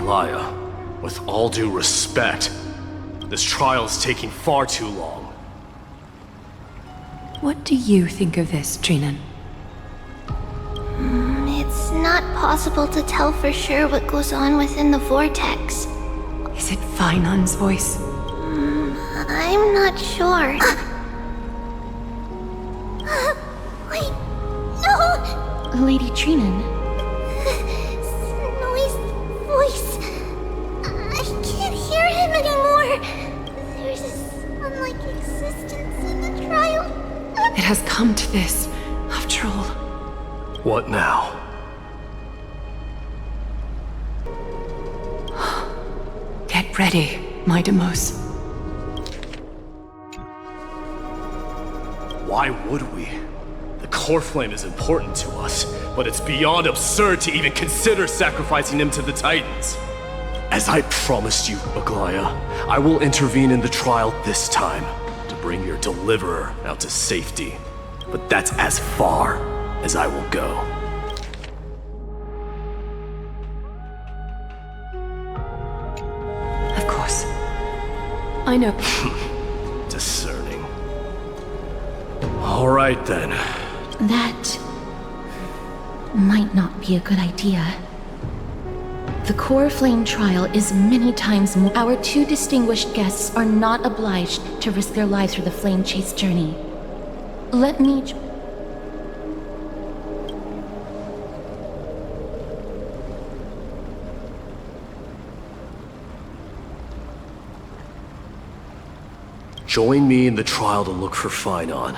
Aglaya, with all due respect, this trial is taking far too long. What do you think of this, Trono? It's not possible to tell for sure what goes on within the vortex. Is it Finon's voice? I'm not sure. Wait, no! Lady Trono. Snowy's voice. I can't hear him anymore. There's this unlike existence in the trial. It has come to this, after all. What now? Get ready, my Demos. Why would we? The core flame is important to us, but it's beyond absurd to even consider sacrificing him to the Titans. As I promised you, Aglaya, I will intervene in the trial this time to bring your deliverer out to safety. But that's as far as I will go. Of course. I know. Discerning. All right then. That might not be a good idea. The core flame trial is many times more. Our two distinguished guests are not obliged to risk their lives for the flame chase journey. Let me... Join me in the trial to look for Finon.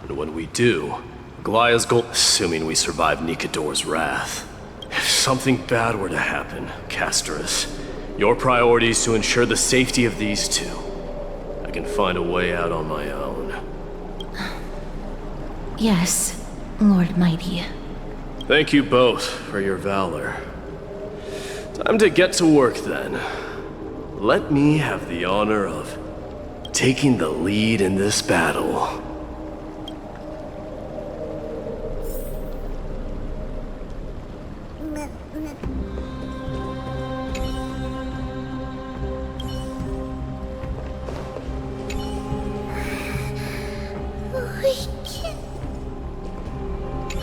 And when we do, Aglaya's goal, assuming we survive Nikador's wrath. If something bad were to happen, Casterus, your priority is to ensure the safety of these two. I can find a way out on my own. Yes, Lord Mighty. Thank you both for your valor. Time to get to work then. Let me have the honor of taking the lead in this battle.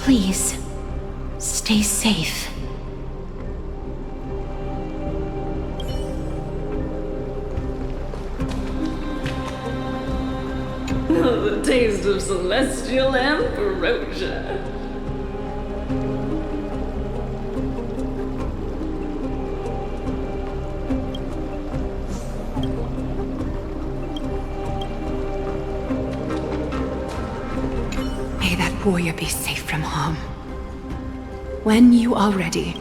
Please, stay safe. The taste of celestial ambrosia. May that warrior be safe from harm. When you are ready,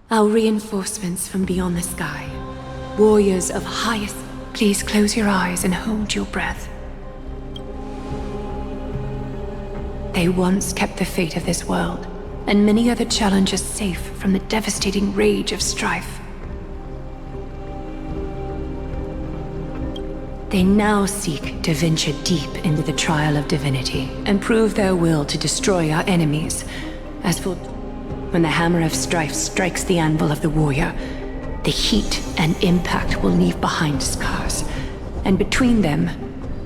our reinforcements from beyond the sky, warriors of highest. Please close your eyes and hold your breath. They once kept the fate of this world, and many other challenges safe from the devastating rage of strife. They now seek to venture deep into the trial of divinity and prove their will to destroy our enemies. As for when the hammer of strife strikes the anvil of the warrior, the heat and impact will leave behind scars, and between them,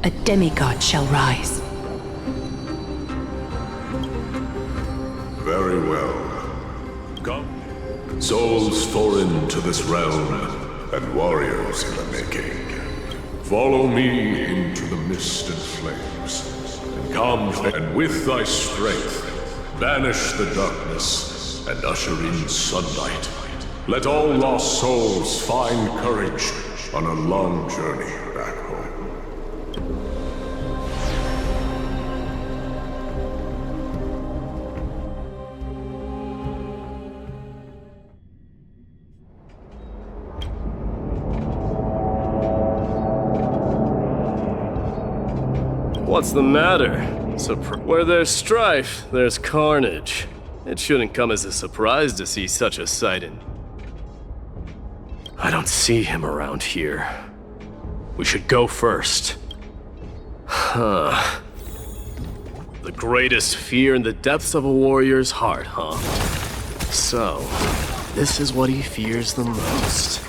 a demigod shall rise. Very well. Come. Souls foreign to this realm, and warriors in the making. Follow me into the mist and flames, and come, and with thy strength, banish the darkness and usher in sunlight. Let all lost souls find courage on a long journey back home. What's the matter? Where there's strife, there's carnage. It shouldn't come as a surprise to see such a sight in... I don't see him around here. We should go first. Huh. The greatest fear in the depths of a warrior's heart, huh? So, this is what he fears the most.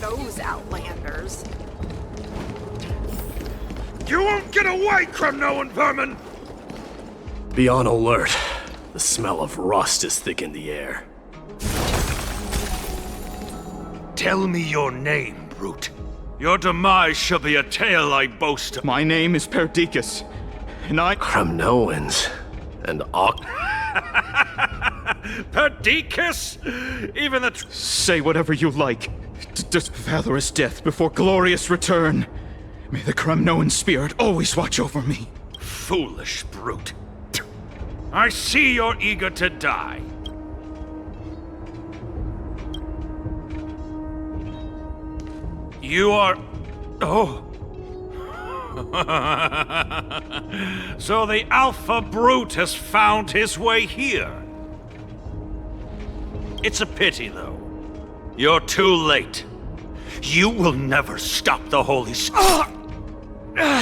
Those outlanders. You won't get away, Cronoan vermin! Be on alert. The smell of rust is thick in the air. Tell me your name, brute. Your demise shall be a tale I boast of. My name is Perdiccas, and I... Kremnoans and Perdiccas? Even the... Say whatever you like. Valorous death before glorious return. May the Kremnoan spirit always watch over me. Foolish brute. I see you're eager to die. You are... Oh. So the Alpha Brute has found his way here. It's a pity, though. You're too late. You will never stop the Holy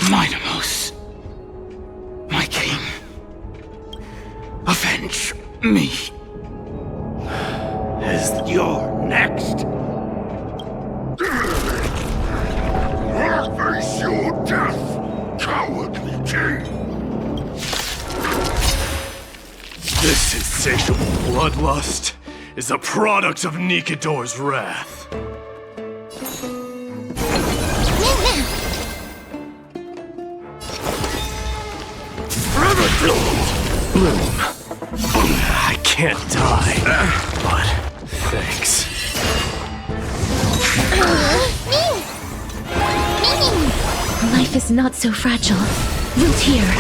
Minimos, my king, avenge me. You're next. Face your death, cowardly king! this insatiable bloodlust is a product of Nikador's wrath. Bloom. I can't die, but thanks. Life is not so fragile. Root here.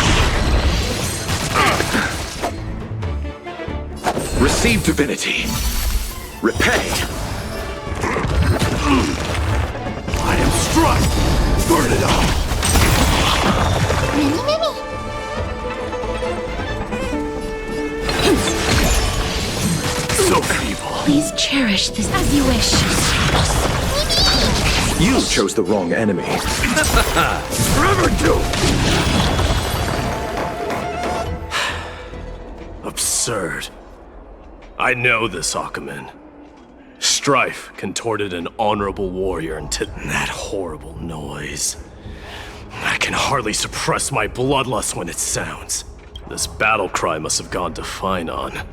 Receive divinity. Repay. I am struck! Burn it up! So feeble. Please cherish this as you wish. You chose the wrong enemy. Forever do! Absurd. I know this Akaman. Strife contorted an honorable warrior into that horrible noise. I can hardly suppress my bloodlust when it sounds. This battle cry must have gone to Finon.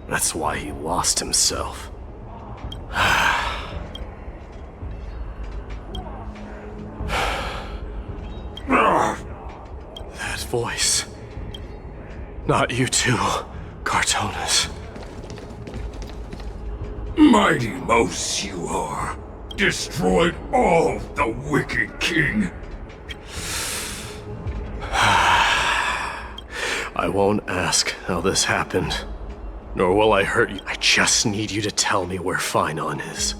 That's why he lost himself. That voice. Not you too, Cartonas. Mighty Mos you are. Destroyed all the wicked king. I won't ask how this happened, nor will I hurt you. I just need you to tell me where Finon is.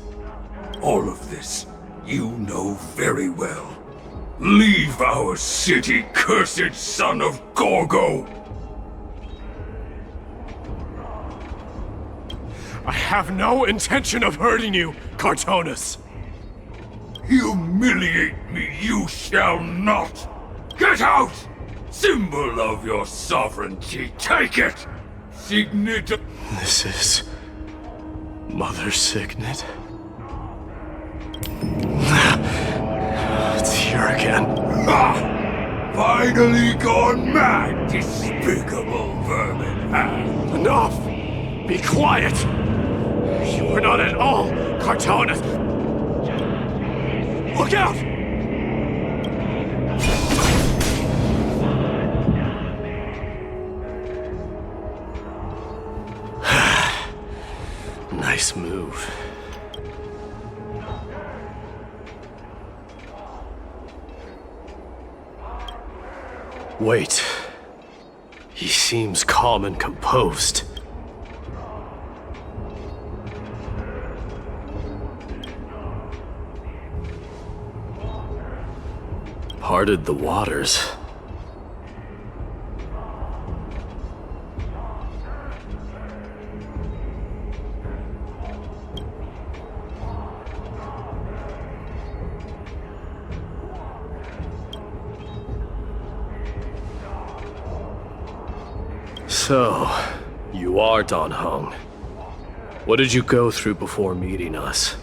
All of this you know very well. Leave our city, cursed son of Gorgo! I have no intention of hurting you, Cartonas. Humiliate me you shall not! Get out! Symbol of your sovereignty, take it! Signet... This is... Mother Signet? It's here again. Ha! Finally gone mad, despicable vermin! Enough! Be quiet! You were not at all Cartonas! Look out! Nice move. Wait. He seems calm and composed. parted the waters. So, you are Dan Heng. What did you go through before meeting us?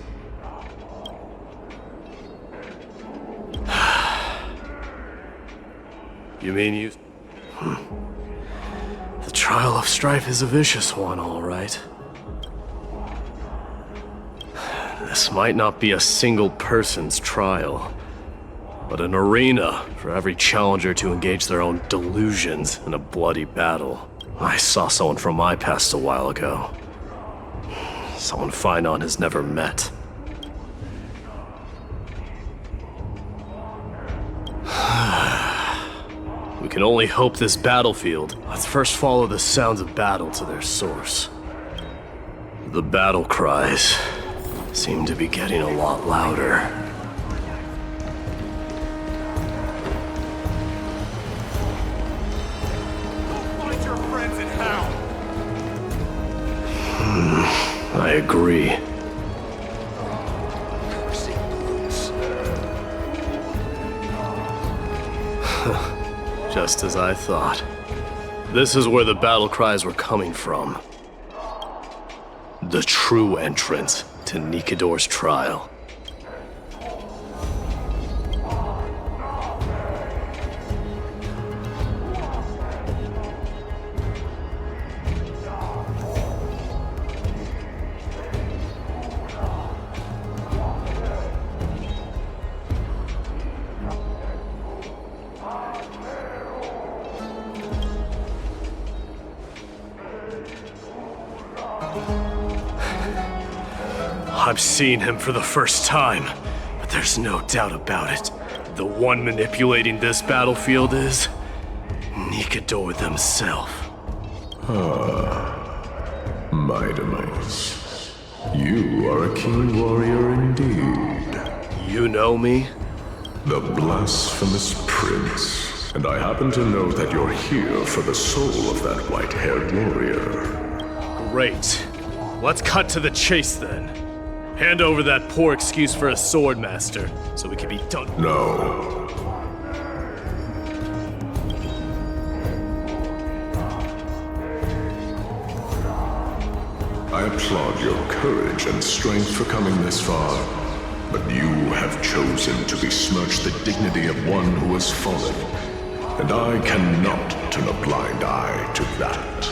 You mean you... The trial of strife is a vicious one, all right. This might not be a single person's trial, but an arena for every challenger to engage their own delusions in a bloody battle. I saw someone from my past a while ago. Someone Finon has never met. We can only hope this battlefield. Let's first follow the sounds of battle to their source. The battle cries seem to be getting a lot louder. I agree. Just as I thought. This is where the battle cries were coming from. The true entrance to Nikador's trial. I'm seeing him for the first time, but there's no doubt about it. The one manipulating this battlefield is Nikador themselves. My demise. You are a keen warrior indeed. You know me? The blasphemous prince. And I happen to know that you're here for the soul of that white-haired warrior. Great. Let's cut to the chase then. Hand over that poor excuse for a sword master, so we can be done. No. I applaud your courage and strength for coming this far, but you have chosen to besmirch the dignity of one who has fallen, and I cannot turn a blind eye to that.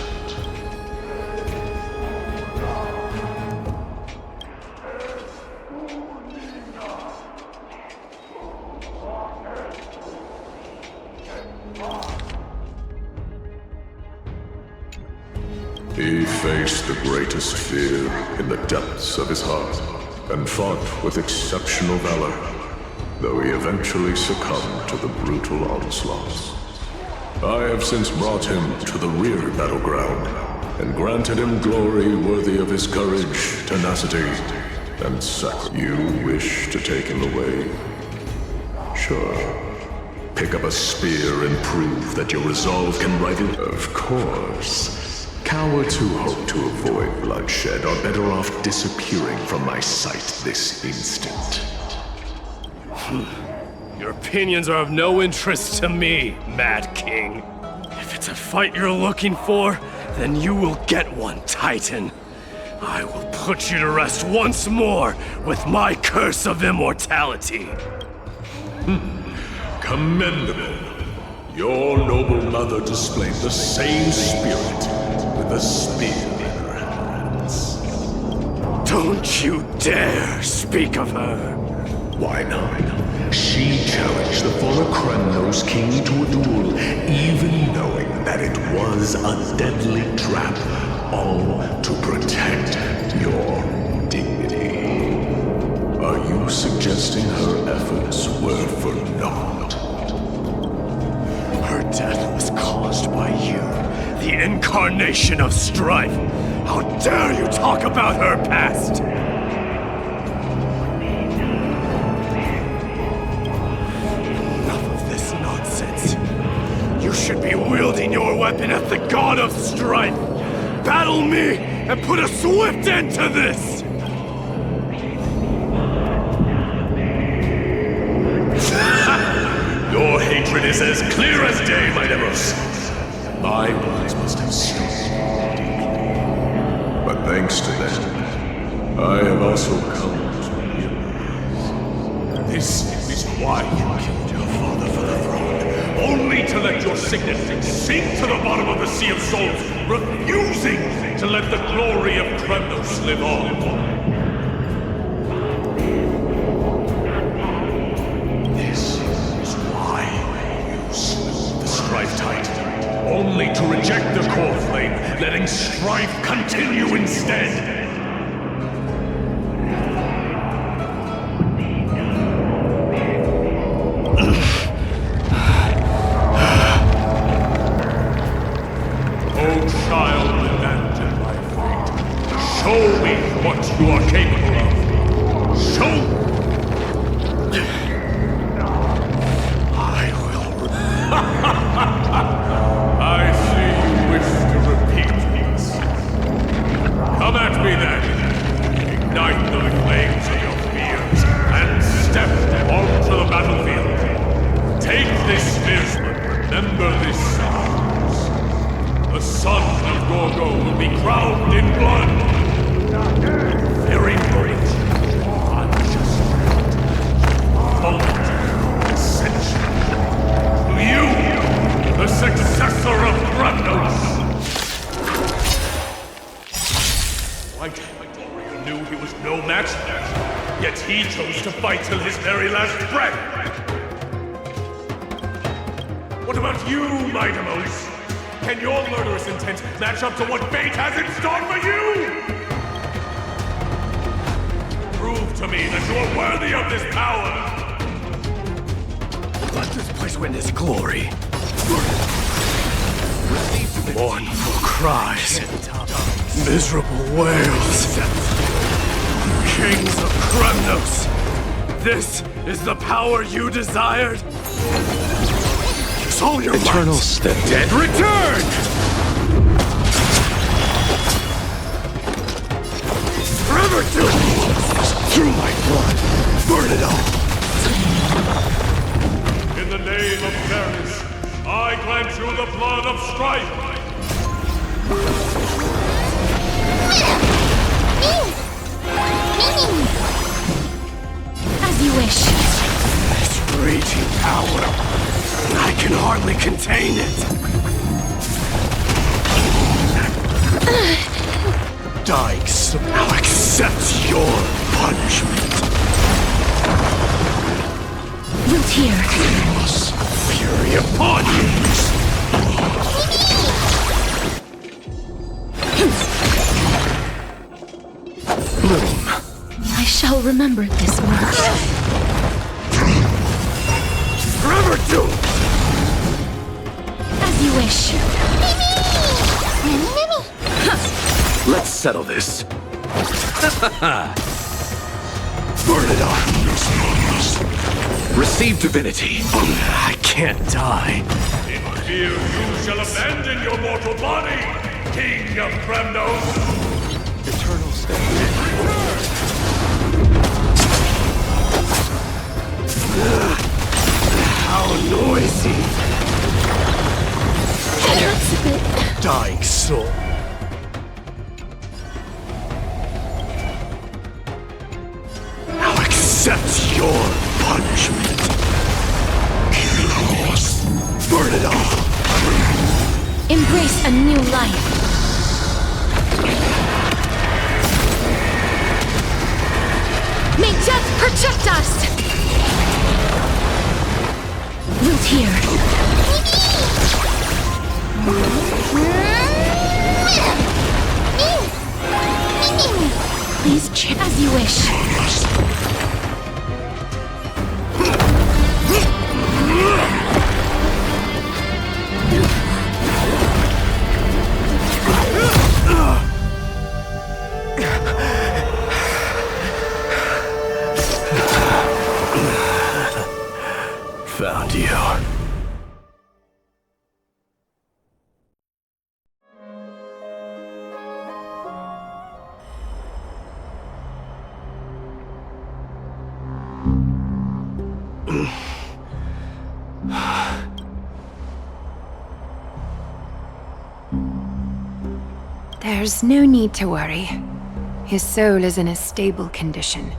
He faced the greatest fear in the depths of his heart, and fought with exceptional valor, though he eventually succumbed to the brutal onslaughts. I have since brought him to the rear battleground, and granted him glory worthy of his courage, tenacity, and sacrifice. You wish to take him away? Sure. Pick up a spear and prove that your resolve can rival... Of course. Cowards who hope to avoid bloodshed are better off disappearing from my sight this instant. Your opinions are of no interest to me, Mad King. If it's a fight you're looking for, then you will get one, Titan. I will put you to rest once more with my curse of immortality. Commendable. Your noble mother displayed the same spirit with a spear in her hands. Don't you dare speak of her. Why not? She challenged the former Kremnos king to a duel, even knowing that it was a deadly trap, all to protect your dignity. Are you suggesting her efforts were for naught? Her death was caused by you, the incarnation of strife. How dare you talk about her past? Enough of You should be wielding your weapon at the god of strife! Battle me and put a swift end to this! Your hatred is as clear as day, my Demos. My words must have struck deeply. But thanks to them, I have also come to realize. This is why you killed your father for the throne. Only to let your signet sink to the bottom of the Sea of Souls, refusing to let the glory of Kremnos live on. Only to reject the core flame, letting strife continue instead. Oh, child abandoned by fate, show me what you are capable of. Show me! I see you wish to repeat these. Come at me then. Ignite the flames of your fears and step onto the battlefield. Take this spearsman, remember this sounds. The son of Gorgo will be crowned in blood. Very great. Unjust moment. Ascension. To you, the successor of Kremnos! White warrior knew he was no match there, yet he chose to fight till his very last breath! What about you, my Demos? Can your murderous intent match up to what fate has in store for you? Prove to me that you are worthy of this power! Let this place witness glory. Mournful cries. Miserable wails. Kings of Kremnos. This is the power you desired? Use all your Eternal might. step. Dead return! Forever to through my blood. Burn it all. In the name of fairness, I grant you the blood of strife! As you wish. This raging power, I can hardly contain it. Dykes, now accept your punishment. Root here. Fury upon you! Bloom. I shall remember this much. Forever doomed! As you wish. Let's settle this. Burn it up! Receive divinity. I can't die. In fear you shall abandon your mortal body, King of Kremnos! Eternal step. How noisy! That hurts a bit. Dying soul. Now accept your punishment. Burn it all. Embrace a new life. May death protect us! Root here. Please check as you wish. Found you. There's no need to worry. His soul is in a stable condition.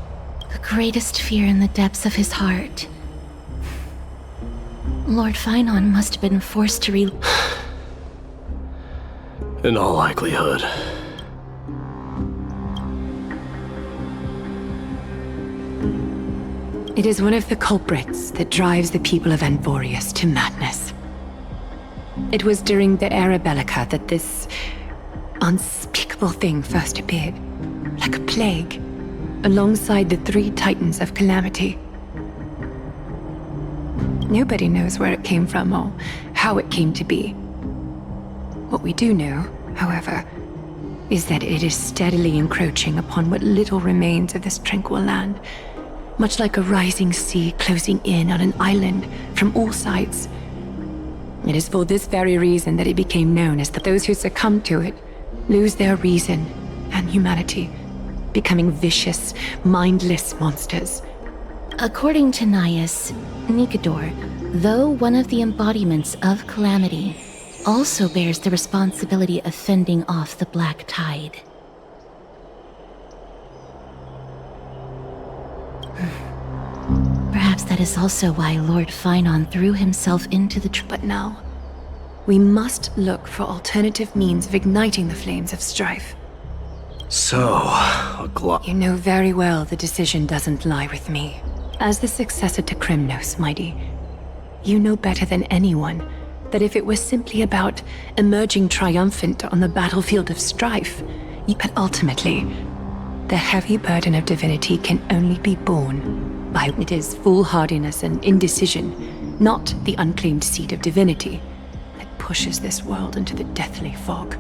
The greatest fear in the depths of his heart. Lord Finon must have been forced to In all likelihood. It is one of the culprits that drives the people of Anvorius to madness. It was during the Era Bellica that this unspeakable thing first appeared, like a plague, alongside the 3 Titans of Calamity. Nobody knows where it came from or how it came to be. What we do know, however, is that it is steadily encroaching upon what little remains of this tranquil land, much like a rising sea closing in on an island from all sides. It is for this very reason that it became known as that those who succumb to it lose their reason and humanity, becoming vicious, mindless monsters. According to Naius, Nikador, though one of the embodiments of Calamity, also bears the responsibility of fending off the Black Tide. Perhaps that is also why Lord Finon threw himself into the But now, we must look for alternative means of igniting the flames of strife. So, You know very well the decision doesn't lie with me. As the successor to Krymnos, Mighty, you know better than anyone that if it was simply about emerging triumphant on the battlefield of strife, but ultimately, the heavy burden of divinity can only be borne by it is foolhardiness and indecision, not the unclaimed seed of divinity, that pushes this world into the deathly fog.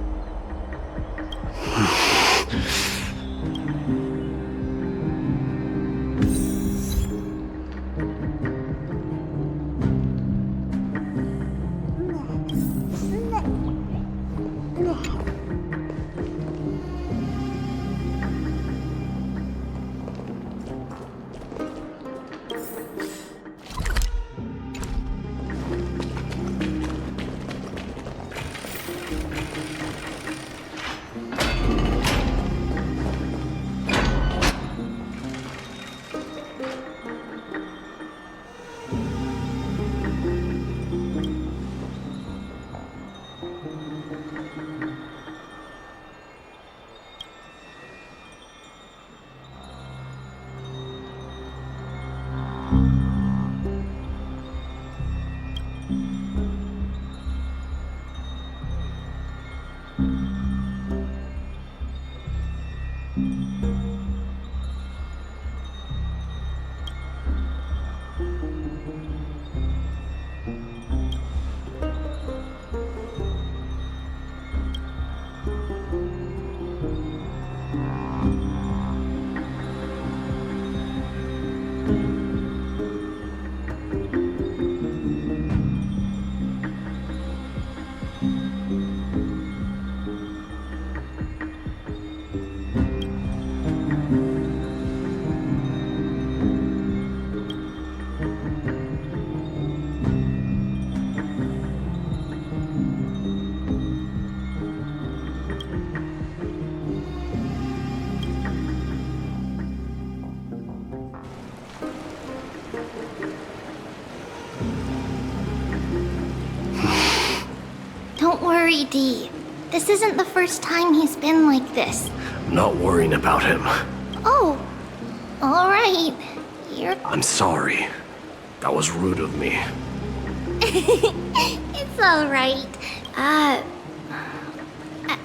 Don't worry, Dee. This isn't the first time he's been like this. I'm not worrying about him. Oh, alright. I'm sorry. That was rude of me. It's alright.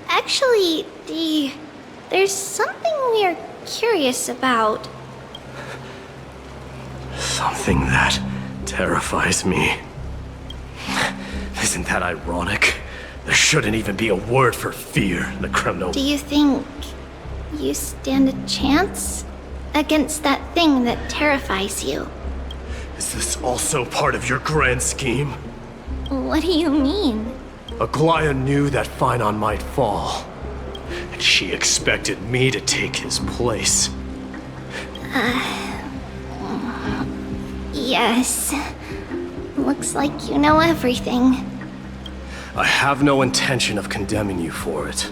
Actually, Dee, there's something we're curious about. Something that terrifies me. Isn't that ironic? There shouldn't even be a word for fear in the criminal. Do you think you stand a chance against that thing that terrifies you? Is this also part of your grand scheme? What do you mean? Aglaia knew that Finon might fall, and she expected me to take his place. Yes. Looks like you know everything. I have no intention of condemning you for it.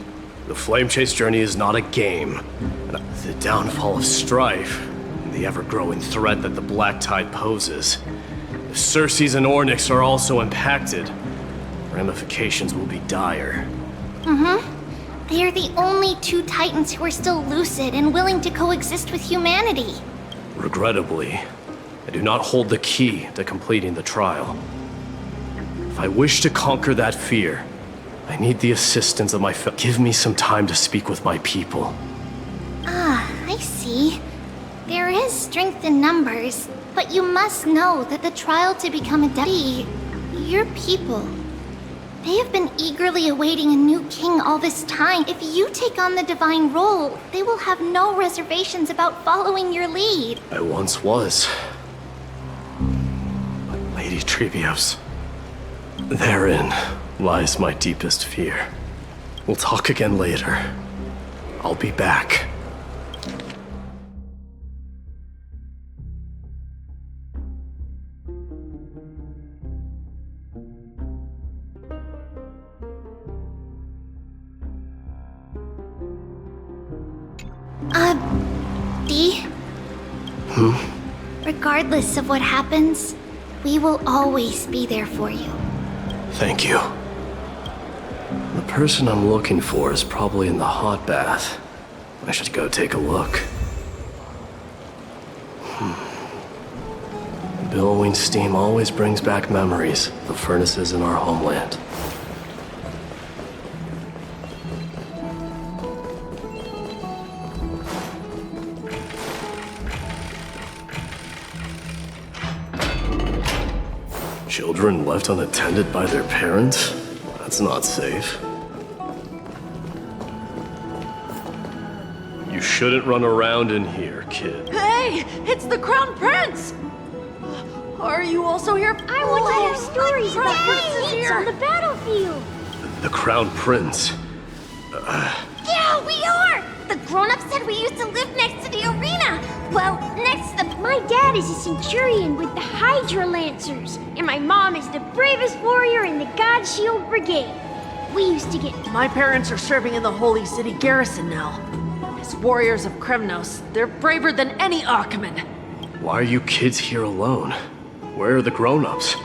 The Flame Chase journey is not a game. The downfall of strife, and the ever-growing threat that the Black Tide poses. If Circes and Ornyx are also impacted, ramifications will be dire. They are the only two Titans who are still lucid and willing to coexist with humanity. Regrettably, I do not hold the key to completing the trial. If I wish to conquer that fear, I need the assistance of my Give me some time to speak with my people. I see. There is strength in numbers, but you must know that the trial to become a deity, your people, they have been eagerly awaiting a new king all this time. If you take on the divine role, they will have no reservations about following your lead. I once was. But Lady Trebios, therein lies my deepest fear. We'll talk again later. I'll be back. Dee? Regardless of what happens, we will always be there for you. Thank you. The person I'm looking for is probably in the hot bath. I should go take a look. Billowing steam always brings back memories of the furnaces in our homeland. Children left unattended by their parents? That's not safe. You shouldn't run around in here, kid. Hey, it's the Crown Prince! Are you also here? I want to hear stories about princes on the battlefield. The Crown Prince. Yeah, we are! The grown-ups said we used to live next to the arena. Well, next to the... My dad is a centurion with the Hydra Lancers, and my mom is the bravest warrior in the God Shield Brigade. We used to get... My parents are serving in the Holy City garrison now. As warriors of Kremnos, they're braver than any Achaemen. Why are you kids here alone? Where are the grown-ups?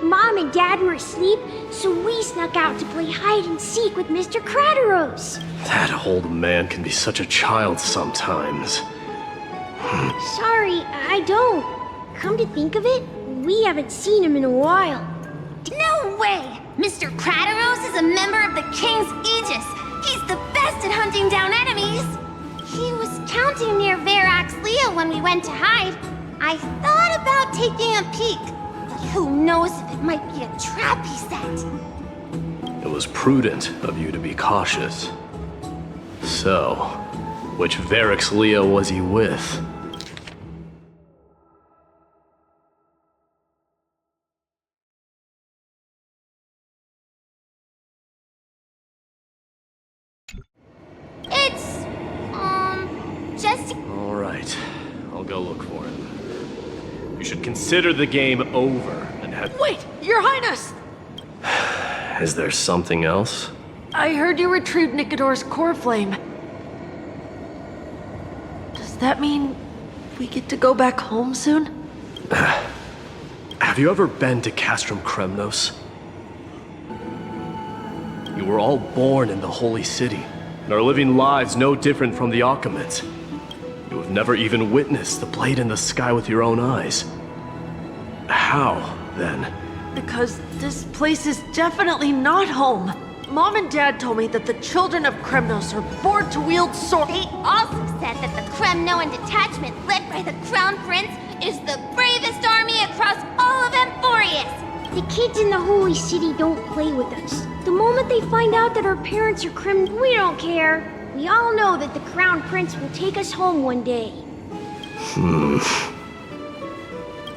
Mom and Dad were asleep, so we snuck out to play hide and seek with Mr. Krateros. That old man can be such a child sometimes. Sorry, I don't. Come to think of it, we haven't seen him in a while. No way! Mr. Krateros is a member of the King's Aegis. He's the best at hunting down enemies. He was counting near Verax Leo when we went to hide. I thought about taking a peek, but who knows if it might be a trap he set. It was prudent of you to be cautious. So, which Verax Leo was he with? It's, just... All right, I'll go look for him. You should consider the game over and head... Wait, Your Highness! Is there something else? I heard you retrieved Nicodor's core flame. Does that mean we get to go back home soon? Have you ever been to Castrum Kremnos? You were all born in the Holy City, and are living lives no different from the Achaemens. You have never even witnessed the blade in the sky with your own eyes. How, then? Because this place is definitely not home. Mom and Dad told me that the children of Kremnos are born to wield swords. They also said that the Kremnoan detachment led by the Crown Prince is the bravest army across all of Amphorius. The kids in the Holy City don't play with us. The moment they find out that our parents are we don't care. We all know that the Crown Prince will take us home one day.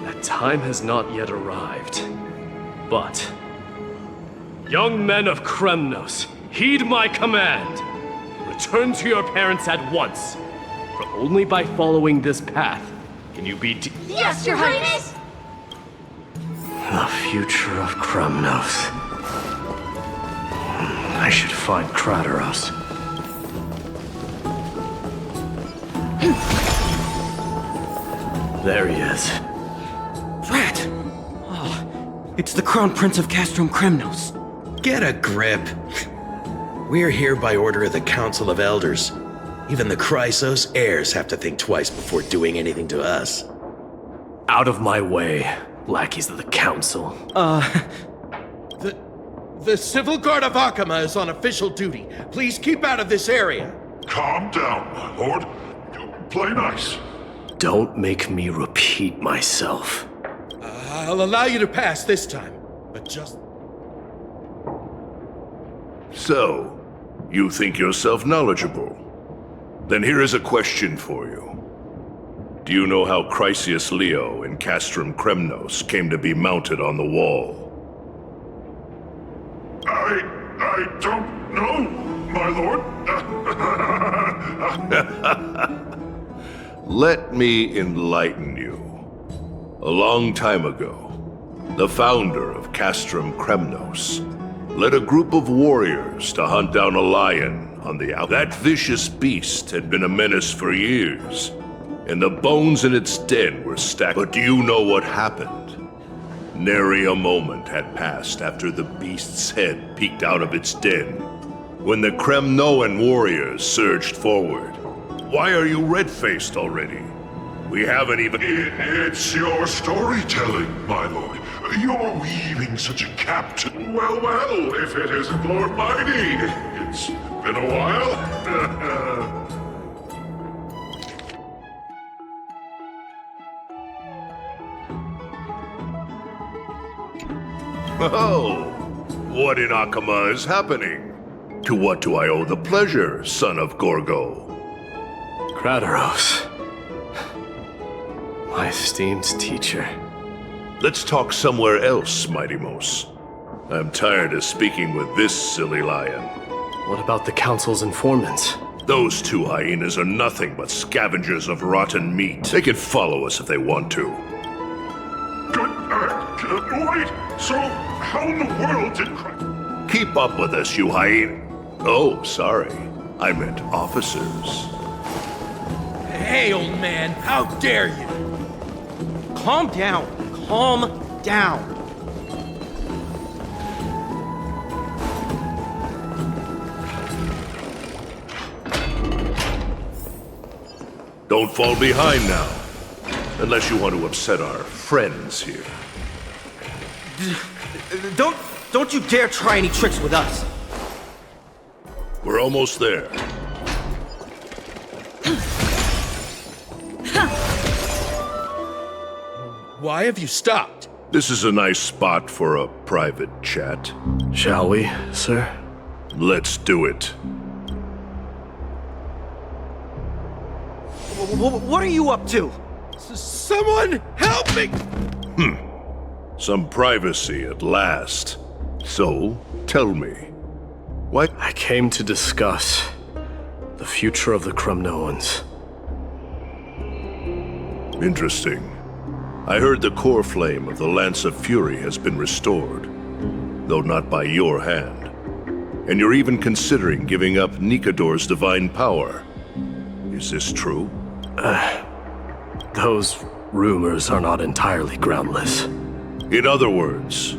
That time has not yet arrived. But... young men of Kremnos, heed my command! Return to your parents at once, for only by following this path Can you be Yes, Your Highness! The future of Kremnos. I should find Krateros. There he is. Drat! Oh, it's the Crown Prince of Castrum Kremnos. Get a grip. We're here by order of the Council of Elders. Even the Chrysos heirs have to think twice before doing anything to us. Out of my way, lackeys of the Council. The Civil Guard of Akama is on official duty. Please keep out of this area. Calm down, my lord. Play nice. Don't make me repeat myself. I'll allow you to pass this time, but just... So, you think yourself knowledgeable? Then here is a question for you. Do you know how Chrysius Leo in Castrum Kremnos came to be mounted on the wall? I don't know, my lord. Let me enlighten you. A long time ago, the founder of Castrum Kremnos led a group of warriors to hunt down a lion on the out. That vicious beast had been a menace for years, and the bones in its den were stacked. But do you know what happened? Nary a moment had passed after the beast's head peeked out of its den, when the Kremnoan warriors surged forward. Why are you red-faced already? We haven't even... It's your storytelling, my lord. You're weaving such a captain. Well, if it isn't Lord Mighty. It's been a while. Oh, what in Akama is happening? To what do I owe the pleasure, son of Gorgo? Krateros. My esteemed teacher. Let's talk somewhere else, Mighty Mos. I'm tired of speaking with this silly lion. What about the Council's informants? Those two hyenas are nothing but scavengers of rotten meat. They can follow us if they want to. Wait! So, how in the world did... Keep up with us, you hyena... Oh, sorry. I meant officers. Hey, old man, how dare you? Calm down. Calm down. Don't fall behind now. Unless you want to upset our friends here. Don't you dare try any tricks with us. We're almost there. Why have you stopped? This is a nice spot for a private chat. Shall we, sir? Let's do it. What are you up to? Someone help me! Some privacy at last. So, tell me, why... I came to discuss the future of the Kremnoans. Interesting. I heard the core flame of the Lance of Fury has been restored, though not by your hand. And you're even considering giving up Nikador's divine power. Is this true? Those rumors are not entirely groundless. In other words,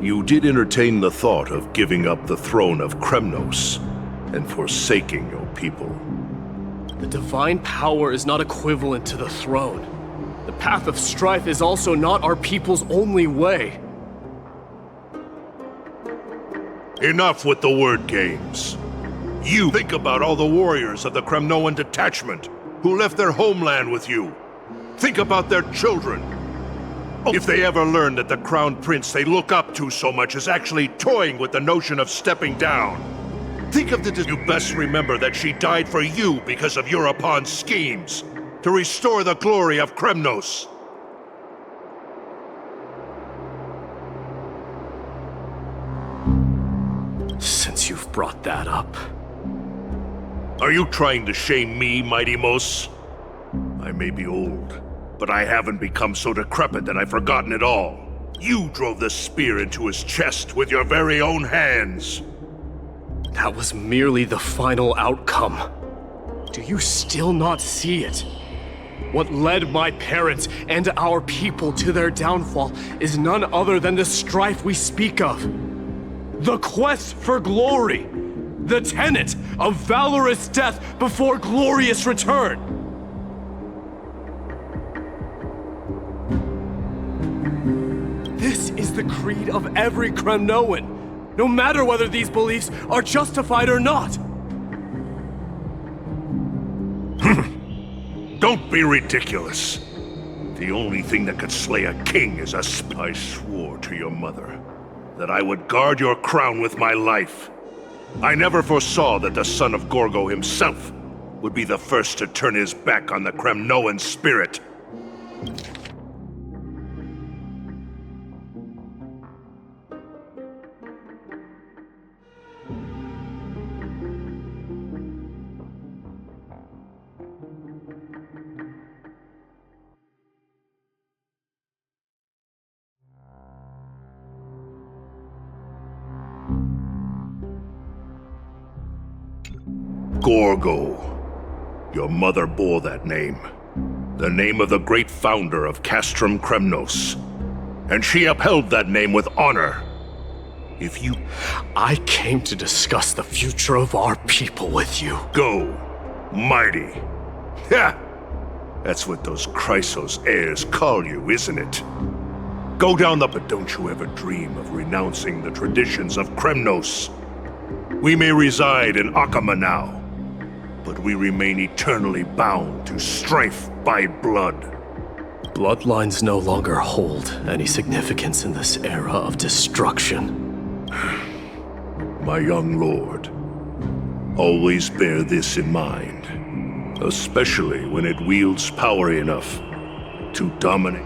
you did entertain the thought of giving up the throne of Kremnos and forsaking your people. The divine power is not equivalent to the throne. The path of strife is also not our people's only way. Enough with the word games. You think about all the warriors of the Kremnoan detachment who left their homeland with you. Think about their children. If they ever learn that the Crown Prince they look up to so much is actually toying with the notion of stepping down. Think of the... You best remember that she died for you because of Europon's schemes. To restore the glory of Kremnos. Since you've brought that up... Are you trying to shame me, Mighty Mos? I may be old, But I haven't become so decrepit that I've forgotten it all. You drove the spear into his chest with your very own hands. That was merely the final outcome. Do you still not see it? What led my parents and our people to their downfall is none other than the strife we speak of. The quest for glory. The tenet of valorous death before glorious return. This is the creed of every Kremnoan, no matter whether these beliefs are justified or not. Don't be ridiculous. The only thing that could slay a king is a spy. I swore to your mother that I would guard your crown with my life. I never foresaw that the son of Gorgo himself would be the first to turn his back on the Kremnoan spirit. Gorgo. Your mother bore that name. The name of the great founder of Castrum Kremnos. And she upheld that name with honor. If you... I came to discuss the future of our people with you. Go, mighty. Ha! That's what those Chrysos heirs call you, isn't it? Go down the... But don't you ever dream of renouncing the traditions of Kremnos. We may reside in Akama now, but we remain eternally bound to strife by blood. Bloodlines no longer hold any significance in this era of destruction. My young lord, always bear this in mind, especially when it wields power enough to dominate.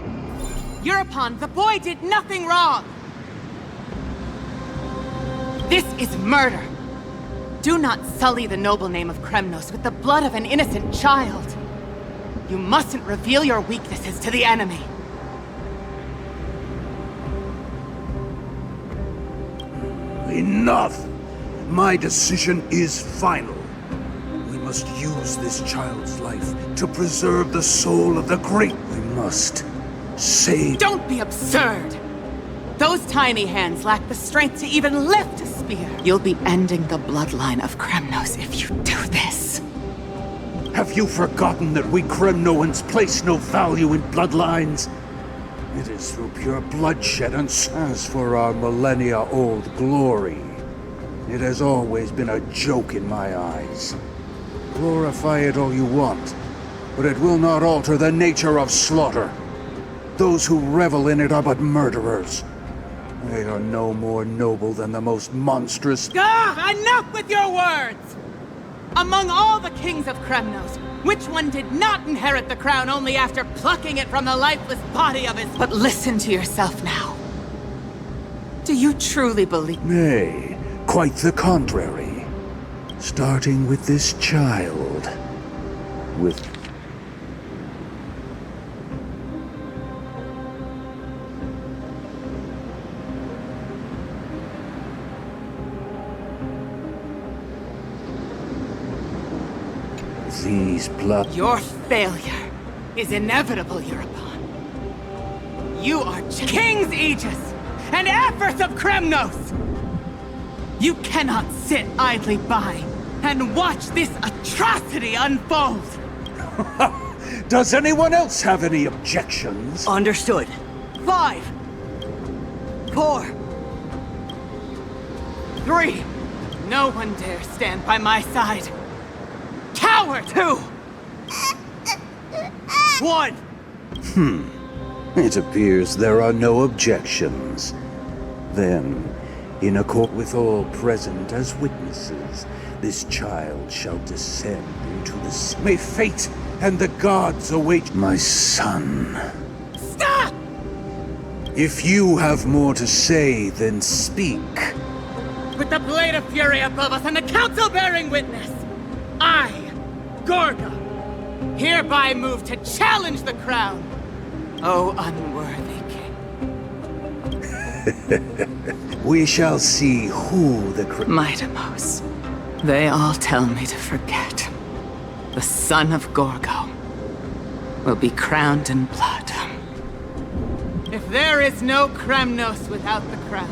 European, the boy did nothing wrong! This is murder! Do not sully the noble name of Kremnos with the blood of an innocent child. You mustn't reveal your weaknesses to the enemy. Enough! My decision is final. We must use this child's life to preserve the soul of the great. We must save... Don't be absurd! Those tiny hands lack the strength to even lift a spear. You'll be ending the bloodline of Kremnos if you do this. Have you forgotten that we Kremnoans place no value in bloodlines? It is through pure bloodshed and as for our millennia-old glory. It has always been a joke in my eyes. Glorify it all you want, but it will not alter the nature of slaughter. Those who revel in it are but murderers. They are no more noble than the most monstrous... Enough with your words! Among all the kings of Kremnos, which one did not inherit the crown only after plucking it from the lifeless body of his... But listen to yourself now. Do you truly believe... Nay, quite the contrary. Starting with this child. With... these blood... Your failure is inevitable, European. You are King's Aegis and Empress of Kremnos! You cannot sit idly by and watch this atrocity unfold! Does anyone else have any objections? Understood. 5, 4, 3. No one dare stand by my side. Coward! 2, 1. It appears there are no objections. Then, in accord with all present as witnesses, this child shall descend into the sea. May fate and the gods await my son. Stop! If you have more to say, then speak. With the blade of fury above us and the council bearing witness, I, Gorgo, hereby move to challenge the crown O unworthy king. We shall see who the Mightimos. They all tell me to forget. The son of Gorgo will be crowned in blood. If there is no Kremnos without the crown,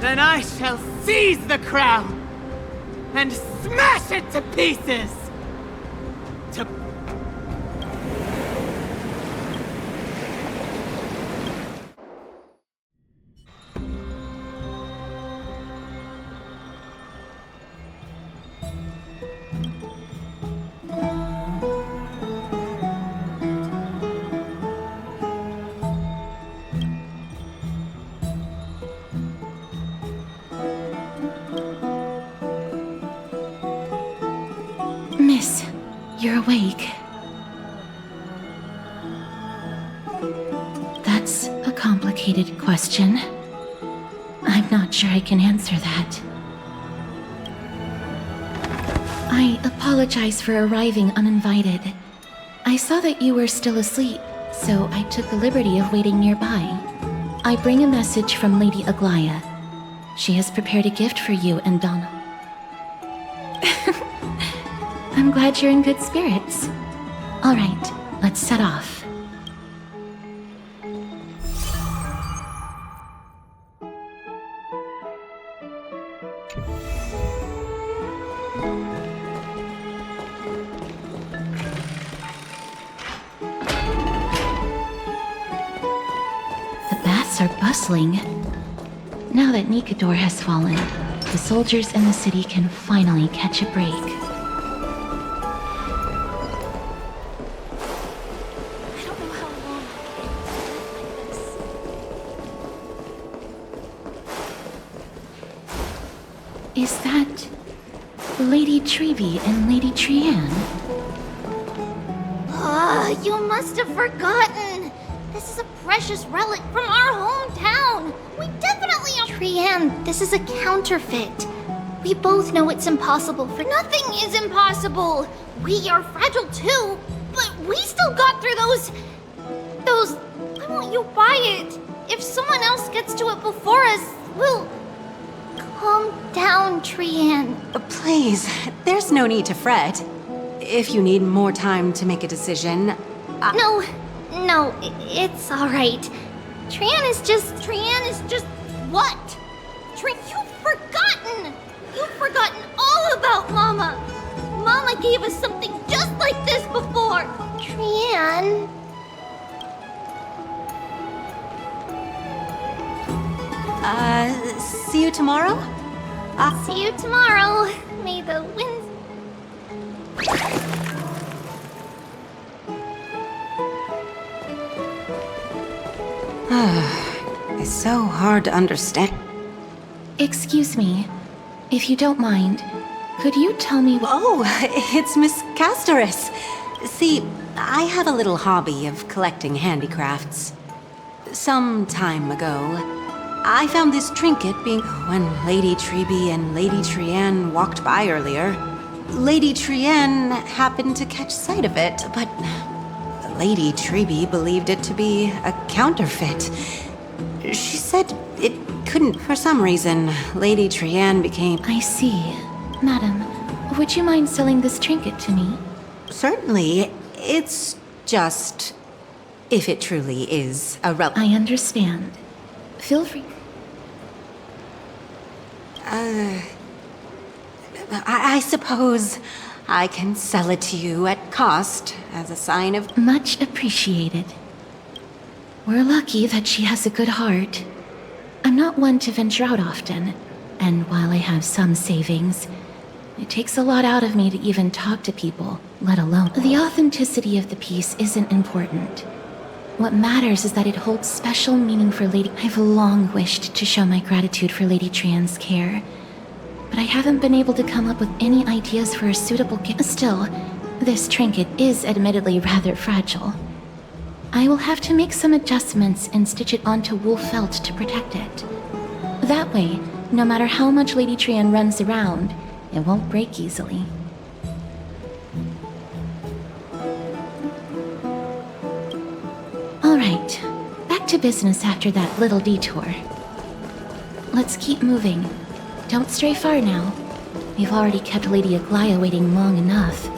then I shall seize the crown and smash it to pieces! To... Miss, you're awake. That's a complicated question. I'm not sure I can answer that. I apologize for arriving uninvited. I saw that you were still asleep, so I took the liberty of waiting nearby. I bring a message from Lady Aglaya. She has prepared a gift for you and Donna. I'm glad you're in good spirits. All right, let's set off. The baths are bustling. Now that Nikador has fallen, the soldiers in the city can finally catch a break. Is that Lady Treby and Lady Trianne? Ah, you must have forgotten. This is a precious relic from our hometown. We definitely are. Trianne, this is a counterfeit. We both know it's impossible for nothing is impossible. We are fragile too, but we still got through those. Why won't you buy it? If someone else gets to it before us, we'll. Calm down, Trianne. Please, there's no need to fret. If you need more time to make a decision... No, it's alright. Trianne is just... what? You've forgotten all about Mama. Mama gave us something just like this before. Trianne... see you tomorrow? See you tomorrow. May the winds... It's so hard to understand. Excuse me, if you don't mind, could you tell me what— Oh, it's Miss Castoris. See, I have a little hobby of collecting handicrafts. Some time ago, I found this trinket when Lady Treby and Lady Trianne walked by earlier. Lady Trianne happened to catch sight of it, but Lady Treby believed it to be a counterfeit. She said it couldn't. For some reason, Lady Trianne became... I see. Madam, would you mind selling this trinket to me? Certainly. It's just... if it truly is a relic. I understand. Feel free. I suppose I can sell it to you at cost as a sign of... Much appreciated. We're lucky that she has a good heart. I'm not one to venture out often, and while I have some savings, it takes a lot out of me to even talk to people, let alone... The authenticity of the piece isn't important. What matters is that it holds special meaning for Lady... I've long wished to show my gratitude for Lady Trianne's care, but I haven't been able to come up with any ideas for a suitable gift. Still, this trinket is admittedly rather fragile. I will have to make some adjustments and stitch it onto wool felt to protect it. That way, no matter how much Lady Trianne runs around, it won't break easily. Right. Back to business after that little detour. Let's keep moving. Don't stray far now. We've already kept Lady Aglaia waiting long enough.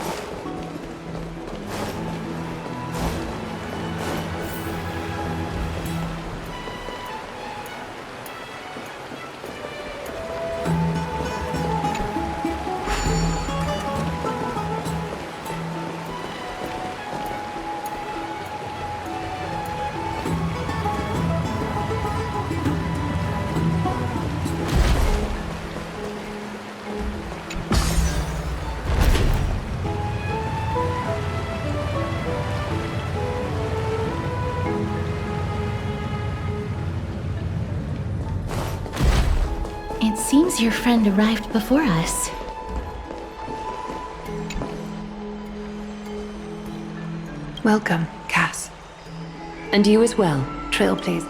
It seems your friend arrived before us. Welcome, Cass. And you as well, Trailblazer.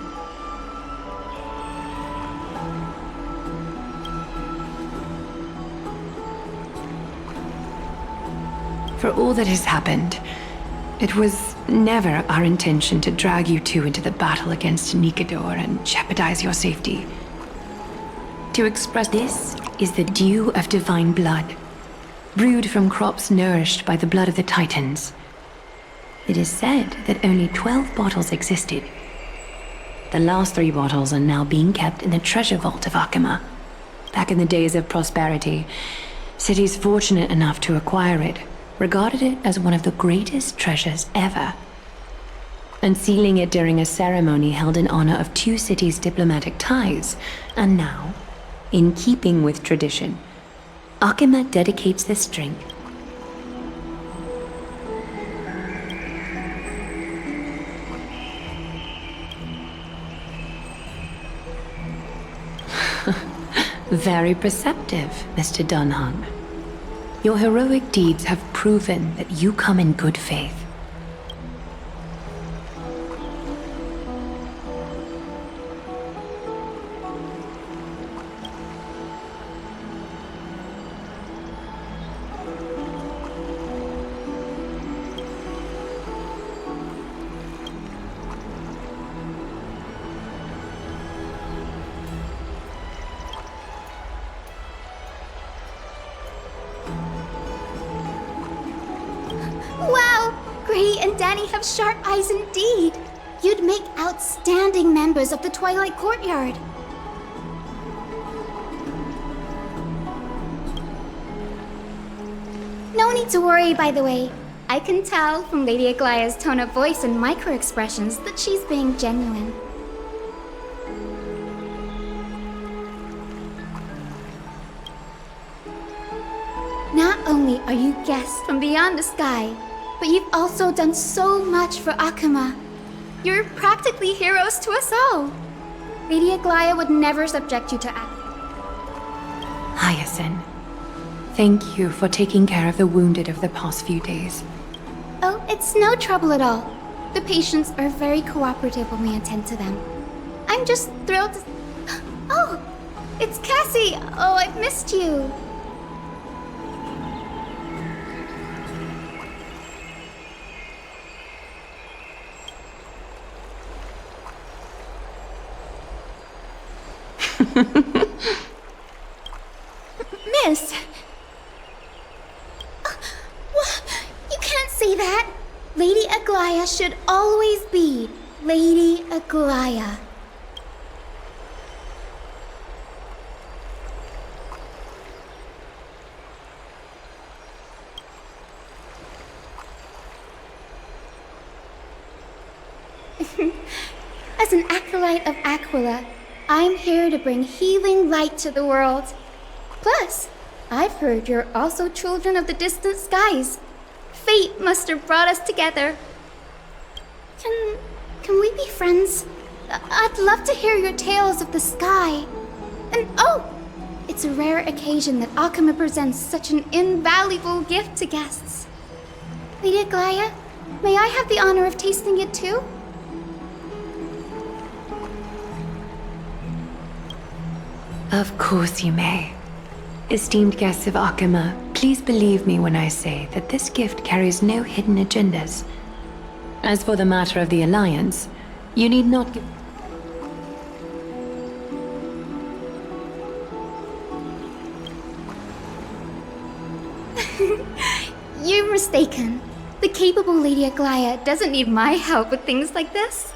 For all that has happened, it was never our intention to drag you two into the battle against Nikador and jeopardize your safety. To express this is the dew of divine blood, brewed from crops nourished by the blood of the Titans. It is said that only 12 bottles existed. The last 3 bottles are now being kept in the treasure vault of Akima. Back in the days of prosperity, cities fortunate enough to acquire it regarded it as one of the greatest treasures ever. Unsealing it during a ceremony held in honor of 2 cities' diplomatic ties, and now, in keeping with tradition, Akima dedicates this drink. Very perceptive, Mr. Dunhung. Your heroic deeds have proven that you come in good faith. Gray and Danny have sharp eyes indeed. You'd make outstanding members of the Twilight Courtyard. No need to worry, by the way. I can tell from Lady Aglaia's tone of voice and micro-expressions that she's being genuine. Not only are you guests from beyond the sky, but you've also done so much for Akima. You're practically heroes to us all. Lady Aglaia would never subject you to Hyacinth, thank you for taking care of the wounded of the past few days. Oh, it's no trouble at all. The patients are very cooperative when we attend to them. I'm just thrilled to... Oh, it's Cassie! Oh, I've missed you. Miss! You can't say that! Lady Aglaia should always be Lady Aglaia. As an acolyte of Aquila, I'm here to bring healing light to the world. Plus, I've heard you're also children of the distant skies. Fate must have brought us together. Can we be friends? I'd love to hear your tales of the sky. And oh, it's a rare occasion that Akima presents such an invaluable gift to guests. Lady Aglaia, may I have the honor of tasting it too? Of course you may. Esteemed guests of Akima, please believe me when I say that this gift carries no hidden agendas. As for the matter of the Alliance, You need not give... You're mistaken. The capable Lady Aglaia doesn't need my help with things like this.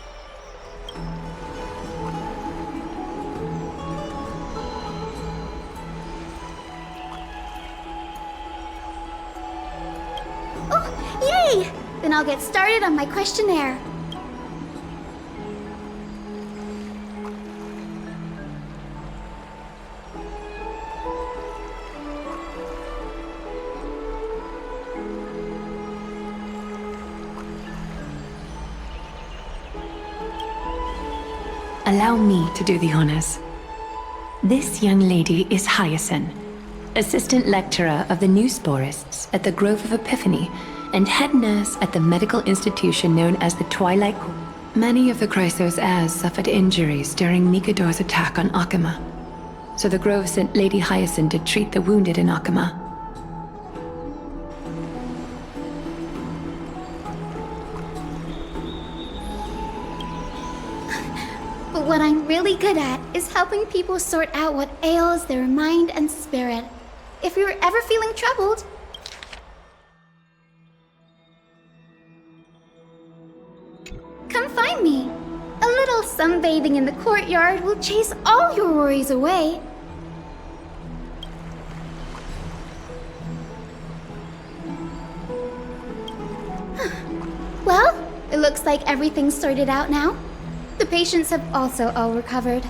Oh, yay! Then I'll get started on my questionnaire. Allow me to do the honors. This young lady is Hyacinth, assistant lecturer of the new sporists at the Grove of Epiphany and head nurse at the medical institution known as the Twilight Court. Many of the Chrysos heirs suffered injuries during Mikador's attack on Akama, so the Grove sent Lady Hyacinth to treat the wounded in Akama. But what I'm really good at is helping people sort out what ails their mind and spirit. If you're ever feeling troubled, come find me. A little sunbathing in the courtyard will chase all your worries away. Well, it looks like everything's sorted out now. The patients have also all recovered.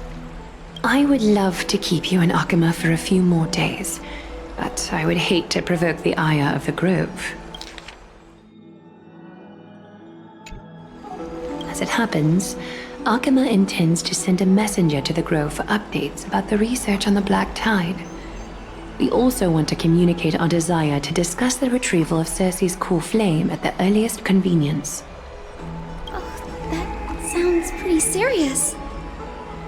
I would love to keep you in Akama for a few more days, but I would hate to provoke the ire of the Grove. As it happens, Akama intends to send a messenger to the Grove for updates about the research on the Black Tide. We also want to communicate our desire to discuss the retrieval of Circe's core flame at the earliest convenience. Sounds pretty serious.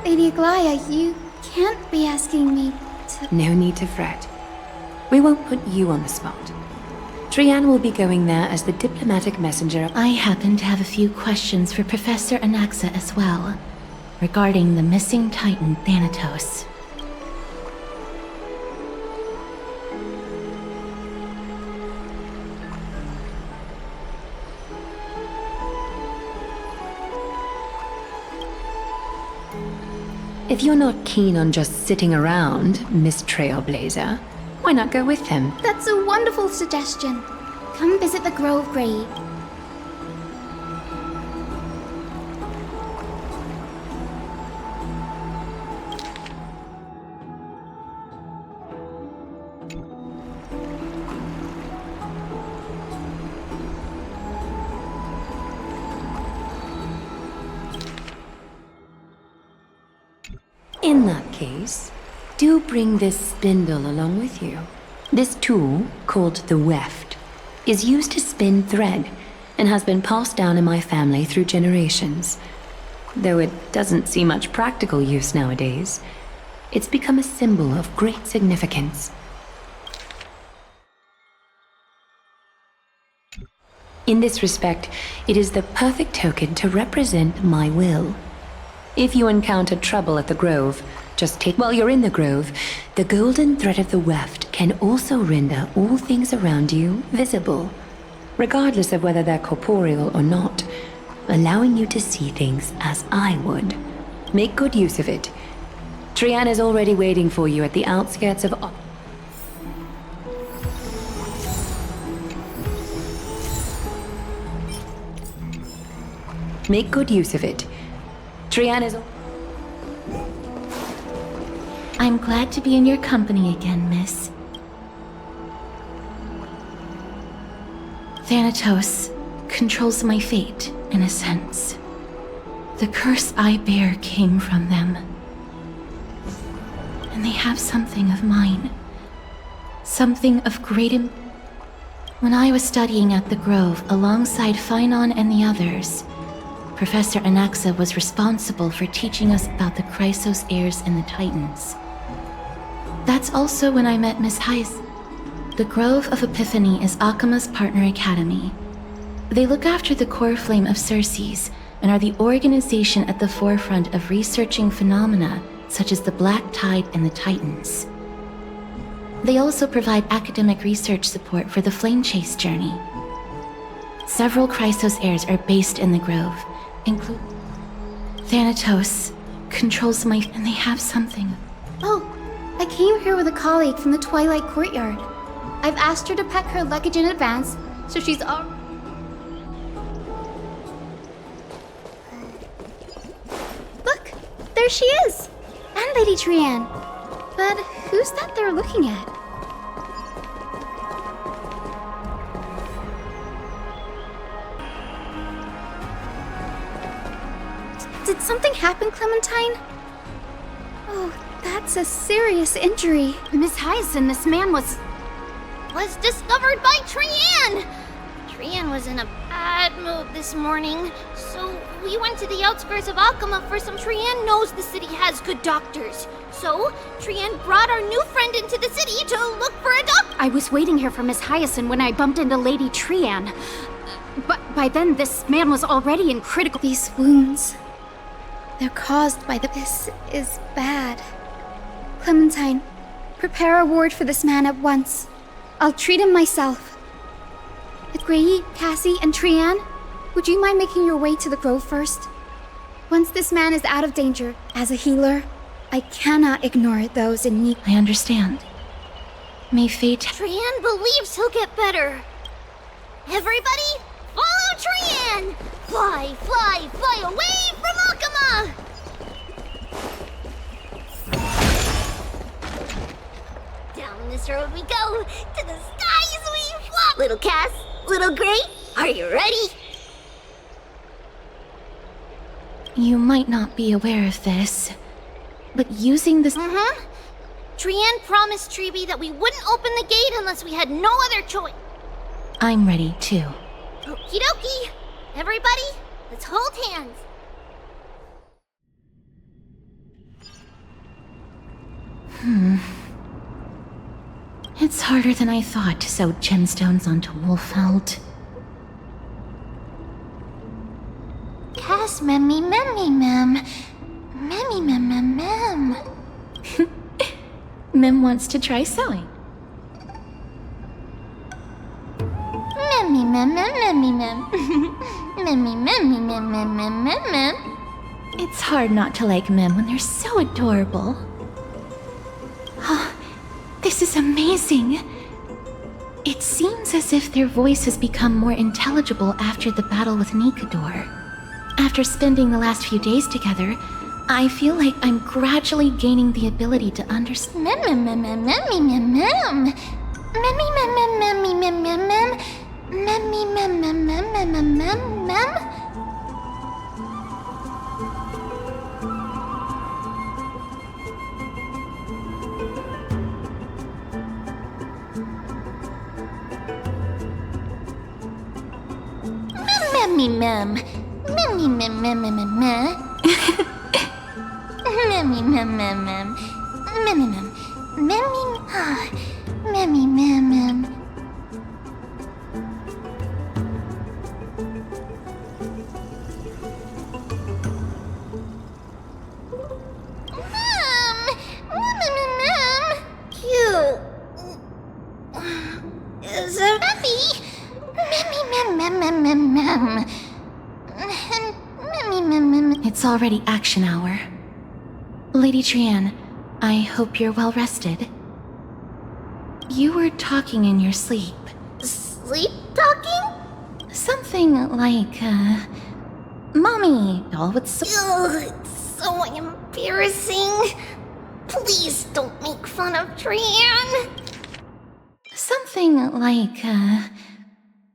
Lady Aglaia, you can't be asking me to... No need to fret. We won't put you on the spot. Trian will be going there as the diplomatic messenger. I happen to have a few questions for Professor Anaxa as well, regarding the missing Titan Thanatos. If you're not keen on just sitting around, Miss Trailblazer, why not go with him? That's a wonderful suggestion. Come visit the Grove grave. In that case, do bring this spindle along with you. This tool, called the weft, is used to spin thread and has been passed down in my family through generations. Though it doesn't see much practical use nowadays, it's become a symbol of great significance. In this respect, it is the perfect token to represent my will. If you encounter trouble at the Grove, just take... While you're in the Grove, the golden thread of the weft can also render all things around you visible, regardless of whether they're corporeal or not, allowing you to see things as I would. Make good use of it. Trian is already waiting for you at the outskirts of... Make good use of it. Trian is... I'm glad to be in your company again, miss. Thanatos controls my fate, in a sense. The curse I bear came from them. And they have something of mine. Something of great When I was studying at the Grove alongside Phainon and the others, Professor Anaxa was responsible for teaching us about the Chrysos heirs and the Titans. That's also when I met Miss Heiss. The Grove of Epiphany is Akama's partner academy. They look after the core flame of Circe's, and are the organization at the forefront of researching phenomena such as the Black Tide and the Titans. They also provide academic research support for the Flame Chase journey. Several Chrysos heirs are based in the Grove, including Thanatos controls my... and they have something. Oh, I came here with a colleague from the Twilight Courtyard. I've asked her to pack her luggage in advance, so she's all... Look! There she is! And Lady Trianne. But who's that they're looking at? Did something happen, Clementine? Oh, that's a serious injury. Miss Hyacinth, this man was discovered by Trianne! Trianne was in a bad mood this morning, so we went to the outskirts of Akama for some. Trianne knows the city has good doctors, so Trianne brought our new friend into the city to look for a doctor. I was waiting here for Miss Hyacinth when I bumped into Lady Trianne. But by then, this man was already in critical... These wounds... they're caused by the... This is bad. Clementine, prepare a ward for this man at once. I'll treat him myself. Grey, Cassie, and Trianne, would you mind making your way to the Grove first? Once this man is out of danger, as a healer, I cannot ignore those in need. I understand. May fate... Trianne believes he'll get better. Everybody, follow Trianne! Fly, fly, fly away from Akama! Down this road we go, to the skies we fly! Little Cass, little Grey, are you ready? You might not be aware of this, but using this... Trianne promised Treeby that we wouldn't open the gate unless we had no other choice. I'm ready, too. Okie dokie. Everybody, let's hold hands. It's harder than I thought to sew gemstones onto Wolfeld. Cass, memmy, mem. Memmy, mem. Mem wants to try sewing. Memmy, mem. Memmy, mem. It's hard not to like Mem when they're so adorable. Oh, this is amazing. It seems as if their voice has become more intelligible after the battle with Nikador. After spending the last few days together, I feel like I'm gradually gaining the ability to understand. It's already action hour. Lady Trianne, I hope you're well rested. You were talking in your sleep. Sleep talking? Something like, Mommy, doll with Ugh, it's so embarrassing. Please don't make fun of Trianne. Something like,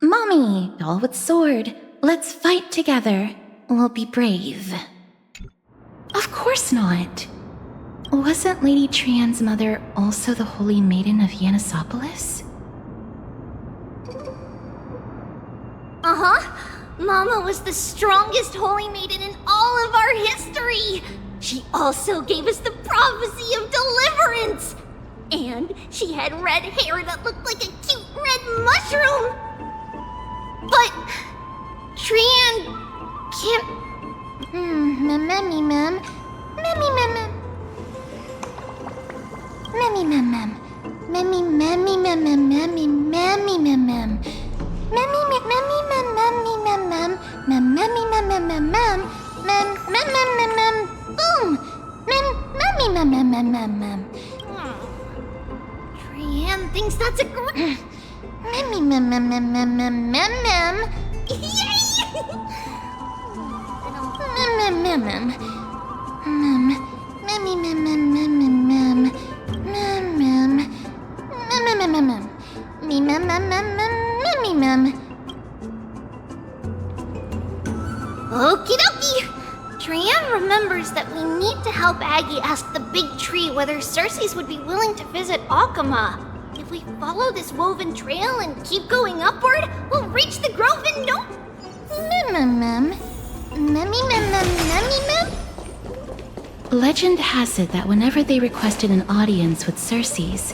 Mommy, doll with sword, let's fight together. We'll be brave. Of course not. Wasn't Lady Trianne's mother also the Holy Maiden of Yanisopolis? Mama was the strongest Holy Maiden in all of our history. She also gave us the prophecy of deliverance. And she had red hair that looked like a cute red mushroom. But Trianne can't Memmy mem. Memmy mem mem. Memmy mem mem. Memmy memmy mem mem memmy memmy mem mem. Memmy memmy mem memmy mem mem. Mem memmy mem mem mem mem. Mem mem mem mem mem. Boom. Mem memmy mem mem mem mem mem. Trian thinks that's a great. Memmy mem mem mem mem mem mem mem. Yay! Mem mem mem mem. Mem memmy mem mem mem mem mem. Mem mem. Mem mem mem mem. Me mem mem mem mem memmy mem. Okie dokie! Trian remembers that we need to help Aggie ask the big tree whether Cersei's would be willing to visit Alkema. If we follow this woven trail and keep going upward, we'll reach the grove in no... Mem mem. Memmy mem mem memmy mem? Legend has it that whenever they requested an audience with Cersei's,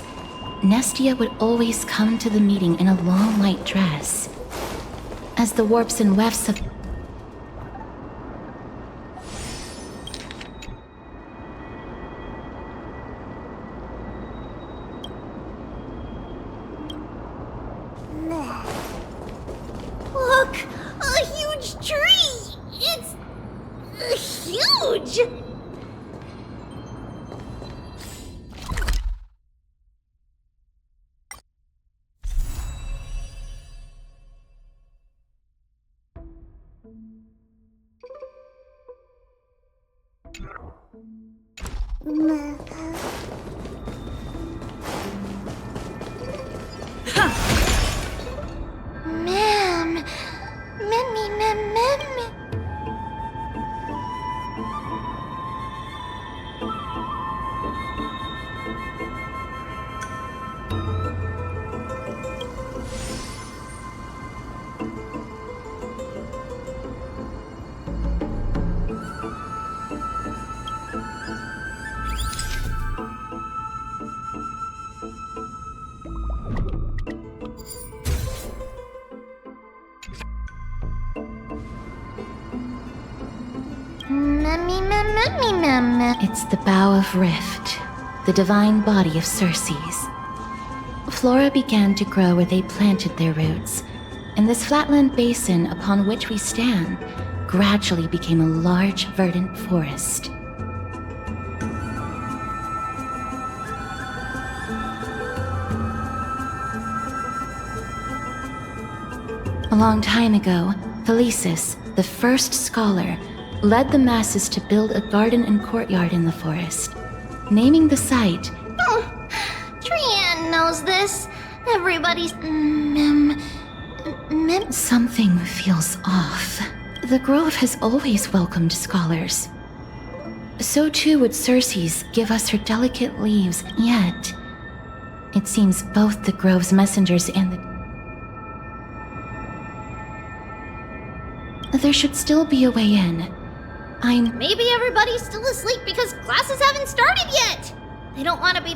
Nestia would always come to the meeting in a long white dress. As the warps and wefts of Look! A huge tree! It's... huge! Ma'am, memmy mem mem. It's the Bough of Rift, the divine body of Cersei's. Flora began to grow where they planted their roots, and this flatland basin upon which we stand gradually became a large, verdant forest. A long time ago, Thelesis, the first scholar, led the masses to build a garden and courtyard in the forest, naming the site... Oh, Trian knows this. Everybody's... Something feels off. The Grove has always welcomed scholars. So too would Cersei's give us her delicate leaves, yet... it seems both the Grove's messengers and the... There should still be a way in. Maybe everybody's still asleep because classes haven't started yet. They don't want to be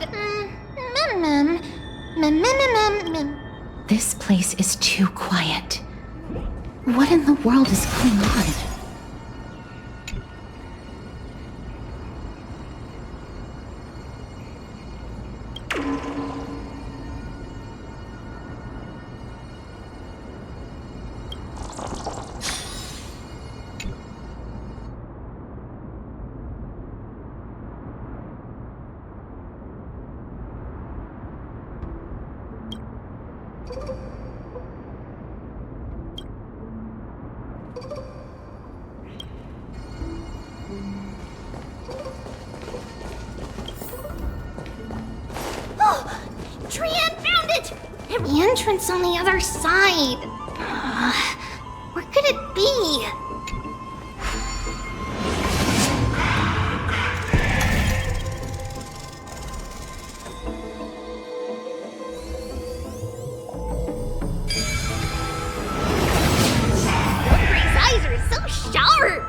This place is too quiet. What in the world is going on? The entrance on the other side. Where could it be? Aubrey's eyes are so sharp.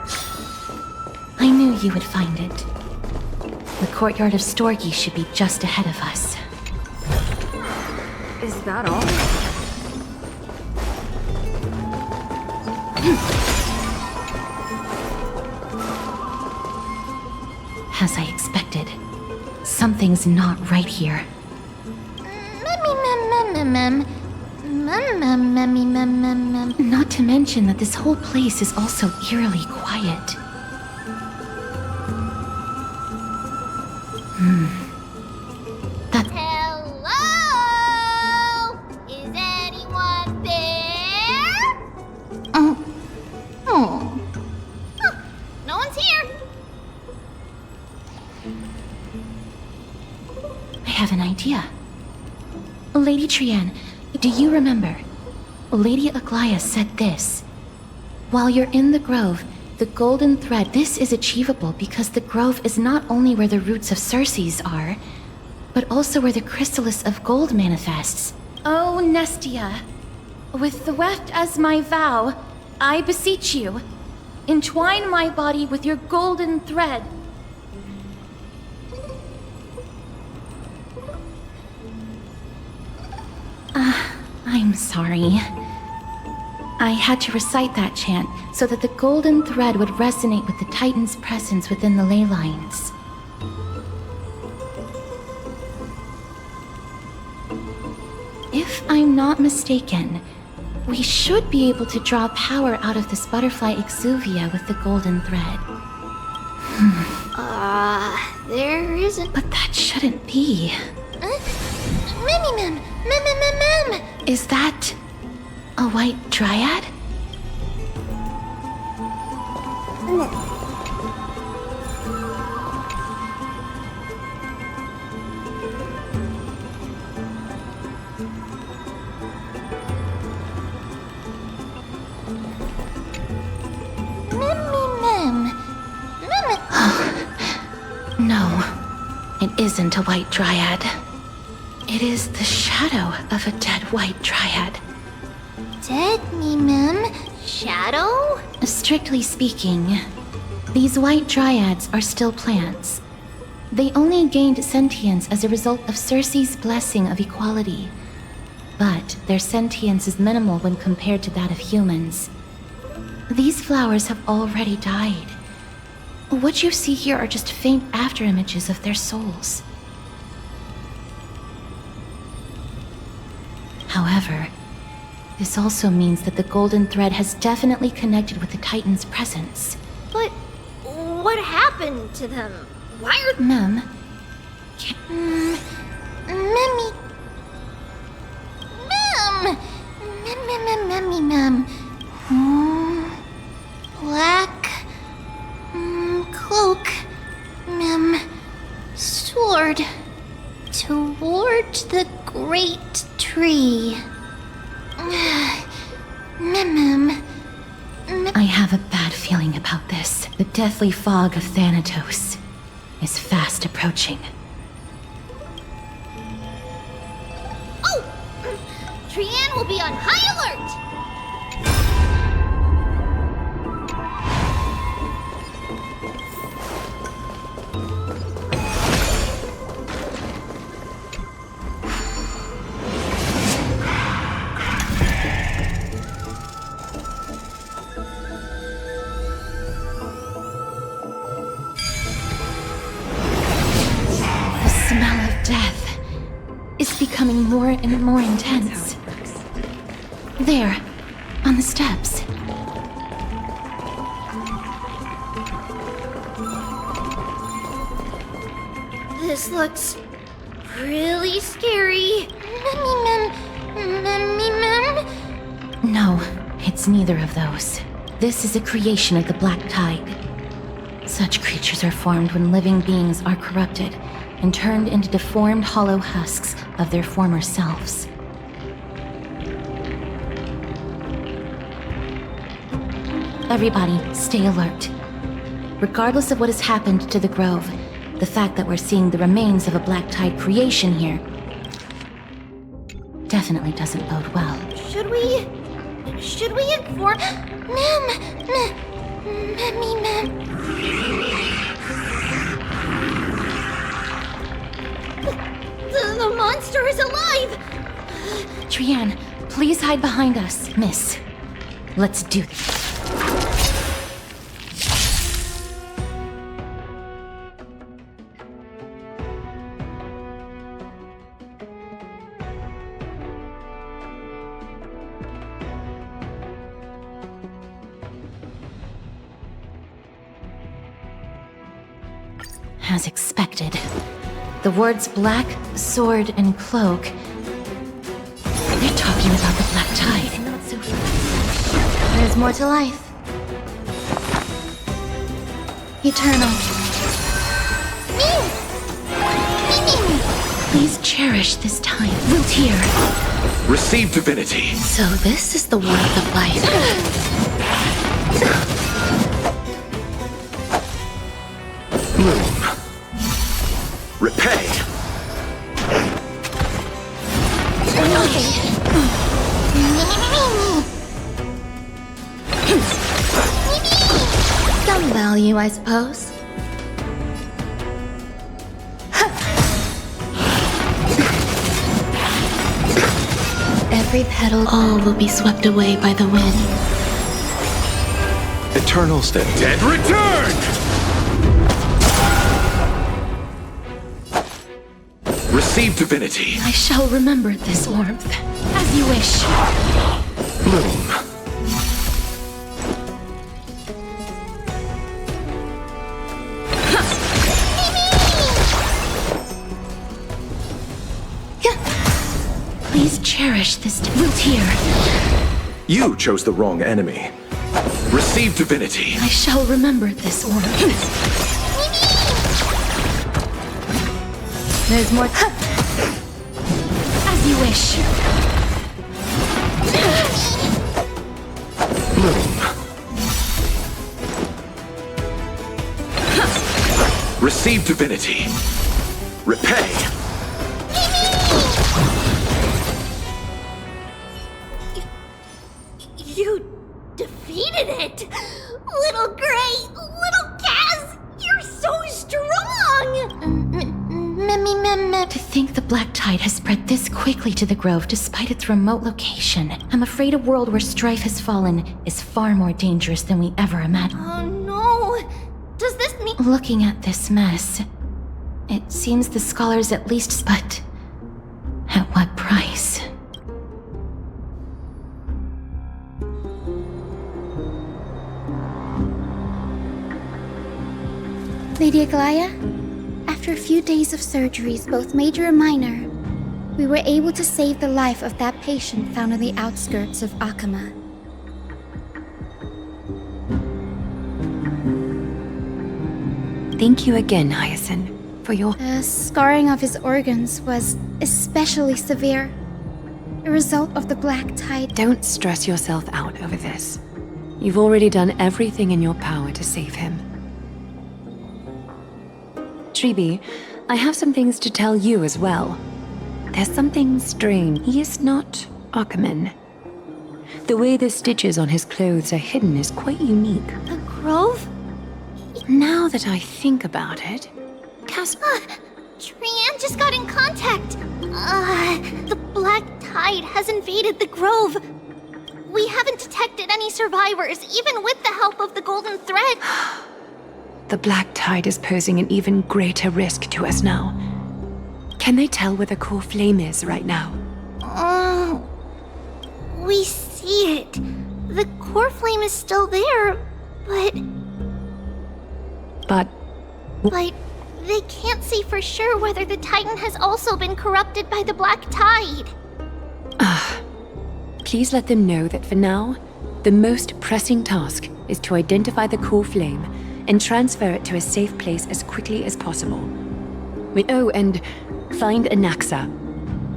I knew you would find it. The courtyard of Storgi should be just ahead of us. Is that all? As I expected. Something's not right here. Not to mention that this whole place is also eerily quiet. Hello? Is anyone there? Huh, no one's here. I have an idea. Lady Trian, do you remember? Lady Aglaia said this. While you're in the grove, the golden thread, this is achievable because the grove is not only where the roots of Circes are, but also where the chrysalis of gold manifests. Oh, Nestia, with the weft as my vow, I beseech you, entwine my body with your golden thread. I'm sorry. I had to recite that chant so that the golden thread would resonate with the Titan's presence within the ley lines. If I'm not mistaken, we should be able to draw power out of this butterfly exuvia with the golden thread. There isn't. But that shouldn't be. Mem. Is that a white dryad? No, it isn't a white dryad. It is the shadow of a dead white dryad. Dead, Mem? Shadow? Strictly speaking, these white dryads are still plants. They only gained sentience as a result of Circe's blessing of equality. But their sentience is minimal when compared to that of humans. These flowers have already died. What you see here are just faint afterimages of their souls. However, this also means that the golden thread has definitely connected with the Titan's presence. But what happened to them? Why are... Mem, Memmy... Mem. Black... cloak... Mem... sword... toward the great tree... Mem. I have a bad feeling about this. The deathly fog of Thanatos is fast approaching. Oh! Trian will be on high alert! Becoming more and more intense. There, on the steps. This looks really scary. Mem. No, it's neither of those. This is a creation of the Black Tide. Such creatures are formed when living beings are corrupted and turned into deformed hollow husks of their former selves. Everybody, stay alert. Regardless of what has happened to the Grove, the fact that we're seeing the remains of a Black Tide creation here definitely doesn't bode well. Should we inform... Mem. The monster is alive! Trian, please hide behind us, miss. Let's do this. As expected. The words black, sword, and cloak. They're talking about the Black Tide. Not so fast. There's more to life. Eternal. Please cherish this time. Wiltir. Receive divinity. So this is the warmth of life. Bloom. Repay. Some value, I suppose. Every petal, all will be swept away by the wind. Eternal step. Dead return! Receive divinity. I shall remember this warmth. As you wish. Bloom. Please cherish this Wiltir. You chose the wrong enemy. Receive divinity. I shall remember this warmth. There's more. As you wish. Bloom. Receive divinity. Repay. You defeated it! Little Gray, little Kaz, you're so strong! To think the Black Tide has spread this quickly to the Grove despite its remote location. I'm afraid a world where strife has fallen is far more dangerous than we ever imagined. Oh no! Does this mean— Looking at this mess, it seems the scholars at least, but at what price? Lady Aglaya, after a few days of surgeries, both major and minor, we were able to save the life of that patient found on the outskirts of Akama. Thank you again, Hyacinth, for your— The scarring of his organs was especially severe, a result of the Black Tide. Don't stress yourself out over this. You've already done everything in your power to save him. Tribi, I have some things to tell you as well. There's something strange. He is not Akaman. The way the stitches on his clothes are hidden is quite unique. The Grove? Now that I think about it, Trianne just got in contact. The Black Tide has invaded the Grove. We haven't detected any survivors, even with the help of the Golden Thread. The Black Tide is posing an even greater risk to us now. Can they tell where the core flame is right now? We see it. The core flame is still there, but they can't say for sure whether the Titan has also been corrupted by the Black Tide. Please let them know that for now, the most pressing task is to identify the core flame and transfer it to a safe place as quickly as possible. And find Anaxa.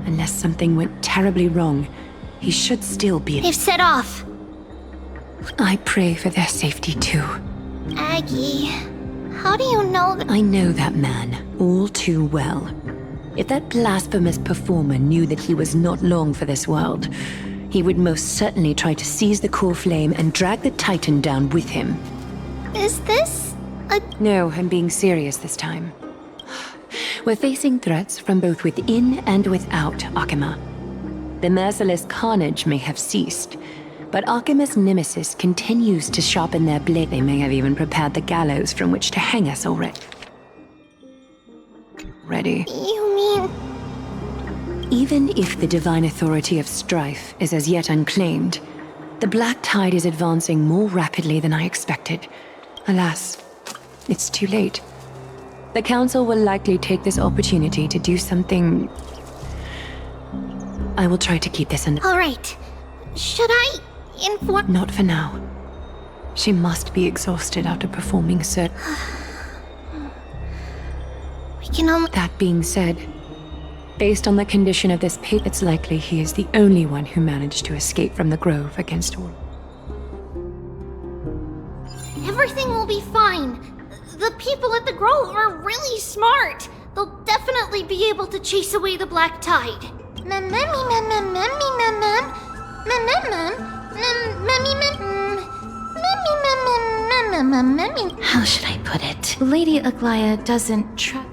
Unless something went terribly wrong, he should still be— They've set off. I pray for their safety too. Aggie, how do you know that— I know that man all too well. If that blasphemous performer knew that he was not long for this world, he would most certainly try to seize the core flame and drag the Titan down with him. Is this a— No, I'm being serious this time. We're facing threats from both within and without Akama. The merciless carnage may have ceased, but Akima's nemesis continues to sharpen their blade. They may have even prepared the gallows from which to hang us already. You mean— Even if the divine authority of strife is as yet unclaimed, the Black Tide is advancing more rapidly than I expected. Alas, it's too late. The Council will likely take this opportunity to do something... I will try to keep this under... All right. Should I inform... Not for now. She must be exhausted after performing certain... We can only... That being said, based on the condition of this pit, it's likely he is the only one who managed to escape from the Grove against all. Everything will be fine. The people at the Grove are really smart. They'll definitely be able to chase away the black tide. How should I put it? Lady Aglaya doesn't trust...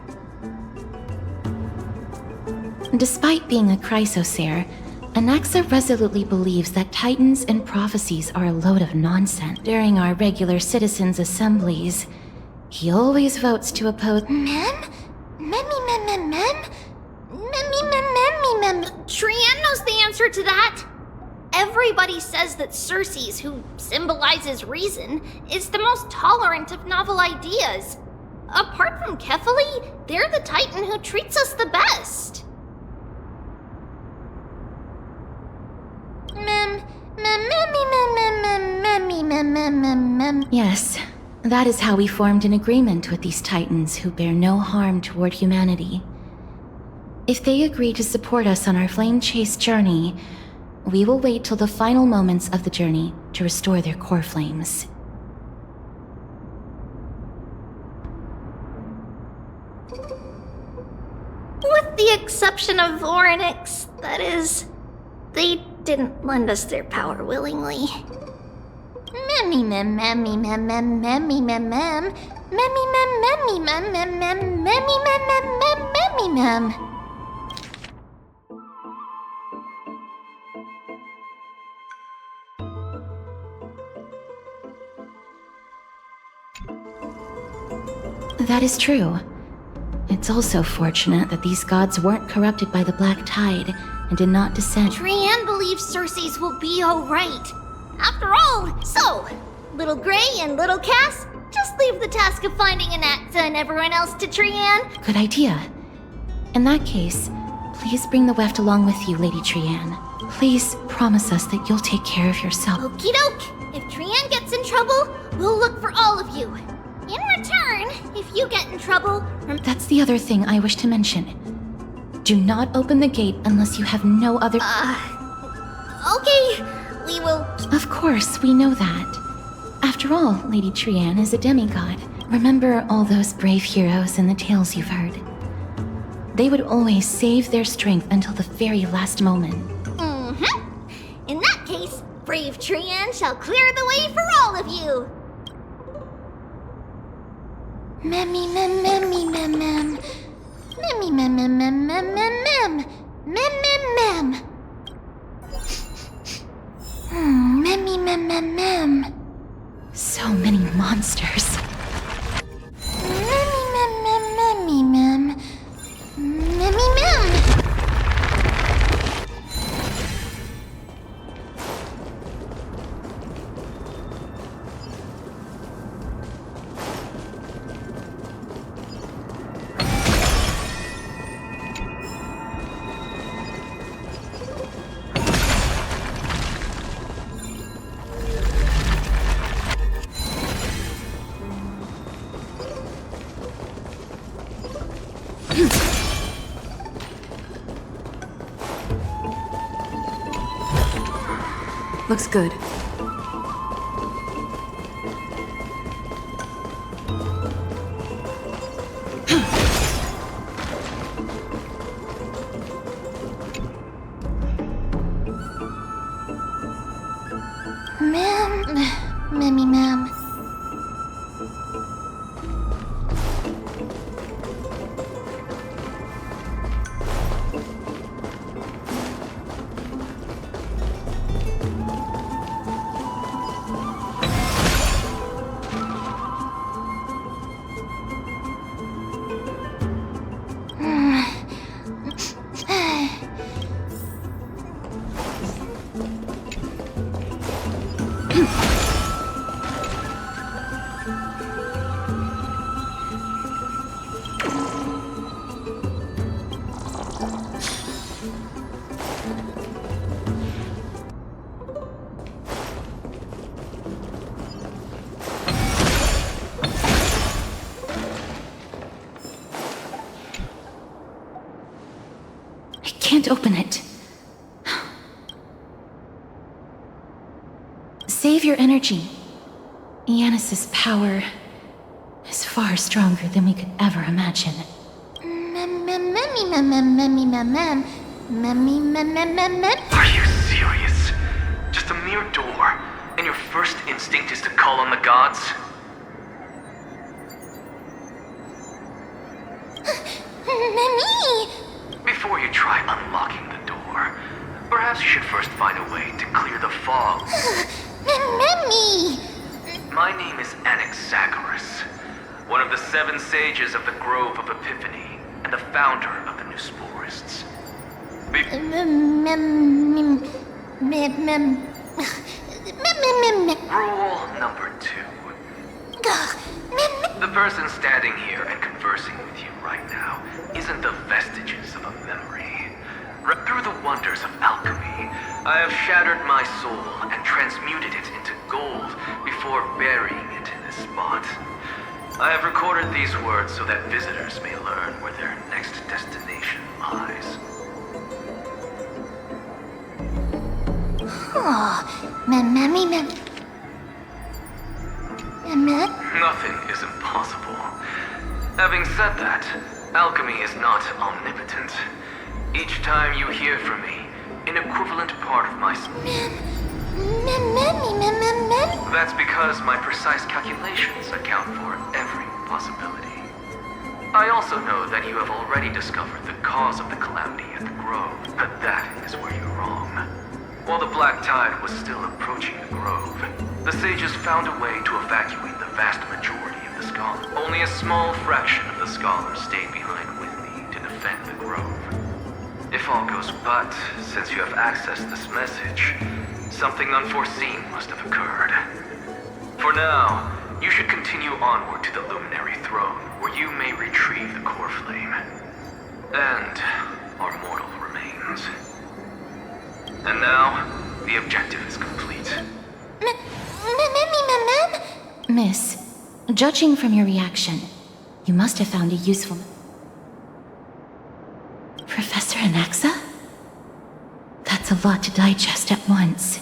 Despite being a chrysosaur, Anaxa resolutely believes that titans and prophecies are a load of nonsense. During our regular citizens' assemblies, he always votes to oppose... Trian knows the answer to that. Everybody says that Circes, who symbolizes reason, is the most tolerant of novel ideas. Apart from Kefali, they're the titan who treats us the best. Yes, that is how we formed an agreement with these titans who bear no harm toward humanity. If they agree to support us on our flame chase journey, we will wait till the final moments of the journey to restore their core flames. With the exception of Voronix, that is, they didn't lend us their power willingly. That is true. It's also fortunate that these gods weren't corrupted by the Black Tide and did not descend. Trian believes Circes will be alright. After all, so, Little Gray and Little Cass, just leave the task of finding Anaxa and everyone else to Trian. Good idea. In that case, please bring the Weft along with you, Lady Trian. Please promise us that you'll take care of yourself. Okie doke. If Trian gets in trouble, we'll look for all of you. In return, if you get in trouble... That's the other thing I wish to mention. Do not open the gate unless you have no other... Okay, we will... Of course, we know that. After all, Lady Trian is a demigod. Remember all those brave heroes in the tales you've heard. They would always save their strength until the very last moment. In that case, brave Trian shall clear the way for all of you. So many monsters. Looks good. Ma'am. can't open it. Save your energy. Yanis's power is far stronger than we could ever imagine. Are you serious? Just a mere door, and your first instinct is to call on the gods? Before you try unlocking the door, perhaps you should first find a way to clear the fog. My name is Anaxagoras, one of the 7 sages of the Grove of Epiphany, and the founder of the New Sporists. Rule number 2. The person standing here and conversing with you right now isn't the vestiges of a memory. Through the wonders of alchemy, I have shattered my soul and transmuted it into gold before burying it in this spot. I have recorded these words so that visitors may learn where their next destination lies. Nothing is impossible. Having said that, alchemy is not omnipotent. Each time you hear from me, an equivalent part of my... That's because my precise calculations account for every possibility. I also know that you have already discovered the cause of the calamity at the Grove, but that is where you're wrong. While the Black Tide was still approaching the Grove, the sages found a way to evacuate the vast majority of the scholars. Only a small fraction of the scholars stayed behind with me to defend the Grove. If all goes but, since you have accessed this message, something unforeseen must have occurred. For now, you should continue onward to the Luminary Throne, where you may retrieve the core flame. And our mortal remains. And now, the objective is complete. Miss, judging from your reaction, you must have found a useful... Professor Anaxa? That's a lot to digest at once.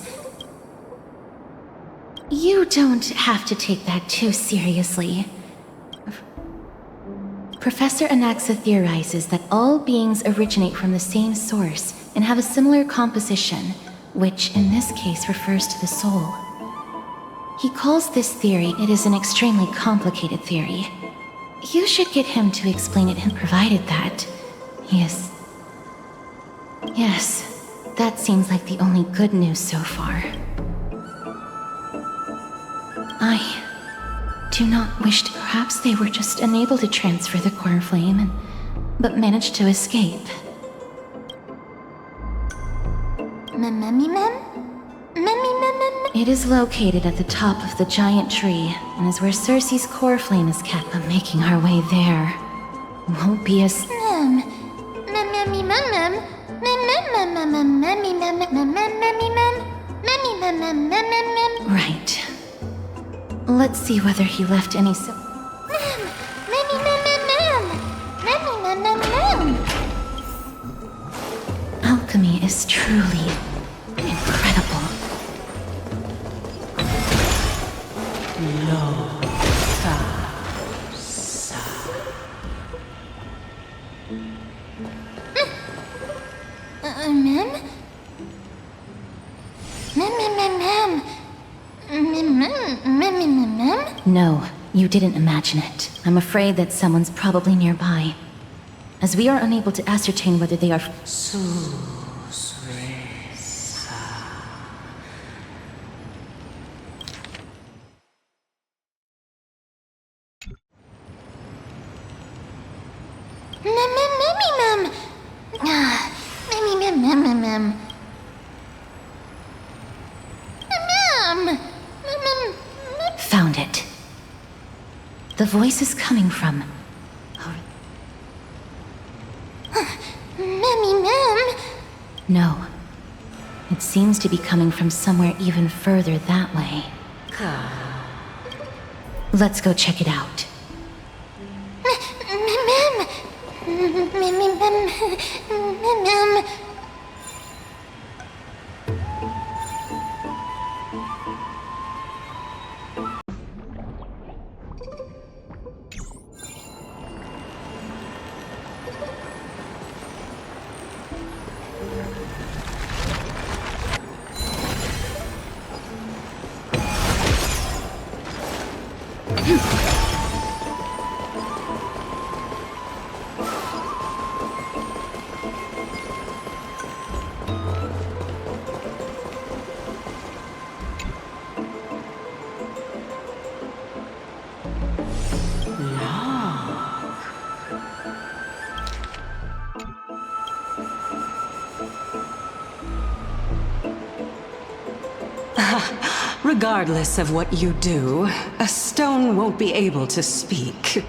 You don't have to take that too seriously. Professor Anaxa theorizes that all beings originate from the same source and have a similar composition, which in this case refers to the soul. He calls this theory, it is an extremely complicated theory. You should get him to explain it, and provided that he is... Yes, that seems like the only good news so far. I do not wish to... Perhaps they were just unable to transfer the core flame, but managed to escape. It is located at the top of the giant tree, and is where Circe's core flame is kept. But making our way there won't be as... Right. Let's see whether he left any... Alchemy is truly incredible. No, you didn't imagine it. I'm afraid that someone's probably nearby. As we are unable to ascertain whether they are... Found it. The voice is coming from... No. It seems to be coming from somewhere even further that way. Let's go check it out. Regardless of what you do, a stone won't be able to speak.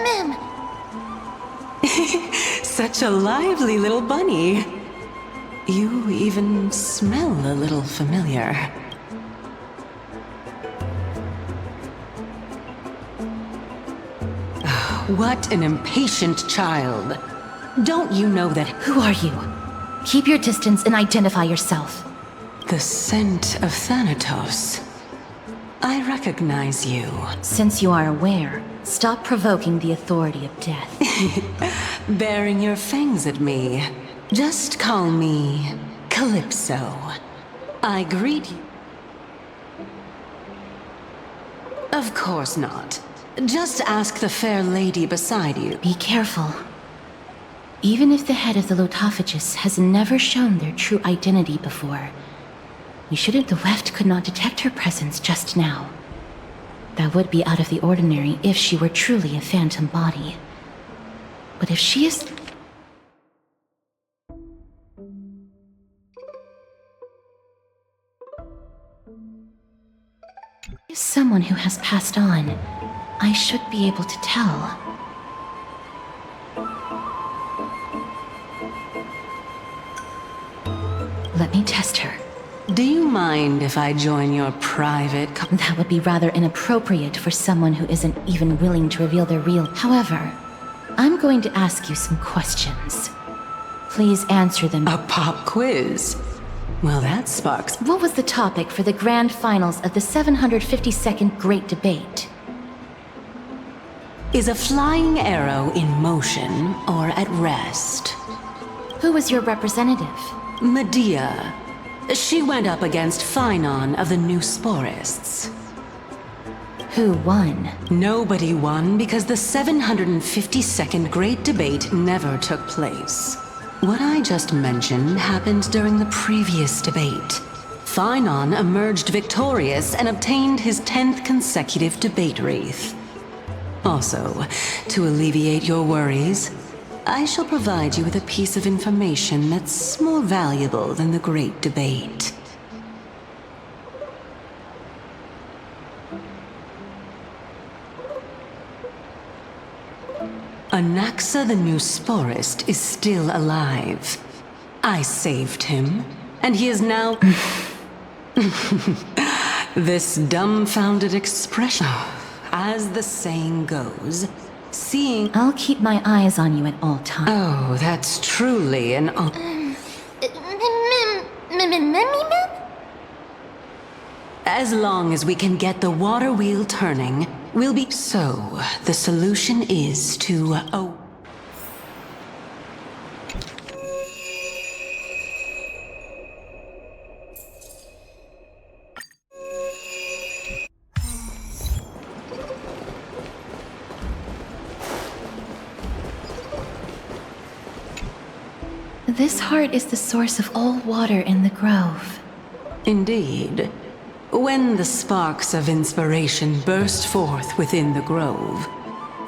Mim! Such a lively little bunny. You even smell a little familiar. What an impatient child. Don't you know that— Who are you? Keep your distance and identify yourself. The scent of Thanatos. I recognize you. Since you are aware, stop provoking the authority of death. Baring your fangs at me. Just call me Calypso. I greet you. Of course not. Just ask the fair lady beside you. Be careful. Even if the head of the Lotophagus has never shown their true identity before, we shouldn't— the Weft could not detect her presence just now. That would be out of the ordinary if she were truly a phantom body. But if she is— someone who has passed on, I should be able to tell. Let me test her. Do you mind if I join your private— That would be rather inappropriate for someone who isn't even willing to reveal their real— However, I'm going to ask you some questions. Please answer them. A pop quiz? Well, that sparks— What was the topic for the grand finals of the 752nd Great Debate? Is a flying arrow in motion or at rest? Who was your representative? Medea. She went up against Phynon of the New Sporists. Who won? Nobody won because the 752nd Great Debate never took place. What I just mentioned happened during the previous debate. Phynon emerged victorious and obtained his 10th consecutive debate wreath. Also, to alleviate your worries, I shall provide you with a piece of information that's more valuable than the Great Debate. Anaxa the New Sporist is still alive. I saved him, and he is now— This dumbfounded expression. As the saying goes, seeing— I'll keep my eyes on you at all times. Oh, that's truly an— As long as we can get the water wheel turning, we'll be— So, the solution is to— This heart is the source of all water in the grove. Indeed. When the sparks of inspiration burst forth within the grove,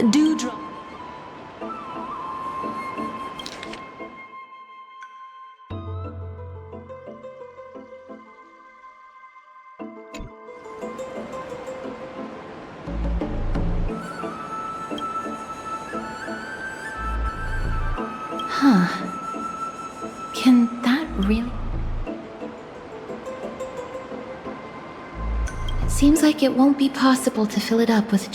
dewdrop— Huh. Can that really— It seems like it won't be possible to fill it up with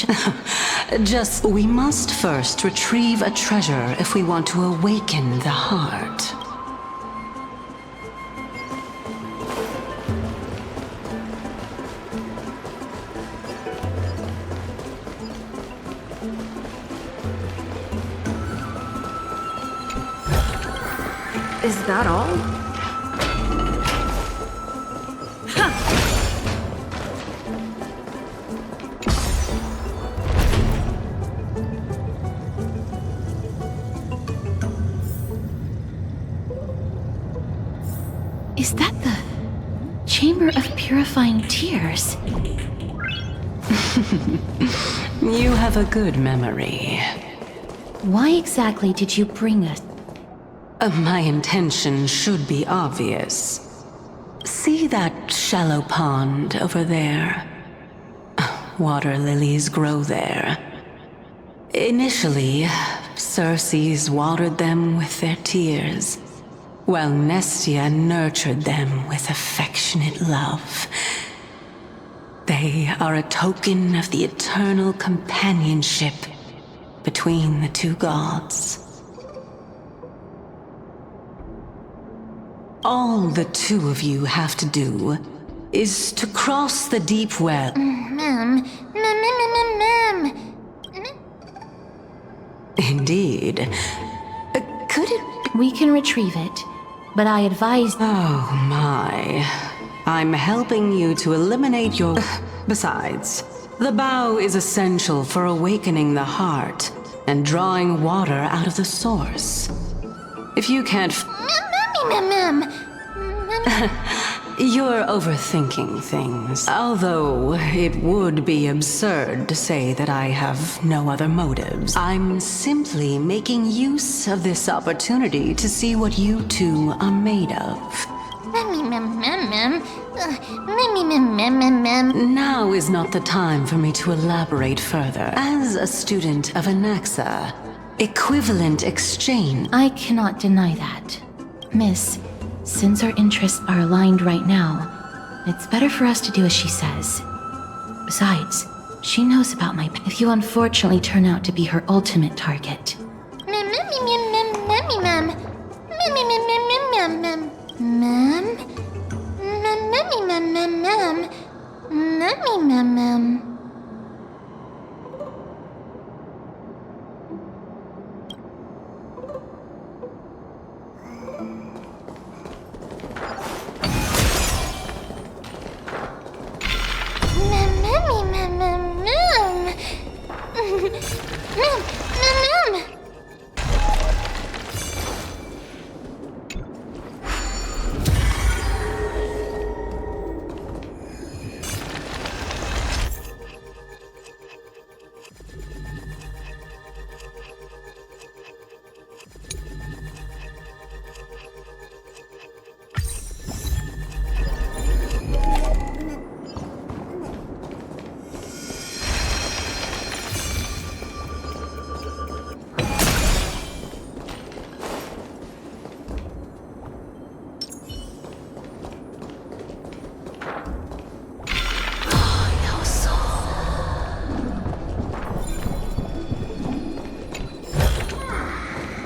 Just— We must first retrieve a treasure if we want to awaken the heart. Is that all? Chamber of Purifying Tears. You have a good memory. Why exactly did you bring us? My intention should be obvious. See that shallow pond over there? Water lilies grow there. Initially, Circes watered them with their tears, while Nestia nurtured them with affectionate love. They are a token of the eternal companionship between the two gods. All the two of you have to do is to cross the deep well. Indeed. Could it... We can retrieve it, but I advise... Oh my. I'm helping you to eliminate your... Besides, the bow is essential for awakening the heart and drawing water out of the source. If you can't... You're overthinking things. Although it would be absurd to say that I have no other motives. I'm simply making use of this opportunity to see what you two are made of. Now is not the time for me to elaborate further. As a student of Anaxa, equivalent exchange... I cannot deny that. Miss, since our interests are aligned right now, it's better for us to do as she says. Besides, she knows about my... If you unfortunately turn out to be her ultimate target...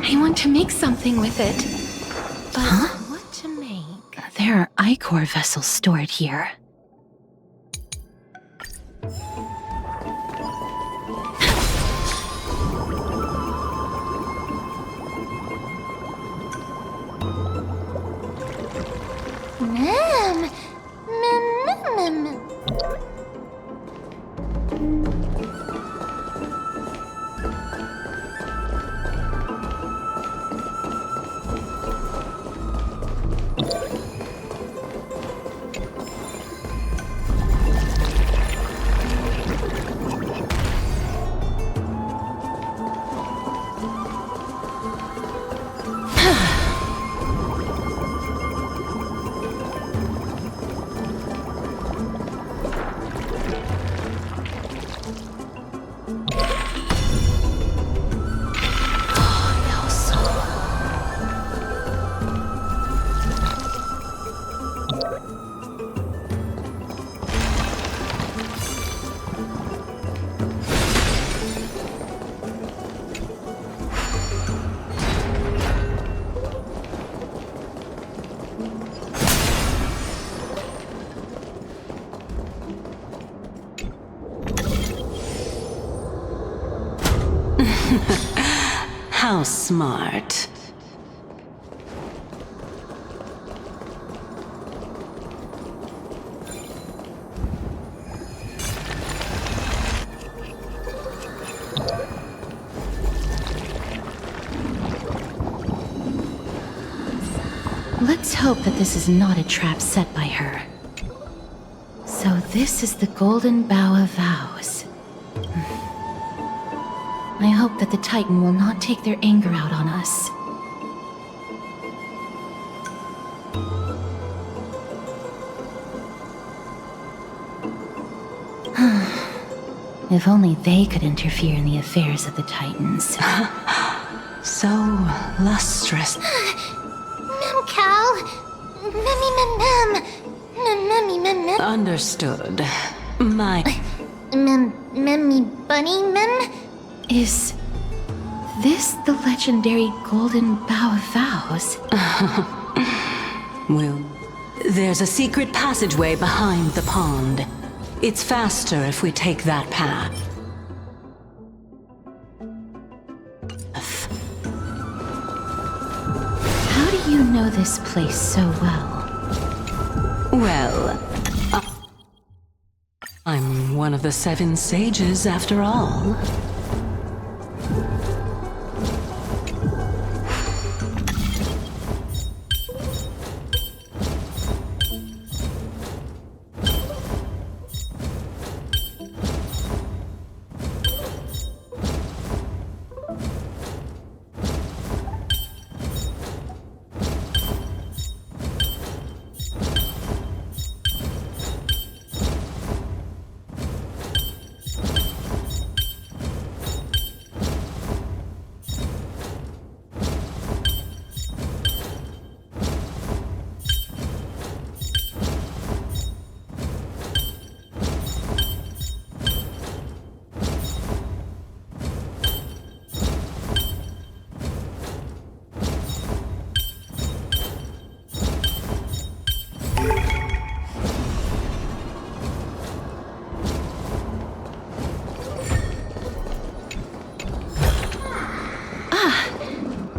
I want to make something with it. But what to make? There are ichor vessels stored here. How smart. Let's hope that this is not a trap set by her. this is the Golden Bough of Vows. I hope that the Titan will not take their anger out on us. If only they could interfere in the affairs of the Titans. So lustrous. Mem Cal. Memmy mem mem. Memmy mem mem. Understood. My... Memmy bunny mem? Is this the legendary Golden Bough of Vows? Well, there's a secret passageway behind the pond. It's faster if we take that path. How do you know this place so well? Well, I'm one of the 7 sages after all.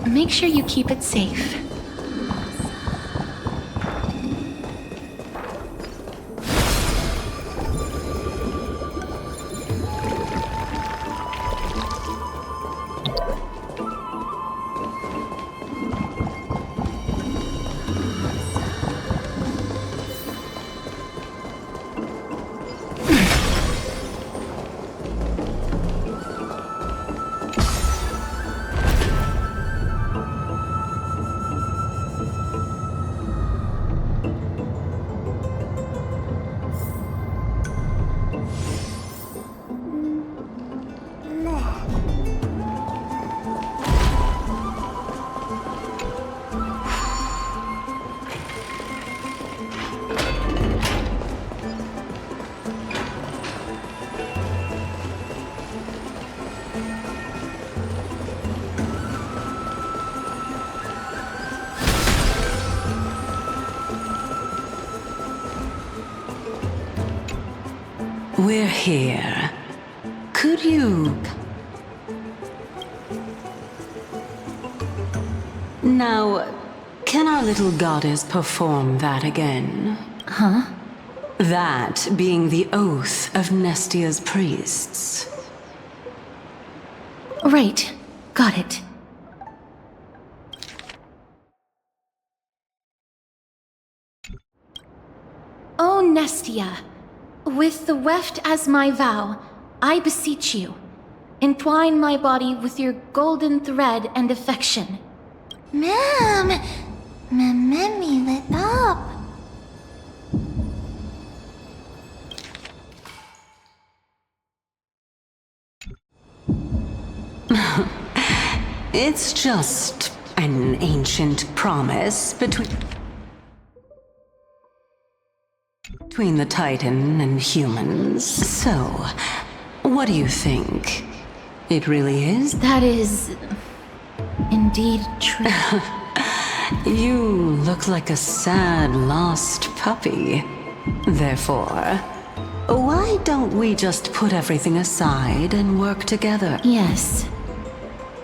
Make sure you keep it safe. We're here. Could you... Now, can our little goddess perform that again? Huh? That being the oath of Nestia's priests. Right. Got it. O Nestia, with the weft as my vow, I beseech you, entwine my body with your golden thread and affection. Ma'am, Memmy lit up. It's just an ancient promise between the Titan and humans. So, what do you think? It really is? That is... indeed true. You look like a sad, lost puppy. Therefore, why don't we just put everything aside and work together? Yes,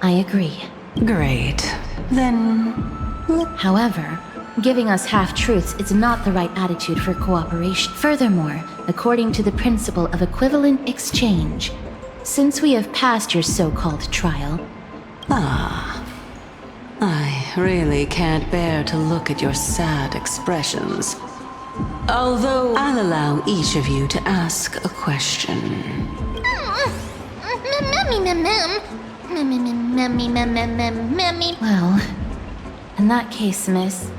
I agree. Great. Then... However, giving us half-truths is not the right attitude for cooperation. Furthermore, according to the principle of equivalent exchange, since we have passed your so-called trial... I really can't bear to look at your sad expressions. Although I'll allow each of you to ask a question. Well, in that case, miss.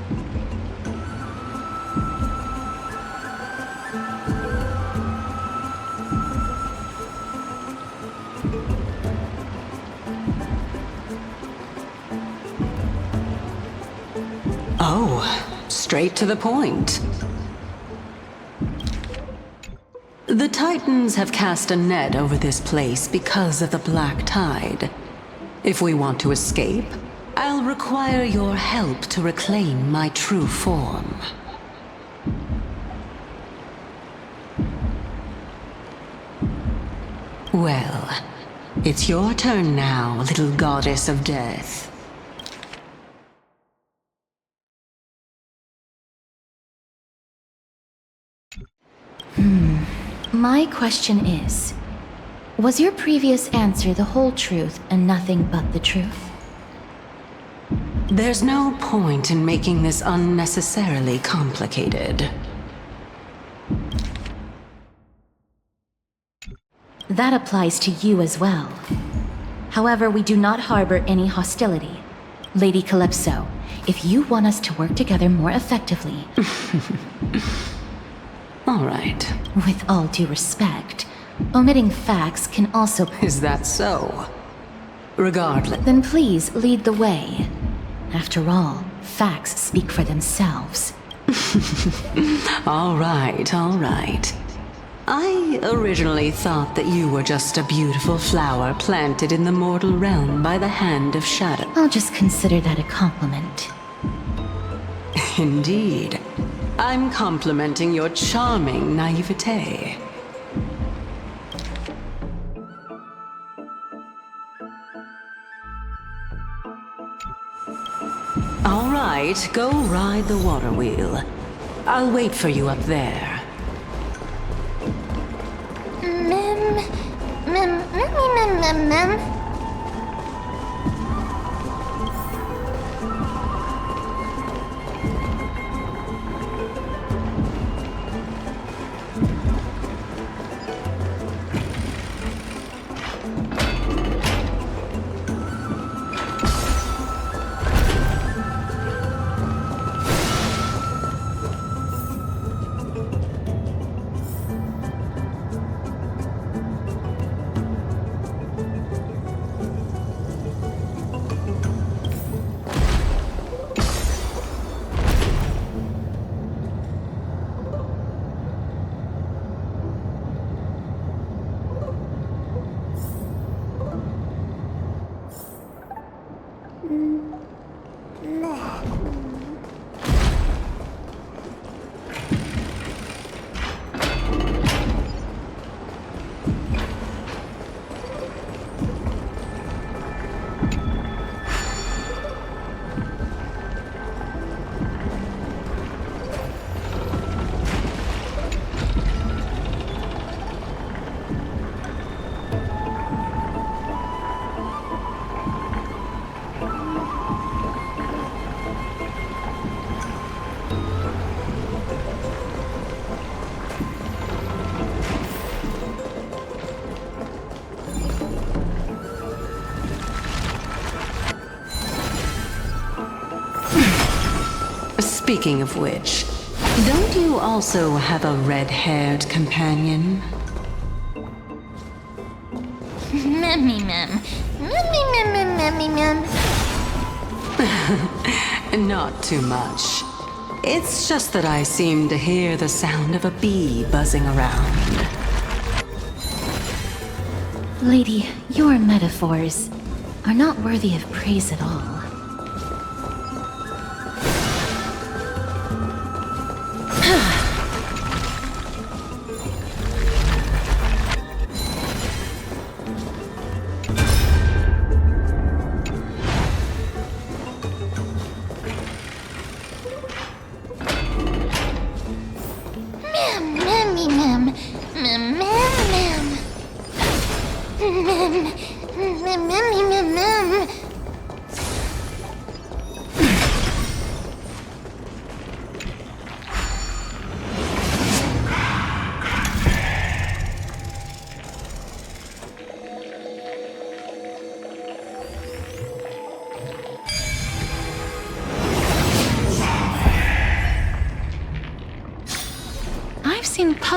Oh, straight to the point. The Titans have cast a net over this place because of the Black Tide. If we want to escape, I'll require your help to reclaim my true form. Well, it's your turn now, little goddess of death. My question is, was your previous answer the whole truth and nothing but the truth? There's no point in making this unnecessarily complicated. That applies to you as well. However, we do not harbor any hostility. Lady Calypso, if you want us to work together more effectively... All right. With all due respect, omitting facts can also... Is that so? Regardless... Then please lead the way. After all, facts speak for themselves. All right, all right. I originally thought that you were just a beautiful flower planted in the mortal realm by the hand of shadow. I'll just consider that a compliment. Indeed. I'm complimenting your charming naivete. All right, go ride the water wheel. I'll wait for you up there. Speaking of which, don't you also have a red-haired companion? Not too much. It's just that I seem to hear the sound of a bee buzzing around. Lady, your metaphors are not worthy of praise at all.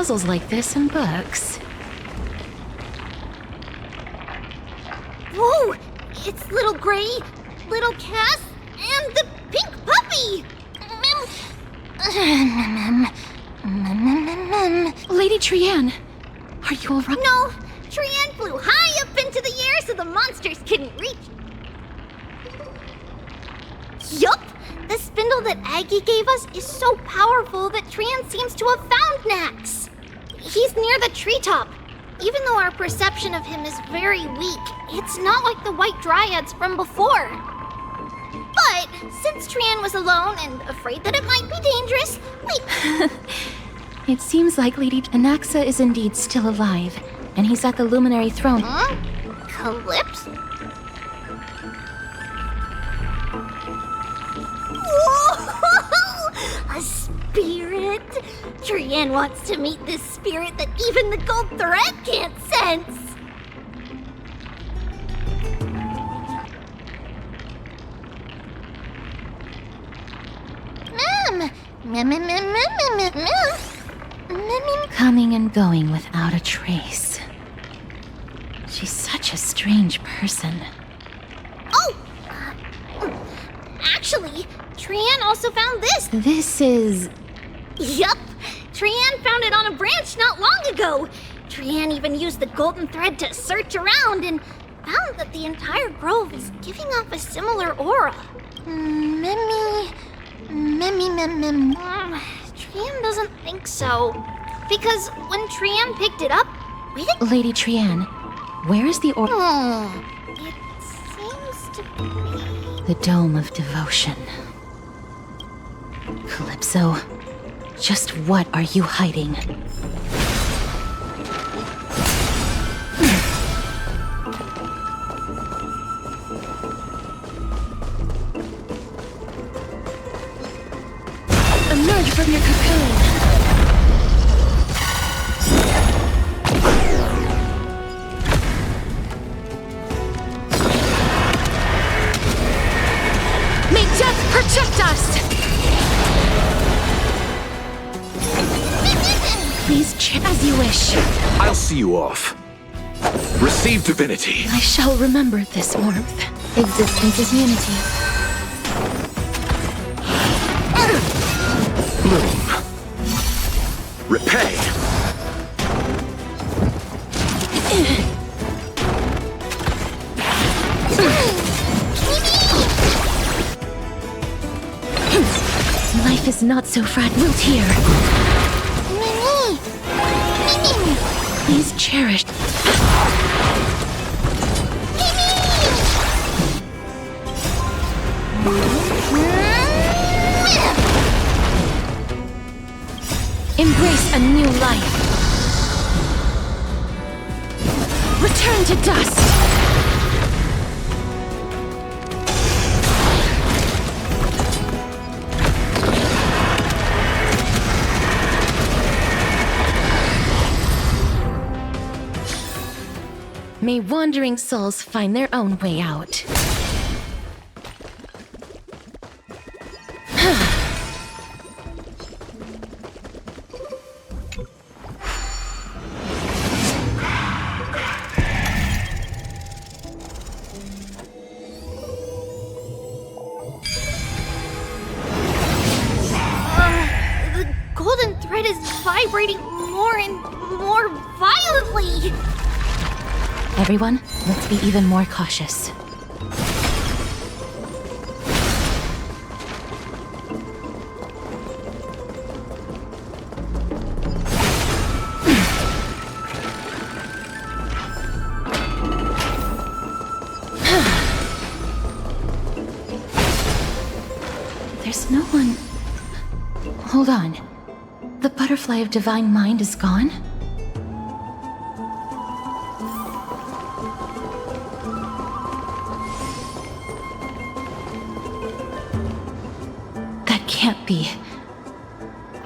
puzzles like this in books. Whoa! It's Little Gray, Little Cass, and the pink puppy! Lady Trianne, are you alright? No, Trianne flew high up into the air so the monsters couldn't reach. Yup! The spindle that Aggie gave us is so powerful that Trianne seems to have found Nax. He's near the treetop. Even though our perception of him is very weak, it's not like the White Dryads from before. But since Trianne was alone and afraid that it might be dangerous, It seems like Lady Anaxa is indeed still alive, and he's at the Luminary Throne. Huh? Calypso? Whoa! A spirit? Trianne wants to meet this spirit that even the gold thread can't sense. Coming and going without a trace. She's such a strange person. Oh! Actually, Trianne also found this. This is... Yup! Trianne found it on a branch not long ago. Trianne even used the golden thread to search around and found that the entire grove is giving off a similar aura. Trianne doesn't think so. Because when Trianne picked it up, we didn't... Lady Trianne, where is the It seems to be... The Dome of Devotion. Calypso, just what are you hiding? Emerge from your cocoon! May death protect us! Please check as you wish. I'll see you off. Receive divinity. I shall remember this warmth. Existence is unity. Bloom. Repay. Life is not so fragile here. Please cherish. Embrace a new life. Return to dust. May wandering souls find their own way out. The golden thread is vibrating more and more violently. Everyone, let's be even more cautious. There's no one... Hold on. The butterfly of divine mind is gone? Can't be.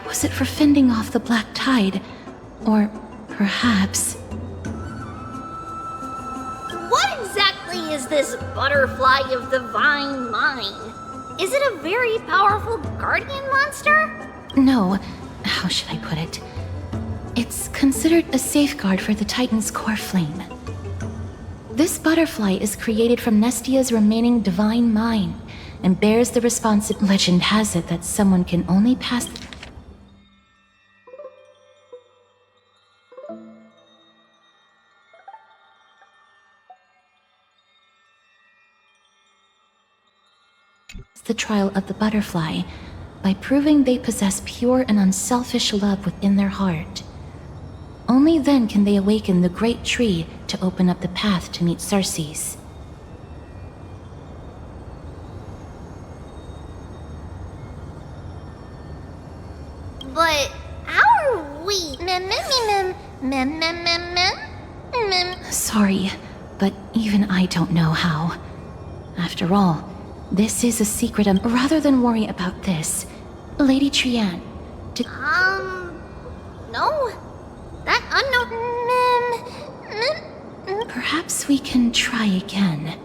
Was it for fending off the black tide? Or perhaps... What exactly is this butterfly of divine mind? Is it a very powerful guardian monster? No. How should I put it? It's considered a safeguard for the Titan's core flame. This butterfly is created from Nestia's remaining divine mind and bears the responsibility. Legend has it that someone can only pass. The trial of the butterfly by proving they possess pure and unselfish love within their heart. Only then can they awaken the great tree to open up the path to meet Cersei's. But how are we? Sorry, but even I don't know how. After all, this is a secret. Rather than worry about this, Lady Trian, no. That unknown... Perhaps we can try again.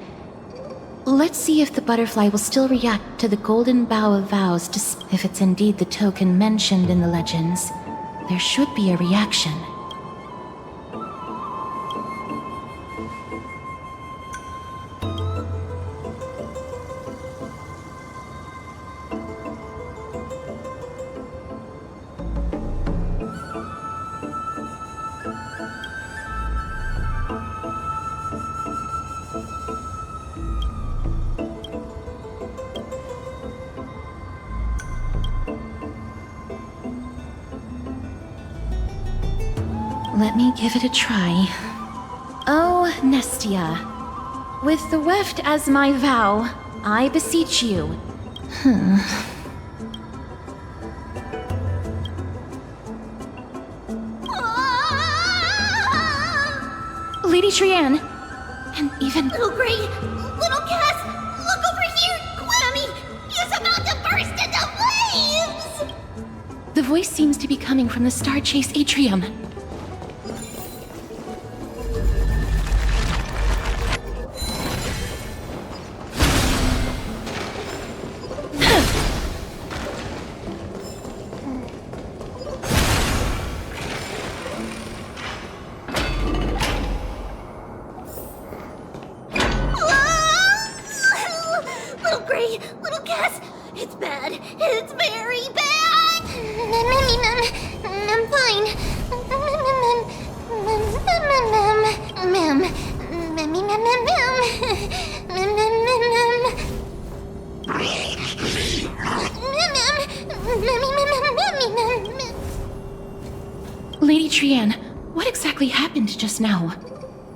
Let's see if the butterfly will still react to the golden bough of vows. If it's indeed the token mentioned in the legends, there should be a reaction. Let me give it a try. Oh, Nestia, with the weft as my vow, I beseech you. Lady Trian, and even... Little Gray, little Cass, look over here! Quammy, he's about to burst into flames! The voice seems to be coming from the Star Chase atrium. Lady Trian, what exactly happened just now?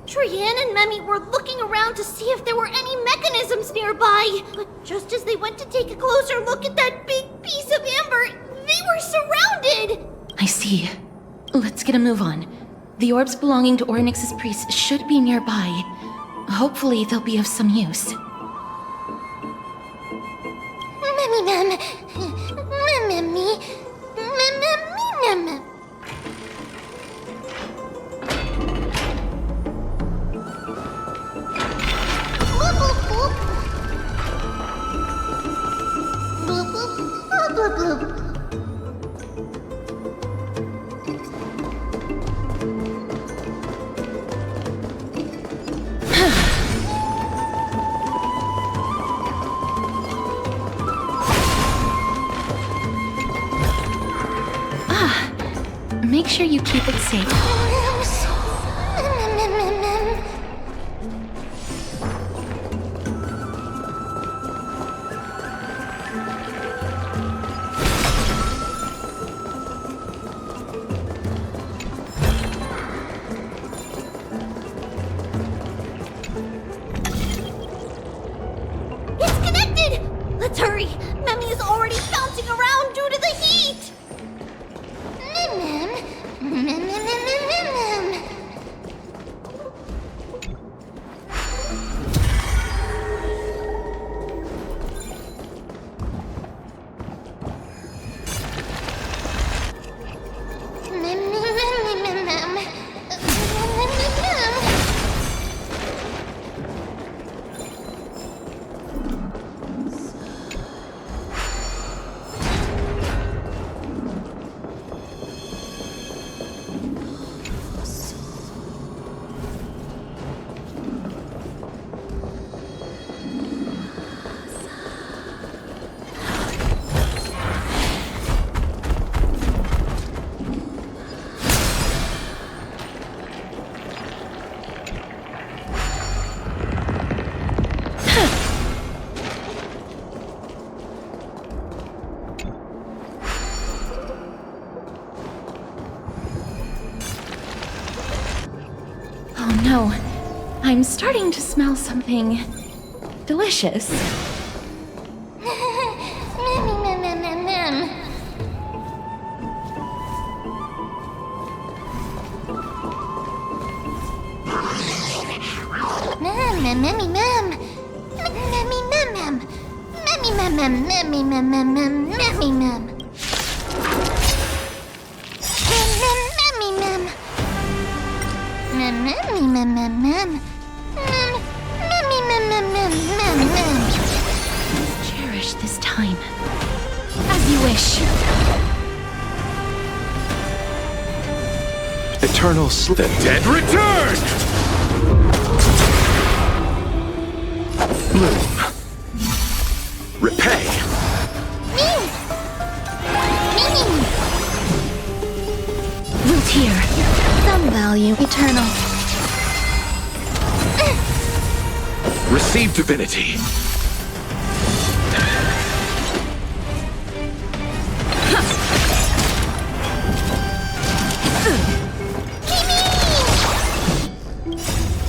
Trian and Memmy were looking around to see if there were any mechanisms nearby. But just as they went to take a closer look at that big piece of amber, they were surrounded! I see. Let's get a move on. The orbs belonging to Ornyx's priests should be nearby. Hopefully they'll be of some use. Memmy Mem. Memmy. Mem. Make sure you keep it safe. It's connected! Let's hurry! Memmy is already bouncing around due to the heat! Oh no. I'm starting to smell something delicious. Cherish this time. As you wish. Eternal sleep. The dead return! Bloom. Repay. Root here. Some value. Eternal. Receive divinity.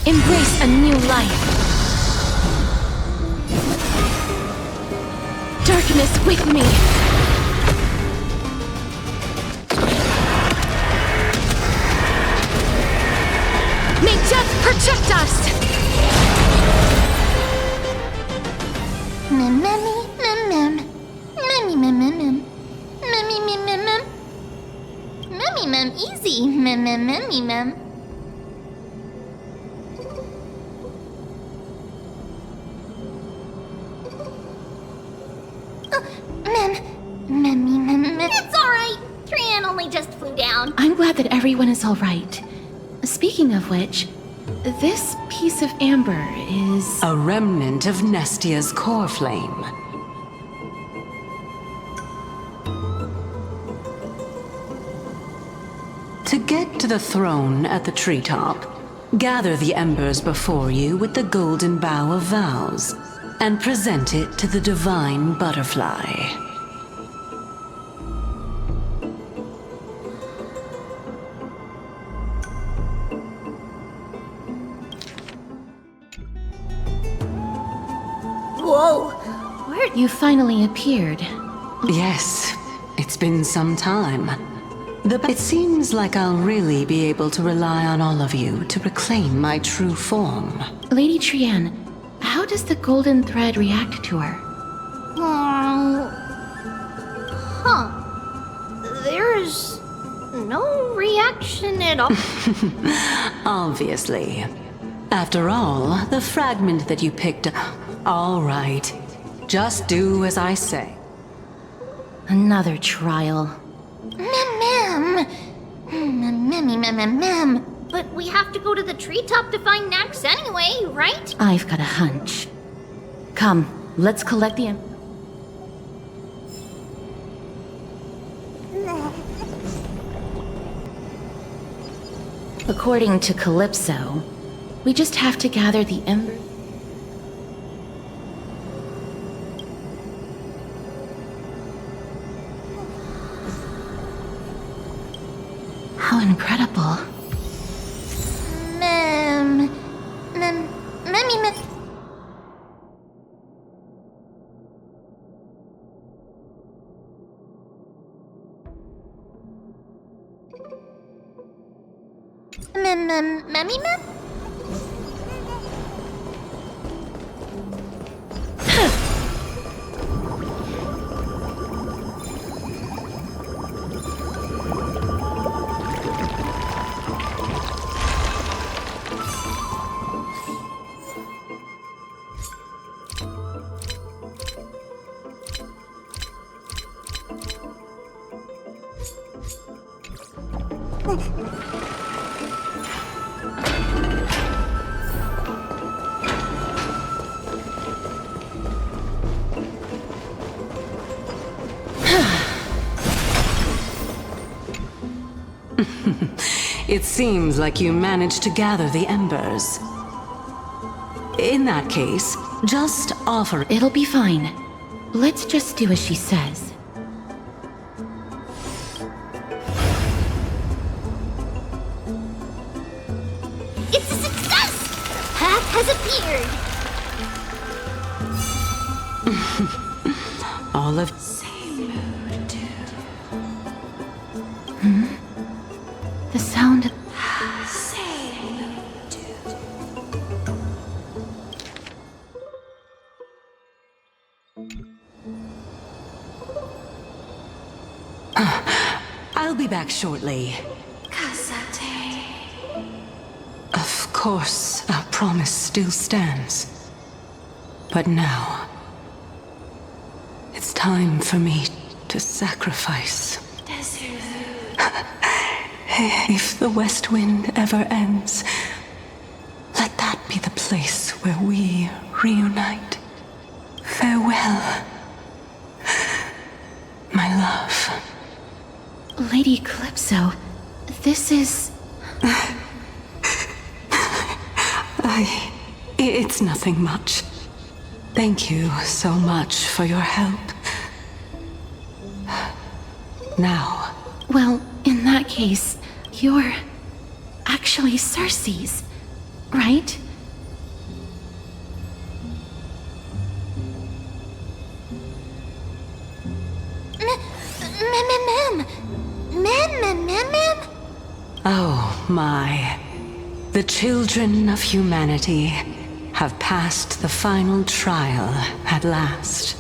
Embrace a new life. Darkness with me. May death protect us. Easy. It's alright. Trian only just flew down. I'm glad that everyone is all right. Speaking of which, this piece of amber is a remnant of Nestia's core flame. To get to the throne at the treetop, gather the embers before you with the golden bough of vows, and present it to the divine butterfly. Whoa! Where you finally appeared. Yes, it's been some time. It seems like I'll really be able to rely on all of you to reclaim my true form. Lady Trian, how does the golden thread react to her? There's no reaction at all. Obviously. After all, the fragment that you picked up... All right. Just do as I say. Another trial. But we have to go to the treetop to find Nax anyway, right? I've got a hunch. Come, let's collect the... According to Calypso, we just have to gather the ember... How incredible. It seems like you managed to gather the embers. In that case, just offer... It'll be fine. Let's just do as she says. It's a success! The path has appeared! All of... The sound of... I'll be back shortly. Of course, our promise still stands. But now... it's time for me to sacrifice. If the West Wind ever ends, let that be the place where we reunite. Farewell, my love. Lady Calypso, this is... It's nothing much. Thank you so much for your help. Now... Well, in that case, you're... actually Cersei's, right? Ma'am? Oh my. The children of humanity have passed the final trial at last.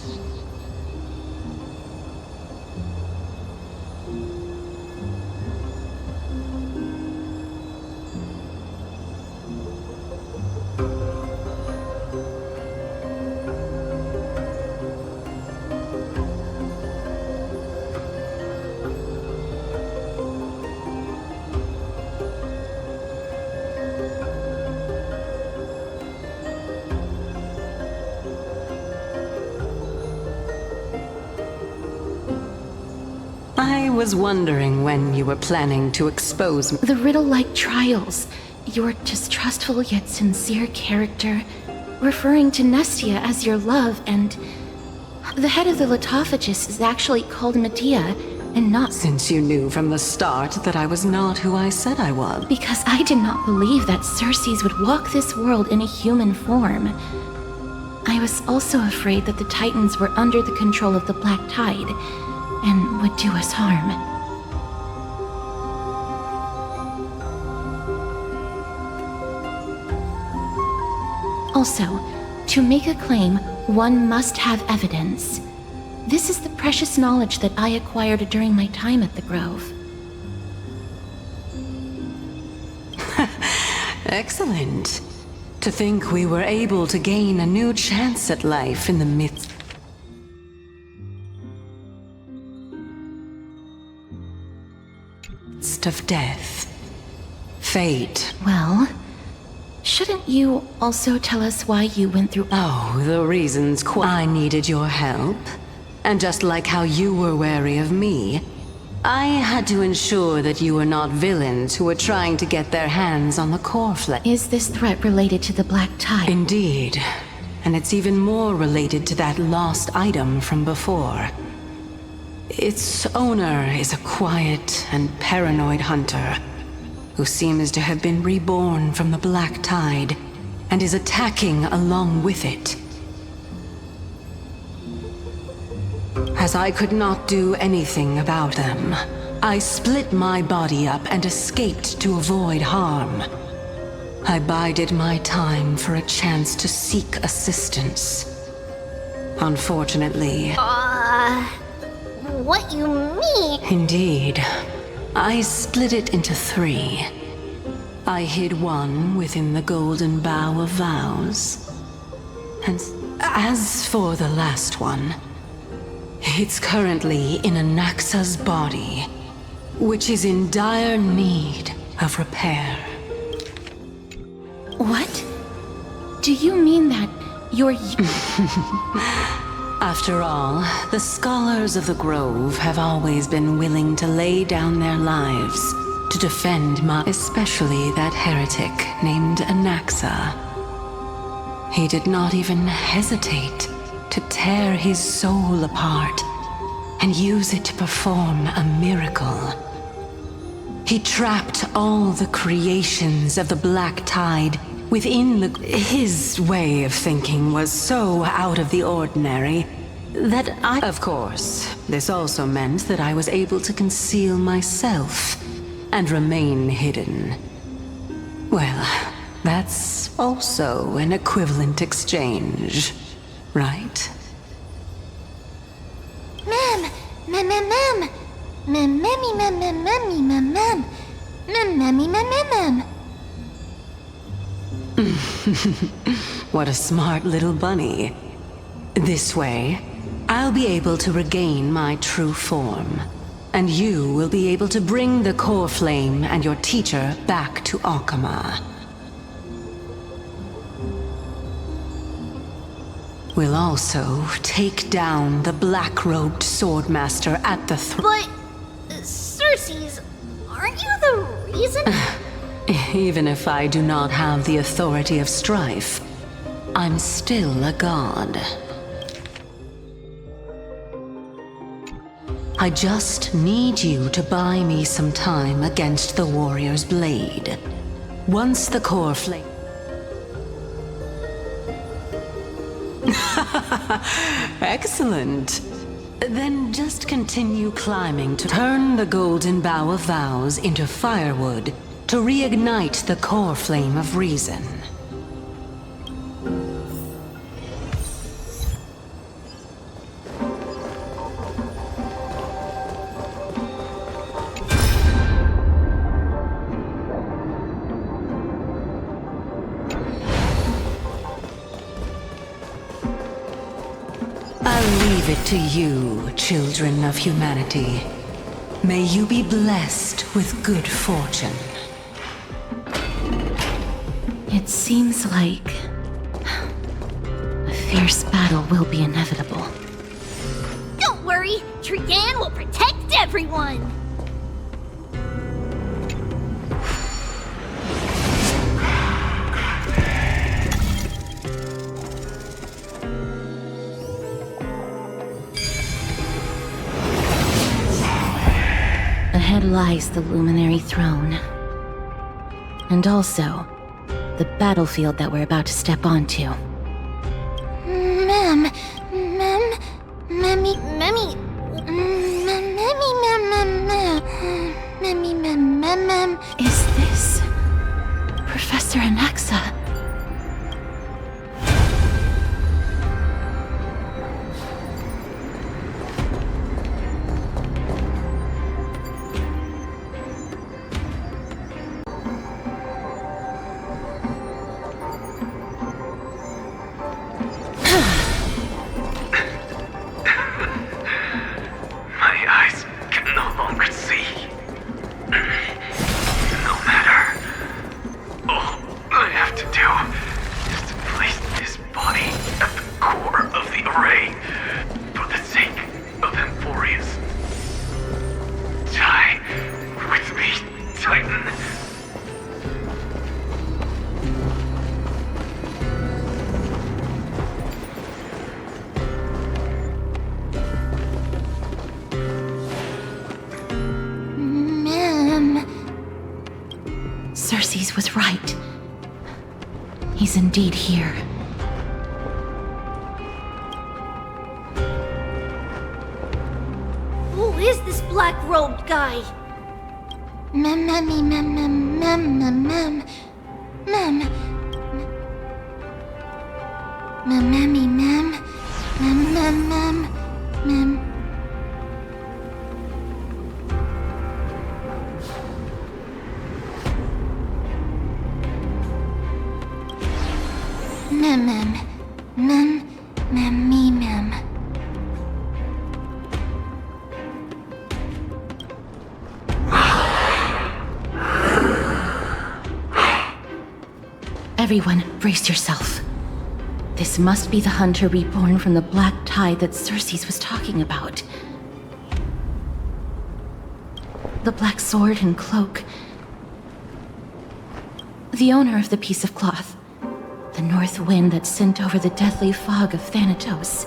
I was wondering when you were planning to expose me. The riddle-like trials, your distrustful yet sincere character, referring to Nestia as your love, and... the head of the Litophagus is actually called Medea, and not... Since you knew from the start that I was not who I said I was. Because I did not believe that Cersei's would walk this world in a human form. I was also afraid that the Titans were under the control of the Black Tide, and would do us harm. Also, to make a claim, one must have evidence. This is the precious knowledge that I acquired during my time at the Grove. Excellent. To think we were able to gain a new chance at life in the midst of death. Fate. Well, shouldn't you also tell us why you went through... Oh, the reasons I needed your help. And just like how you were wary of me, I had to ensure that you were not villains who were trying to get their hands on the core flame. Is this threat related to the Black Tide? Indeed. And it's even more related to that lost item from before. Its owner is a quiet and paranoid hunter who seems to have been reborn from the Black Tide and is attacking along with it. As I could not do anything about them, I split my body up and escaped to avoid harm. I bided my time for a chance to seek assistance. Unfortunately... What you mean? Indeed. I split it into 3. I hid one within the Golden Bough of Vows. And as for the last one, it's currently in Anaxa's body, which is in dire need of repair. What? Do you mean that you're... After all, the scholars of the Grove have always been willing to lay down their lives to defend especially that heretic named Anaxa. He did not even hesitate to tear his soul apart and use it to perform a miracle. He trapped all the creations of the Black Tide within the... His way of thinking was so out of the ordinary that I... Of course, this also meant that I was able to conceal myself and remain hidden. Well, that's also an equivalent exchange, right? Mem! Mem, mem, mem! Mem, memmy, mem, mem, memmy, mem, mem! Mem, memmy, mem, mem, mem! What a smart little bunny. This way, I'll be able to regain my true form. And you will be able to bring the core flame and your teacher back to Akama. We'll also take down the black-robed swordmaster at the But... Cersei's... aren't you the reason? Even if I do not have the authority of strife, I'm still a god. I just need you to buy me some time against the warrior's blade. Once the core flame... Excellent. Then just continue climbing to turn the golden bough of vows into firewood to reignite the core flame of reason. Leave it to you, children of humanity. May you be blessed with good fortune. It seems like a fierce battle will be inevitable. Don't worry, Trigan will protect everyone! Ahead lies the Luminary Throne. And also, the battlefield that we're about to step onto. Mem... Memmy... Memmy... Mem... Is this... Professor Anaxa? Cersei's was right. He's indeed here. Who is this black-robed guy? Mem... Everyone, brace yourself. This must be the hunter reborn from the Black Tide that Cersei's was talking about. The black sword and cloak. The owner of the piece of cloth. The north wind that sent over the deathly fog of Thanatos.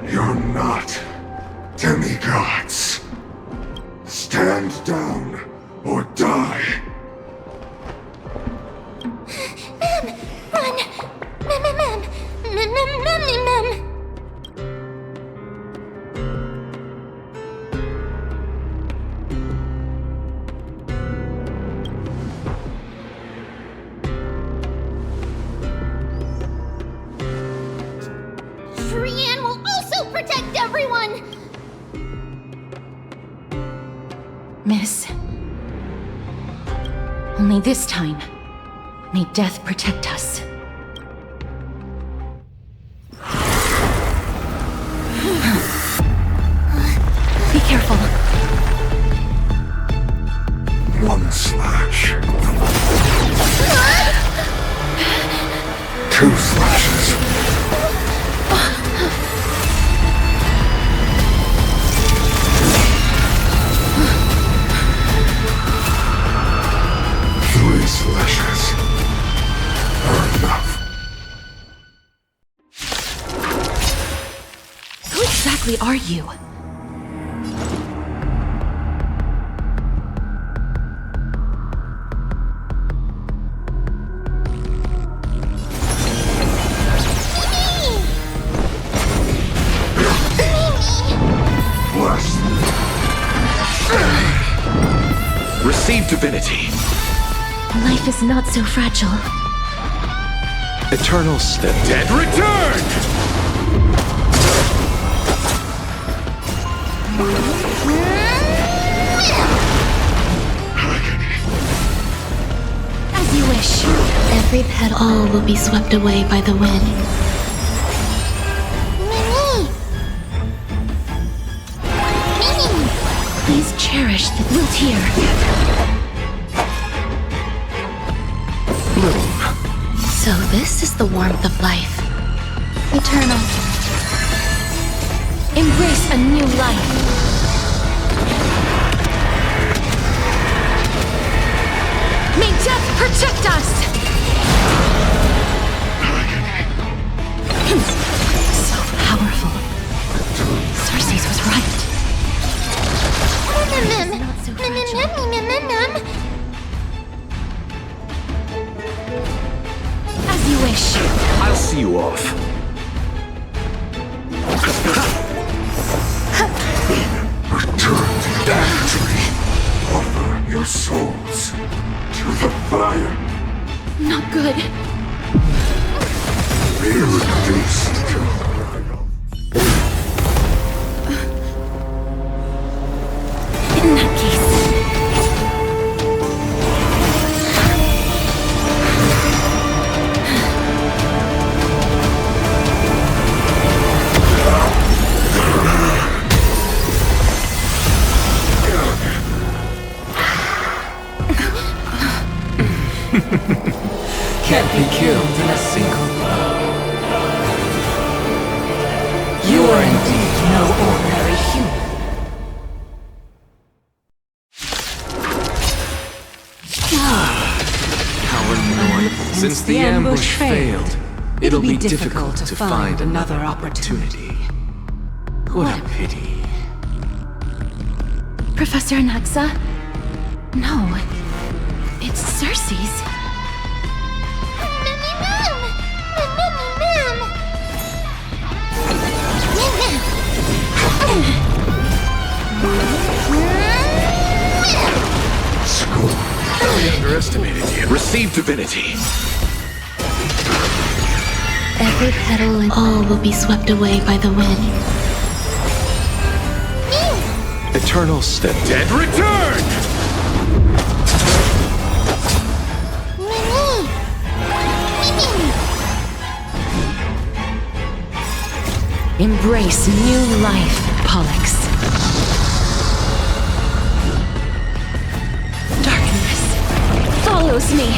You're not demigods. Stand down or die. Mem! Run! Mem! Shrian will also protect everyone! Miss. Only this time, may death protect us. Be careful. One slash. 2 slashes. 3 slashes are enough. Who exactly are you? Receive divinity. Life is not so fragile. Eternal step. Dead return! As you wish. Every petal. All will be swept away by the wind. Please cherish the wilt here. Bloom. So this is the warmth of life. Eternal. Embrace a new life. May death protect us! So powerful. Cersei's was right. As you wish. I'll see you off. Return to that tree. Offer your souls to the fire. Not good. Be reduced to in that case. Can't be killed in a single blow. You are indeed no ordinary human. Since the ambush failed, it'll be difficult to find another opportunity. What a pity. Professor Anaxa? No. It's Cersei's. I underestimated you. Receive divinity. Every petal and all will be swept away by the wind. Eternal step. Dead return! Embrace new life, Pollux. Darkness follows me.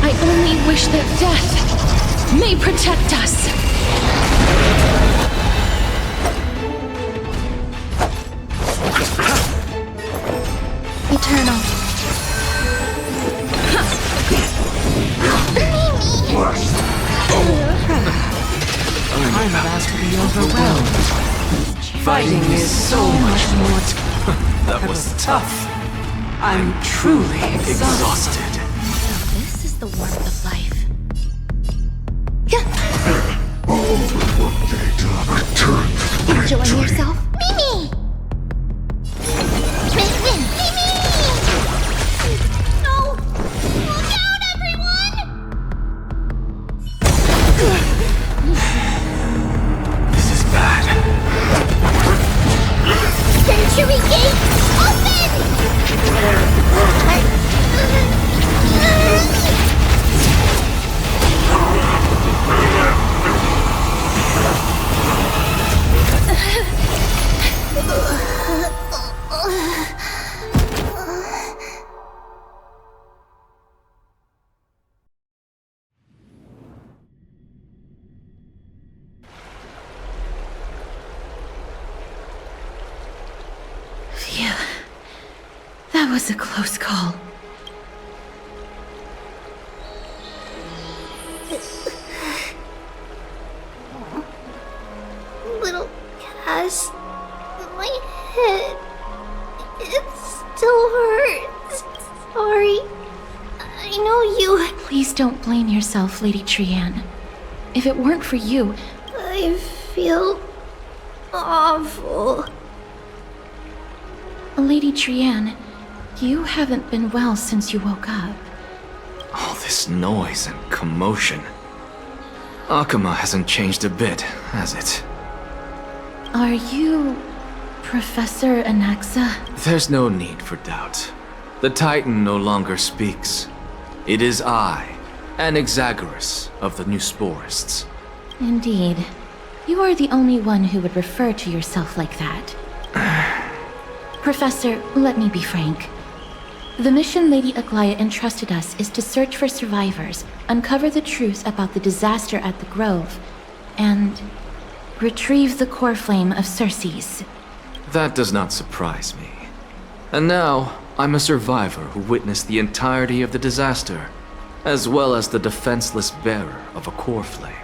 I only wish that death may protect us. Eternal. I'm about to be overwhelmed. Fighting is so much more. That was tough. I'm truly exhausted. This is the warmth of life. Enjoying yourself? Mimi! Mimi! No! Look out, everyone! This is bad. Century Gate, open! Phew. That was a close call. Little Cass, my head, it still hurts. Sorry. I know you. Please don't blame yourself, Lady Trianne. If it weren't for you, I feel awful. Lady Trianne, you haven't been well since you woke up. All this noise and commotion. Akuma hasn't changed a bit, has it? Are you Professor Anaxa? There's no need for doubt. The Titan no longer speaks. It is I, Anaxagoras of the Newsporists. Indeed. You are the only one who would refer to yourself like that. Professor, let me be frank. The mission Lady Aglaya entrusted us is to search for survivors, uncover the truth about the disaster at the Grove, and retrieve the core flame of Circes. That does not surprise me. And now, I'm a survivor who witnessed the entirety of the disaster, as well as the defenseless bearer of a core flame.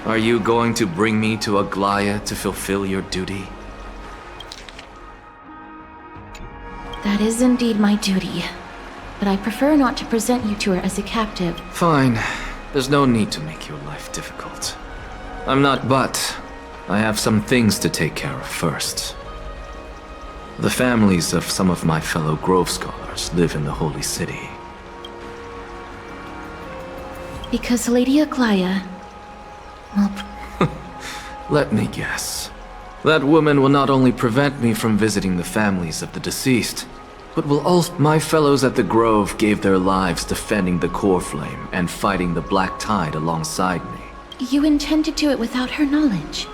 Are you going to bring me to Aglaya to fulfill your duty? That is indeed my duty, but I prefer not to present you to her as a captive. Fine. There's no need to make your life difficult. But I have some things to take care of first. The families of some of my fellow Grove Scholars live in the Holy City. Because Lady Aglaya... well, Let me guess. That woman will not only prevent me from visiting the families of the deceased, but will also... My fellows at the Grove gave their lives defending the core flame and fighting the Black Tide alongside me. you intend to do it without her knowledge.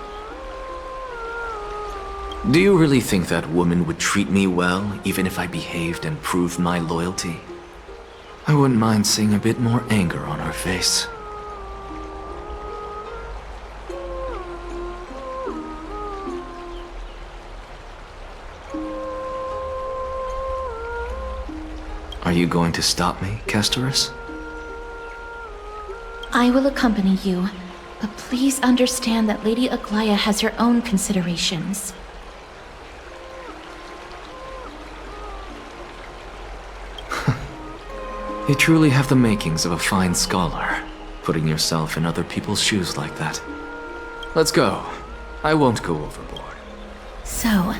Do you really think that woman would treat me well, even if I behaved and proved my loyalty? I wouldn't mind seeing a bit more anger on her face. Are you going to stop me, Castorus? I will accompany you, but please understand that Lady Aglaya has her own considerations. You truly have the makings of a fine scholar, putting yourself in other people's shoes like that. Let's go. I won't go overboard. So,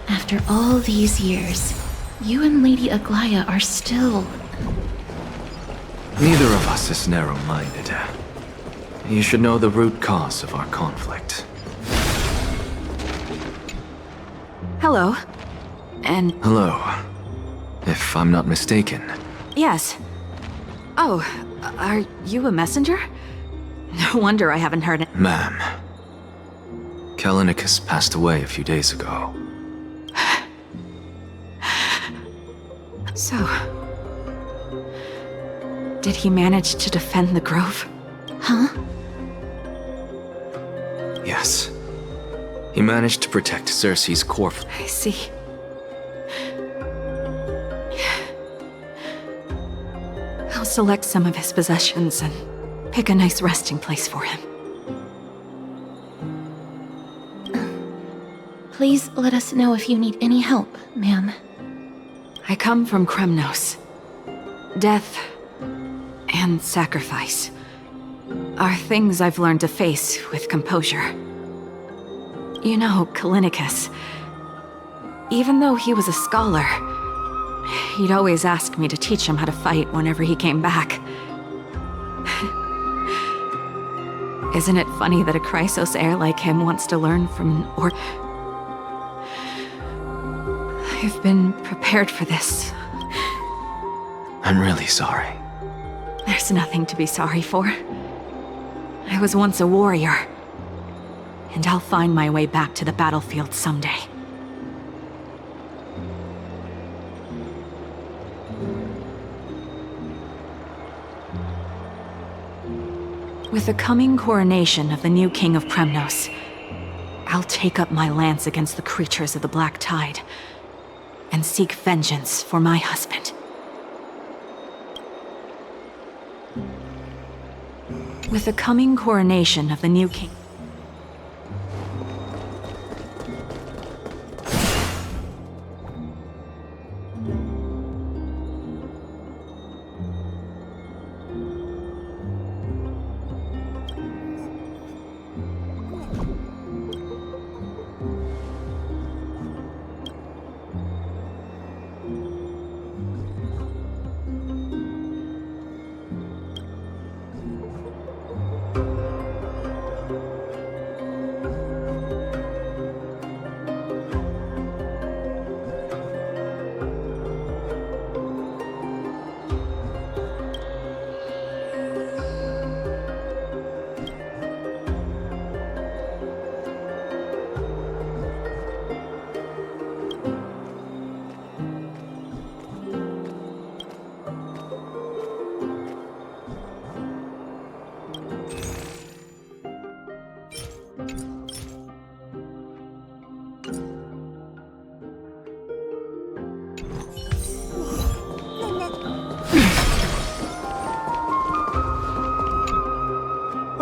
after all these years, you and Lady Aglaya are still... Neither of us is narrow-minded. You should know the root cause of our conflict. Hello. And... Hello. If I'm not mistaken. yes. Oh, are you a messenger? No wonder I haven't heard it. Ma'am. Kallinicus passed away a few days ago. So... Did he manage to defend the grove? Huh? Yes. He managed to protect Cersei's core. I see. I'll select some of his possessions and pick a nice resting place for him. Please let us know if you need any help, ma'am. I come from Kremnos. Death and sacrifice are things I've learned to face with composure. You know, Kallinicus, even though he was a scholar, he'd always ask me to teach him how to fight whenever he came back. Isn't it funny that a Chrysos heir like him wants to learn from an I've been prepared for this. I'm really sorry. There's nothing to be sorry for. I was once a warrior, and I'll find my way back to the battlefield someday. With the coming coronation of the new king of Kremnos, I'll take up my lance against the creatures of the Black Tide and seek vengeance for my husband. With the coming coronation of the new king...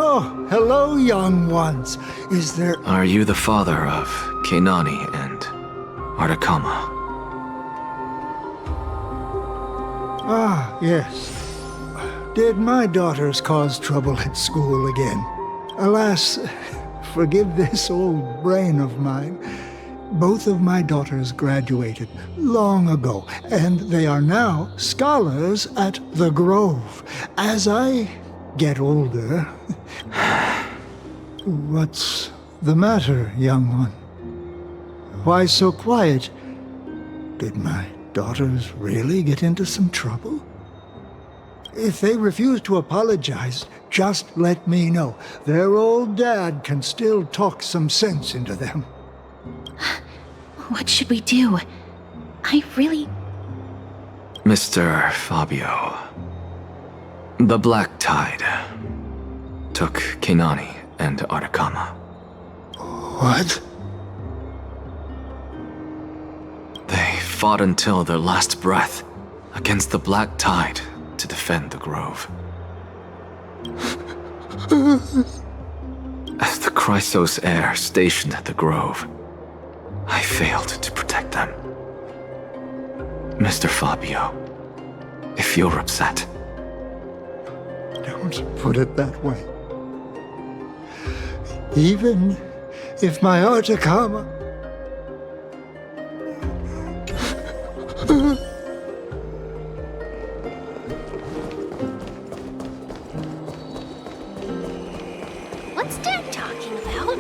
Oh, hello, young ones. Is there... Are you the father of Keinani and Artakama? Ah, yes. Did my daughters cause trouble at school again? Alas, forgive this old brain of mine. Both of my daughters graduated long ago, and they are now scholars at the Grove. As I get older... What's the matter, young one? Why so quiet? Did my daughters really get into some trouble? If they refuse to apologize, just let me know. Their old dad can still talk some sense into them. What should we do? I really... Mr. Fabio. The Black Tide took Keinani and Artakama. What? They fought until their last breath against the Black Tide to defend the Grove. As the Chrysos heir stationed at the Grove, I failed to protect them. Mr. Fabio, if you're upset... Don't put it that way. Even if my Artakama... What's Dad talking about?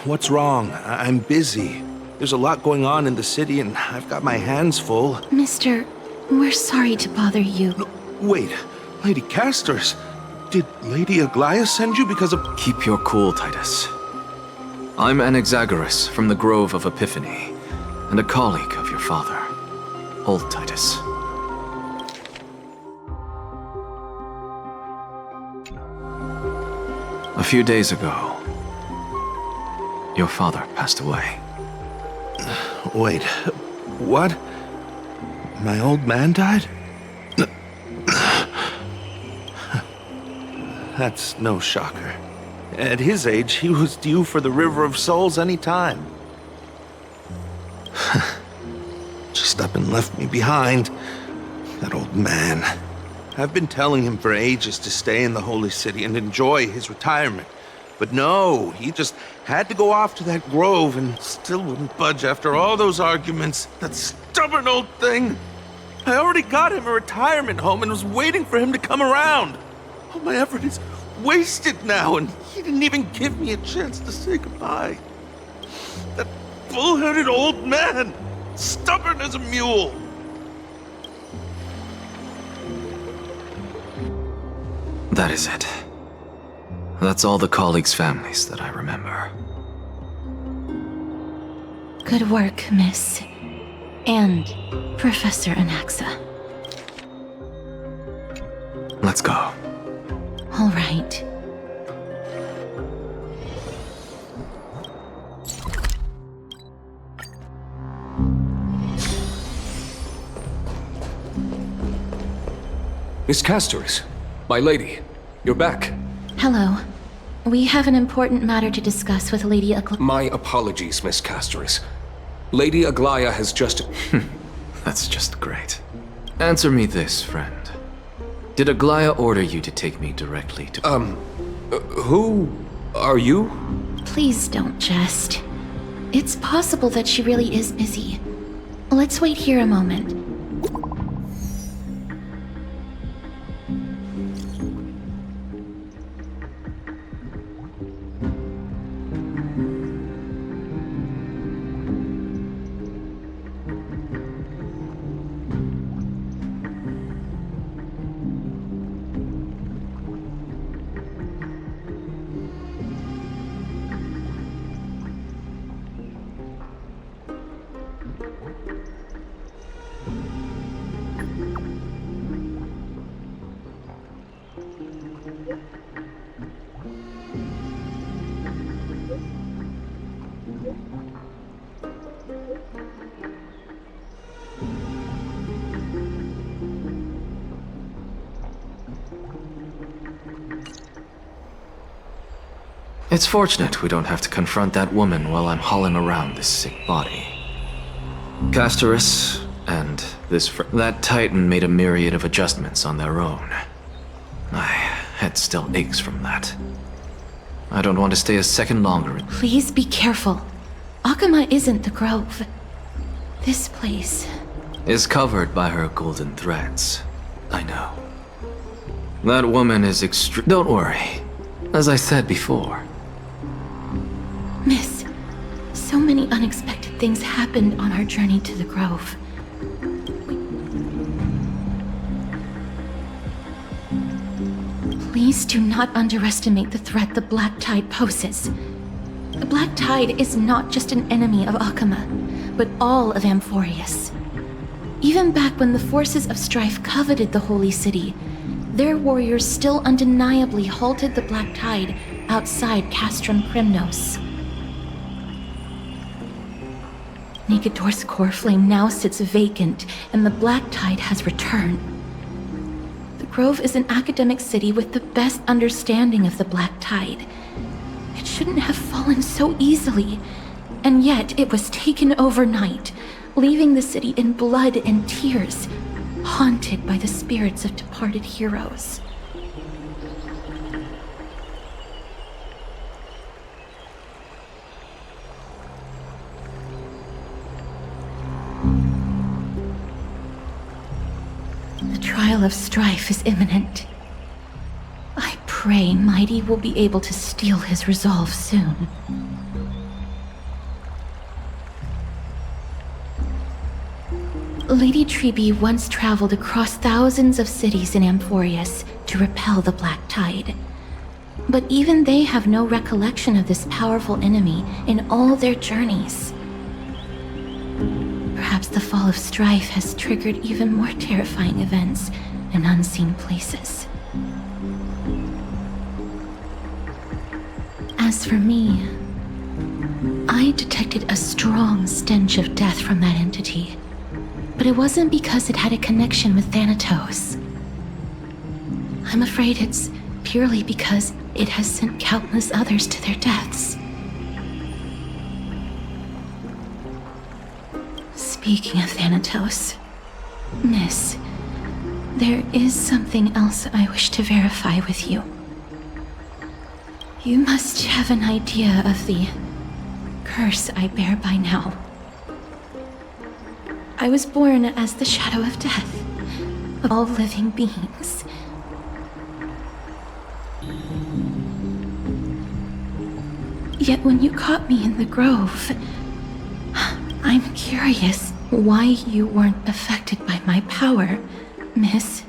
What's wrong? I'm busy. There's a lot going on in the city and I've got my hands full. Mister, we're sorry to bother you. No, wait, Lady Castors. Did Lady Aglaia send you because of... Keep your cool, Titus. I'm Anaxagoras from the Grove of Epiphany, and a colleague of your father, Old Titus. few days ago, your father passed away. Wait, what? My old man died? That's no shocker. At his age, he was due for the River of Souls any time. Just up and left me behind. That old man. I've been telling him for ages to stay in the Holy City and enjoy his retirement. But no, he just had to go off to that grove and still wouldn't budge after all those arguments. That stubborn old thing. I already got him a retirement home and was waiting for him to come around. All my effort is wasted now, and he didn't even give me a chance to say goodbye. That bull-headed old man, stubborn as a mule. That is it. That's all the colleagues' families that I remember. Good work, Miss. And Professor Anaxa. Let's go. All right. Miss Castoris, my lady, you're back. Hello. We have an important matter to discuss with Lady Aglaya. My apologies, Miss Castoris. Lady Aglaya has just... That's just great. Answer me this, friend. Did Aglaya order you to take me directly to... who are you? Please don't jest. It's possible that she really is busy. Let's wait here a moment. It's fortunate we don't have to confront that woman while I'm hauling around this sick body. Castoris and that Titan made a myriad of adjustments on their own. My head still aches from that. I don't want to stay a second longer. Please be careful. Akama isn't the grove. This place is covered by her golden threads. I know. That woman is Don't worry. As I said before. Miss, so many unexpected things happened on our journey to the grove. Please do not underestimate the threat the Black Tide poses. The Black Tide is not just an enemy of Akama, but all of Amphorius. Even back when the forces of strife coveted the Holy City, their warriors still undeniably halted the Black Tide outside Castrum Krymnos. Negador's core flame now sits vacant, and the Black Tide has returned. The Grove is an academic city with the best understanding of the Black Tide. It shouldn't have fallen so easily, and yet it was taken overnight, leaving the city in blood and tears, haunted by the spirits of departed heroes. The trial of strife is imminent. I pray Mighty will be able to steel his resolve soon. Lady Trebe once traveled across thousands of cities in Amphorius to repel the Black Tide. But even they have no recollection of this powerful enemy in all their journeys. Perhaps the fall of strife has triggered even more terrifying events in unseen places. As for me, I detected a strong stench of death from that entity. But it wasn't because it had a connection with Thanatos. I'm afraid it's purely because it has sent countless others to their deaths. Speaking of Thanatos, Miss, there is something else I wish to verify with you. You must have an idea of the curse I bear by now. I was born as the shadow of death of all living beings. Yet when you caught me in the grove, I'm curious why you weren't affected by my power, Miss.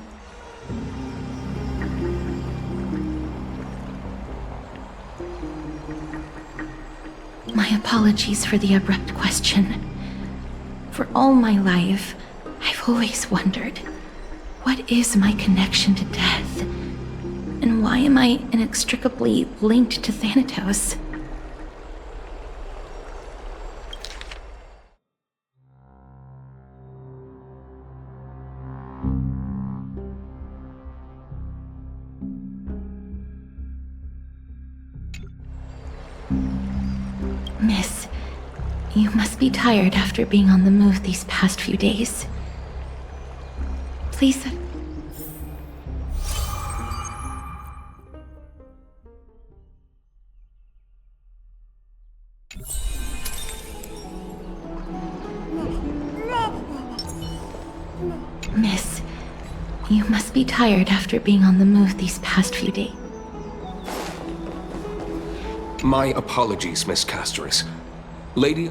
My apologies for the abrupt question. For all my life, I've always wondered, what is my connection to death? And why am I inextricably linked to Thanatos? Miss, you must be tired after being on the move these past few days. Please... Miss, you must be tired after being on the move these past few days. My apologies, Miss Castoris. Lady...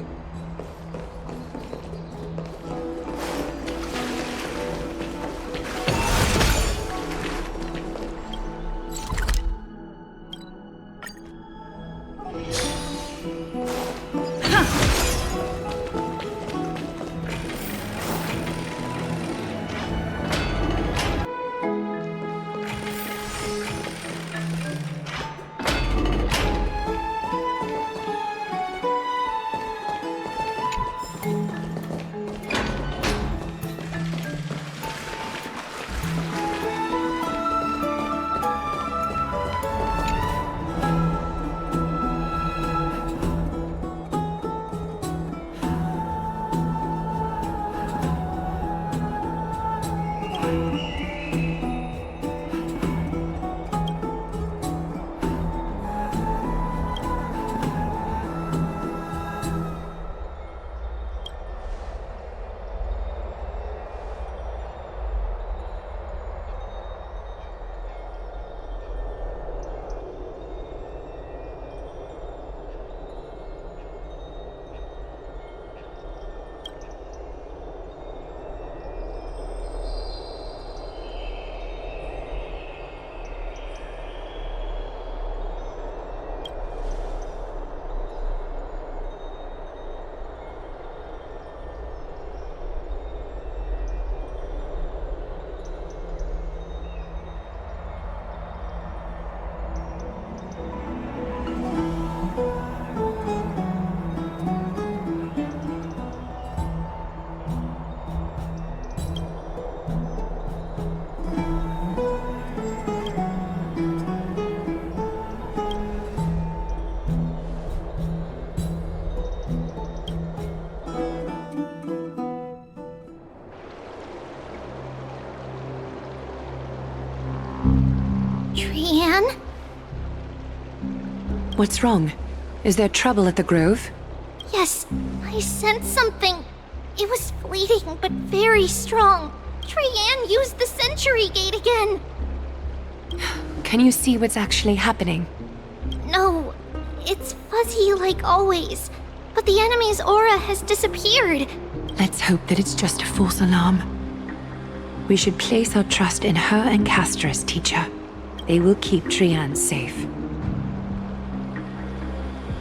Trianne? What's wrong? Is there trouble at the Grove? Yes, I sensed something. It was fleeting, but very strong. Trianne used the Century Gate again. Can you see what's actually happening? No, it's fuzzy like always. But the enemy's aura has disappeared. Let's hope that it's just a false alarm. We should place our trust in her and Castoris, teacher. They will keep Trianne safe.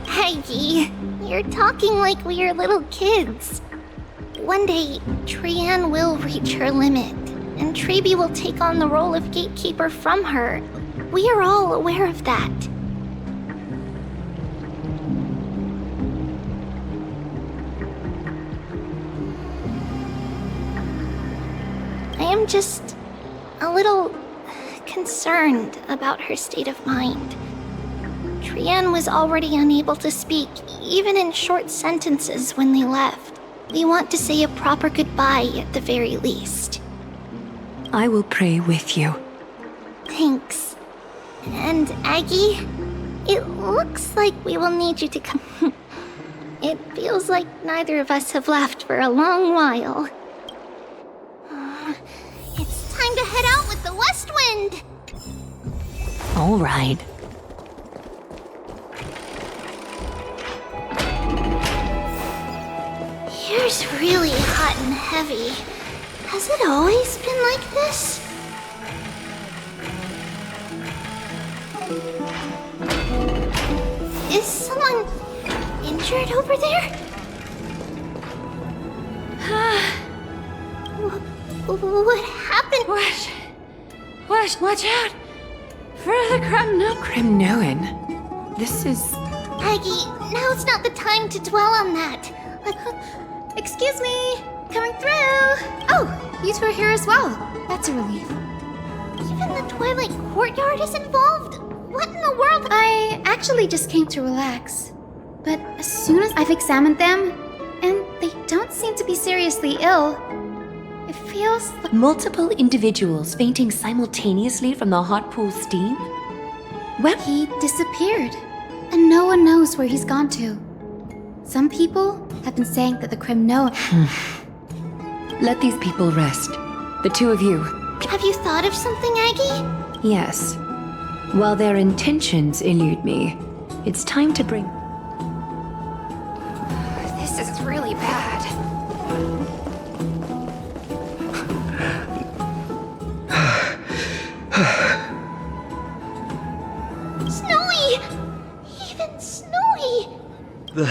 Peggy, you're talking like we are little kids. One day, Trianne will reach her limit, and Trebi will take on the role of gatekeeper from her. We are all aware of that. I'm just a little concerned about her state of mind. Trienne was already unable to speak, even in short sentences when they left. We want to say a proper goodbye at the very least. I will pray with you. Thanks. And Aggie, it looks like we will need you to come. It feels like neither of us have laughed for a long while. It's time to head out with the west wind! All right. Here's really hot and heavy. Has it always been like this? Is someone injured over there? What happened? Watch out! For the Cremnoan. This is... Aggie, now's not the time to dwell on that. Excuse me! Coming through! Oh, you two are here as well. That's a relief. Even the Twilight Courtyard is involved? What in the world? I actually just came to relax. But as soon as I've examined them, and they don't seem to be seriously ill, it feels like... Multiple individuals fainting simultaneously from the hot pool steam? Well, he disappeared, and no one knows where he's gone to. Some people have been saying that the Cremnoan... Let these people rest. The two of you. Have you thought of something, Aggie? Yes. While their intentions elude me, it's time to bring... This is really bad. Snowy! Even Snowy! The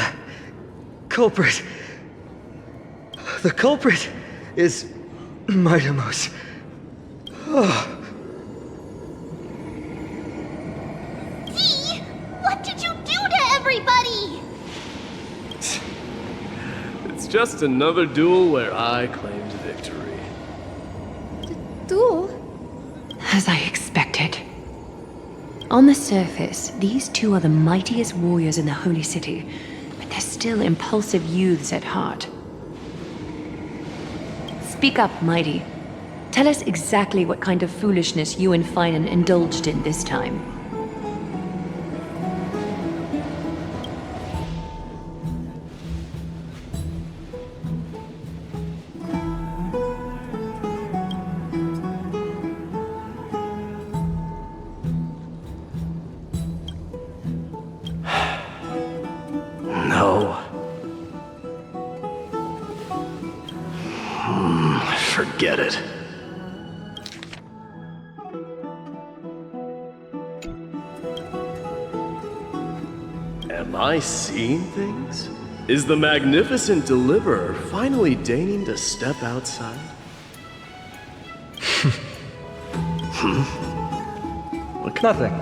culprit is Mightimos. Dee! What did you do to everybody? It's just another duel where I claimed victory. Duel? As I expected. On the surface, these two are the mightiest warriors in the Holy City, but they're still impulsive youths at heart. Speak up, Mighty. Tell us exactly what kind of foolishness you and Finan indulged in this time. No. Forget it. Am I seeing things? Is the magnificent deliverer finally deigning to step outside? Look, nothing.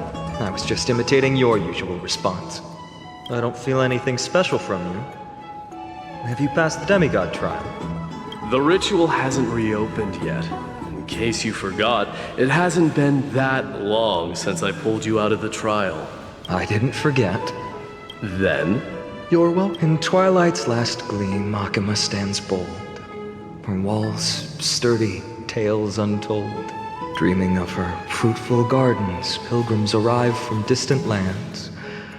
I was just imitating your usual response. I don't feel anything special from you. Have you passed the demigod trial? The ritual hasn't reopened yet. In case you forgot, it hasn't been that long since I pulled you out of the trial. I didn't forget. Then, you're welcome. In twilight's last gleam, Makima stands bold. Her walls sturdy, tales untold. Dreaming of her fruitful gardens, pilgrims arrive from distant lands.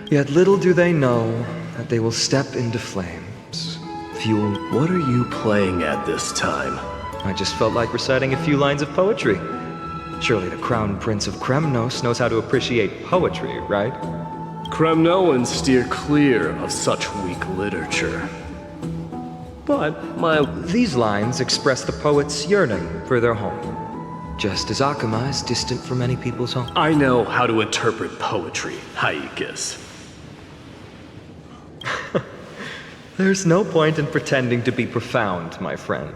Yet little do they know that they will step into flames. Fuel. What are you playing at this time? I just felt like reciting a few lines of poetry. Surely the Crown Prince of Kremnos knows how to appreciate poetry, right? Kremnoans steer clear of such weak literature. But These lines express the poet's yearning for their home. Just as Akama is distant from many people's home. I know how to interpret poetry, Haikis. There's no point in pretending to be profound, my friend.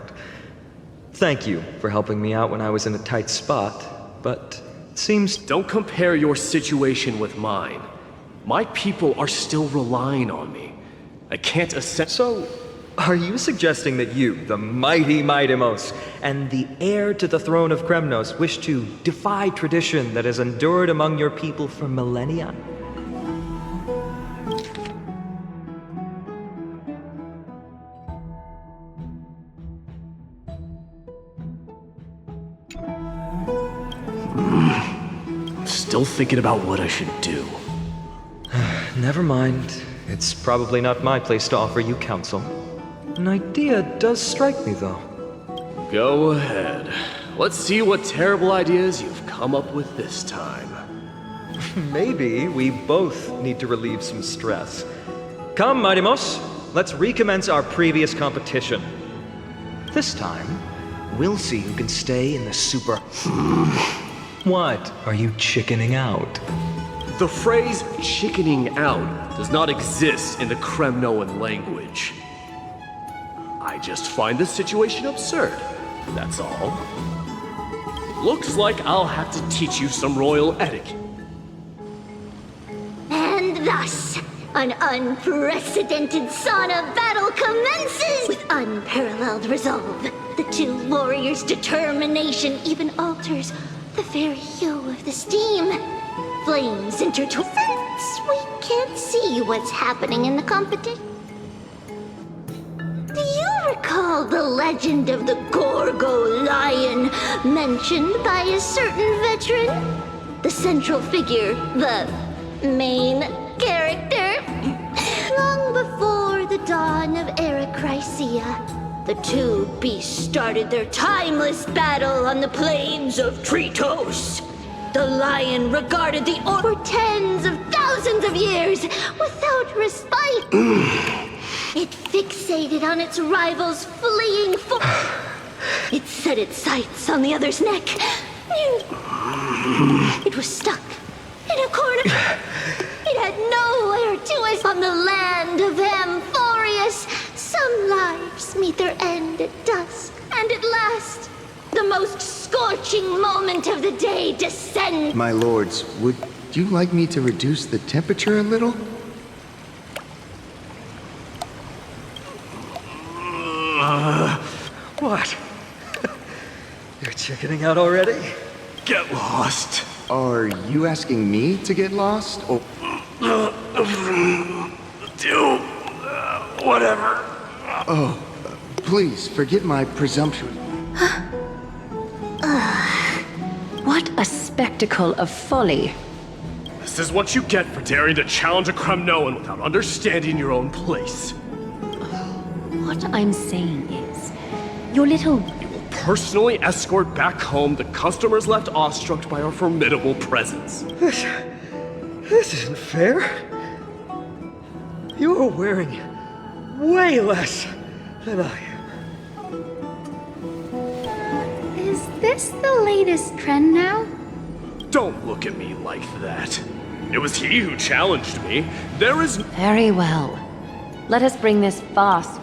Thank you for helping me out when I was in a tight spot, but it seems... Don't compare your situation with mine. My people are still relying on me. I can't accept... So, Are you suggesting that you, the mighty Mightimos, and the heir to the throne of Kremnos, wish to defy tradition that has endured among your people for millennia? Still thinking about what I should do. Never mind. It's probably not my place to offer you counsel. An idea does strike me, though. Go ahead. Let's see what terrible ideas you've come up with this time. Maybe we both need to relieve some stress. Come, Mightimos, let's recommence our previous competition. This time, we'll see who can stay in the super... What? Are you chickening out? The phrase chickening out does not exist in the Kremnoan language. I just find this situation absurd, that's all. Looks like I'll have to teach you some royal etiquette. And thus, an unprecedented sauna battle commences! With unparalleled resolve, the two warriors' determination even alters the very hue of the steam. Flames intertwine. Since we can't see what's happening in the competition, do you recall the legend of the Gorgo lion mentioned by a certain veteran? The central figure, the main character? Long before the dawn of Erechrysia, the two beasts started their timeless battle on the plains of Tritos. The lion regarded the orc for tens of thousands of years without respite. It fixated on its rival's fleeing it set its sights on the other's neck. It was stuck in a corner. It had nowhere to escape. On the land of Amphorius, some lives meet their end at dusk, and at last, the most scorching moment of the day descends. My lords, would you like me to reduce the temperature a little? What? You're chickening out already? Get lost. Are you asking me to get lost? Or... Do whatever. Oh, please forgive my presumption. What a spectacle of folly. This is what you get for daring to challenge a Kremnoan without understanding your own place. What I'm saying is, your little... You will personally escort back home the customers left awestruck by our formidable presence. This isn't fair. You are wearing way less than I am. Is this the latest trend now? Don't look at me like that. It was he who challenged me. There is... Very well. Let us bring this fast.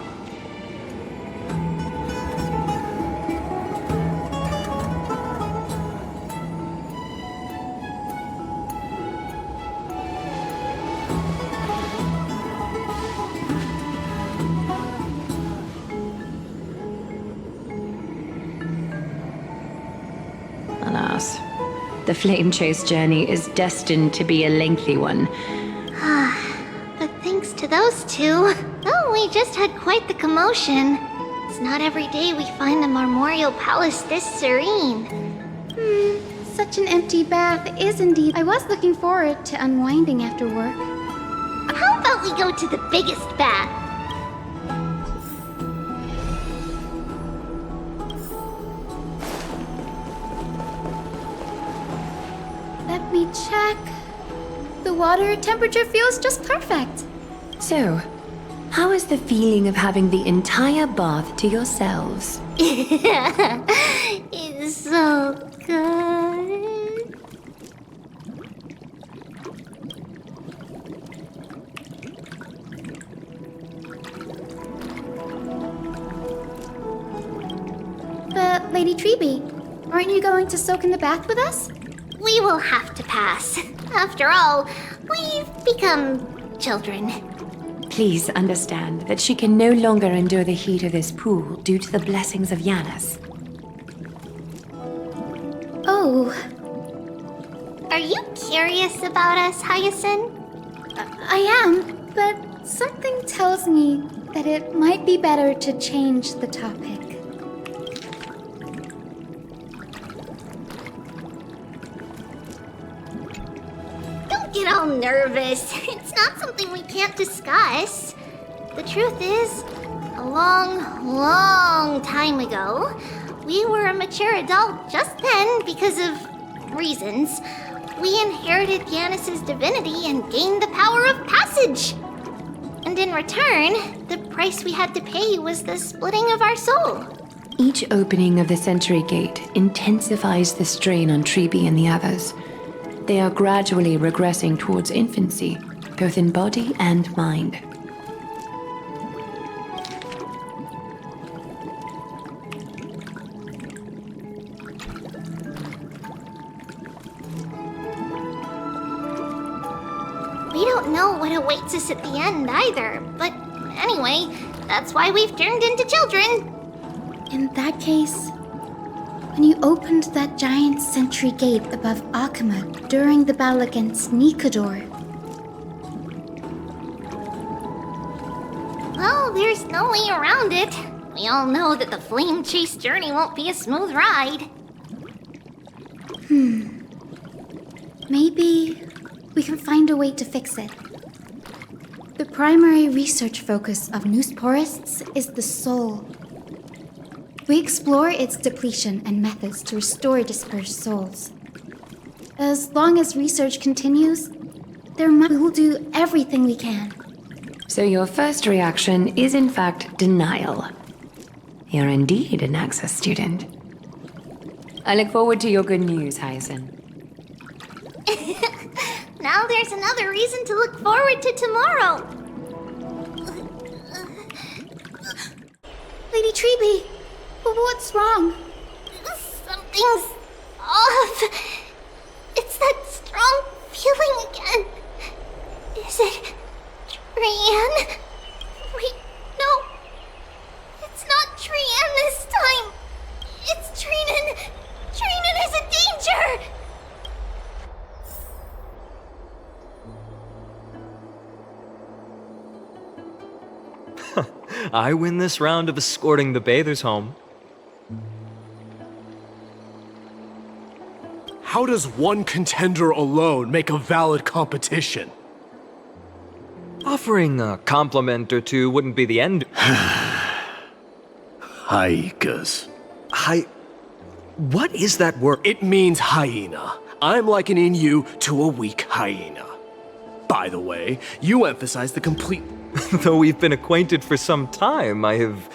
Alas, the flame chase journey is destined to be a lengthy one. But thanks to those two, oh, we just had quite the commotion. It's not every day we find the Marmorial Palace this serene. Such an empty bath is indeed. I was looking forward to unwinding after work. How about we go to the biggest bath? Let me check. The water temperature feels just perfect. So, how is the feeling of having the entire bath to yourselves? It's so good. But, Lady Treeby, aren't you going to soak in the bath with us? We will have to pass. After all, we've become children. Please understand that she can no longer endure the heat of this pool due to the blessings of Yanis. Oh. Are you curious about us, Hyacinth? I am, but something tells me that it might be better to change the topic. Don't get all nervous. It's not something we can't discuss. The truth is, a long time ago, we were a mature adult just then because of reasons. We inherited Yanis's divinity and gained the power of passage. And in return, the price we had to pay was the splitting of our soul. Each opening of the Century Gate intensifies the strain on Treeby and the others. They are gradually regressing towards infancy, both in body and mind. We don't know what awaits us at the end either, but anyway, that's why we've turned into children. In that case, when you opened that giant sentry gate above Akama during the battle against Nikador, well, there's no way around it. We all know that the flame chase journey won't be a smooth ride. Maybe we can find a way to fix it. The primary research focus of Noosporists is the soul. We explore its depletion and methods to restore dispersed souls. As long as research continues, we will do everything we can. So your first reaction is in fact denial. You're indeed an Access student. I look forward to your good news, Hyacinth. Now there's another reason to look forward to tomorrow. Lady Treeby, what's wrong? Something's off. It's that strong feeling again. Is it Trian? Wait, no. It's not Trian this time. It's Trinan. Trinan is a danger. I win this round of escorting the bathers home. How does one contender alone make a valid competition? Offering a compliment or two wouldn't be the end. Haikas. What is that word? It means hyena. I'm likening you to a weak hyena. By the way, you emphasize the complete... Though we've been acquainted for some time, I have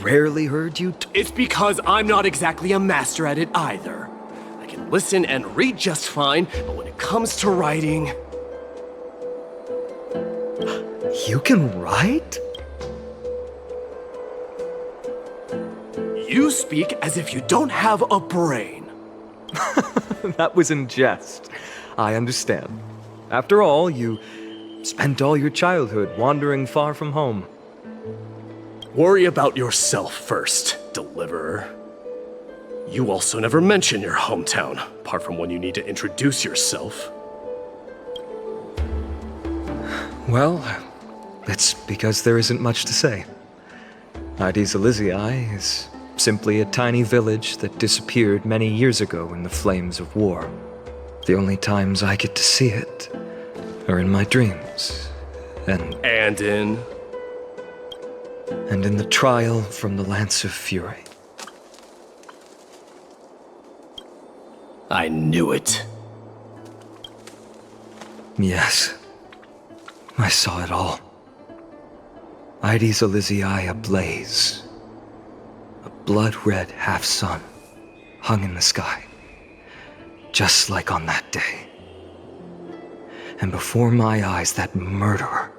rarely heard you It's because I'm not exactly a master at it either. I can listen and read just fine, but when it comes to writing... You can write? You speak as if you don't have a brain. That was in jest. I understand. After all, you spent all your childhood wandering far from home. Worry about yourself first, Deliverer. You also never mention your hometown, apart from when you need to introduce yourself. Well, it's because there isn't much to say. Ides Elysiae is simply a tiny village that disappeared many years ago in the flames of war. The only times I get to see it are in my dreams, and in the trial from the Lance of Fury. I knew it. Yes, I saw it all. Ides Elysiae ablaze. A blood-red half-sun hung in the sky, just like on that day. And before my eyes, that murderer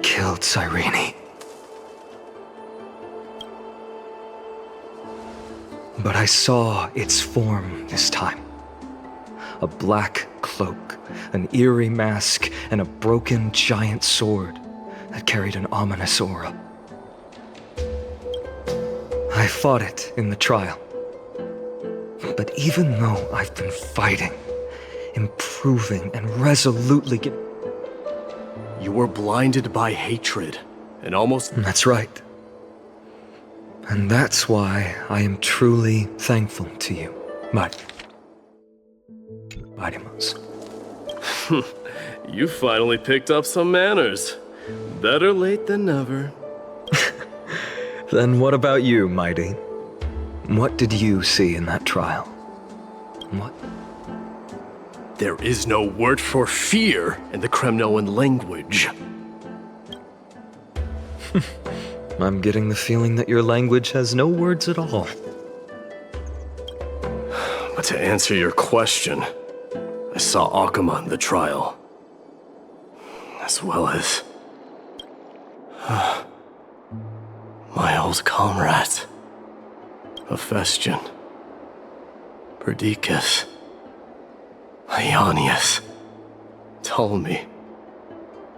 killed Cyrene. But I saw its form this time. a black cloak, an eerie mask, and a broken giant sword that carried an ominous aura. I fought it in the trial. But even though I've been fighting, improving, and resolutely You were blinded by hatred, and almost... That's right. And that's why I am truly thankful to you, Mightymouse. You finally picked up some manners. Better late than never. Then what about you, Mighty? What did you see in that trial? What? There is no word for fear in the Kremnoan language. I'm getting the feeling that your language has no words at all. But to answer your question, I saw Akuma in the trial. As well as... my old comrades. Hephaestion. Perdiccas. Ionius. Ptolemy.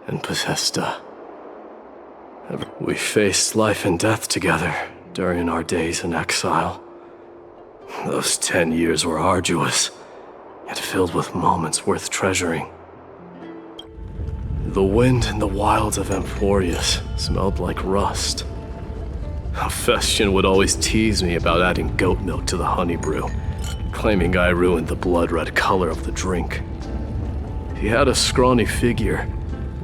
And Possesta. We faced life and death together during our days in exile. Those 10 years were arduous, yet filled with moments worth treasuring. The wind in the wilds of Amphorius smelled like rust. Hephaestion would always tease me about adding goat milk to the honey brew, claiming I ruined the blood-red color of the drink. He had a scrawny figure,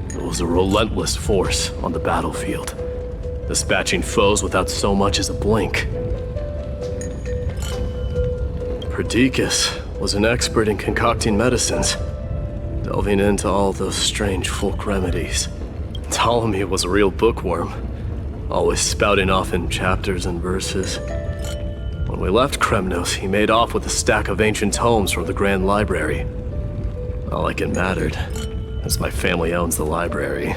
but was a relentless force on the battlefield, dispatching foes without so much as a blink. Perdiccas was an expert in concocting medicines, delving into all those strange folk remedies. Ptolemy was a real bookworm, always spouting off in chapters and verses. When we left Kremnos, he made off with a stack of ancient tomes from the Grand Library. Not like it mattered, as my family owns the library.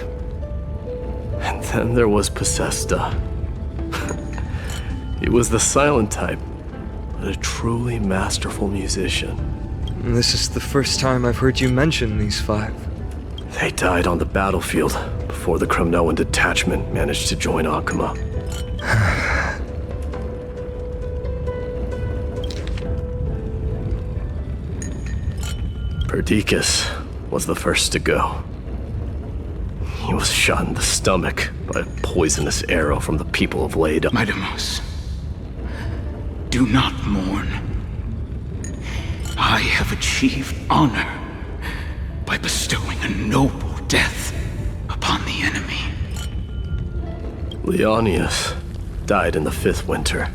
And then there was Possesta. He was the silent type, but a truly masterful musician. This is the first time I've heard you mention these 5. They died on the battlefield before the Kremnoan detachment managed to join Akuma. Perdiccas was the first to go. He was shot in the stomach by a poisonous arrow from the people of Leda. Mightymouse, do not mourn. I have achieved honor by bestowing a noble death upon the enemy. Leonius died in the 5th winter.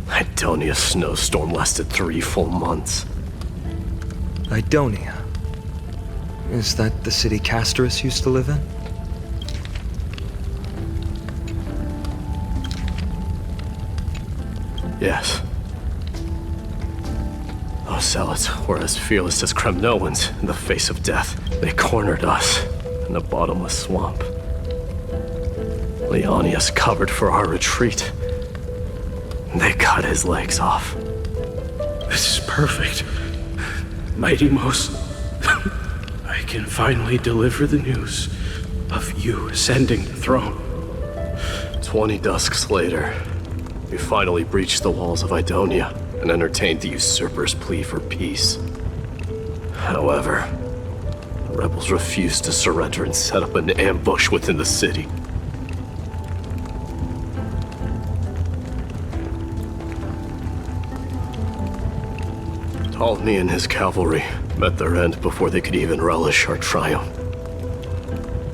Idonia's snowstorm lasted 3 full months. Idonia? Is that the city Castorus used to live in? Yes. Those zealots were as fearless as Kremnoans in the face of death. They cornered us in a bottomless swamp. Leonius covered for our retreat. They cut his legs off. This is perfect. Mightymouse, I can finally deliver the news of you ascending the throne. 20 dusks later, we finally breached the walls of Idonia and entertained the usurper's plea for peace. However, the rebels refused to surrender and set up an ambush within the city. Ptolemy and his cavalry met their end before they could even relish our triumph.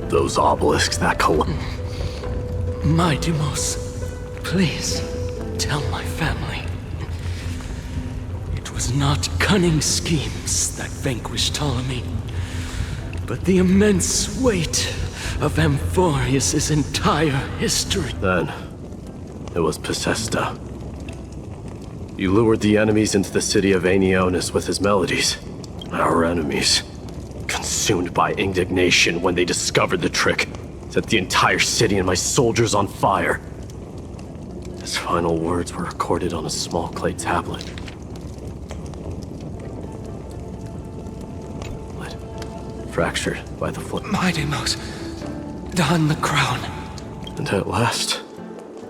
Those obelisks that Mightymouse, please tell my family. It was not cunning schemes that vanquished Ptolemy, but the immense weight of Amphorius' entire history. Then, it was Possesta. He lured the enemies into the city of Aenionis with his melodies. Our enemies, consumed by indignation when they discovered the trick, set the entire city and my soldiers on fire. His final words were recorded on a small clay tablet. fractured by the flame. Mightymost, don the crown. And at last,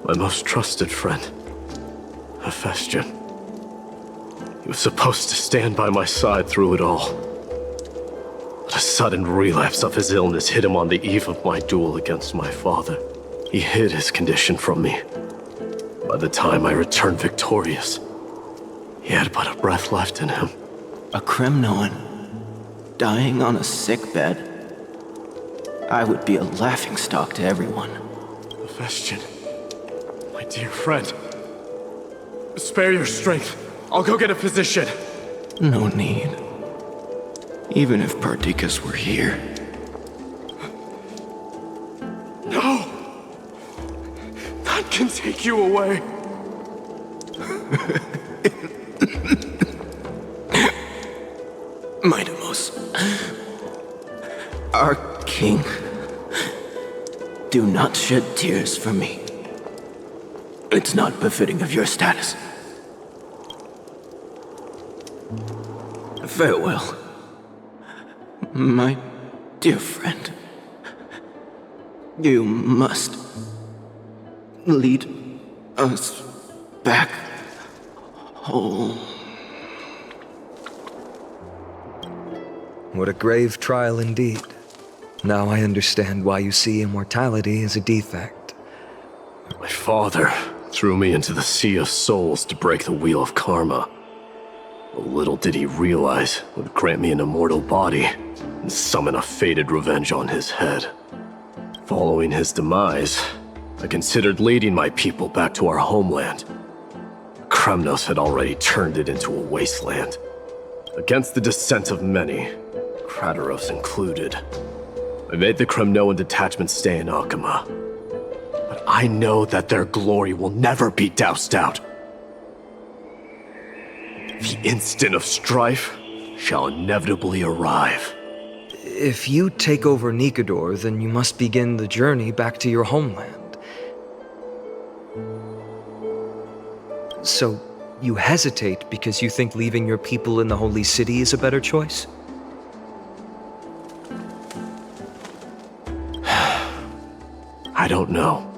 my most trusted friend, Hephaestion. He was supposed to stand by my side through it all. But a sudden relapse of his illness hit him on the eve of my duel against my father. He hid his condition from me. By the time I returned victorious, he had but a breath left in him. A Kremnoan, dying on a sickbed. I would be a laughingstock to everyone. Hephaestion, my dear friend, spare your strength. I'll go get a physician. No need. Even if Perdiccas were here. No! That can take you away. Mightymost, our king, do not shed tears for me. It's not befitting of your status. Farewell, my dear friend. You must lead us back home. What a grave trial indeed. Now I understand why you see immortality as a defect. My father threw me into the sea of souls to break the wheel of karma. But little did he realize it would grant me an immortal body and summon a fated revenge on his head. Following his demise, I considered leading my people back to our homeland. Kremnos had already turned it into a wasteland. Against the dissent of many, Krateros included, I made the Kremnoan detachment stay in Akama. But I know that their glory will never be doused out. The instant of strife shall inevitably arrive. If you take over Nikador, then you must begin the journey back to your homeland. So, you hesitate because you think leaving your people in the Holy City is a better choice? I don't know.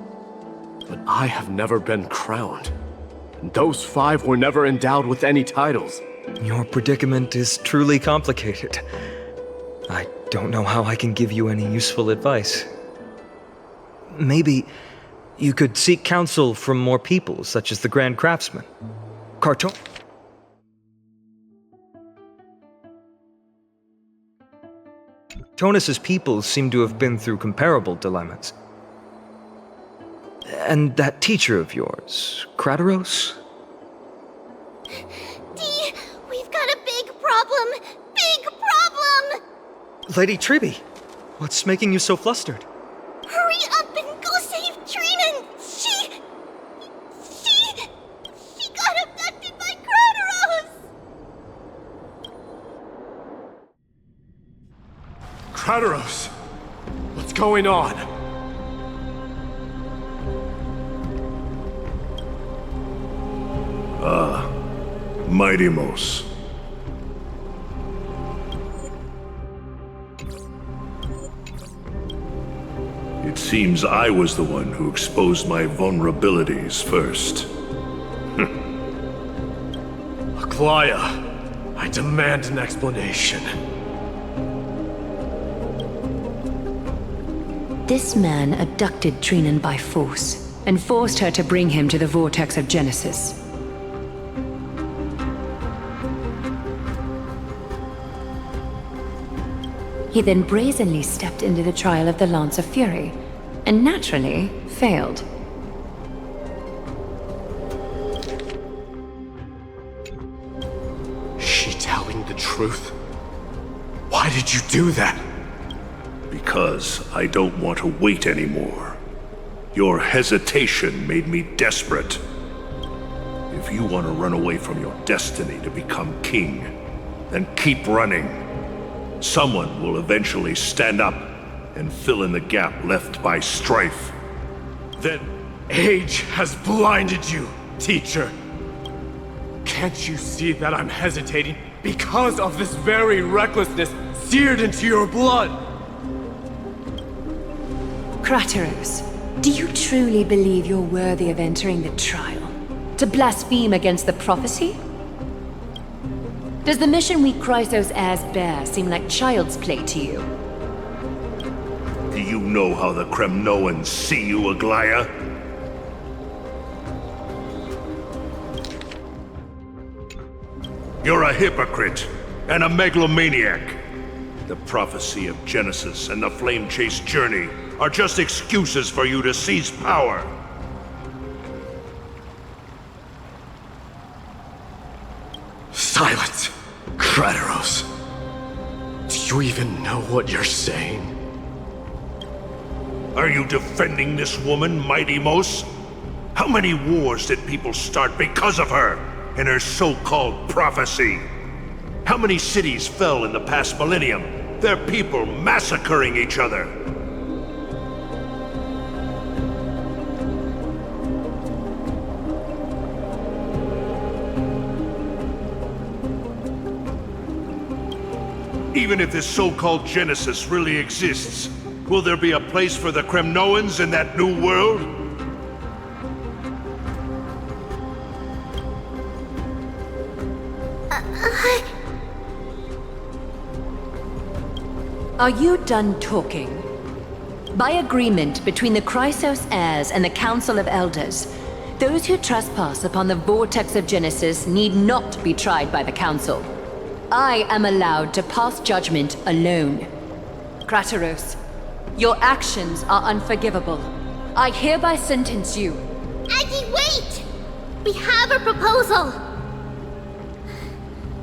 But I have never been crowned. And those 5 were never endowed with any titles. Your predicament is truly complicated. I don't know how I can give you any useful advice. Maybe you could seek counsel from more people, such as the Grand Craftsman. Tonus's people seem to have been through comparable dilemmas. And that teacher of yours, Krateros? Dee, we've got a big problem! Big problem! Lady Triby, what's making you so flustered? Hurry up and go save Trinan! She got abducted by Krateros! Krateros! What's going on? Mightymost. It seems I was the one who exposed my vulnerabilities first. Aglaya, I demand an explanation. This man abducted Trinan by force and forced her to bring him to the vortex of Genesis. He then brazenly stepped into the trial of the Lance of Fury, and naturally failed. She telling the truth? Why did you do that? Because I don't want to wait anymore. Your hesitation made me desperate. If you want to run away from your destiny to become king, then keep running. Someone will eventually stand up and fill in the gap left by strife. Then age has blinded you, teacher. Can't you see that I'm hesitating because of this very recklessness seared into your blood. Krateros, do you truly believe you're worthy of entering the trial? To blaspheme against the prophecy? Does the mission we Chrysos heirs bear seem like child's play to you? Do you know how the Kremnoans see you, Aglaya? You're a hypocrite and a megalomaniac. The prophecy of Genesis and the Flame Chase journey are just excuses for you to seize power. Silence! Krateros! Do you even know what you're saying? Are you defending this woman, Mighty Mos? How many wars did people start because of her and her so-called prophecy? How many cities fell in the past millennium? Their people massacring each other. Even if this so-called Genesis really exists, will there be a place for the Kremnoans in that new world? Are you done talking? By agreement between the Chrysos heirs and the Council of Elders, those who trespass upon the vortex of Genesis need not be tried by the Council. I am allowed to pass judgment alone. Krateros, your actions are unforgivable. I hereby sentence you. Aggie, wait! We have a proposal!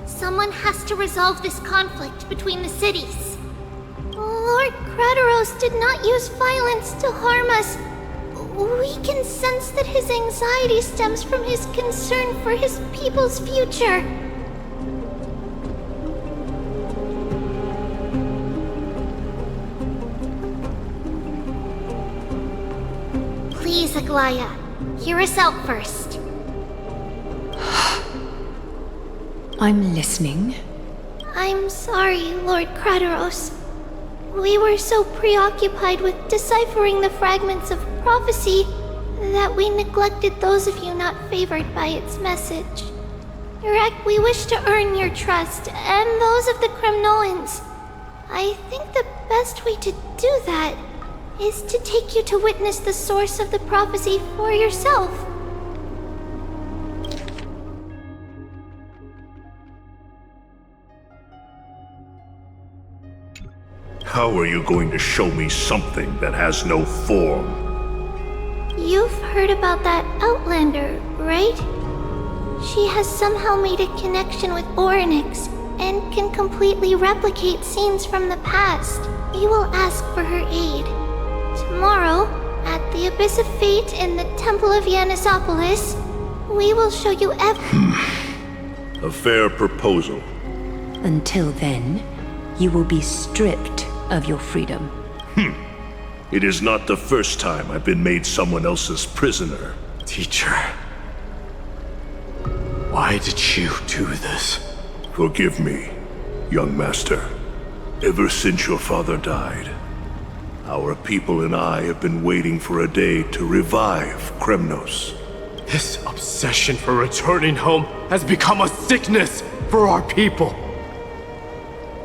Someone has to resolve this conflict between the cities. Lord Krateros did not use violence to harm us. We can sense that his anxiety stems from his concern for his people's future. Please, Aglaya, hear us out first. I'm listening. I'm sorry, Lord Krateros. We were so preoccupied with deciphering the fragments of prophecy that we neglected those of you not favored by its message. Irek, we wish to earn your trust, and those of the Kremnoans. I think the best way to do that is to take you to witness the source of the prophecy for yourself. How are you going to show me something that has no form? You've heard about that Outlander, right? She has somehow made a connection with Orynyx and can completely replicate scenes from the past. We will ask for her aid. Tomorrow, at the Abyss of Fate in the Temple of Yanisopolis, we will show you A fair proposal. Until then, you will be stripped of your freedom. It is not the first time I've been made someone else's prisoner. Teacher, why did you do this? Forgive me, young master. Ever since your father died, our people and I have been waiting for a day to revive Kremnos. This obsession for returning home has become a sickness for our people.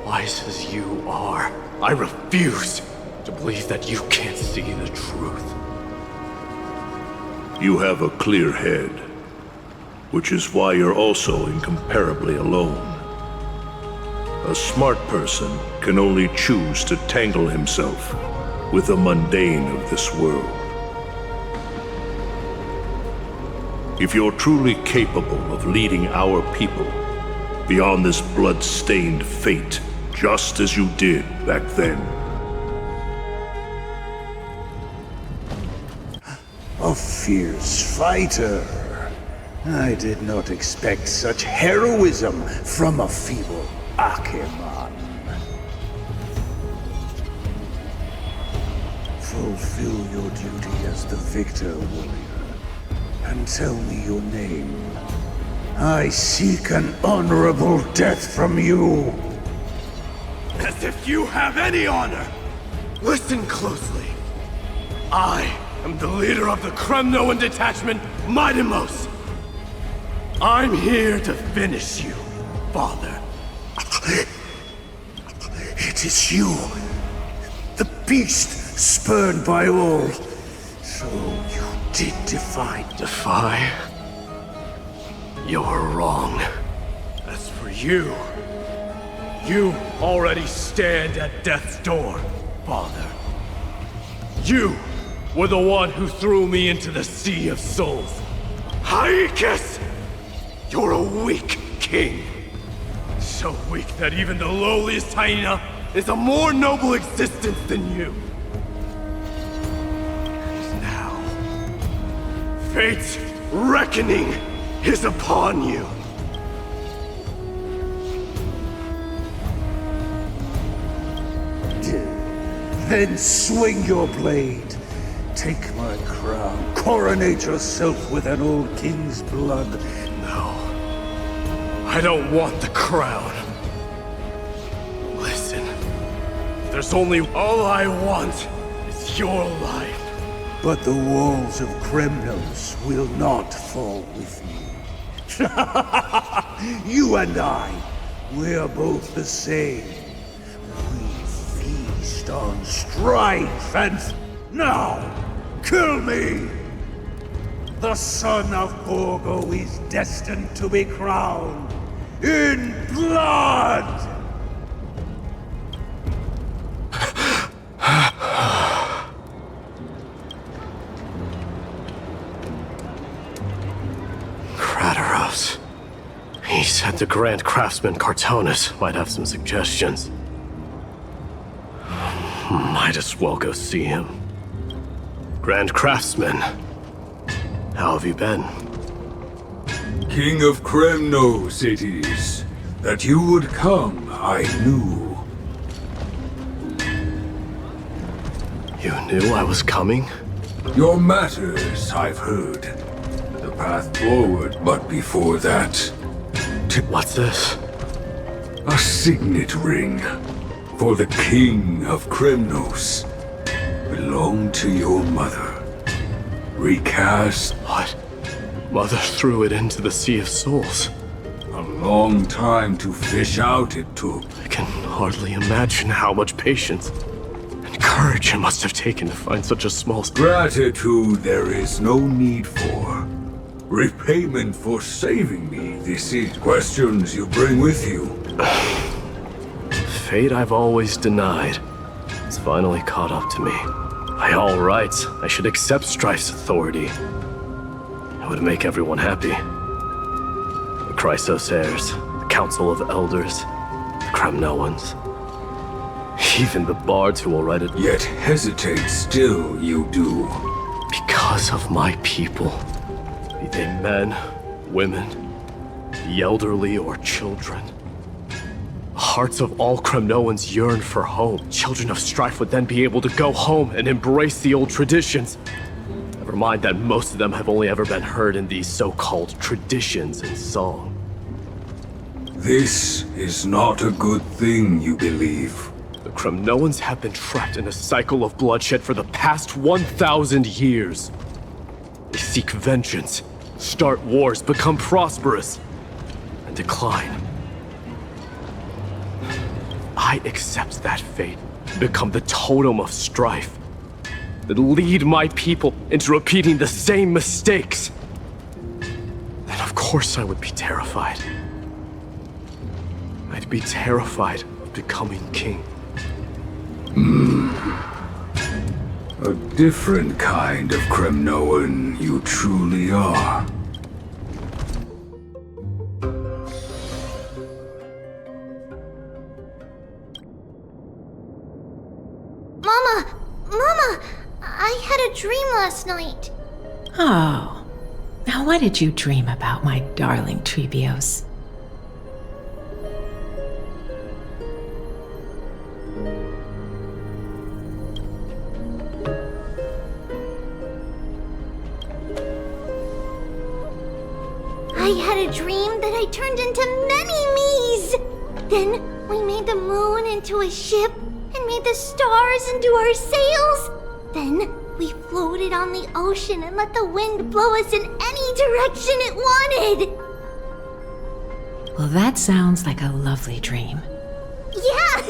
Wise as you are, I refuse to believe that you can't see the truth. You have a clear head, which is why you're also incomparably alone. A smart person can only choose to tangle himself with the mundane of this world. If you're truly capable of leading our people beyond this blood-stained fate, just as you did back then. A fierce fighter. I did not expect such heroism from a feeble Acheman. Fulfill your duty as the victor, warrior, and tell me your name. I seek an honorable death from you. As if you have any honor! Listen closely. I am the leader of the Kremnoan detachment, Mightimos. I'm here to finish you, Father. It is you, the beast spurned by all. So you did defy. Defy? You're wrong. As for you, you already stand at death's door, Father. You were the one who threw me into the Sea of Souls. Haikis! You're a weak king. So weak that even the lowliest hyena is a more noble existence than you. And now, fate's reckoning is upon you. Then swing your blade. Take my crown. Coronate yourself with an old king's blood. No. I don't want the crown. Listen. There's only all I want is your life. But the walls of Kremnos will not fall with me. You and I, we're both the same. On strife and... Now, kill me! The son of Gorgo is destined to be crowned in blood! Krataros. He said the Grand Craftsman Cartonus might have some suggestions. Might as well go see him. Grand Craftsman, how have you been? King of Kremnos it is. That you would come, I knew. You knew I was coming? Your matters, I've heard. The path forward, but before that... What's this? A signet ring. For the King of Kremnos. Belonged to your mother. Recast. What? Mother threw it into the Sea of Souls. A long time to fish out it took. I can hardly imagine how much patience and courage it must have taken to find such a small... Gratitude there is no need for. Repayment for saving me, this is questions you bring with you. Fate I've always denied has finally caught up to me. By all rights, I should accept Strife's authority. It would make everyone happy. The Chrysos heirs, the Council of Elders, the Kremnoans, even the bards who will write it. Yet hesitate still you do. Because of my people. Be they men, women, the elderly or children. The hearts of all Kremnoans yearn for home. Children of Strife would then be able to go home and embrace the old traditions. Never mind that most of them have only ever been heard in these so-called traditions and song. This is not a good thing, you believe. The Kremnoans have been trapped in a cycle of bloodshed for the past 1,000 years. They seek vengeance, start wars, become prosperous, and decline. I accept that fate, become the totem of strife, that lead my people into repeating the same mistakes. Then of course I would be terrified. I'd be terrified of becoming king. A different kind of Kremnoan you truly are. Mama! I had a dream last night. Oh. Now what did you dream about, my darling Trebios? I had a dream that I turned into many me's. Then we made the moon into a ship and made the stars into our sails. Then we floated on the ocean and let the wind blow us in any direction it wanted. Well, that sounds like a lovely dream. Yeah!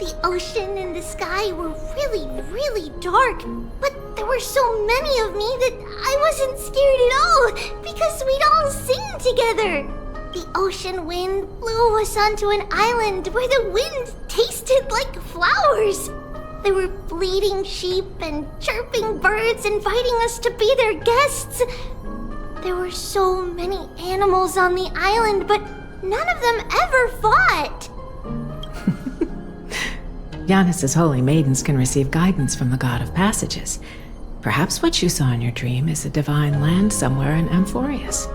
The ocean and the sky were really, really dark, but there were so many of me that I wasn't scared at all because we'd all sing together. The ocean wind blew us onto an island where the wind tasted like flowers. There were bleating sheep and chirping birds inviting us to be their guests. There were so many animals on the island, but none of them ever fought. Giannis's holy maidens can receive guidance from the God of Passages. Perhaps what you saw in your dream is a divine land somewhere in Amphorius.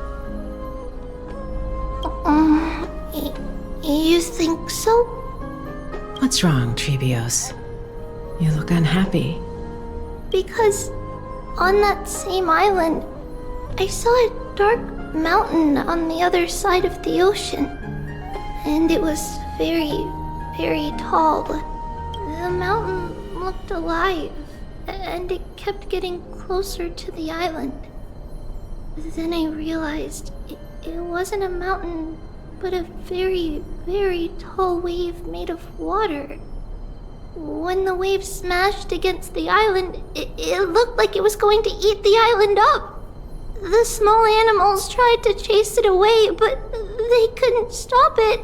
You think so? What's wrong, Trebios? You look unhappy. Because on that same island, I saw a dark mountain on the other side of the ocean. And it was very, very tall. The mountain looked alive, and it kept getting closer to the island. Then I realized it wasn't a mountain, but a very, very tall wave made of water. When the wave smashed against the island, it looked like it was going to eat the island up. The small animals tried to chase it away, but they couldn't stop it.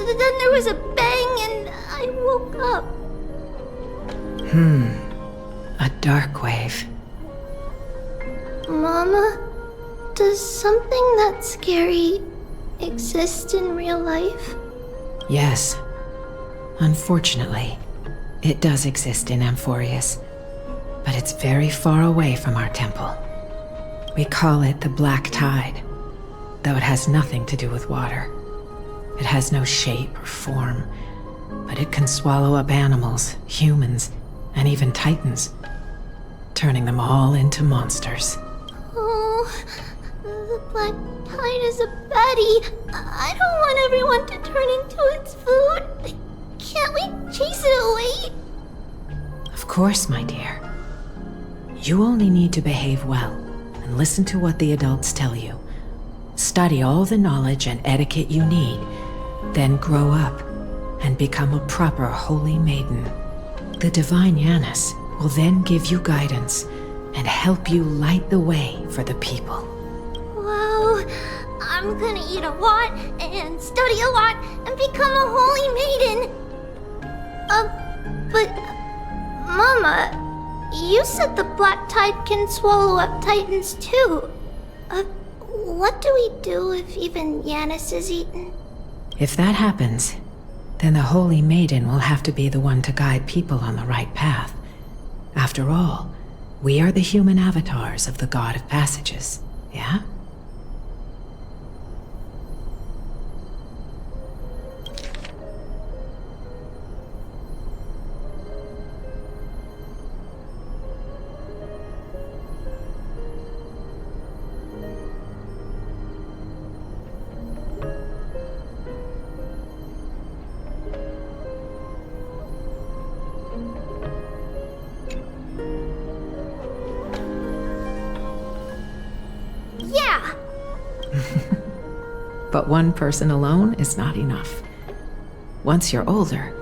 Then there was a bang and I woke up. A dark wave. Mama, does something that scary exist in real life? Yes. Unfortunately, it does exist in Amphorius, but it's very far away from our temple. We call it the Black Tide, though it has nothing to do with water. It has no shape or form, but it can swallow up animals, humans, and even titans, turning them all into monsters. Oh, the Black Tide is a baddie. I don't want everyone to turn into its food. Can't we chase it away? Of course, my dear. You only need to behave well and listen to what the adults tell you. Study all the knowledge and etiquette you need, then grow up and become a proper holy maiden. The divine Giannis will then give you guidance and help you light the way for the people. Wow, I'm gonna eat a lot and study a lot and become a holy maiden. But Mama, you said the Black Tide can swallow up titans too. What do we do if even Giannis is eaten? If that happens, then the Holy Maiden will have to be the one to guide people on the right path. After all, we are the human avatars of the God of Passages, yeah? Yeah! But one person alone is not enough. Once you're older,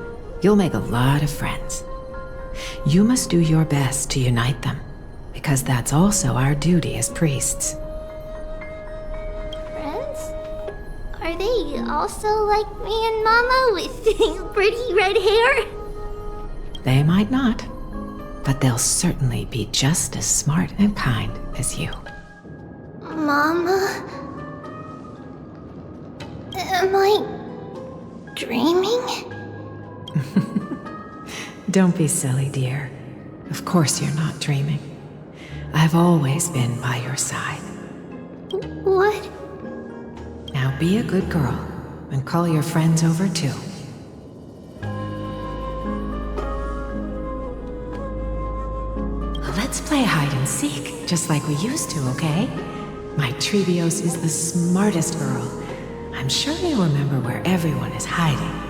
you'll make a lot of friends. You must do your best to unite them, because that's also our duty as priests. Friends? Are they also like me and Mama with pretty red hair? They might not, but they'll certainly be just as smart and kind as you. Mama? Am I dreaming? Don't be silly, dear. Of course you're not dreaming. I've always been by your side. What? Now be a good girl and call your friends over too. Let's play hide and seek, just like we used to, okay? My Trebios is the smartest girl. I'm sure you remember where everyone is hiding.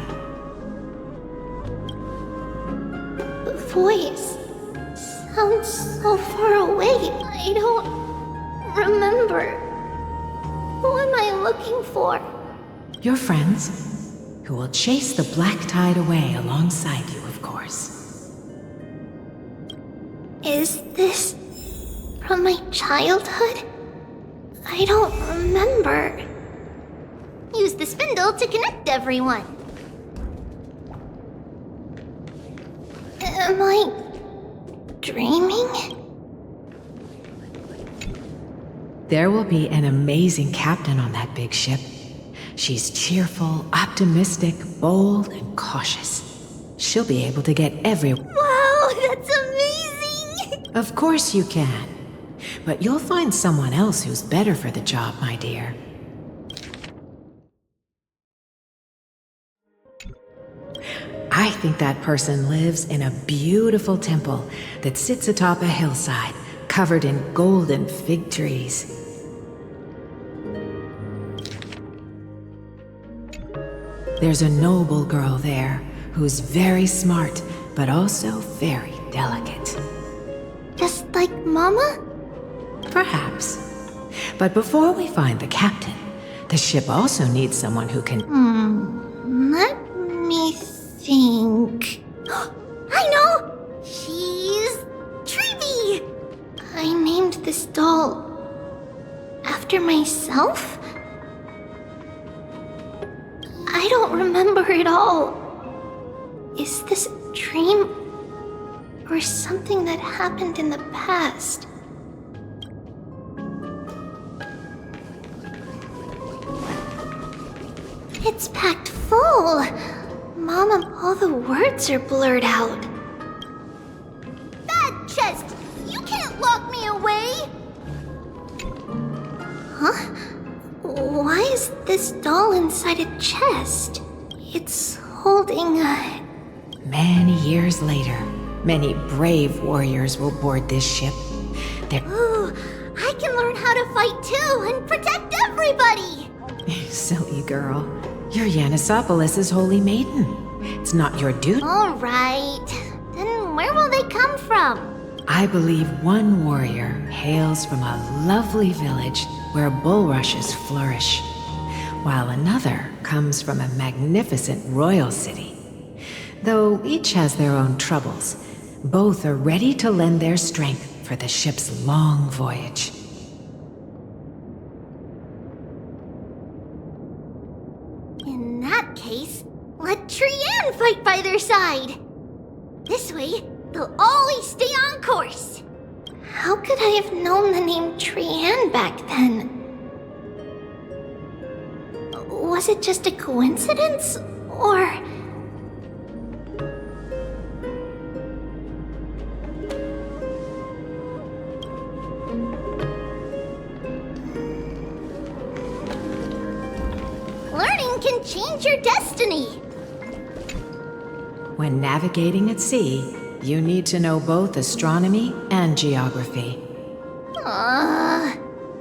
The voice sounds so far away. I don't remember. Who am I looking for? Your friends, who will chase the black tide away alongside you, of course. Is this from my childhood? I don't remember. Use the spindle to connect everyone. Am I dreaming? There will be an amazing captain on that big ship. She's cheerful, optimistic, bold, and cautious. She'll be able to get everyone. Wow, that's amazing! Of course you can. But you'll find someone else who's better for the job, my dear. I think that person lives in a beautiful temple that sits atop a hillside, covered in golden fig trees. There's a noble girl there who's very smart, but also very delicate. Just like Mama? Perhaps. But before we find the captain, the ship also needs someone who can... Let me think. I know! She's Treeby! I named this doll after myself? I don't remember it all. Is this a dream or something that happened in the past? It's packed full. Mama, all the words are blurred out. Bad chest! You can't lock me away! Huh? Why is this doll inside a chest? It's holding a... Many years later, many brave warriors will board this ship. Ooh, I can learn how to fight too and protect everybody! Silly girl. You're Yanisopoulos' holy maiden. It's not your duty. Alright. Then where will they come from? I believe one warrior hails from a lovely village where bulrushes flourish, while another comes from a magnificent royal city. Though each has their own troubles, both are ready to lend their strength for the ship's long voyage. In that case, let Trianne fight by their side. This way, they'll always stay on course. How could I have known the name Trianne back then? Was it just a coincidence, or... Learning can change your destiny. When navigating at sea, you need to know both astronomy and geography.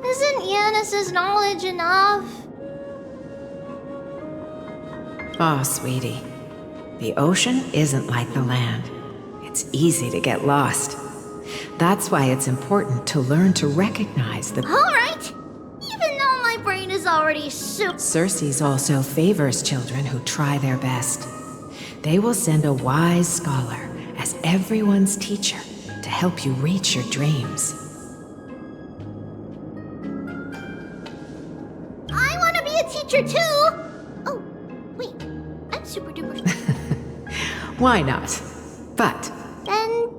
Isn't Yanis's knowledge enough? Oh, sweetie. The ocean isn't like the land. It's easy to get lost. That's why it's important to learn to recognize the... Alright! Even though my brain is already super... Circes also favors children who try their best. They will send a wise scholar as everyone's teacher to help you reach your dreams. I want to be a teacher too! Oh, wait. I'm super duper... Why not? But Then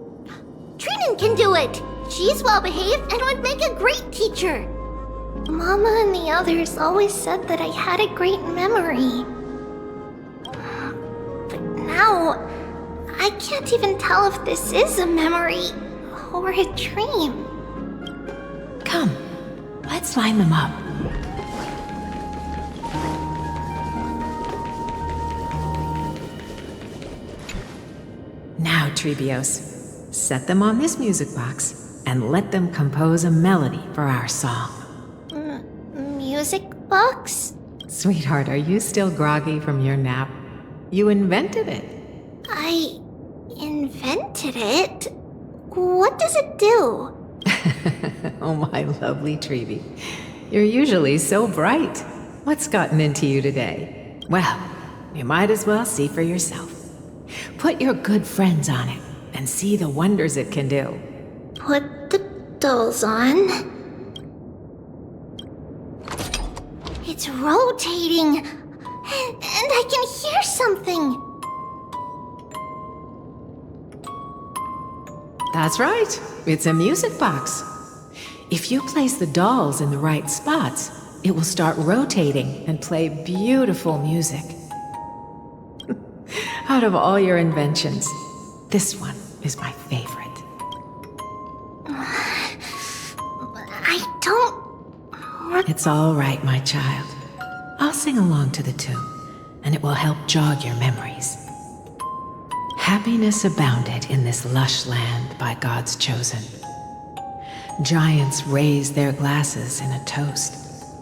Trinan can do it. She's well behaved and would make a great teacher. Mama and the others always said that I had a great memory. But now, I can't even tell if this is a memory or a dream. come, let's line them up. Now, Trebios, set them on this music box and let them compose a melody for our song. Music box? Sweetheart, are you still groggy from your nap? You invented it. I invented it? What does it do? Oh, my lovely Trebi. You're usually so bright. What's gotten into you today? Well, you might as well see for yourself. Put your good friends on it and see the wonders it can do. Put the dolls on. It's rotating. And I can hear something. That's right. It's a music box. If you place the dolls in the right spots, it will start rotating and play beautiful music. Out of all your inventions, this one is my favorite. I don't... It's all right, my child. I'll sing along to the tune, and it will help jog your memories. Happiness abounded in this lush land by God's chosen. Giants raised their glasses in a toast,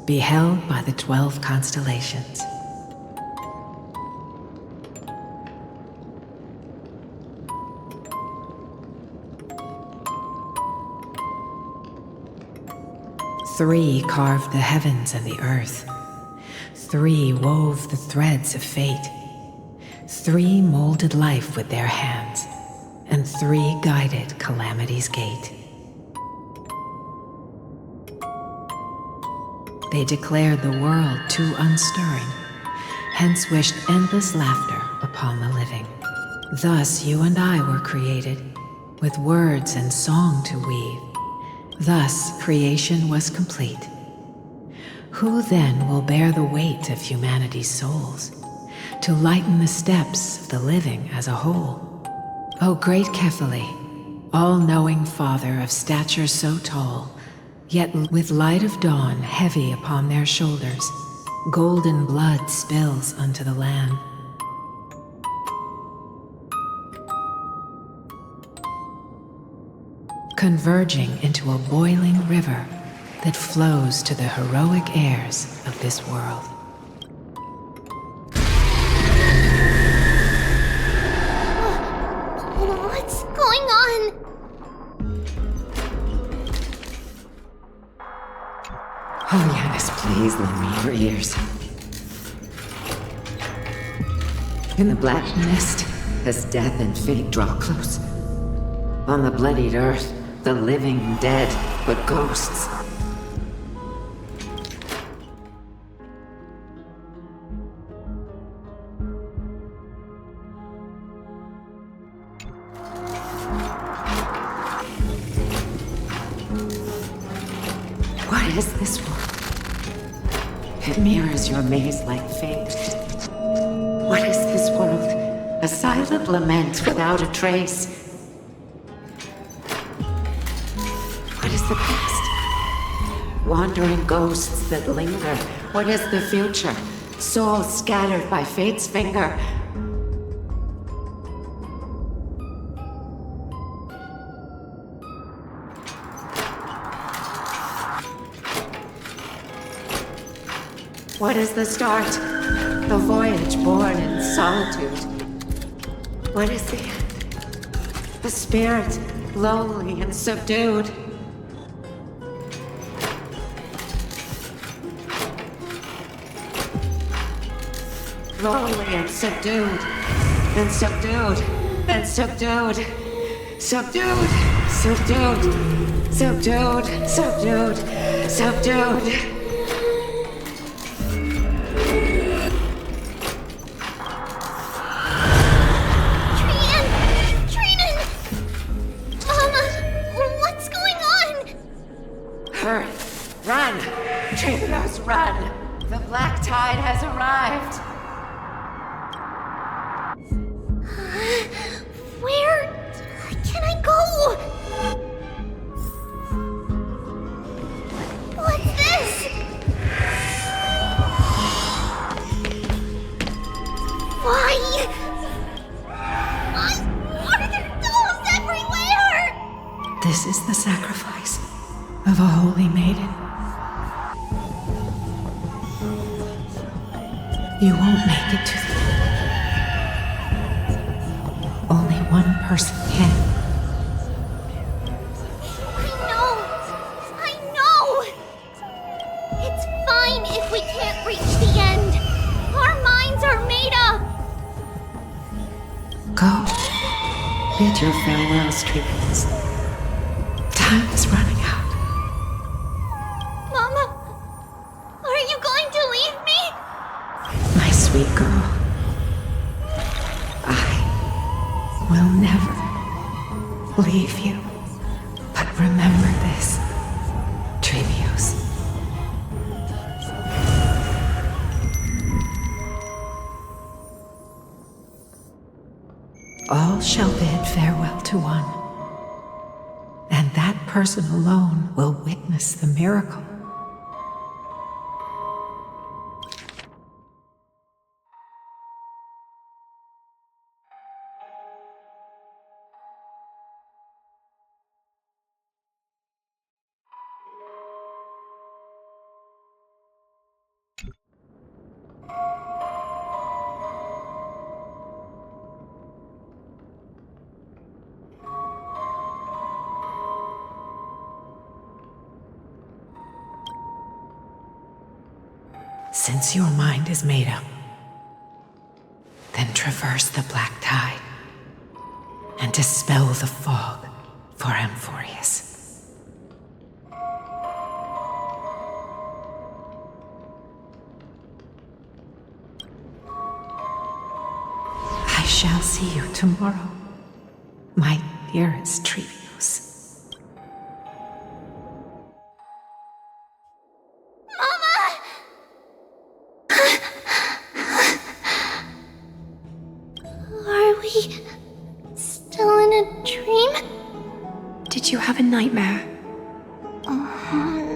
beheld by the 12 constellations. Three carved the heavens and the earth. Three wove the threads of fate. Three molded life with their hands, and three guided calamity's gate. They declared the world too unstirring, hence wished endless laughter upon the living. Thus you and I were created, with words and song to weave. Thus creation was complete. Who then will bear the weight of humanity's souls, to lighten the steps of the living as a whole? O great Kephili, all-knowing Father of stature so tall, yet with light of dawn heavy upon their shoulders, golden blood spills unto the land. Converging into a boiling river that flows to the heroic heirs of this world. What's going on? Oh, yes, please lend me your ears. In the black mist, as death and fate draw close, on the bloodied earth, the living dead, but ghosts. What is this world? It mirrors your maze-like fate. What is this world? A silent lament without a trace. What is the past? Wandering ghosts that linger. What is the future? Souls scattered by fate's finger. What is the start? The voyage born in solitude. What is the end? The spirit, lonely and subdued. Lonely and subdued, and subdued, and subdued, subdued, subdued, subdued, subdued, subdued. Trian! This is the sacrifice of a holy maiden. You won't make it to the end. Only one person can. I know! It's fine if we can't reach the end. Our minds are made up. Go. Bid your farewells, Trees. Time is running out. Mama, are you going to leave me? My sweet girl. I will never leave you. But remember this, Trevios. All shall bid farewell to one, and that person alone will witness the miracle. Since your mind is made up, then traverse the black tide and dispel the fog for Amphorius. I shall see you tomorrow, my dearest Trevios. Are we still in a dream? Did you have a nightmare?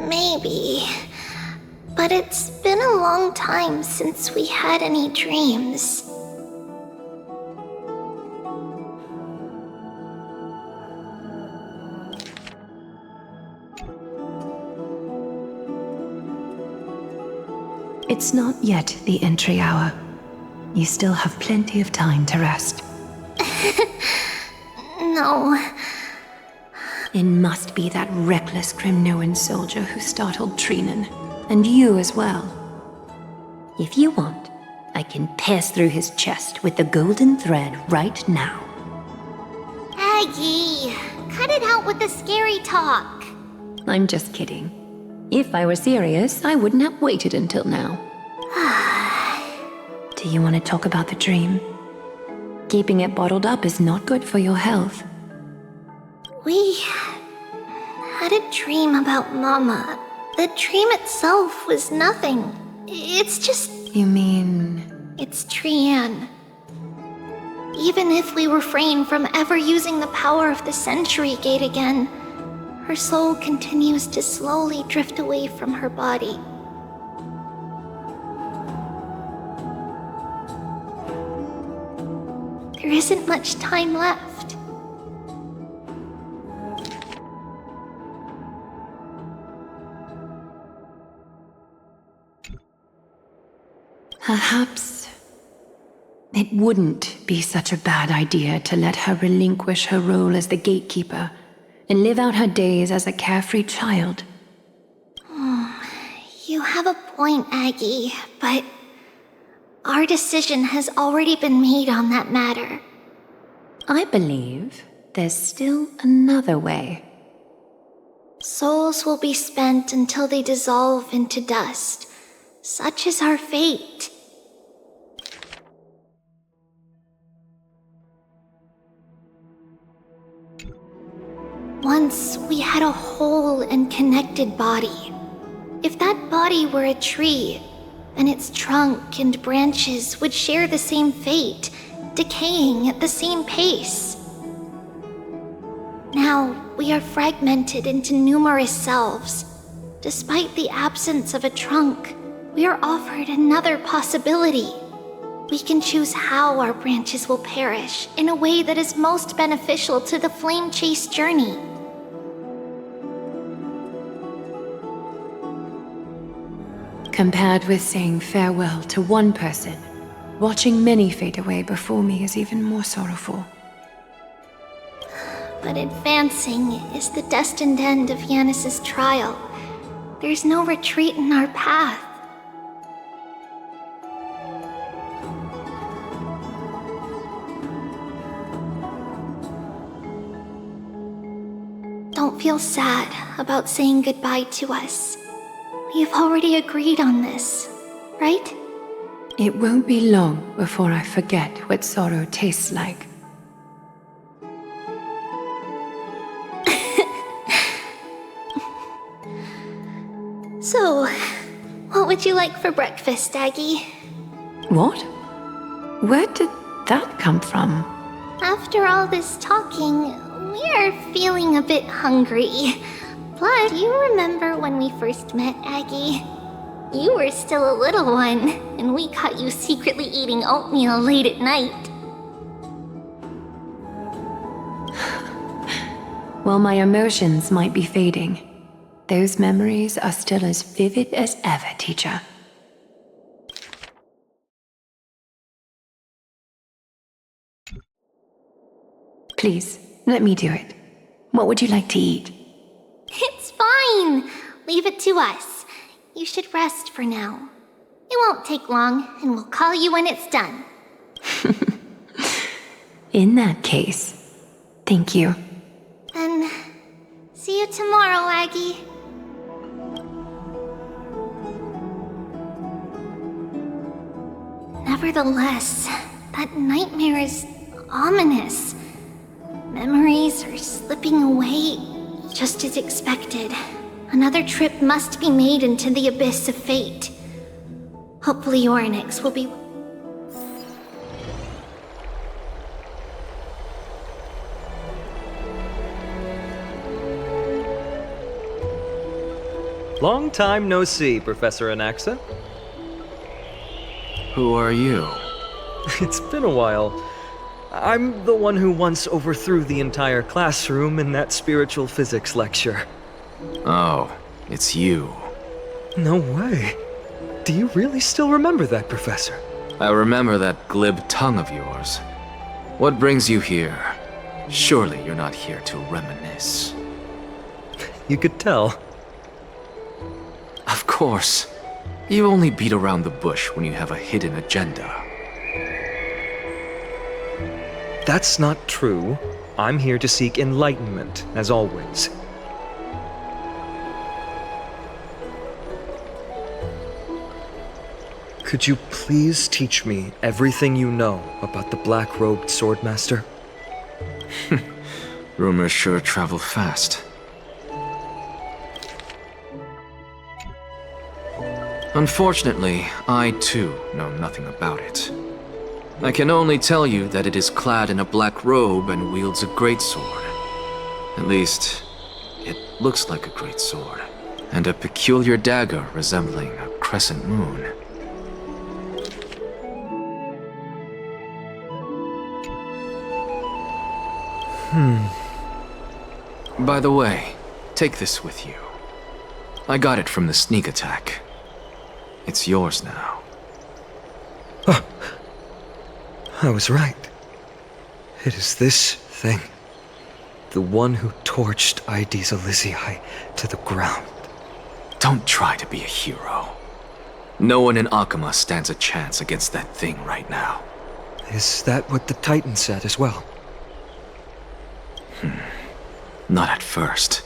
Maybe. But it's been a long time since we had any dreams. It's not yet the entry hour. You still have plenty of time to rest. No. It must be that reckless Cremnoan soldier who startled Trinan. And you as well. If you want, I can pass through his chest with the golden thread right now. Aggie, cut it out with the scary talk. I'm just kidding. If I were serious, I wouldn't have waited until now. Do you want to talk about the dream? Keeping it bottled up is not good for your health. We had a dream about Mama. The dream itself was nothing. It's just... You mean... It's Trian. Even if we refrain from ever using the power of the Century Gate again, her soul continues to slowly drift away from her body. There isn't much time left. Perhaps it wouldn't be such a bad idea to let her relinquish her role as the gatekeeper and live out her days as a carefree child. You have a point, Aggie, but our decision has already been made on that matter. I believe there's still another way. Souls will be spent until they dissolve into dust. Such is our fate. Once we had a whole and connected body. If that body were a tree, then its trunk and branches would share the same fate, decaying at the same pace. Now, we are fragmented into numerous selves. Despite the absence of a trunk, we are offered another possibility. We can choose how our branches will perish in a way that is most beneficial to the Flame Chase journey. Compared with saying farewell to one person, watching many fade away before me is even more sorrowful. But advancing is the destined end of Yanis's trial. There's no retreat in our path. Don't feel sad about saying goodbye to us. We've already agreed on this, right? It won't be long before I forget what sorrow tastes like. So, what would you like for breakfast, Aggie? What? Where did that come from? After all this talking, we are feeling a bit hungry. Plus, do you remember when we first met, Aggie? You were still a little one, and we caught you secretly eating oatmeal late at night. While my emotions might be fading, those memories are still as vivid as ever, teacher. Please, let me do it. What would you like to eat? It's fine! Leave it to us. You should rest for now. It won't take long, and we'll call you when it's done. In that case, thank you. And see you tomorrow, Aggie. Nevertheless, that nightmare is ominous. Memories are slipping away, just as expected. Another trip must be made into the abyss of fate. Hopefully Orynyx will be... Long time no see, Professor Anaxa. Who are you? It's been a while. I'm the one who once overthrew the entire classroom in that spiritual physics lecture. Oh, it's you. No way. Do you really still remember that, Professor? I remember that glib tongue of yours. What brings you here? Surely you're not here to reminisce. You could tell. Of course. You only beat around the bush when you have a hidden agenda. That's not true. I'm here to seek enlightenment, as always. Could you please teach me everything you know about the black-robed swordmaster? Rumors sure travel fast. Unfortunately, I too know nothing about it. I can only tell you that it is clad in a black robe and wields a greatsword. At least, it looks like a greatsword, and a peculiar dagger resembling a crescent moon. By the way, take this with you. I got it from the sneak attack. It's yours now. Oh, I was right. It is this thing. The one who torched Aedes Elysiae to the ground. Don't try to be a hero. No one in Akama stands a chance against that thing right now. Is that what the Titan said as well? Not at first.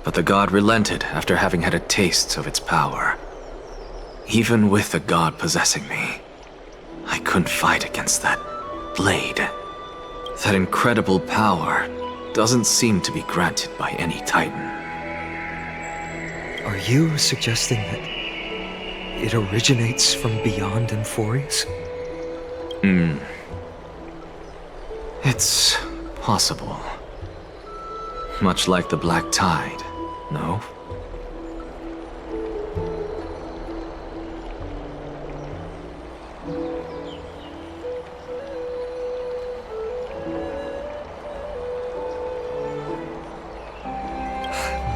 But the god relented after having had a taste of its power. Even with the god possessing me, I couldn't fight against that blade. That incredible power doesn't seem to be granted by any Titan. Are you suggesting that it originates from beyond Amphorius? It's possible. Much like the Black Tide, no?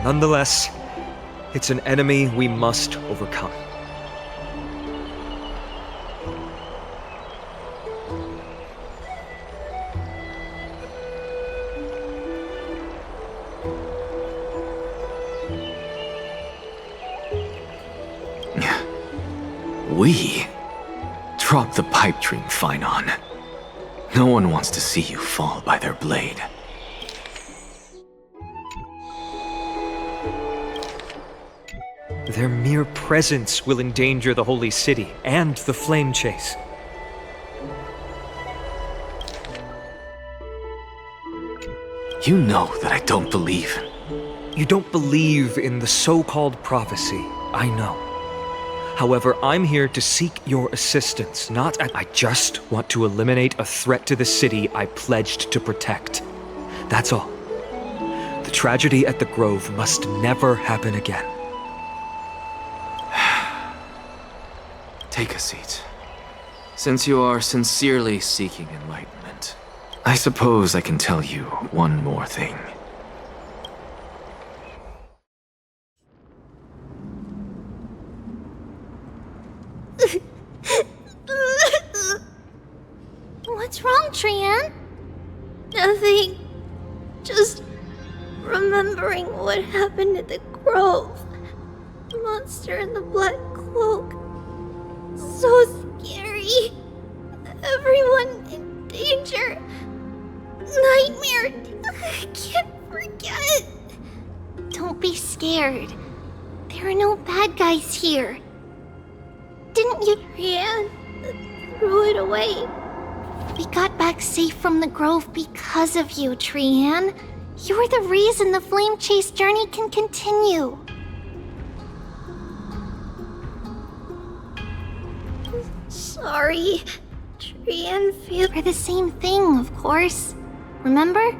Nonetheless, it's an enemy we must overcome. We? Drop the pipe dream, Phynon. No one wants to see you fall by their blade. Their mere presence will endanger the Holy City and the Flame Chase. You know that I don't believe. You don't believe in the so-called prophecy, I know. However, I'm here to seek your assistance, I just want to eliminate a threat to the city I pledged to protect. That's all. The tragedy at the Grove must never happen again. Take a seat. Since you are sincerely seeking enlightenment, I suppose I can tell you one more thing. What's wrong, Trian? Nothing. Just remembering what happened at the Grove. The monster in the black cloak. So scary. Everyone in danger. Nightmare. I can't forget. Don't be scared. There are no bad guys here. Didn't you? Trian threw it away. We got back safe from the Grove because of you, Trian. You're the reason the Flame Chase journey can continue. Sorry. Trian feels... For the same thing, of course. Remember?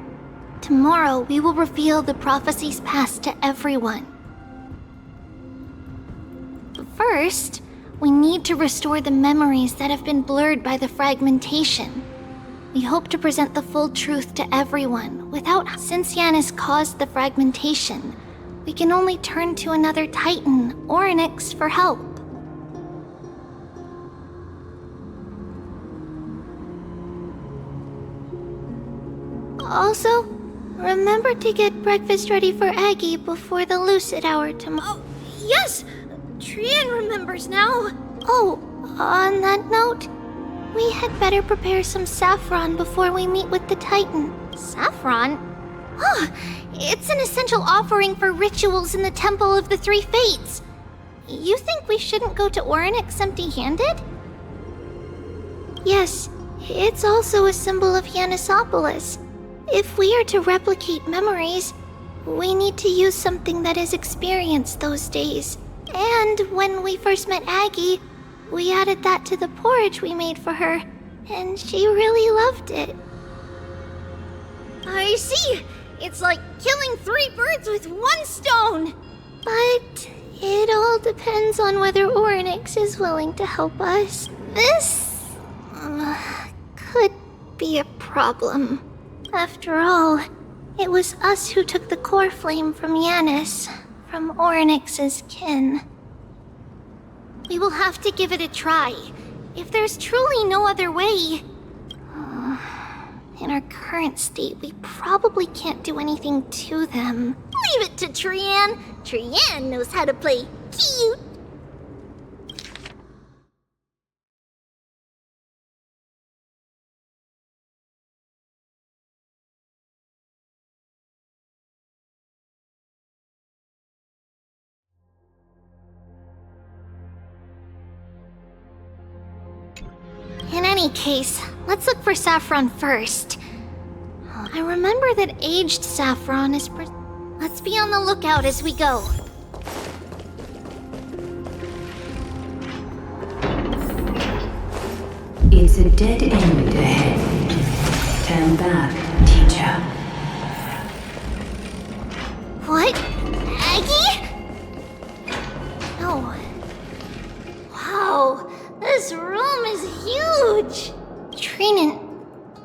Tomorrow we will reveal the prophecy's past to everyone. But first, we need to restore the memories that have been blurred by the fragmentation. We hope to present the full truth to everyone since Yanis caused the fragmentation, we can only turn to another Titan, Orynyx, for help. Also, remember to get breakfast ready for Aggie before the lucid hour tomorrow. Oh, yes! Trian remembers now. Oh, on that note, we had better prepare some saffron before we meet with the Titan. Saffron? Huh, it's an essential offering for rituals in the Temple of the Three Fates. You think we shouldn't go to Orynyx empty-handed? Yes, it's also a symbol of Yanisopolis. If we are to replicate memories, we need to use something that has experienced those days. And when we first met Aggie, we added that to the porridge we made for her, and she really loved it. I see! It's like killing 3 birds with 1 stone! But it all depends on whether Orynyx is willing to help us. This could be a problem. After all, it was us who took the core flame from Yanis, from Orynyx's kin. We will have to give it a try. If there's truly no other way... in our current state, we probably can't do anything to them. Leave it to Trian. Trian knows how to play cute. In any case, let's look for saffron first. I remember that aged saffron is Let's be on the lookout as we go. It's a dead end ahead. Turn back, teacher. What? Aggie? No. Wow, this room is huge! Trinan,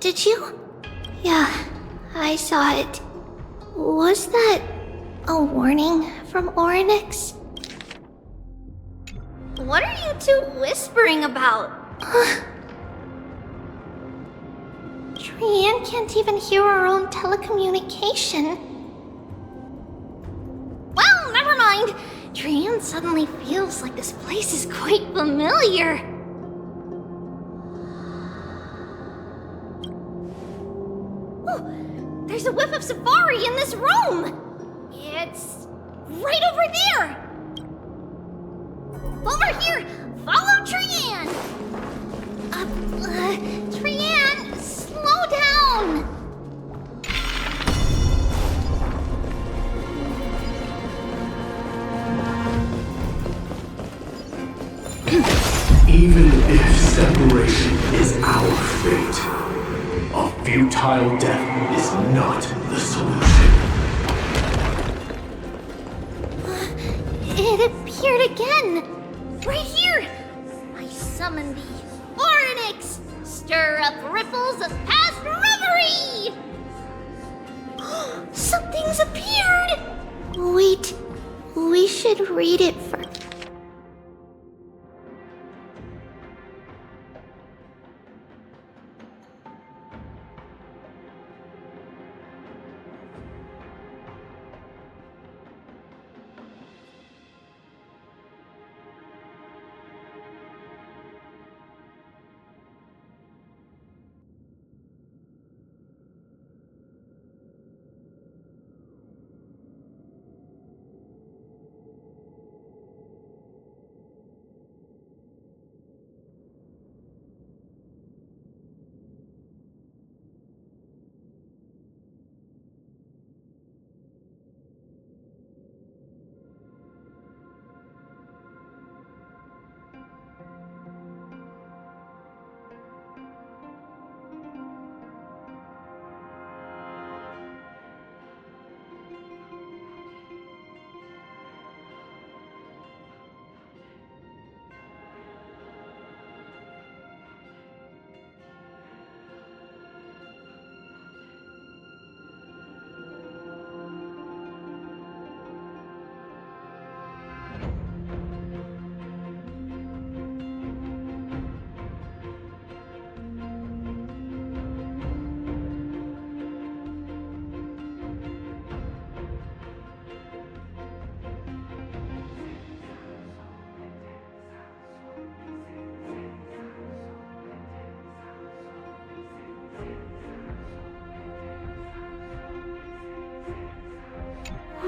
did you? Yeah, I saw it. Was that a warning from Orynyx? What are you two whispering about? Trian can't even hear our own telecommunication. Well, never mind. Trian suddenly feels like this place is quite familiar. Oh, there's a whiff of safari in this room! It's right over there! Over here! Follow Trian! Trian, slow down! Even if separation is our fate, a futile death is not the solution. It appeared again! Right here! I summon thee, Orynyx! Stir up ripples of past reverie! Something's appeared! Wait, we should read it first.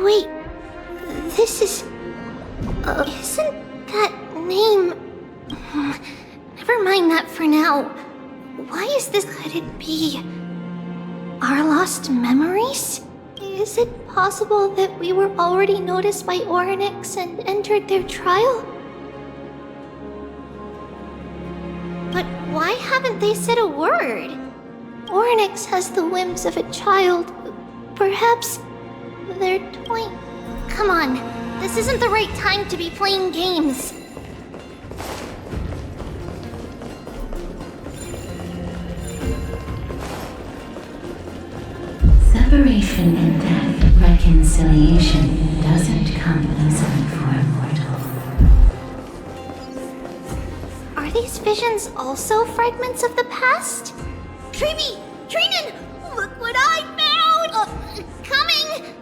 Wait, this is... isn't that name... Never mind that for now. Why is this... Could it be... our lost memories? Is it possible that we were already noticed by Orynyx and entered their trial? But why haven't they said a word? Orynyx has the whims of a child. Perhaps... they're toying. Come on, this isn't the right time to be playing games. Separation and death, reconciliation doesn't come easily for a mortal. Are these visions also fragments of the past? Treeby! Trinan! Look what I found! Coming!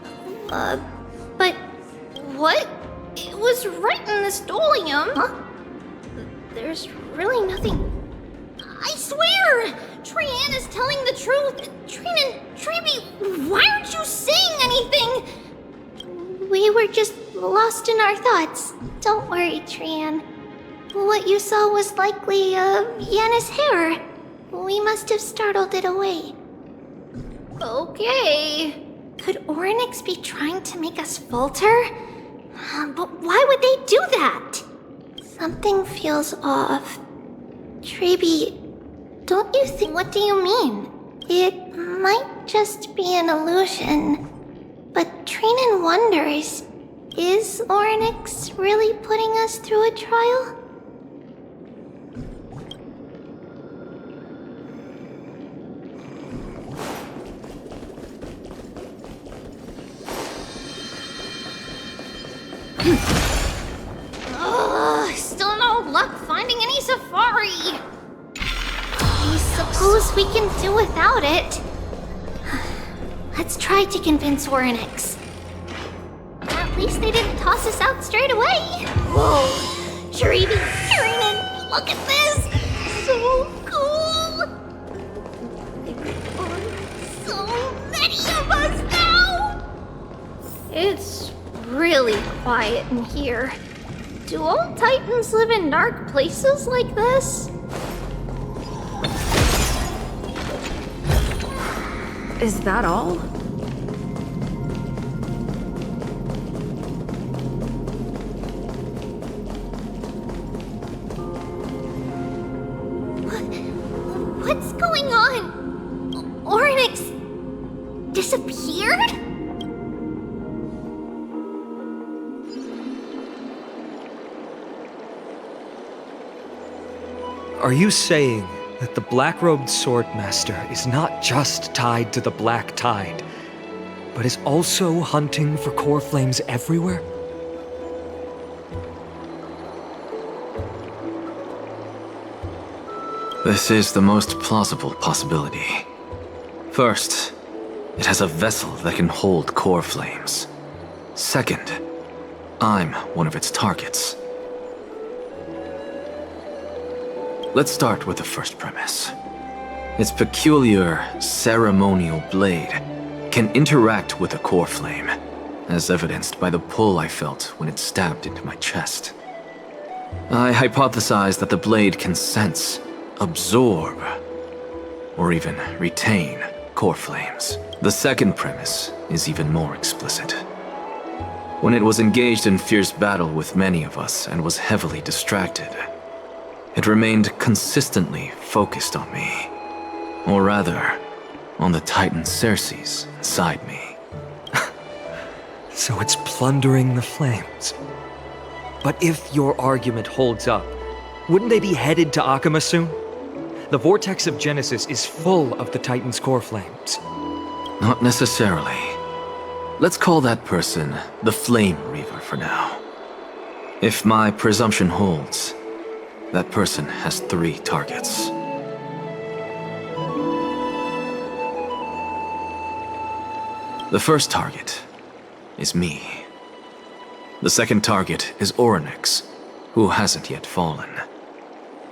But what? It was right in the stolium. Huh? There's really nothing. I swear! Trian is telling the truth. Trinan, Treeby, why aren't you saying anything? We were just lost in our thoughts. Don't worry, Trian. What you saw was likely, Yenna's hair. We must have startled it away. Okay. Could Orynyx be trying to make us falter? But why would they do that? Something feels off. Treeby, don't you think... What do you mean? It might just be an illusion. But Trinan wonders, is Orynyx really putting us through a trial? Still no luck finding any safari. I suppose we can do without it. Let's try to convince Orynyx. At least they didn't toss us out straight away. Whoa, Treeby, Trinan, look at this! So cool! There are so many of us now! It's really quiet in here. Do all Titans live in dark places like this? Is that all? What's going on? Oryx disappeared? Are you saying that the black-robed swordmaster is not just tied to the Black Tide, but is also hunting for core flames everywhere? This is the most plausible possibility. First, it has a vessel that can hold core flames. Second, I'm one of its targets. Let's start with the first premise. Its peculiar, ceremonial blade can interact with a core flame, as evidenced by the pull I felt when it stabbed into my chest. I hypothesized that the blade can sense, absorb, or even retain core flames. The second premise is even more explicit. When it was engaged in fierce battle with many of us and was heavily distracted, it remained consistently focused on me. Or rather, on the Titan Cersei's inside me. So it's plundering the flames. But if your argument holds up, wouldn't they be headed to Akama soon? The vortex of Genesis is full of the Titan's core flames. Not necessarily. Let's call that person the Flame Reaver for now. If my presumption holds, that person has 3 targets. The first target is me. The second target is Oryx, who hasn't yet fallen.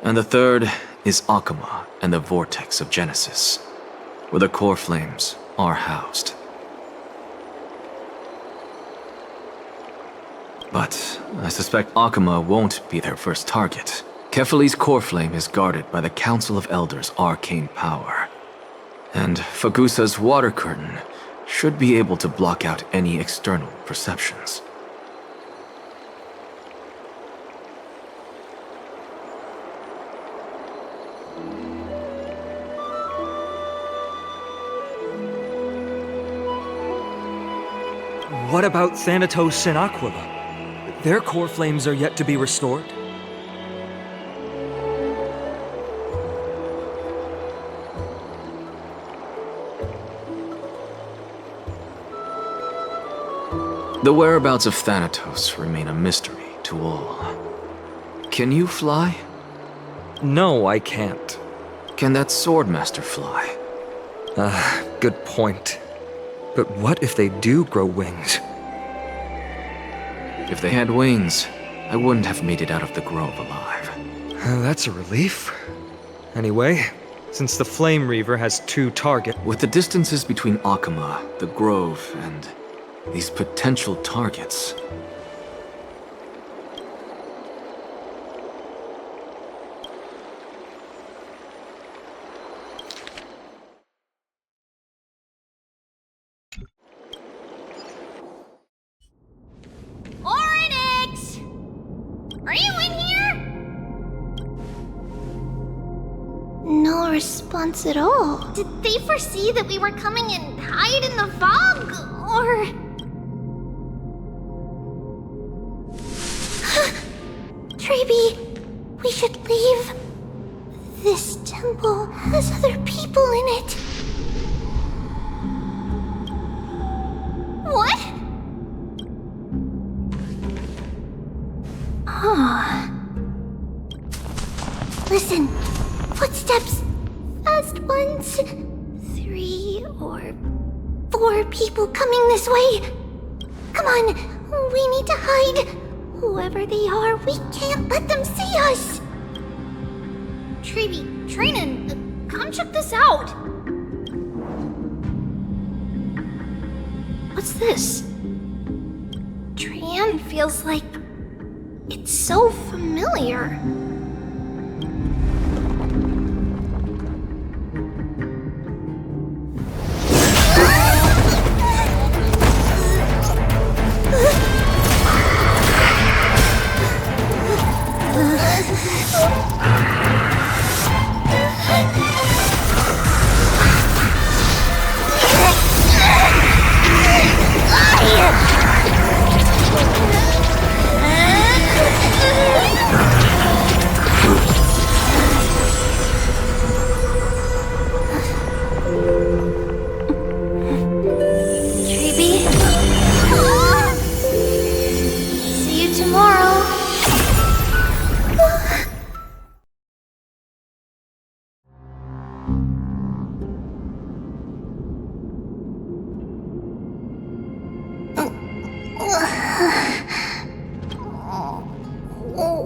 And the third is Akama and the Vortex of Genesis, where the core flames are housed. But I suspect Akama won't be their first target. Kefali's core flame is guarded by the Council of Elders' arcane power. And Fagusa's water curtain should be able to block out any external perceptions. What about Thanatos and Aquila? Their core flames are yet to be restored. The whereabouts of Thanatos remain a mystery to all. Can you fly? No, I can't. Can that Swordmaster fly? Good point. But what if they do grow wings? If they had wings, I wouldn't have made it out of the grove alive. That's a relief. Anyway, since the Flame Reaver has 2 targets... With the distances between Akama, the grove, and these potential targets... Oryx! Are you in here? No response at all. Did they foresee that we were coming and hide in the fog? Or... Treeby, we should leave. This temple has other people in it. What? Huh. Listen, footsteps. Fast ones. 3 or 4 people coming this way. Come on, We need to hide. Whoever they are, we can't let them see us. Treeby, Trainin, come check this out. What's this? Trian feels like it's so familiar.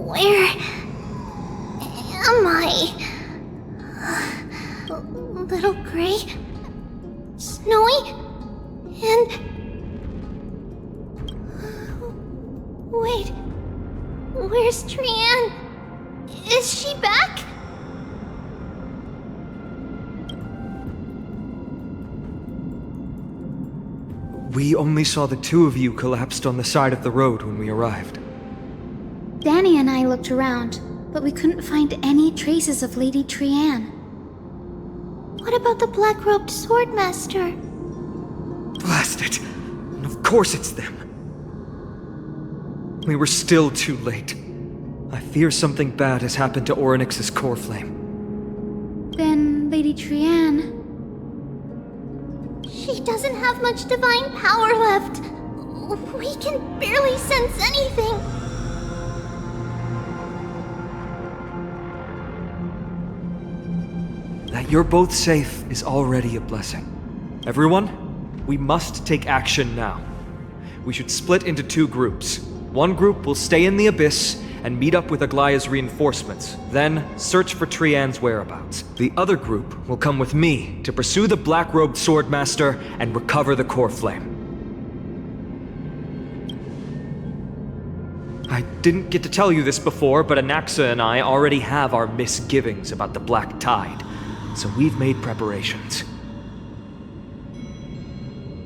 Where am I? Little Gray, Snowy, and... Wait, where's Trian? Is she back? We only saw the two of you collapsed on the side of the road when we arrived. Danny and I looked around, but we couldn't find any traces of Lady Trian. What about the black-robed swordmaster? Blast it! Of course it's them. We were still too late. I fear something bad has happened to Orynyx's core flame. Then Lady Trian... She doesn't have much divine power left. We can barely sense anything. That you're both safe is already a blessing. Everyone, we must take action now. We should split into two groups. One group will stay in the Abyss and meet up with Aglaya's reinforcements, then search for Trian's whereabouts. The other group will come with me to pursue the black-robed swordmaster and recover the core flame. I didn't get to tell you this before, but Anaxa and I already have our misgivings about the Black Tide, so we've made preparations.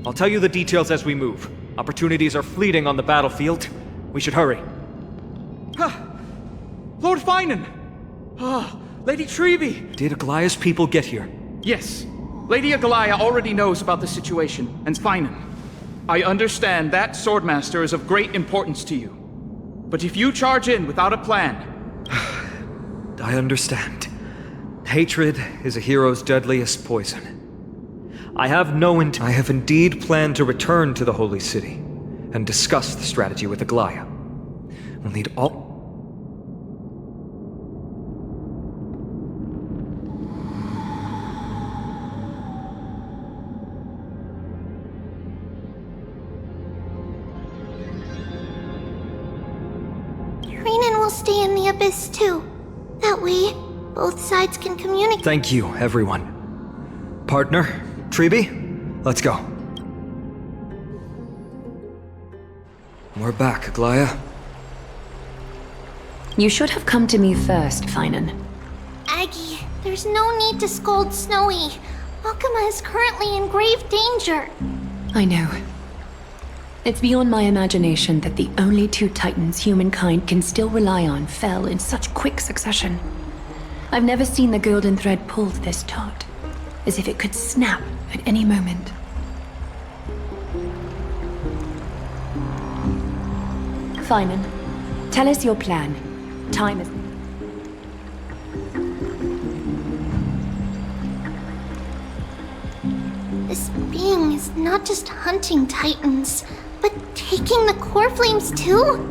I'll tell you the details as we move. Opportunities are fleeting on the battlefield. We should hurry. Lord Finan! Lady Treeby! Did Aglaya's people get here? Yes. Lady Aglaya already knows about the situation, and Finan. I understand that swordmaster is of great importance to you. But if you charge in without a plan... I understand. Hatred is a hero's deadliest poison. I have indeed planned to return to the Holy City and discuss the strategy with Aglaya. We'll need all... Renan will stay in the Abyss too. That way, both sides can communicate. Thank you, everyone. Partner, Treeby, let's go. We're back, Aglaya. You should have come to me first, Finan. Aggie, there's no need to scold Snowy. Akuma is currently in grave danger. I know. It's beyond my imagination that the only two titans humankind can still rely on fell in such quick succession. I've never seen the golden thread pulled this taut, as if it could snap at any moment. Finan, tell us your plan. Time is... This being is not just hunting titans, but taking the core flames too?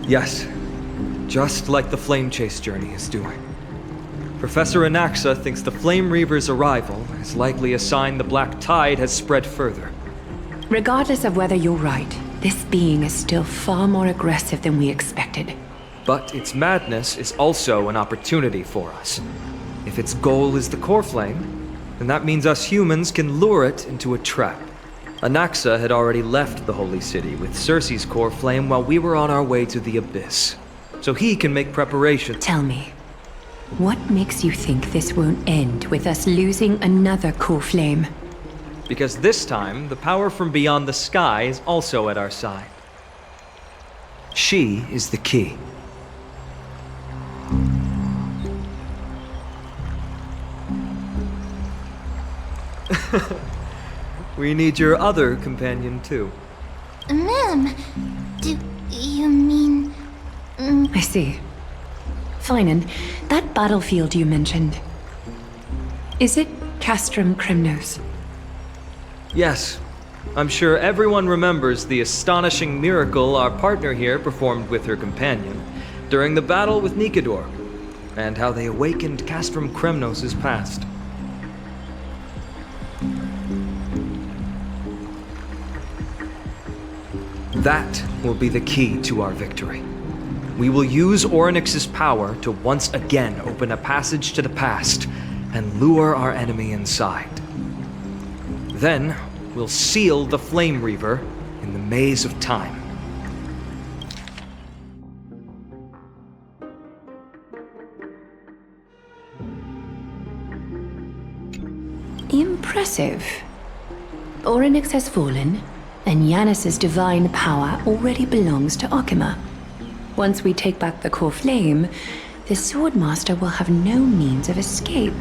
Yes, just like the Flame Chase journey is doing. Professor Anaxa thinks the Flame Reaver's arrival is likely a sign the Black Tide has spread further. Regardless of whether you're right, This being is still far more aggressive than we expected. But its madness is also an opportunity for us. If its goal is the core flame, then that means us humans can lure it into a trap. Anaxa had already left the Holy City with Cersei's core flame while we were on our way to the Abyss. So he can make preparations. Tell me, what makes you think this won't end with us losing another core flame? Because this time, the power from beyond the sky is also at our side. She is the key. We need your other companion, too. Ma'am, do you mean... I see. Finan, that battlefield you mentioned. Is it Castrum Kremnos? Yes. I'm sure everyone remembers the astonishing miracle our partner here performed with her companion during the battle with Nikador, and how they awakened Castrum Kremnos' past. That will be the key to our victory. We will use Orynyx's power to once again open a passage to the past and lure our enemy inside. Then, we'll seal the Flame Reaver in the maze of time. Impressive. Orynyx has fallen, and Yanis's divine power already belongs to Okima. Once we take back the core flame, the Swordmaster will have no means of escape.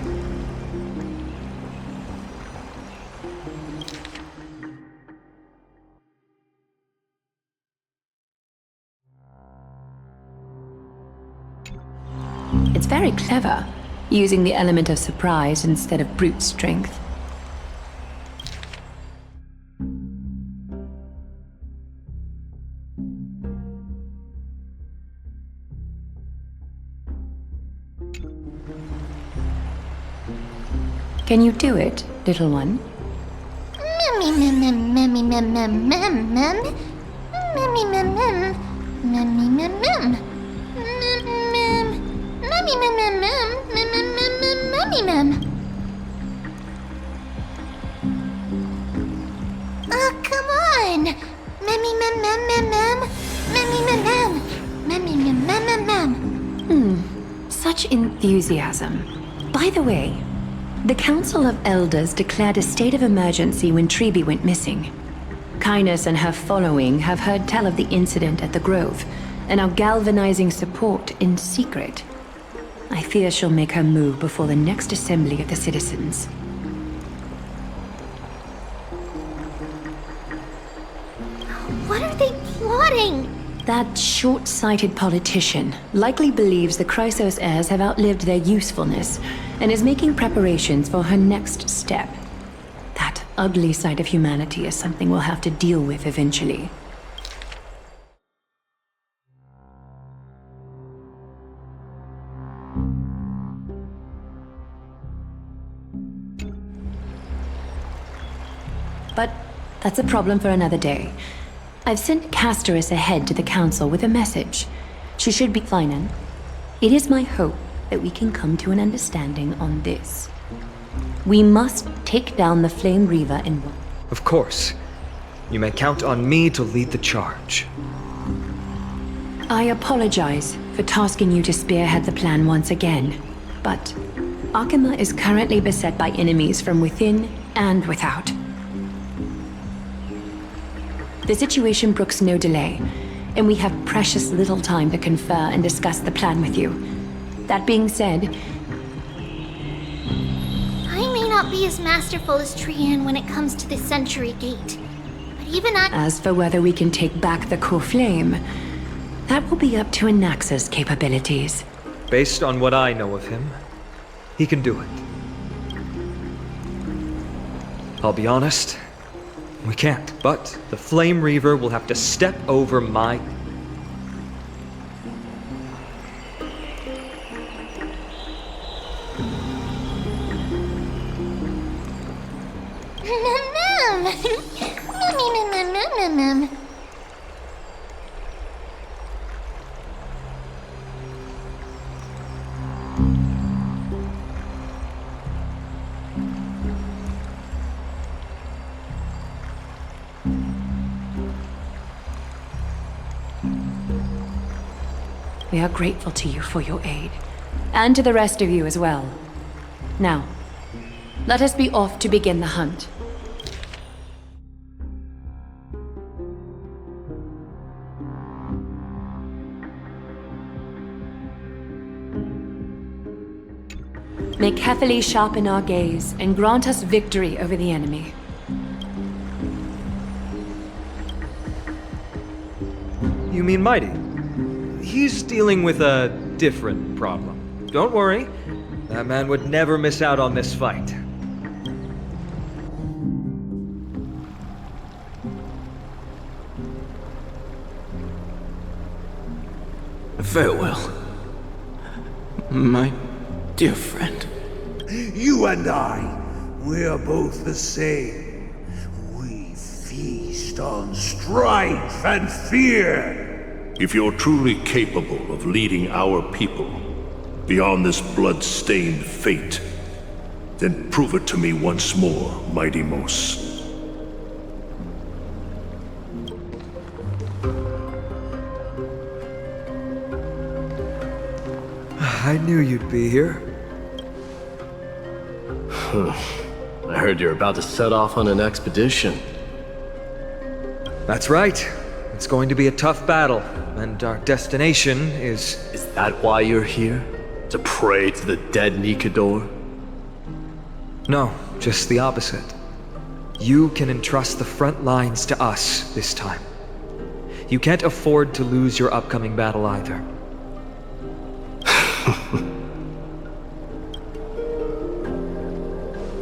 It's very clever, using the element of surprise instead of brute strength. Can you do it, little one? Oh, come on! Such enthusiasm. By the way, the Council of Elders declared a state of emergency when Treeby went missing. Kynus and her following have heard tell of the incident at the Grove, and are galvanizing support in secret. I fear she'll make her move before the next assembly of the citizens. What are they plotting? That short-sighted politician likely believes the Chrysos heirs have outlived their usefulness, and is making preparations for her next step. That ugly side of humanity is something we'll have to deal with eventually. But that's a problem for another day. I've sent Castorus ahead to the council with a message. She should be fine. It is my hope that we can come to an understanding on this. We must take down the Flame Reaver in one. Of course. You may count on me to lead the charge. I apologize for tasking you to spearhead the plan once again, but Okima is currently beset by enemies from within and without. The situation brooks no delay, and we have precious little time to confer and discuss the plan with you. That being said, I may not be as masterful as Trian when it comes to the Century Gate, but even as for whether we can take back the core flame, that will be up to Anaxa's capabilities. Based on what I know of him, he can do it. I'll be honest, we can't, but the Flame Reaver will have to step over my... We are grateful to you for your aid, and to the rest of you as well. Now, let us be off to begin the hunt. May Kethely sharpen our gaze and grant us victory over the enemy. You mean Mighty? He's dealing with a different problem. Don't worry, that man would never miss out on this fight. Farewell, my dear friend. You and I, we are both the same. We feast on strife and fear. If you're truly capable of leading our people beyond this blood-stained fate, then prove it to me once more, Mighty Mos. I knew you'd be here. I heard you're about to set off on an expedition. That's right. It's going to be a tough battle, and our destination is... Is that why you're here? To pray to the dead Nikador? No, just the opposite. You can entrust the front lines to us this time. You can't afford to lose your upcoming battle either.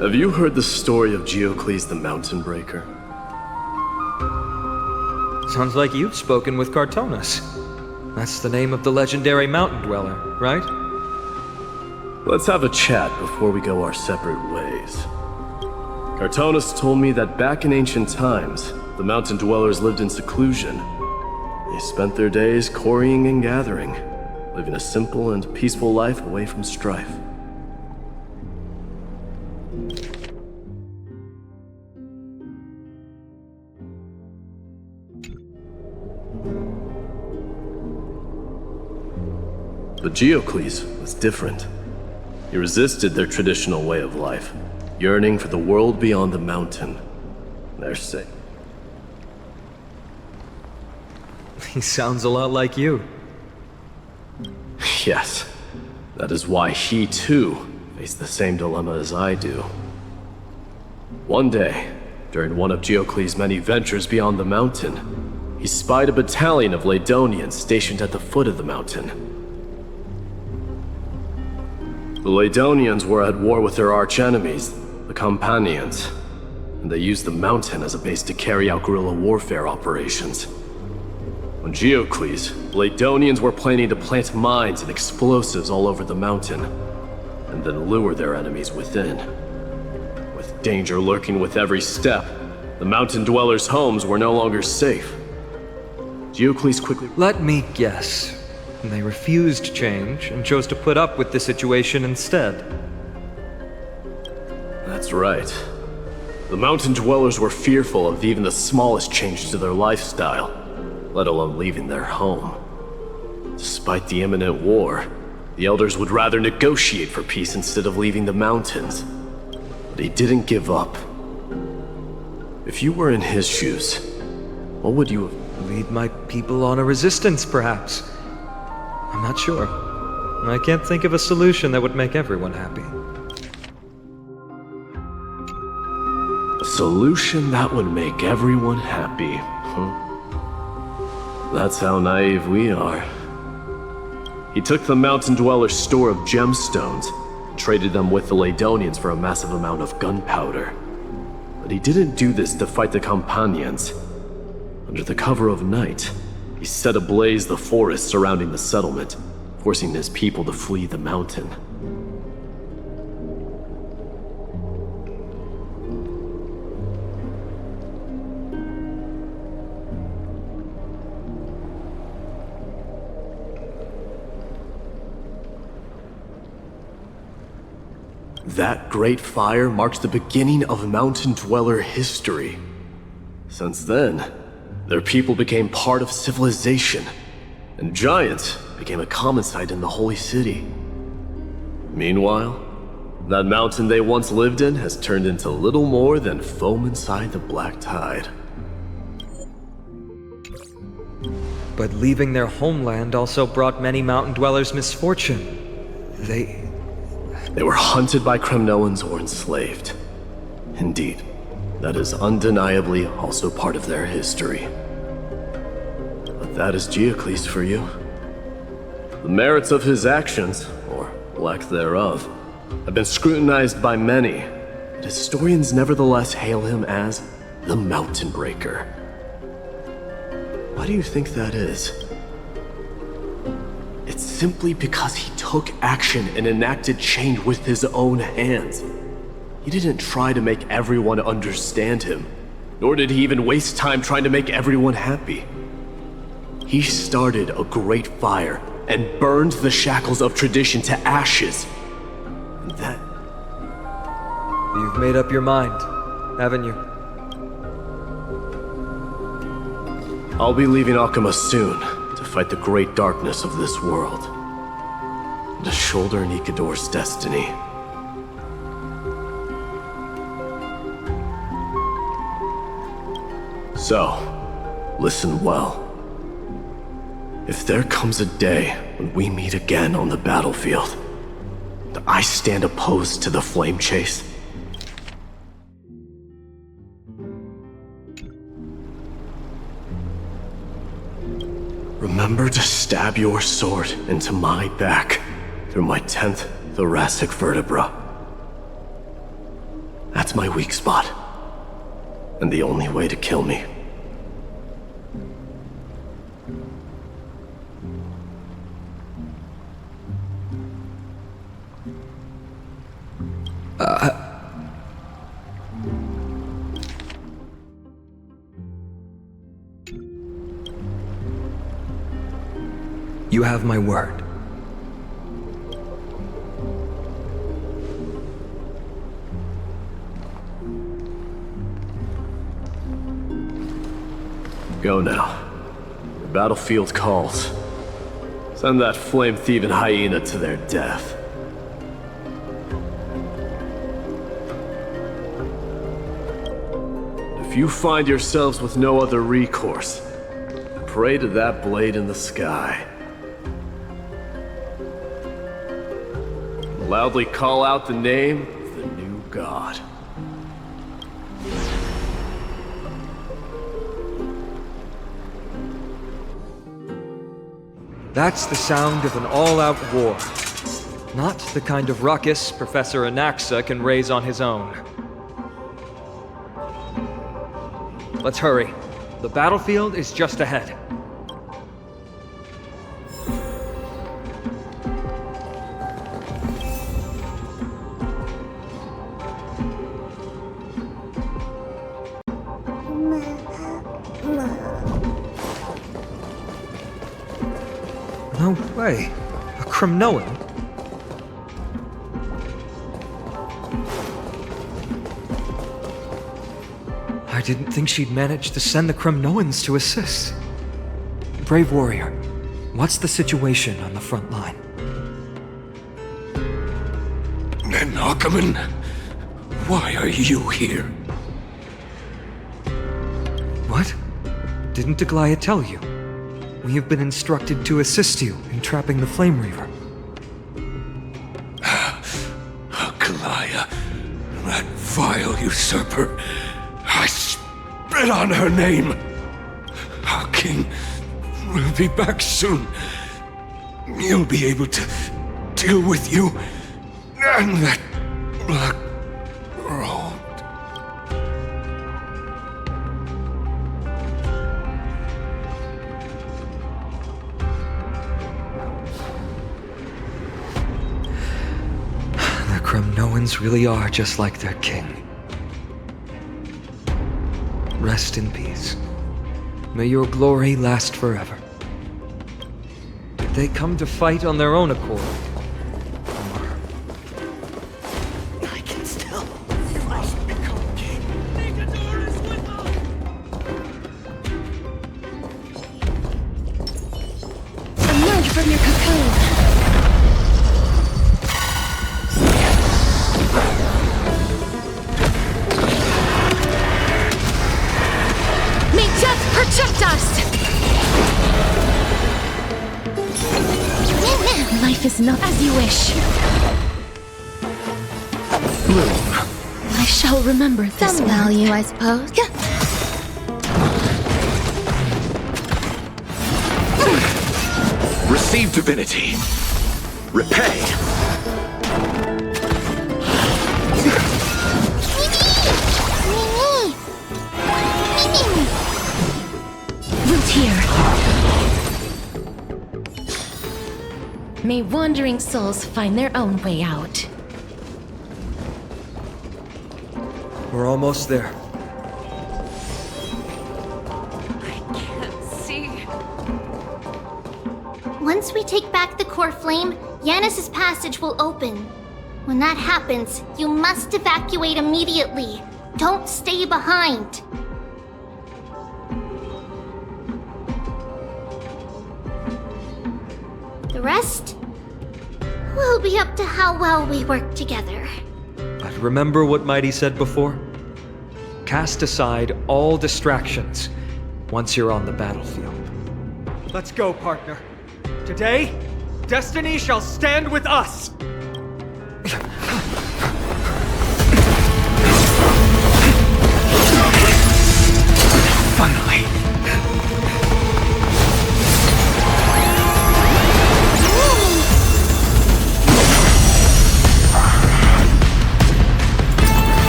Have you heard the story of Geocles the Mountain Breaker? Sounds like you've spoken with Cartonus. That's the name of the legendary mountain dweller, right? Let's have a chat before we go our separate ways. Cartonus told me that back in ancient times, the mountain dwellers lived in seclusion. They spent their days quarrying and gathering, living a simple and peaceful life away from strife. But Geocles was different. He resisted their traditional way of life, yearning for the world beyond the mountain. Their sake. He sounds a lot like you. Yes, that is why he too faced the same dilemma as I do. One day, during one of Geocles' many ventures beyond the mountain, he spied a battalion of Ladonians stationed at the foot of the mountain. The Ladonians were at war with their arch-enemies, the Companions, and they used the mountain as a base to carry out guerrilla warfare operations. On Geocles, Ladonians were planning to plant mines and explosives all over the mountain, and then lure their enemies within. With danger lurking with every step, the mountain dwellers' homes were no longer safe. Geocles quickly... Let me guess. They refused change and chose to put up with the situation instead. That's right. The mountain dwellers were fearful of even the smallest change to their lifestyle, let alone leaving their home. Despite the imminent war, the elders would rather negotiate for peace instead of leaving the mountains. But he didn't give up. If you were in his shoes, what would you have... Lead my people on a resistance, perhaps. I'm not sure. I can't think of a solution that would make everyone happy. A solution that would make everyone happy, huh? That's how naive we are. He took the mountain dweller's store of gemstones and traded them with the Ladonians for a massive amount of gunpowder. But he didn't do this to fight the Companions. Under the cover of night, he set ablaze the forest surrounding the settlement, forcing his people to flee the mountain. That great fire marked the beginning of mountain dweller history. Since then, their people became part of civilization, and giants became a common sight in the Holy City. Meanwhile, that mountain they once lived in has turned into little more than foam inside the black tide. But leaving their homeland also brought many mountain dwellers misfortune. They were hunted by Kremnoans or enslaved. Indeed, that is undeniably also part of their history. But that is Geocles for you. The merits of his actions, or lack thereof, have been scrutinized by many, but historians nevertheless hail him as the Mountain Breaker. Why do you think that is? It's simply because he took action and enacted change with his own hands. He didn't try to make everyone understand him, nor did he even waste time trying to make everyone happy. He started a great fire and burned the shackles of tradition to ashes. And that... You've made up your mind, haven't you? I'll be leaving Akama soon to fight the great darkness of this world, and to shoulder Nikador's destiny. So, listen well. If there comes a day when we meet again on the battlefield, and I stand opposed to the flame chase, remember to stab your sword into my back through my 10th thoracic vertebra. That's my weak spot, and the only way to kill me. You have my word. Go now. The battlefield calls. Send that flame-thieving hyena to their death. If you find yourselves with no other recourse, pray to that blade in the sky. Loudly call out the name of the new god. That's the sound of an all-out war. Not the kind of ruckus Professor Anaxa can raise on his own. Let's hurry. The battlefield is just ahead. No way. A Kremnoan? I didn't think she'd manage to send the Kremnoans to assist. Brave warrior, what's the situation on the front line? Nakaman, why are you here? What? Didn't Aglaia tell you? We have been instructed to assist you in trapping the Flame Reaver. Aglaia, that vile usurper. I spit on her name. Our king will be back soon. He'll be able to deal with you and that black robe. The Kremnoans really are just like their king. Rest in peace. May your glory last forever. Did they come to fight on their own accord? I can still must become king. Nikador is with us! Emerge from your cocoon! protect us! Life is not as you wish. Bloom. I shall remember this. Some value, I suppose. Receive divinity. Repay. Root here. May wandering souls find their own way out. We're almost there. Once we take back the core flame, Yanis's passage will open. When that happens, you must evacuate immediately. Don't stay behind. The rest will be up to how well we work together. But remember what Mighty said before? Cast aside all distractions once you're on the battlefield. Let's go, partner. Today, destiny shall stand with us! Finally!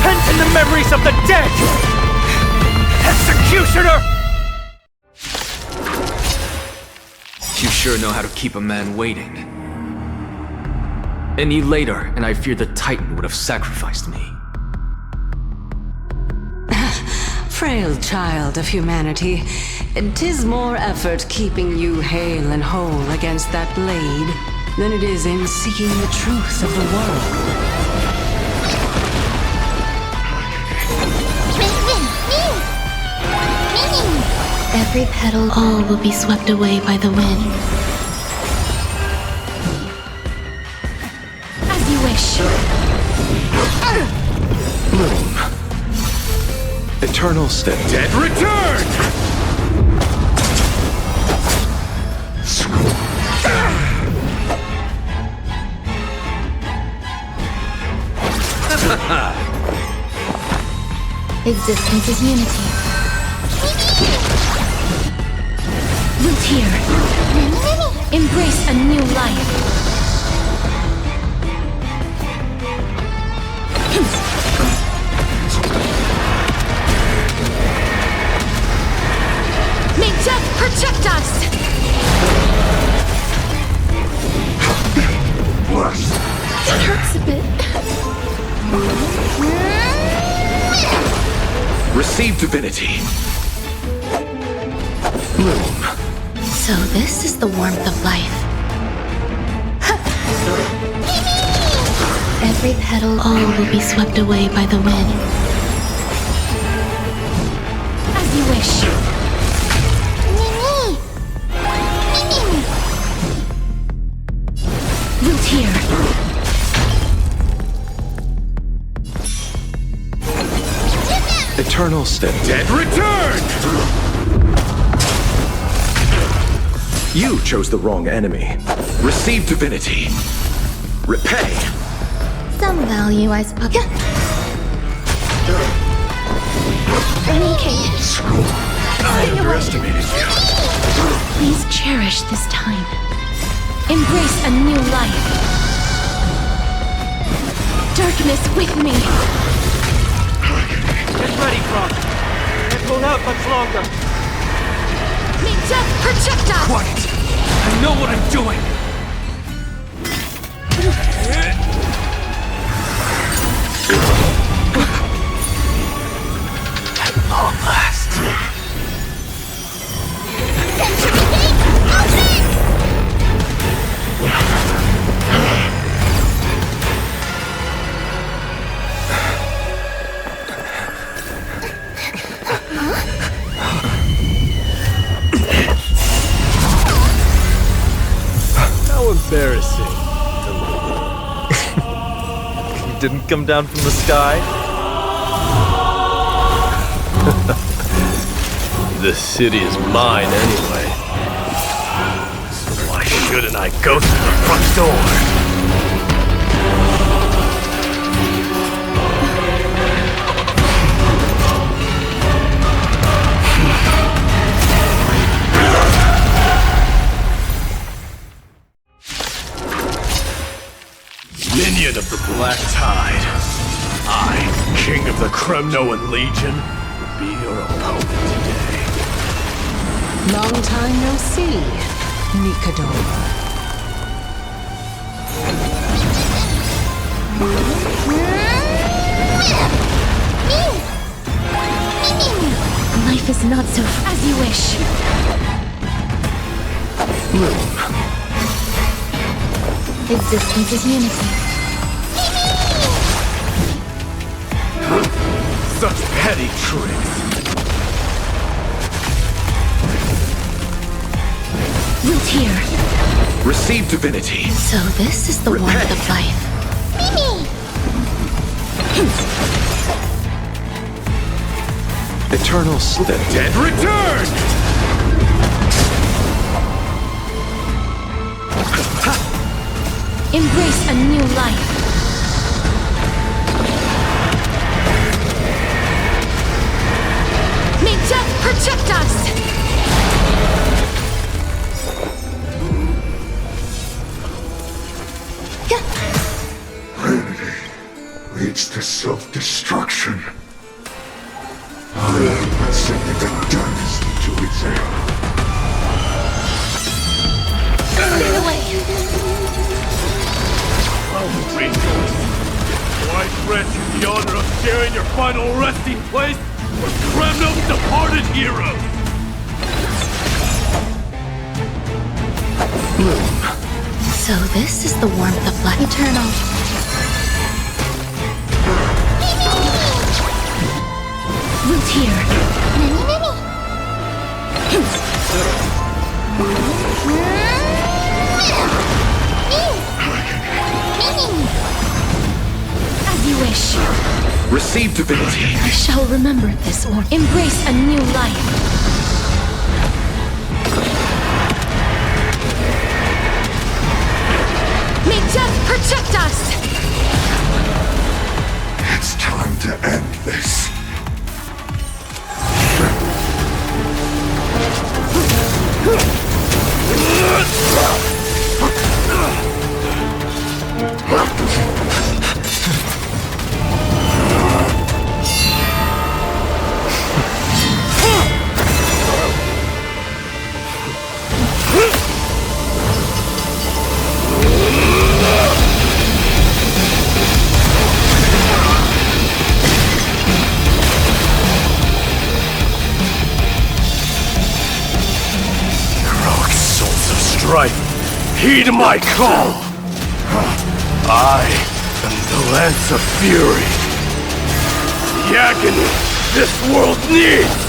Pent in the memories of the dead! Executioner! You sure know how to keep a man waiting. Any later, and I fear the Titan would have sacrificed me. Frail child of humanity, 'tis more effort keeping you hale and whole against that blade than it is in seeking the truth of the world. Every petal, all will be swept away by the wind. As you wish. Bloom. Eternal step. Dead return! Existence is unity. Root here. Embrace a new life. May death protect us! It hurts a bit. Receive divinity. Bloom. So this is the warmth of life. Every petal, all will be swept away by the wind. As you wish. Root here. Eternal step. Dead return! You chose the wrong enemy. Receive divinity. Repay. Some value, I suppose. I underestimated you. Please cherish this time. Embrace a new life. Darkness with me. Get ready, Croc. Can't hold out much longer. May death protect us! Quiet! I know what I'm doing! At long last. How embarrassing. You didn't come down from the sky? This city is mine anyway. So why shouldn't I go through the front door? Minion of the Black Tide, I, King of the Kremnoan Legion, will be your opponent today. Long time no see, Mikador. Life is not so as you wish. Existence is unity. Such petty tricks. Root here. Receive divinity. So this is the warmth of life. Eternal sleep. The dead return! Embrace a new life. May death protect us! Vanity leads to self-destruction. I send the dynasty to its end. Stay away! Rejoice! Why grant you the honor of sharing your final resting place with Kremno's departed heroes? So this is the warmth of life. Eternal. Root here. As you wish. Receive divinity. I shall remember this or embrace a new life. May death protect us! It's time to end this. Heed my call! I am the Lance of Fury. The agony this world needs!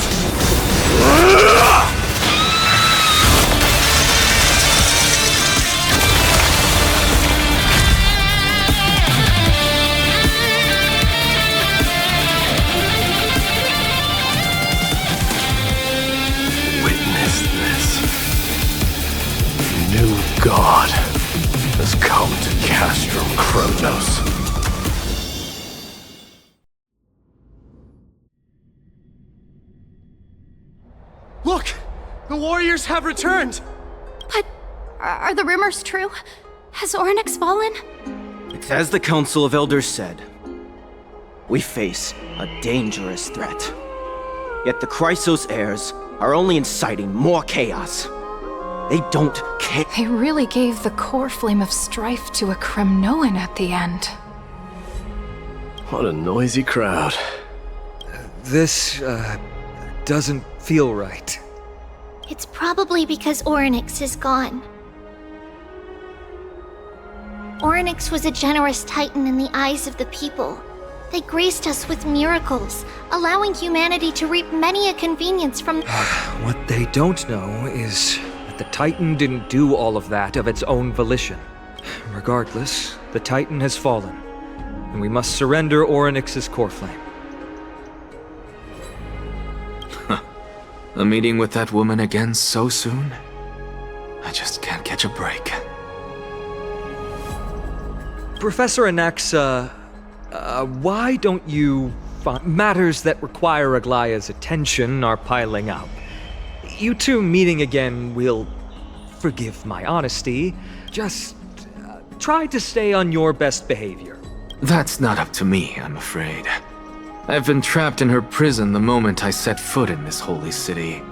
Witness this. New God has come to Castrum Kronos. Look! The warriors have returned! But are the rumors true? Has Oryx fallen? It's as the Council of Elders said. We face a dangerous threat. Yet the Chrysos heirs are only inciting more chaos. They don't care. They really gave the core flame of strife to a Kremnoan at the end. What a noisy crowd. This, doesn't feel right. It's probably because Oryx is gone. Oryx was a generous titan in the eyes of the people. They graced us with miracles, allowing humanity to reap many a convenience from— What they don't know is that the Titan didn't do all of that of its own volition. Regardless, the Titan has fallen, and we must surrender Oryx's core flame. A meeting with that woman again so soon? I just can't catch a break. Professor Anaxa, why don't you find matters that require Aglaya's attention are piling up? You two meeting again will, forgive my honesty, just try to stay on your best behavior. That's not up to me, I'm afraid. I've been trapped in her prison the moment I set foot in this holy city.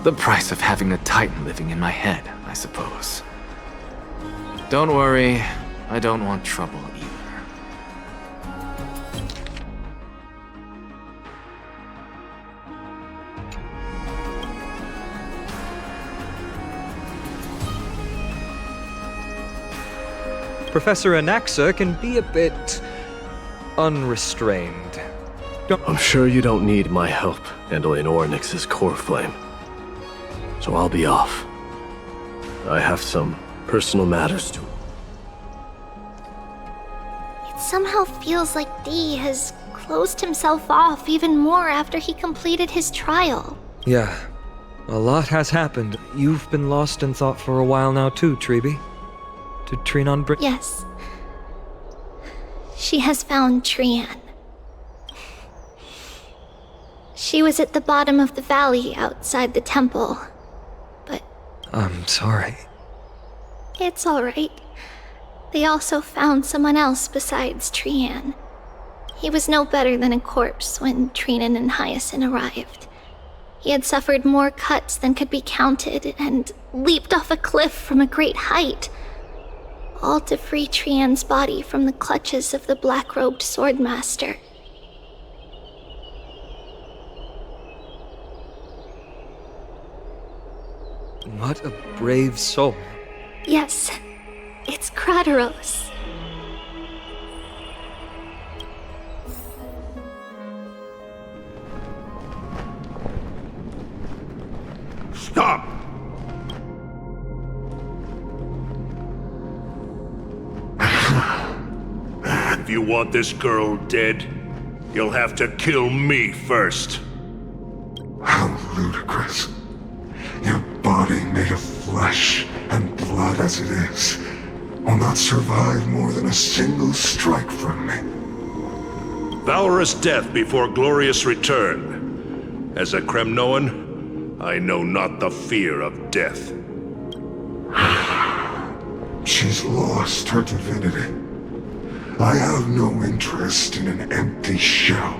The price of having a Titan living in my head, I suppose. Don't worry, I don't want trouble either. Professor Anaxa can be a bit unrestrained. I'm sure you don't need my help handling Ornyx's core flame. So I'll be off. I have some personal matters to. It somehow feels like D has closed himself off even more after he completed his trial. Yeah, a lot has happened. You've been lost in thought for a while now too, Treeby. Did Trinon bring— Yes. She has found Trian. She was at the bottom of the valley outside the temple. But I'm sorry. it's alright. They also found someone else besides Trian. He was no better than a corpse when Trinan and Hyacinth arrived. He had suffered more cuts than could be counted and leaped off a cliff from a great height, all to free Trian's body from the clutches of the black-robed swordmaster. What a brave soul. Yes, it's Crateros. Stop! If you want this girl dead, you'll have to kill me first. How ludicrous. Your body made of flesh and blood as it is will not survive more than a single strike from me. Valorous death before glorious return. As a Kremnoan, I know not the fear of death. She's lost her divinity. I have no interest in an empty shell.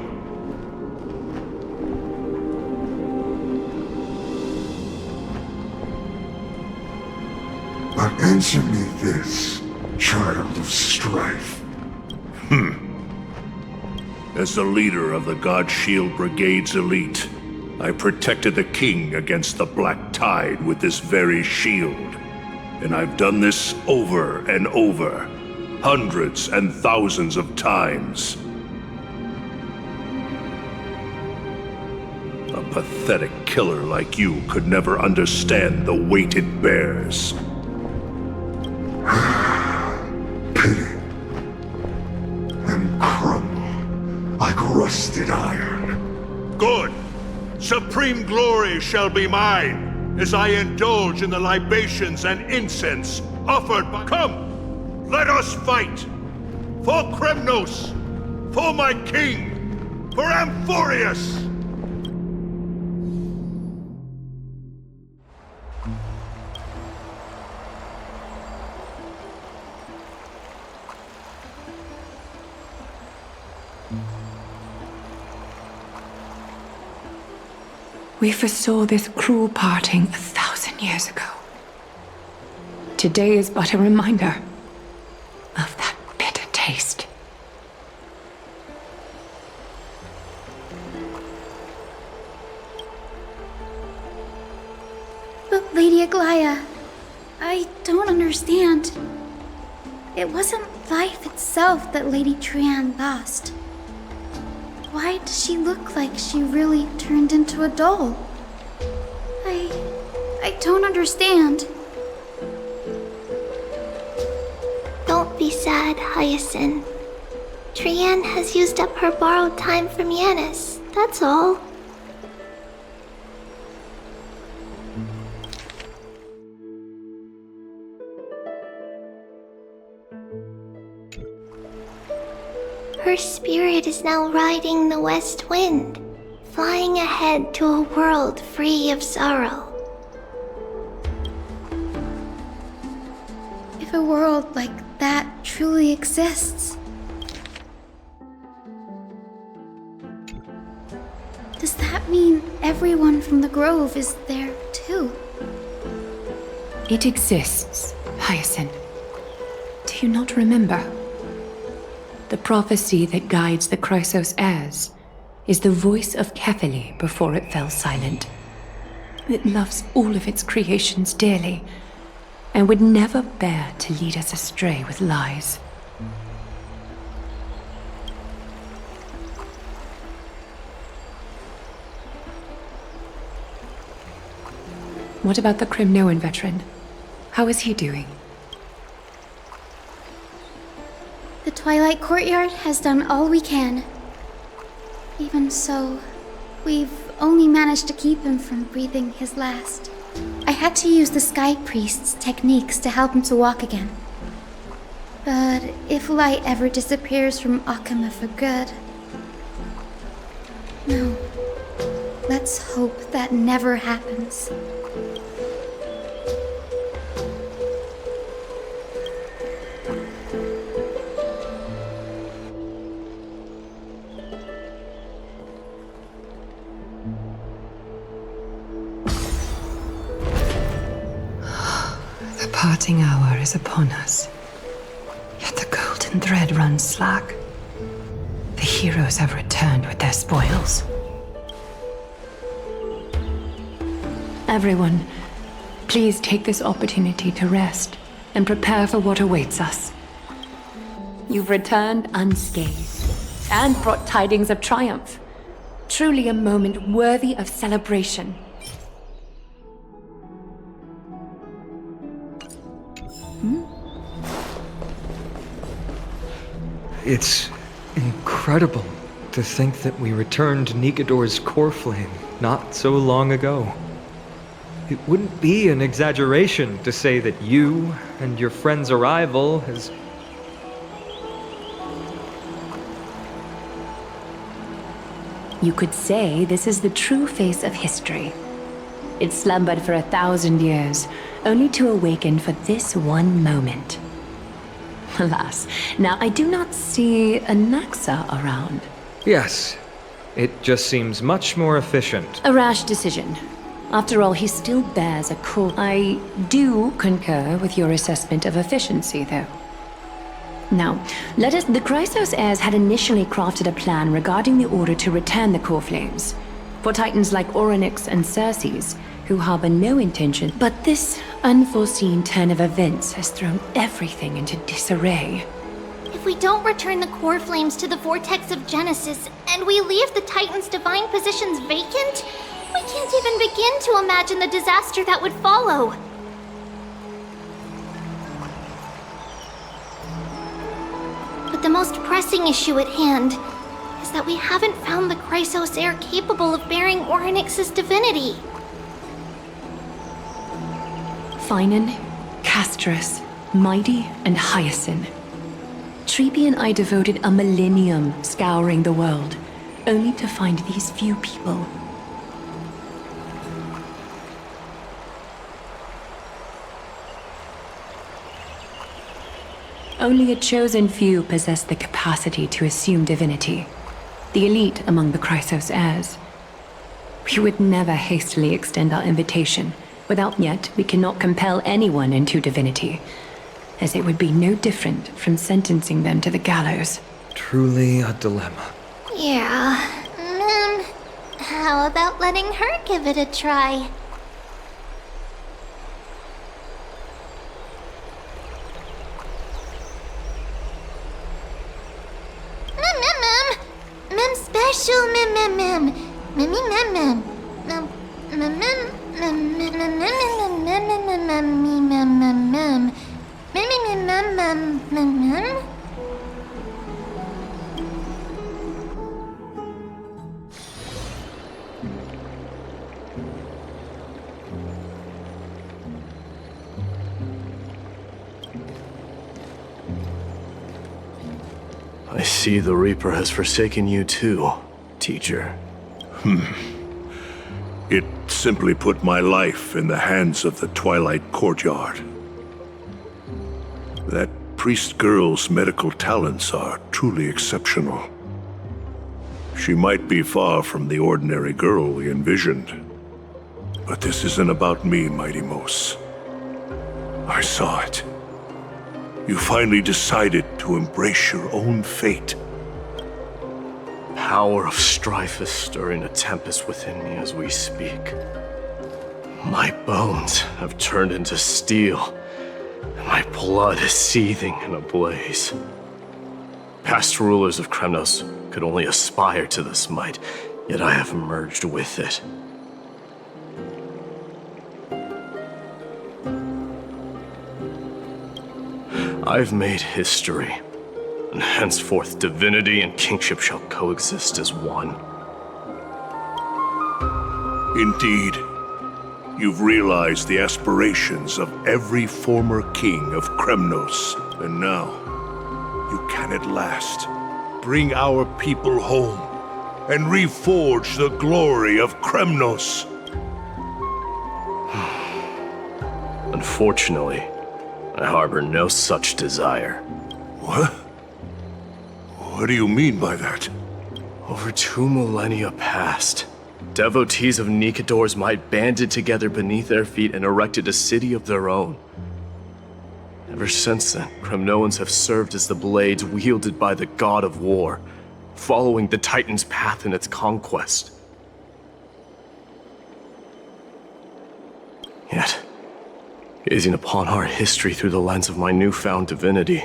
But answer me this, child of strife. As the leader of the God Shield Brigade's elite, I protected the king against the Black Tide with this very shield. And I've done this over and over, hundreds and thousands of times. A pathetic killer like you could never understand the weight it bears. Pity. And crumble like rusted iron. Good! Supreme glory shall be mine, as I indulge in the libations and incense offered by— Come! Let us fight! For Kremnos! For my king! For Amphorius! We foresaw this cruel parting 1,000 years ago. Today is but a reminder of that bitter taste. But Lady Aglaya, I don't understand. It wasn't life itself that Lady Trian lost. Why does she look like she really turned into a doll? I don't understand. Don't be sad, Hyacinth. Trian has used up her borrowed time from Yanis, that's all. Whatever spirit is now riding the west wind, flying ahead to a world free of sorrow. If a world like that truly exists, does that mean everyone from the Grove is there too? It exists, Hyacinth. Do you not remember? The prophecy that guides the Chrysos heirs is the voice of Kefili before it fell silent. It loves all of its creations dearly, and would never bear to lead us astray with lies. What about the Crimnoan veteran? How is he doing? The Twilight Courtyard has done all we can. Even so, we've only managed to keep him from breathing his last. I had to use the Sky Priest's techniques to help him to walk again. But if light ever disappears from Akama for good... No. Let's hope that never happens. The parting hour is upon us. Yet the golden thread runs slack. The heroes have returned with their spoils. Everyone, please take this opportunity to rest and prepare for what awaits us. You've returned unscathed and brought tidings of triumph. Truly a moment worthy of celebration. It's incredible to think that we returned Nigador's core flame not so long ago. It wouldn't be an exaggeration to say that you and your friend's arrival has... You could say this is the true face of history. It slumbered for 1,000 years, only to awaken for this one moment. Alas, now I do not see a Naxa around. Yes, it just seems much more efficient. A rash decision. After all, he still bears a core. I do concur with your assessment of efficiency, though. Now, the Chrysos heirs had initially crafted a plan regarding the order to return the core flames. For titans like Orynyx and Circes, who harbor no intention, but this unforeseen turn of events has thrown everything into disarray. If we don't return the core flames to the vortex of Genesis, and we leave the Titan's divine positions vacant, we can't even begin to imagine the disaster that would follow. But the most pressing issue at hand is that we haven't found the Chrysos heir capable of bearing Orynyx's divinity. Finan, Castris, Mighty, and Hyacinth. Treepy and I devoted a millennium scouring the world, only to find these few people. Only a chosen few possess the capacity to assume divinity, the elite among the Chrysos heirs. We would never hastily extend our invitation. Without yet, we cannot compel anyone into divinity, as it would be no different from sentencing them to the gallows. Truly a dilemma. Yeah. How about letting her give it a try? Mem special, mem. I see the Reaper has forsaken you too, teacher. It simply put my life in the hands of the Twilight Courtyard. That priest girl's medical talents are truly exceptional. She might be far from the ordinary girl we envisioned. But this isn't about me, Mighty Mos. I saw it. You finally decided to embrace your own fate. Power of strife is stirring a tempest within me as we speak. My bones have turned into steel, and my blood is seething in a blaze. Past rulers of Kremnos could only aspire to this might, yet I have merged with it. I've made history, and henceforth divinity and kingship shall coexist as one. Indeed, you've realized the aspirations of every former king of Kremnos, and now you can at last bring our people home and reforge the glory of Kremnos. Unfortunately, I harbor no such desire. What? What do you mean by that? Over 2 millennia past, devotees of Nikador's might banded together beneath their feet and erected a city of their own. Ever since then, Kremnoans have served as the blades wielded by the god of war, following the Titan's path in its conquest. Yet, gazing upon our history through the lens of my newfound divinity,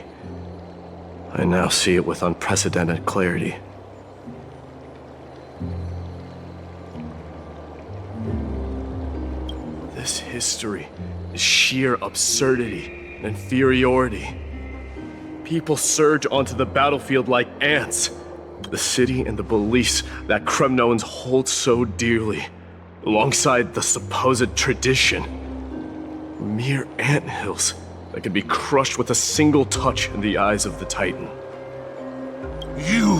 I now see it with unprecedented clarity. This history is sheer absurdity and inferiority. People surge onto the battlefield like ants. The city and the beliefs that Kremnoans hold so dearly, alongside the supposed tradition. Mere anthills that can be crushed with a single touch in the eyes of the Titan. You!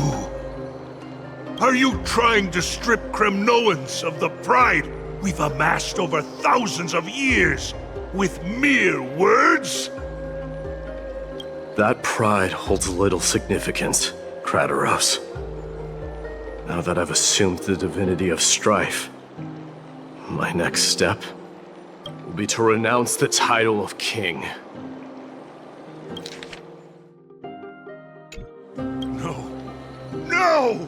Are you trying to strip Kremnoans of the pride we've amassed over thousands of years with mere words? That pride holds little significance, Krateros. Now that I've assumed the divinity of strife, my next step will be to renounce the title of king. No!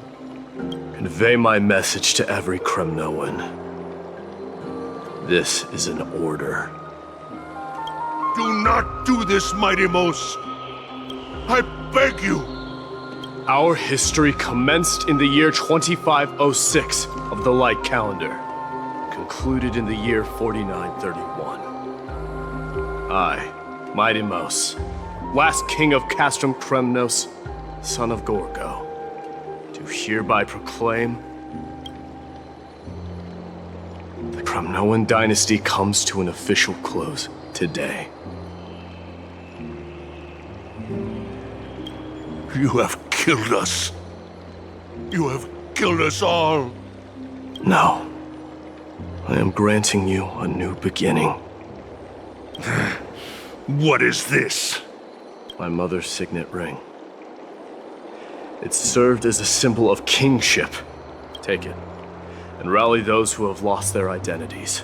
Convey my message to every Kremnoan. This is an order. Do not do this, Mighty Mos. I beg you. Our history commenced in the year 2506 of the Light Calendar, concluded in the year 4931. I, Mighty Mos, last king of Castrum Kremnos, son of Gorgo, do hereby proclaim the Kremnoan dynasty comes to an official close today. You have killed us. You have killed us all. No. I am granting you a new beginning. What is this? My mother's signet ring. It served as a symbol of kingship. Take it, and rally those who have lost their identities.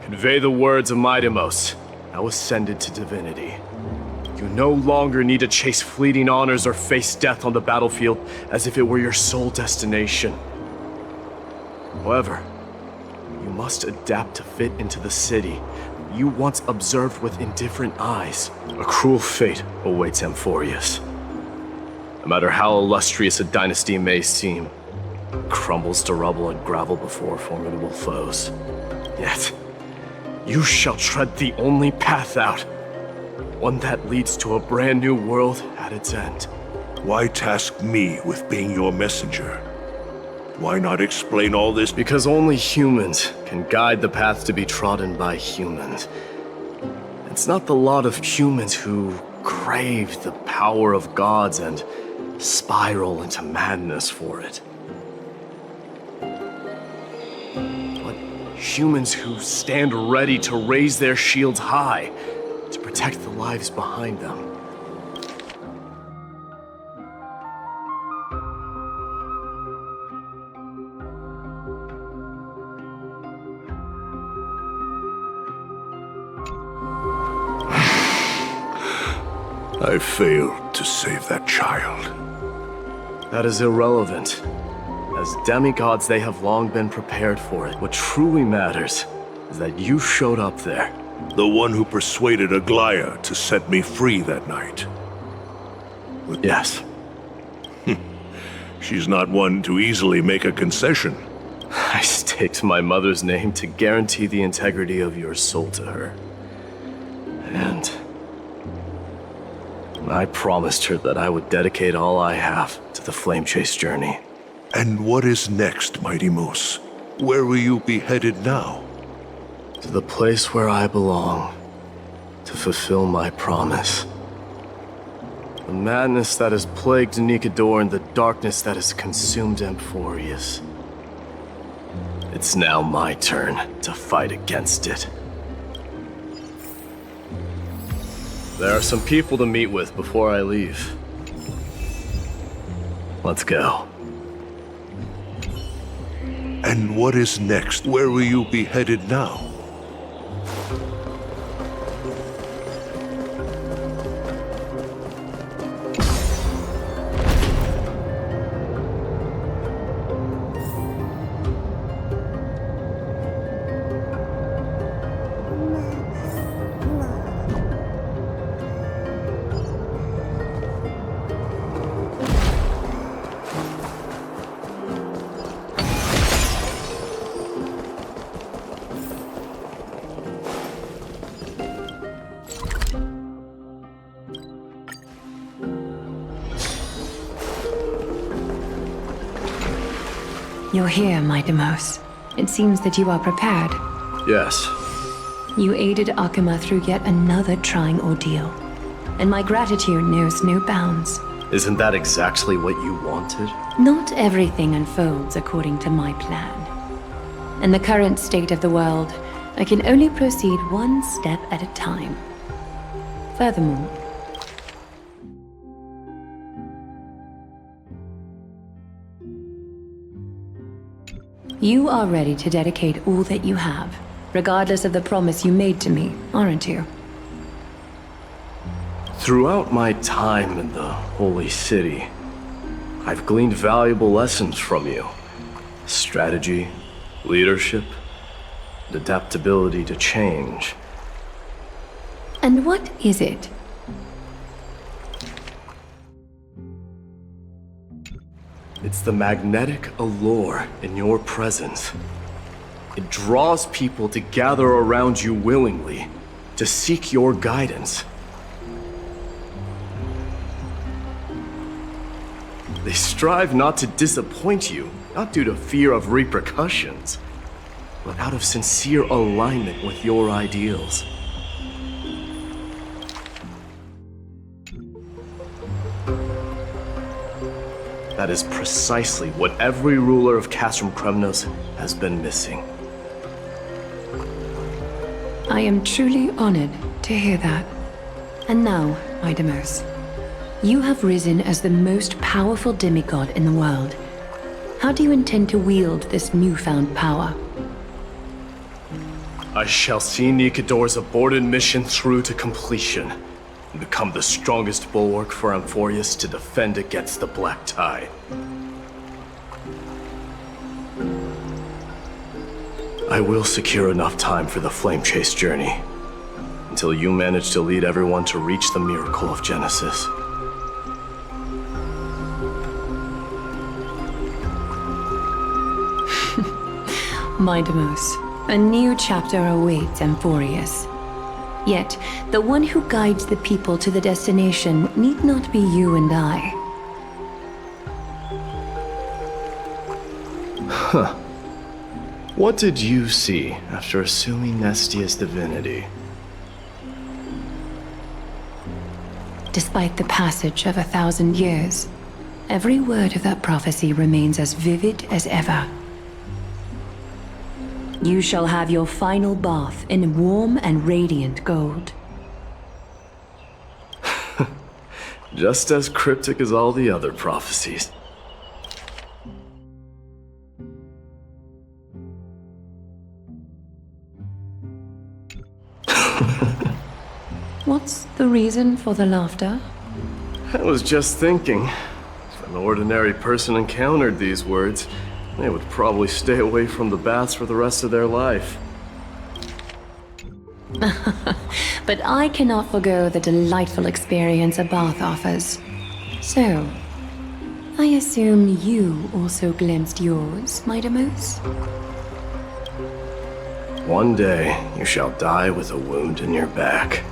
Convey the words of Mighty Mos, now ascended to divinity. You no longer need to chase fleeting honors or face death on the battlefield as if it were your sole destination. However, you must adapt to fit into the city you once observed with indifferent eyes. A cruel fate awaits Amphorius. No matter how illustrious a dynasty may seem, it crumbles to rubble and gravel before formidable foes. Yet, you shall tread the only path out, one that leads to a brand new world at its end. Why task me with being your messenger? Why not explain all this? Because only humans can guide the path to be trodden by humans. It's not the lot of humans who crave the power of gods and spiral into madness for it. But humans who stand ready to raise their shields high to protect the lives behind them. I failed to save that child. That is irrelevant. As demigods, they have long been prepared for it. What truly matters is that you showed up there. The one who persuaded Aglaya to set me free that night. Yes. She's not one to easily make a concession. I staked my mother's name to guarantee the integrity of your soul to her. And I promised her that I would dedicate all I have to the Flame Chase journey. And what is next, Mighty Moose? Where will you be headed now? To the place where I belong, to fulfill my promise. The madness that has plagued Nikador and the darkness that has consumed Amphorius. It's now my turn to fight against it. There are some people to meet with before I leave. Let's go. And what is next? Where will you be headed now? You're here, my Demos. It seems that you are prepared. Yes. You aided Akuma through yet another trying ordeal, and my gratitude knows no bounds. Isn't that exactly what you wanted? Not everything unfolds according to my plan. In the current state of the world, I can only proceed one step at a time. Furthermore, you are ready to dedicate all that you have, regardless of the promise you made to me, aren't you? Throughout my time in the Holy City, I've gleaned valuable lessons from you. Strategy, leadership, and adaptability to change. And what is it? It's the magnetic allure in your presence. It draws people to gather around you willingly, to seek your guidance. They strive not to disappoint you, not due to fear of repercussions, but out of sincere alignment with your ideals. That is precisely what every ruler of Castrum Kremnos has been missing. I am truly honored to hear that. And now, my Demos, you have risen as the most powerful demigod in the world. How do you intend to wield this newfound power? I shall see Nikador's aborted mission through to completion, and become the strongest bulwark for Amphorius to defend against the Black Tide. I will secure enough time for the Flame Chase journey, until you manage to lead everyone to reach the miracle of Genesis. My Demos, a new chapter awaits Amphorius. Yet, the one who guides the people to the destination need not be you and I. Huh. What did you see after assuming Nestia's divinity? Despite the passage of 1,000 years, Every word of that prophecy remains as vivid as ever. You shall have your final bath in warm and radiant gold. Just as cryptic as all the other prophecies. What's the reason for the laughter? I was just thinking, if an ordinary person encountered these words, they would probably stay away from the baths for the rest of their life. But I cannot forgo the delightful experience a bath offers. So, I assume you also glimpsed yours, Mighty Moose? One day, you shall die with a wound in your back.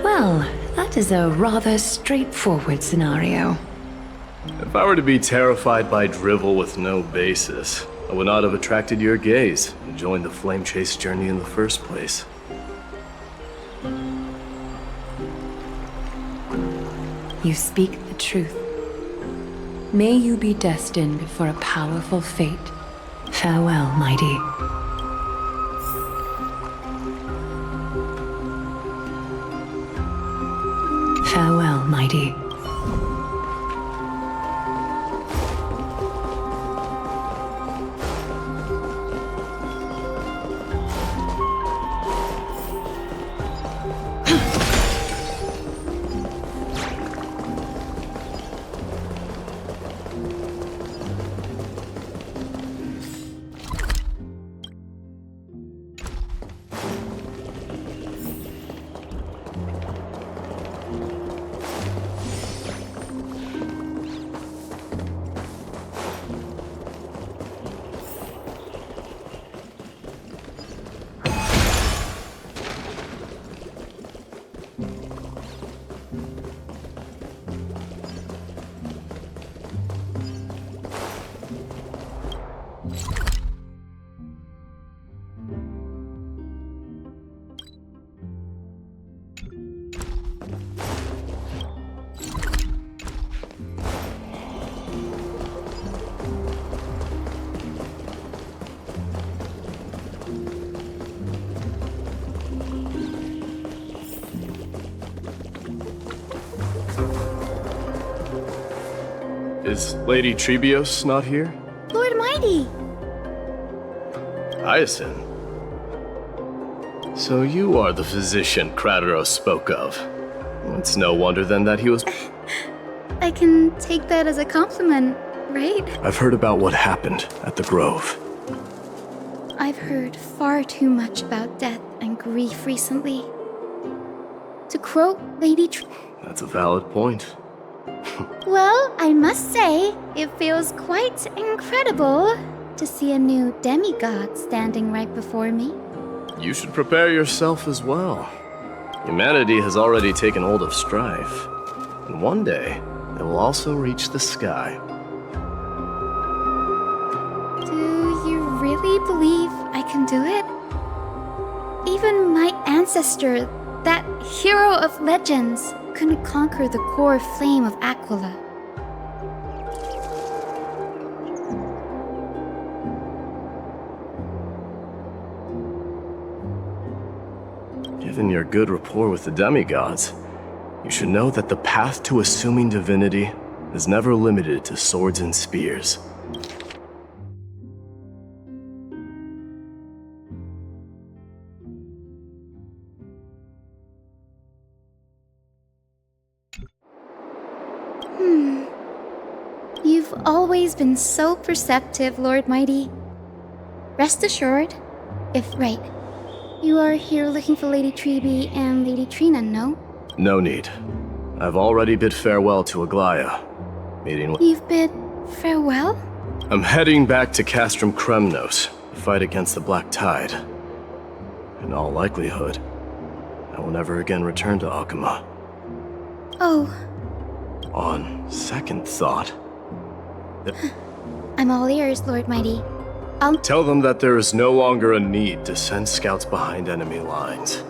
Well, that is a rather straightforward scenario. If I were to be terrified by drivel with no basis, I would not have attracted your gaze and joined the flame chase journey in the first place. You speak the truth. May you be destined for a powerful fate. Farewell, Mighty. Farewell, Mighty. Is Lady Trebios not here? Lord Mighty! Hyacinth. So you are the physician Krateros spoke of. It's no wonder then that he was... I can take that as a compliment, right? I've heard about what happened at the Grove. I've heard far too much about death and grief recently. To quote Lady That's a valid point. Well, I must say, it feels quite incredible to see a new demigod standing right before me. You should prepare yourself as well. Humanity has already taken hold of strife, and one day it will also reach the sky. Do you really believe I can do it? Even my ancestor, that hero of legends, couldn't conquer the core flame of Aquila. Given your good rapport with the demigods, you should know that the path to assuming divinity is never limited to swords and spears. You've always been so perceptive, Lord Mighty. Rest assured, if right, you are here looking for Lady Trebi and Lady Trina, no? No need. I've already bid farewell to Aglaya. Meeting with... You've bid farewell? I'm heading back to Castrum Kremnos to fight against the Black Tide. In all likelihood, I will never again return to Akuma. Oh. On second thought... I'm all ears, Lord Mighty. I'll Tell them that there is no longer a need to send scouts behind enemy lines.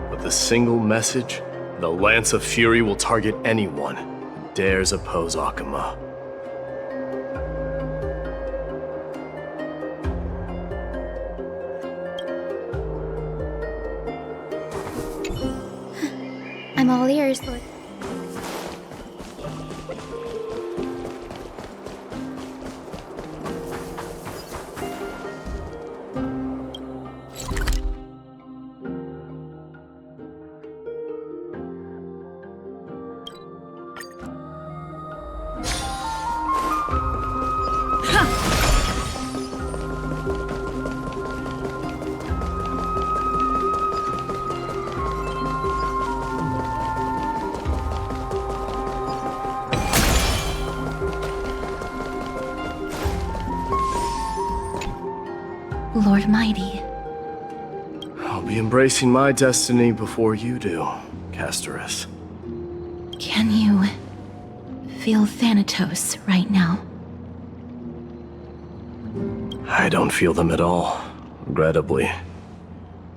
With a single message, the Lance of Fury will target anyone who dares oppose Akuma. I'm all ears, Lord. Lord Mighty. I'll be embracing my destiny before you do, Castorus. Can you feel Thanatos right now? I don't feel them at all, regrettably.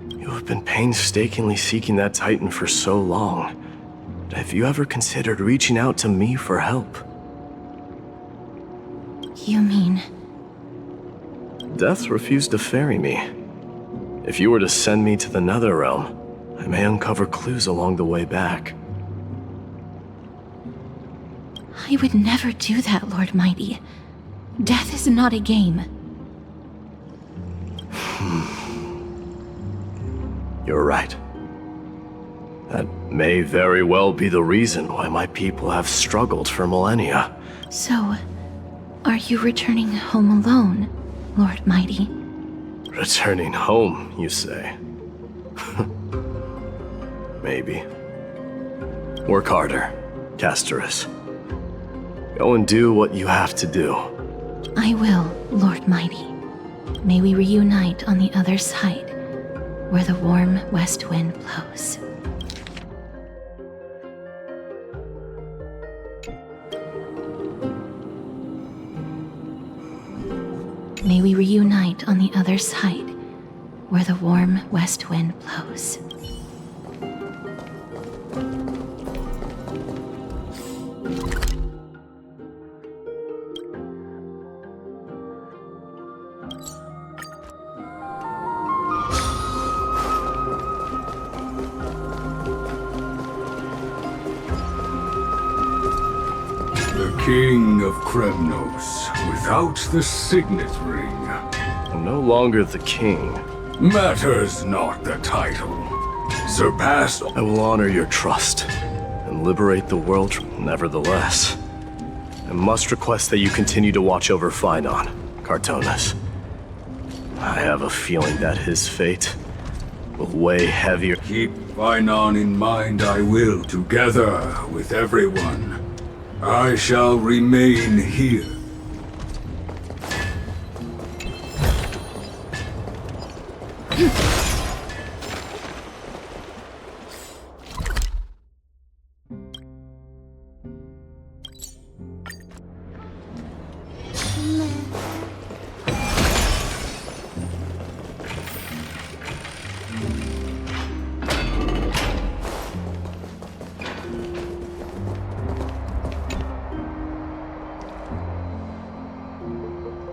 You have been painstakingly seeking that Titan for so long. But have you ever considered reaching out to me for help? You mean... Death refused to ferry me. If you were to send me to the Netherrealm, I may uncover clues along the way back. I would never do that, Lord Mighty. Death is not a game. You're right. That may very well be the reason why my people have struggled for millennia. So, are you returning home alone, Lord Mighty? Returning home, you say? Maybe. Work harder, Castorus. Go and do what you have to do. I will, Lord Mighty. May we reunite on the other side, where the warm west wind blows. May we reunite on the other side, where the warm west wind blows. The King of Kremnos, without the signet ring. I'm no longer the king. Matters not the title. Surpassed. I will honor your trust and liberate the world nevertheless. I must request that you continue to watch over Phainon, Cartonis. I have a feeling that his fate will weigh heavier. Keep Phainon in mind, I will, together with everyone. I shall remain here.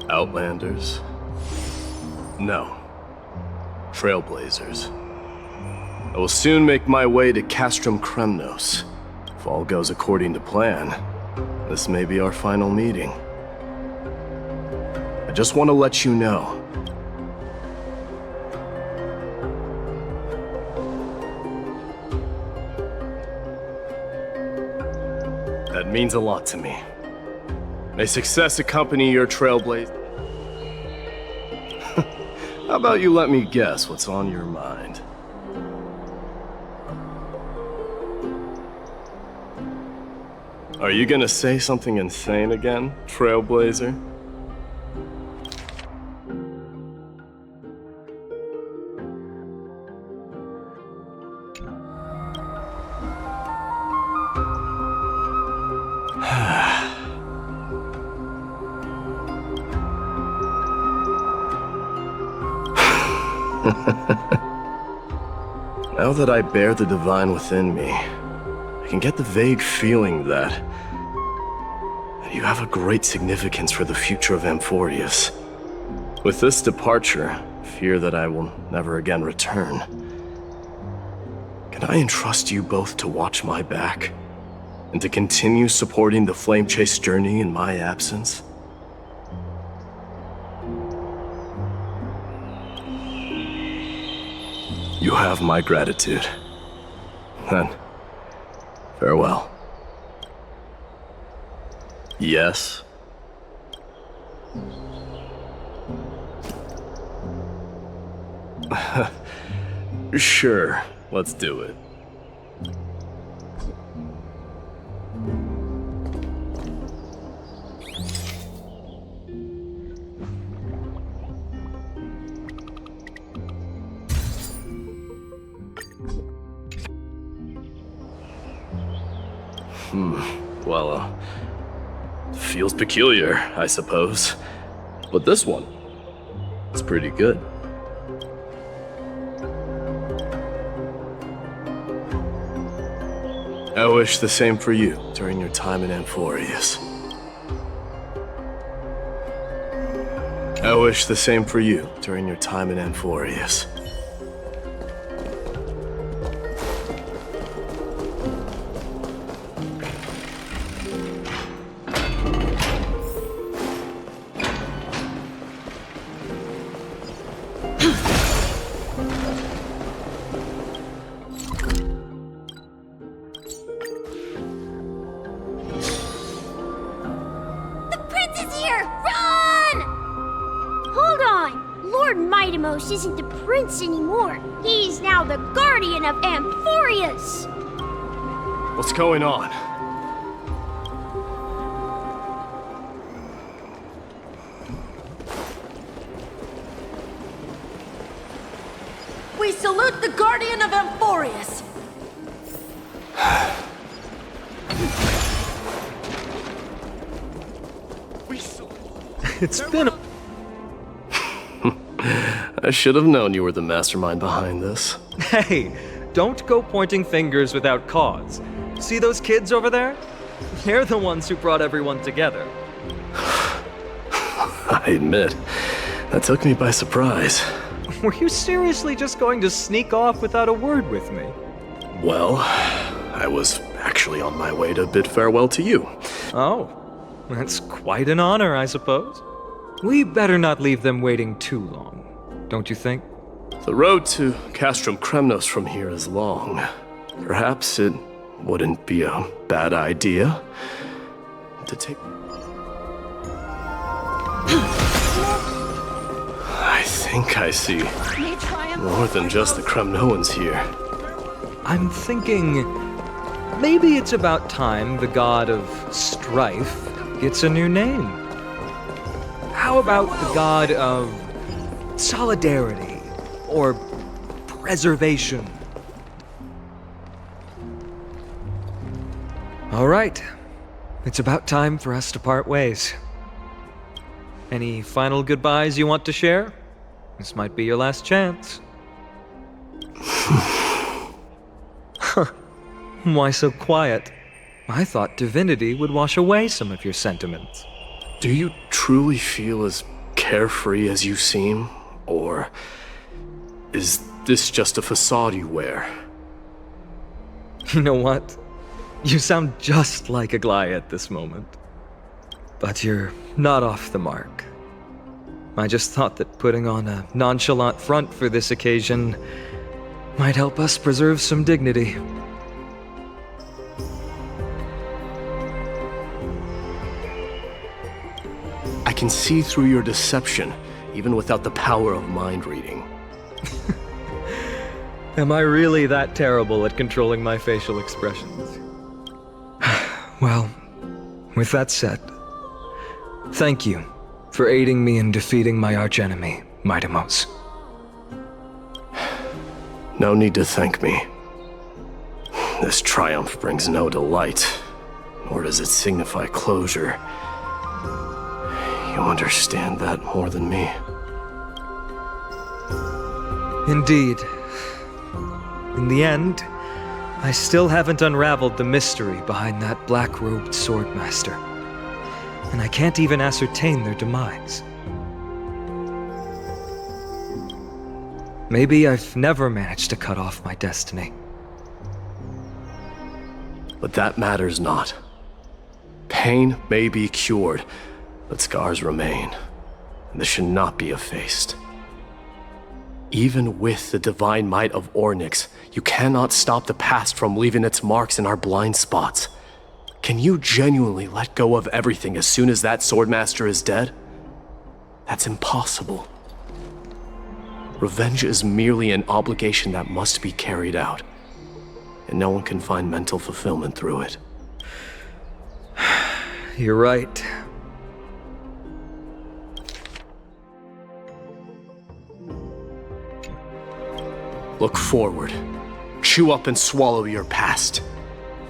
Outlanders? No. Trailblazers. I will soon make my way to Castrum Kremnos. If all goes according to plan, this may be our final meeting. I just want to let you know. That means a lot to me. May success accompany your trailblaze. How about you let me guess what's on your mind? Are you gonna say something insane again, Trailblazer? Now that I bear the divine within me, I can get the vague feeling that you have a great significance for the future of Amphorius. With this departure, I fear that I will never again return. Can I entrust you both to watch my back, and to continue supporting the Flame Chase journey in my absence? You have my gratitude. Then, farewell. Yes? Sure, let's do it. Well, feels peculiar, I suppose. But this one, it's pretty good. I wish the same for you during your time in Amphorius. I wish the same for you during your time in Amphorius. Isn't the prince anymore. He's now the guardian of Amphorius. What's going on? We salute the guardian of Amphorius. It's been a... I should have known you were the mastermind behind this. Hey, don't go pointing fingers without cause. See those kids over there? They're the ones who brought everyone together. I admit, that took me by surprise. Were you seriously just going to sneak off without a word with me? Well, I was actually on my way to bid farewell to you. Oh, that's quite an honor, I suppose. We better not leave them waiting too long. Don't you think? The road to Castrum Kremnos from here is long. Perhaps it wouldn't be a bad idea to take... I think I see more than just the Kremnoans here. I'm thinking maybe it's about time the god of strife gets a new name. How about the god of solidarity or preservation? All right, it's about time for us to part ways. Any final goodbyes you want to share? This might be your last chance. Why so quiet? I thought divinity would wash away some of your sentiments. Do you truly feel as carefree as you seem? Or is this just a facade you wear? You know what? You sound just like Aglaia at this moment. But you're not off the mark. I just thought that putting on a nonchalant front for this occasion might help us preserve some dignity. I can see through your deception, even without the power of mind reading. Am I really that terrible at controlling my facial expressions? Well, with that said, thank you for aiding me in defeating my archenemy, Mightimos. No need to thank me. This triumph brings no delight, nor does it signify closure. You understand that more than me. Indeed. In the end, I still haven't unraveled the mystery behind that black-robed swordmaster. And I can't even ascertain their demise. Maybe I've never managed to cut off my destiny. But that matters not. Pain may be cured, but scars remain, and this should not be effaced. Even with the divine might of Ornyx, you cannot stop the past from leaving its marks in our blind spots. Can you genuinely let go of everything as soon as that swordmaster is dead? That's impossible. Revenge is merely an obligation that must be carried out, and no one can find mental fulfillment through it. You're right. Look forward. Chew up and swallow your past.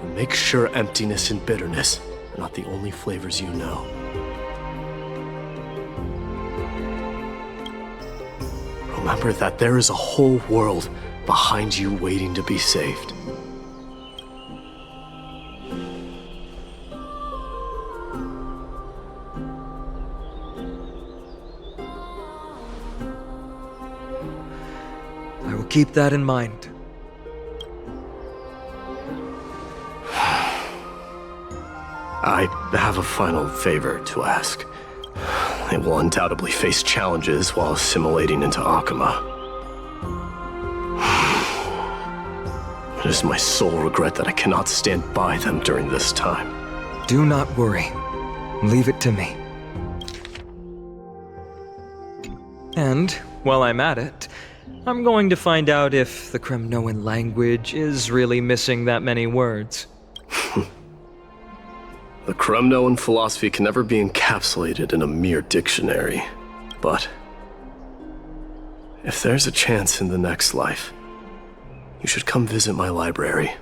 And make sure emptiness and bitterness are not the only flavors you know. Remember that there is a whole world behind you waiting to be saved. I will keep that in mind. I have a final favor to ask. I will undoubtedly face challenges while assimilating into Akama. It is my sole regret that I cannot stand by them during this time. Do not worry. Leave it to me. And, while I'm at it, I'm going to find out if the Kremnoan language is really missing that many words. The Kremnoan philosophy can never be encapsulated in a mere dictionary. But if there's a chance in the next life, you should come visit my library.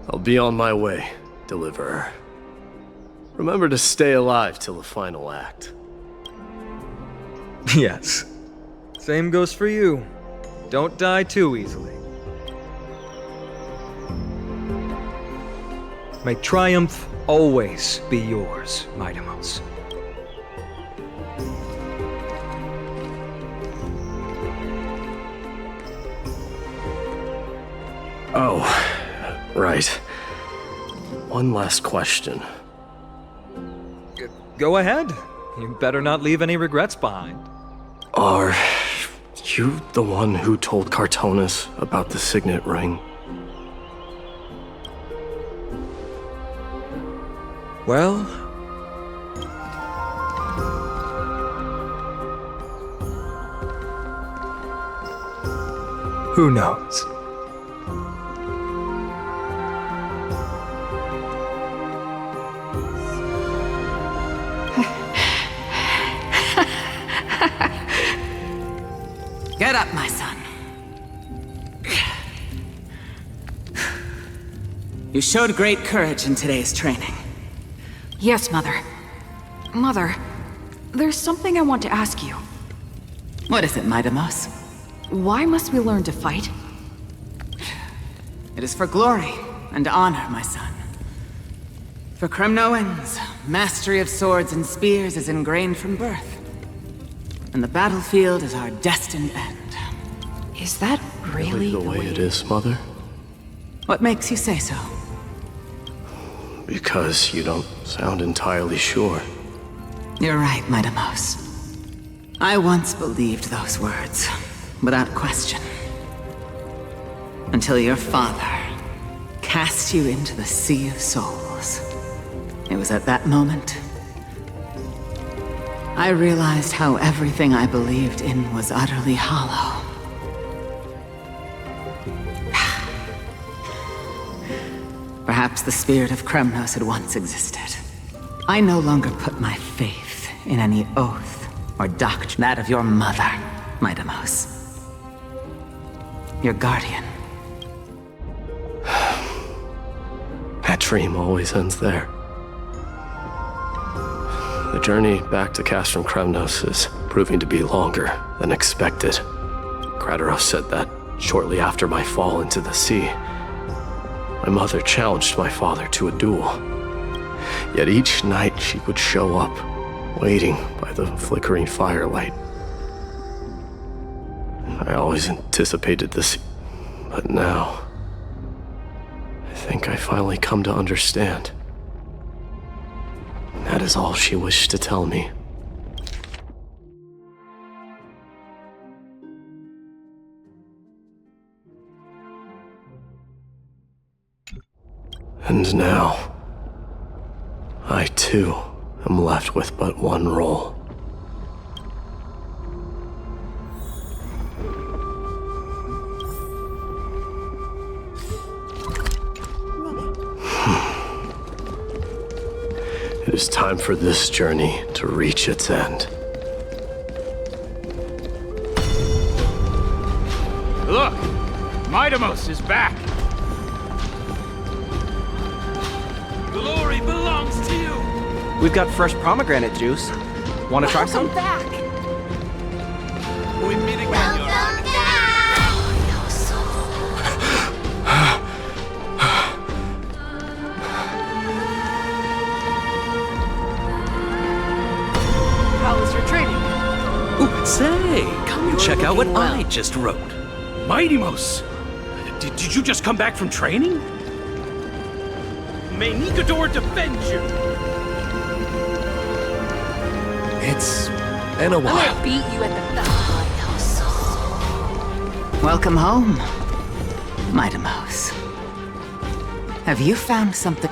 I'll be on my way, Deliverer. Remember to stay alive till the final act. Yes. Same goes for you. Don't die too easily. May triumph always be yours, Midamos. Oh, right. One last question. Go ahead. You better not leave any regrets behind. Are you the one who told Cartonis about the signet ring? Well... who knows? Get up, my son. You showed great courage in today's training. Yes, Mother. Mother, there's something I want to ask you. What is it, Midamos? Why must we learn to fight? It is for glory and honor, my son. For Kremnoans, mastery of swords and spears is ingrained from birth. And the battlefield is our destined end. Is that really the way it is, Mother? What makes you say so? Because you don't sound entirely sure. You're right, Midamos. I once believed those words, without question. Until your father cast you into the Sea of Souls. It was at that moment I realized how everything I believed in was utterly hollow. Perhaps the spirit of Kremnos had once existed. I no longer put my faith in any oath or doctrine. That of your mother, Midamos. Your guardian. that dream always ends there. The journey back to Castrum Kremnos is proving to be longer than expected. Krateros said that shortly after my fall into the sea, my mother challenged my father to a duel. Yet each night she would show up, waiting by the flickering firelight. I always anticipated this, but now I think I finally come to understand. That is all she wished to tell me. And now, I too am left with but one role. It is time for this journey to reach its end. Look! Midamos is back! Glory belongs to you! We've got fresh pomegranate juice. Want to try some? Welcome back! We meet again, Your Honor. How was your training? Ooh, say, come and check out what I just wrote. Midamos! Did you just come back from training? May Nikodor defend you! It's been a while. I'm gonna beat you at the Welcome home, Midamos. Have you found something?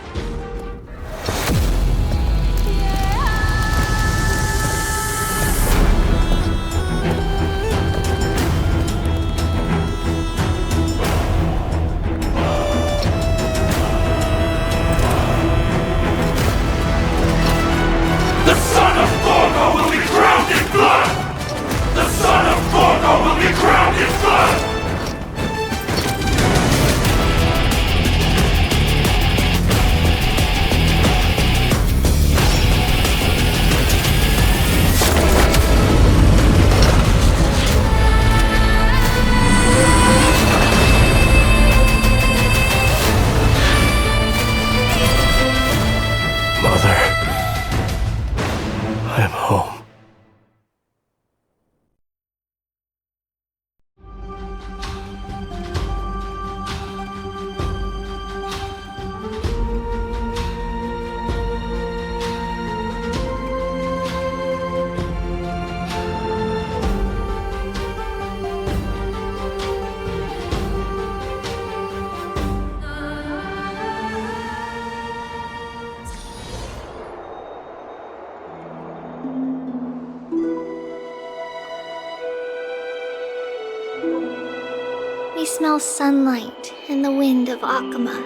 We smell sunlight and the wind of Akama.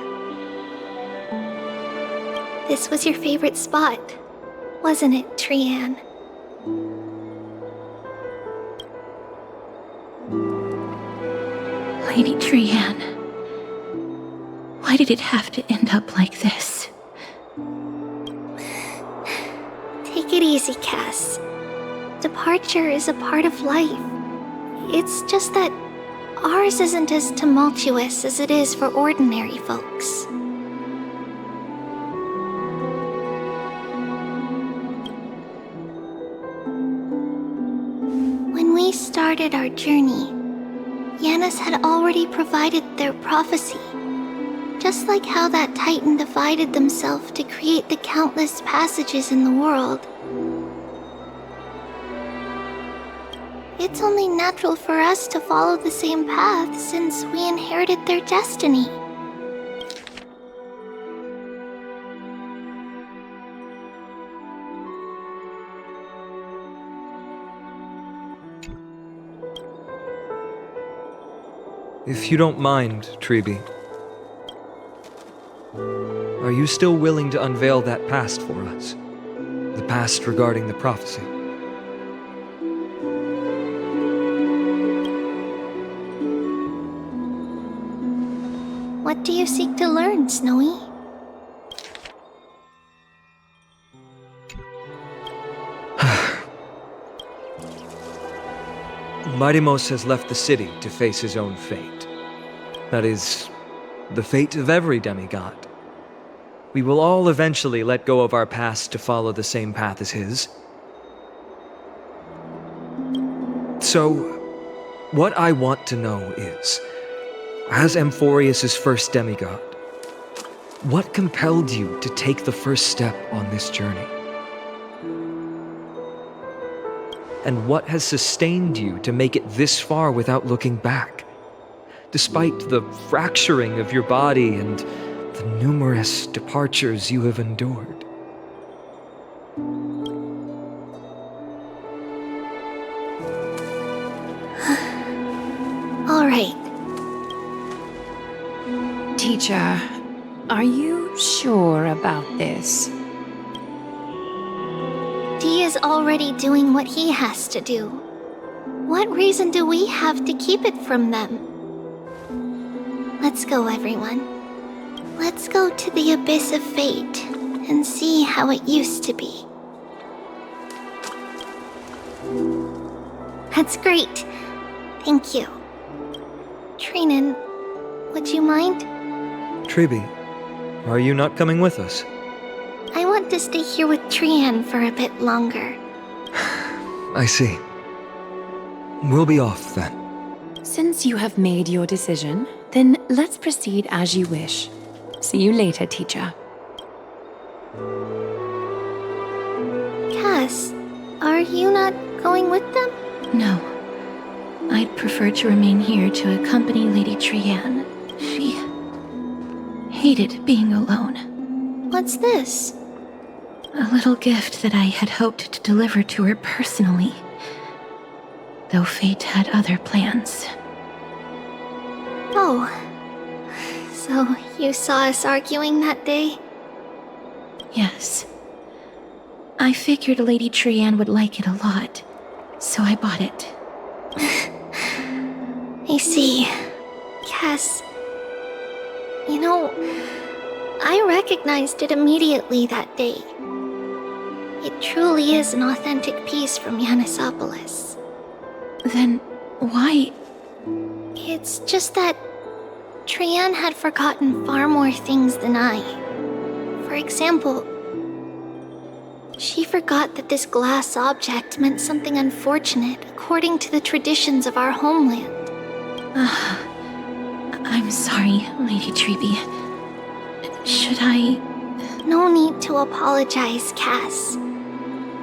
This was your favorite spot, wasn't it, Trian? Lady Trian, why did it have to end up like this? Take it easy, Cass. Departure is a part of life. It's just that ours isn't as tumultuous as it is for ordinary folks. When we started our journey, Yanis had already provided their prophecy. Just like how that Titan divided themselves to create the countless passages in the world. It's only natural for us to follow the same path since we inherited their destiny. If you don't mind, Treeby, are you still willing to unveil that past for us? The past regarding the prophecy? What do you seek to learn, Snowy? Mighty-Mos has left the city to face his own fate. That is, the fate of every demigod. We will all eventually let go of our past to follow the same path as his. So, what I want to know is, as Amphorius' first demigod, what compelled you to take the first step on this journey? And what has sustained you to make it this far without looking back? Despite the fracturing of your body and the numerous departures you have endured. All right. Teacher, are you sure about this? Dee is already doing what he has to do. What reason do we have to keep it from them? Let's go, everyone. Let's go to the Abyss of Fate and see how it used to be. That's great. Thank you. Trinan, would you mind? Tribi, are you not coming with us? I want to stay here with Trian for a bit longer. I see. We'll be off then. Since you have made your decision, then let's proceed as you wish. See you later, teacher. Cass, are you not going with them? No. I'd prefer to remain here to accompany Lady Trian. She hated being alone. What's this? A little gift that I had hoped to deliver to her personally, though fate had other plans. Oh. So you saw us arguing that day? Yes. I figured Lady Trian would like it a lot, so I bought it. I see. Cass, you know, I recognized it immediately that day. It truly is an authentic piece from Yanisopolis. Then why? It's just that Trian had forgotten far more things than I. For example, she forgot that this glass object meant something unfortunate according to the traditions of our homeland. I'm sorry, Lady Tribi. Should I... No need to apologize, Cass.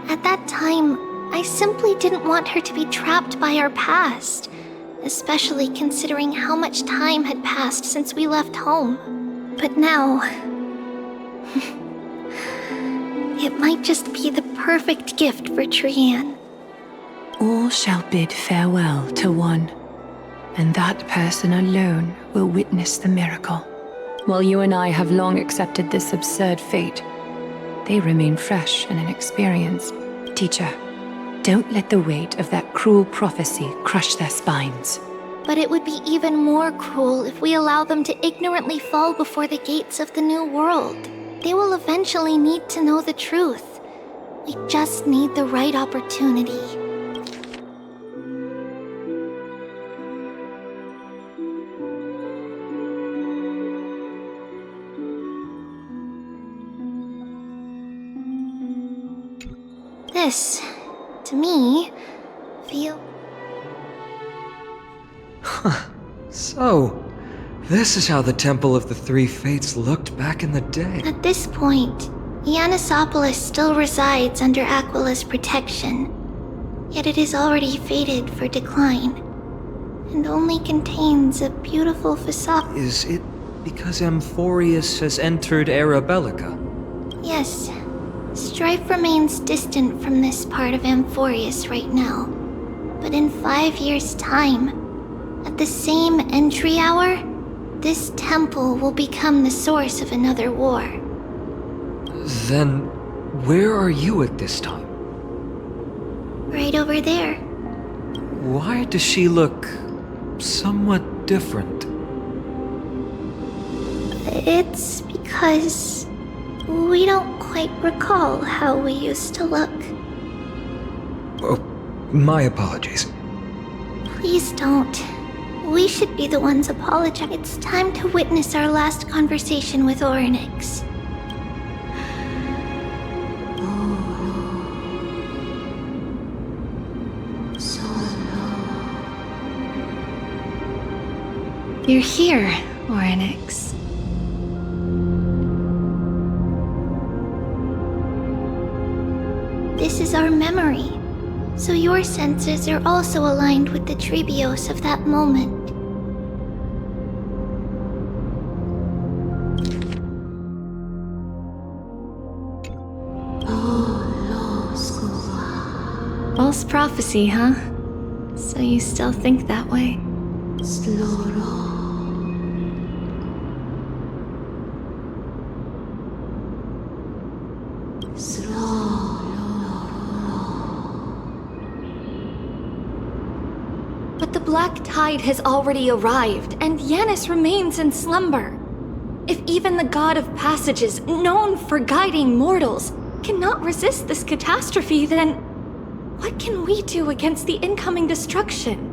At that time, I simply didn't want her to be trapped by our past, especially considering how much time had passed since we left home. But now... it might just be the perfect gift for Trian. All shall bid farewell to one, and that person alone will witness the miracle. While you and I have long accepted this absurd fate, they remain fresh and inexperienced. Teacher, don't let the weight of that cruel prophecy crush their spines. But it would be even more cruel if we allow them to ignorantly fall before the gates of the new world. They will eventually need to know the truth. We just need the right opportunity. This, to me, feel... So, this is how the Temple of the Three Fates looked back in the day. At this point, Yanisopolis still resides under Aquila's protection, yet it is already fated for decline, and only contains a beautiful facade. Is it because Amphorius has entered Era Bellica? Yes. Strife remains distant from this part of Amphorius right now, but in 5 years' time, at the same entry hour, this temple will become the source of another war. Then, where are you at this time? Right over there. Why does she look somewhat different? It's because we don't quite recall how we used to look. Oh, my apologies. Please don't. We should be the ones apologizing. It's time to witness our last conversation with Orynyx. You're here, Orynyx. This is our memory, so your senses are also aligned with the Trebios of that moment. False prophecy, huh? So you still think that way? But the Black Tide has already arrived, and Yanis remains in slumber. If even the God of Passages, known for guiding mortals, cannot resist this catastrophe, then what can we do against the incoming destruction?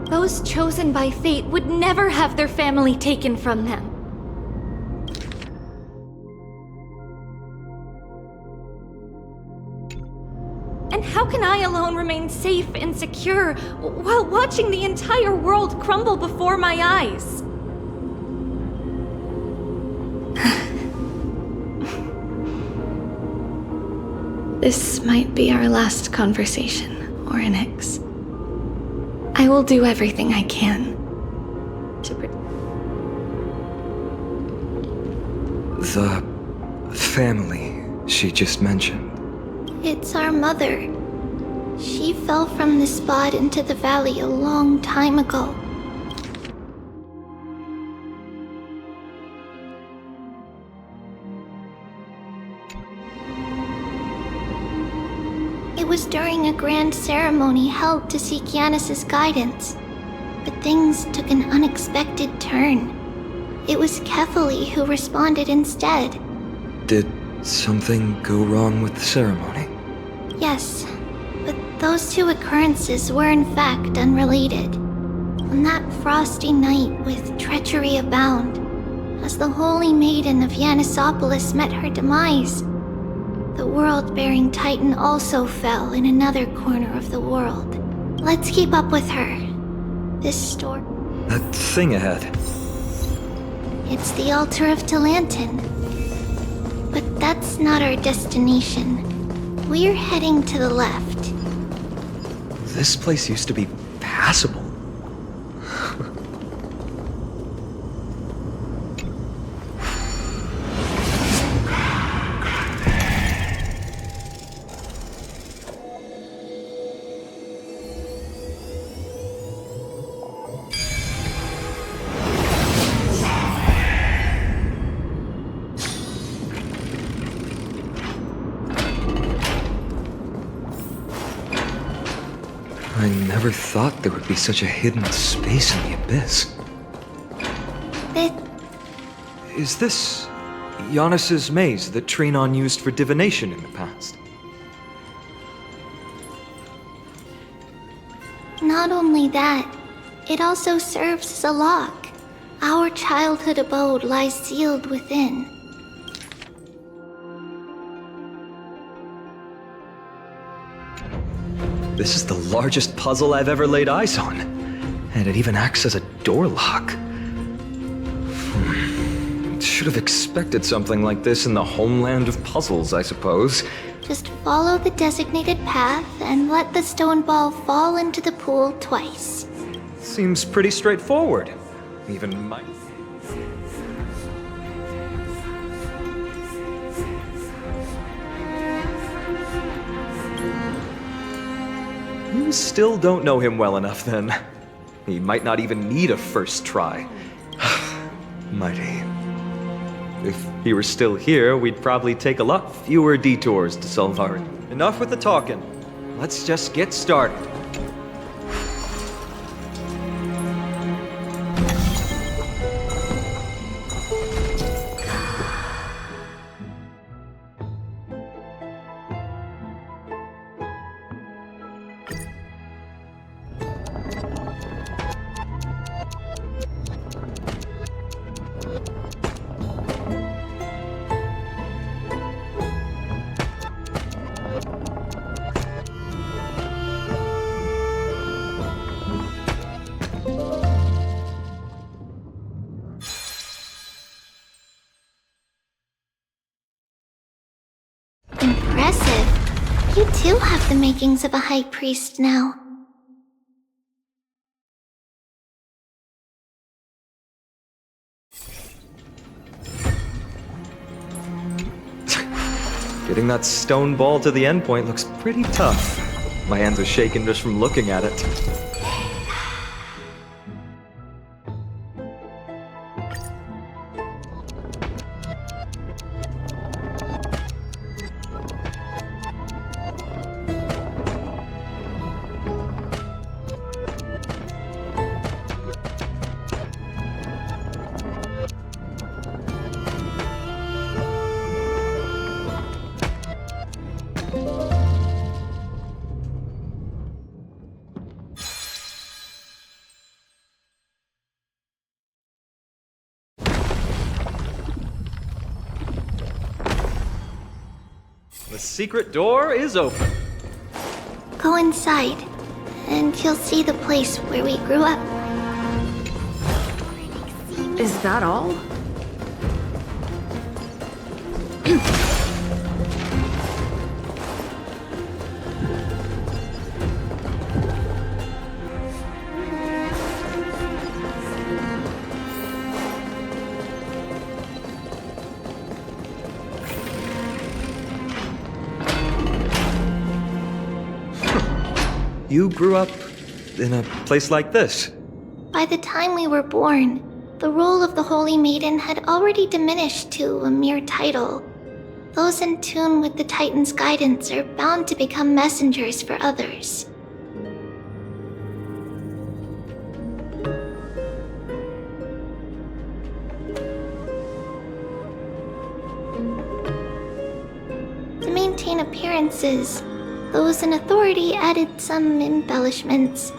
Those chosen by fate would never have their family taken from them. And how can I alone remain safe and secure while watching the entire world crumble before my eyes? This might be our last conversation, Orynyx. I will do everything I can to The family she just mentioned. It's our mother. She fell from the spot into the valley a long time ago. It was during a grand ceremony held to seek Yanis' guidance, but things took an unexpected turn. It was Kefali who responded instead. Did something go wrong with the ceremony? Yes, but those two occurrences were in fact unrelated. On that frosty night with treachery abound, as the Holy Maiden of Yanisopolis met her demise, the world-bearing Titan also fell in another corner of the world. Let's keep up with her. This story... That thing ahead. It's the altar of Talantin. But that's not our destination. We're heading to the left. This place used to be passable. I never thought there would be such a hidden space in the abyss. Is this Yanis' maze that Trono used for divination in the past? Not only that, it also serves as a lock. Our childhood abode lies sealed within. This is the largest puzzle I've ever laid eyes on. And it even acts as a door lock. Should have expected something like this in the homeland of puzzles, I suppose. Just follow the designated path and let the stone ball fall into the pool twice. Seems pretty straightforward. Even my... You still don't know him well enough, then. He might not even need a first try. Might he? If he were still here, we'd probably take a lot fewer detours to Solvari. Enough with the talking. Let's just get started. do have the makings of a high priest now. Getting that stone ball to the endpoint looks pretty tough. My hands are shaking just from looking at it. The secret door is open. Go inside, and you'll see the place where we grew up. Is that all? You grew up in a place like this? By the time we were born, the role of the Holy Maiden had already diminished to a mere title. Those in tune with the Titan's guidance are bound to become messengers for others. To maintain appearances, those in authority added some embellishments.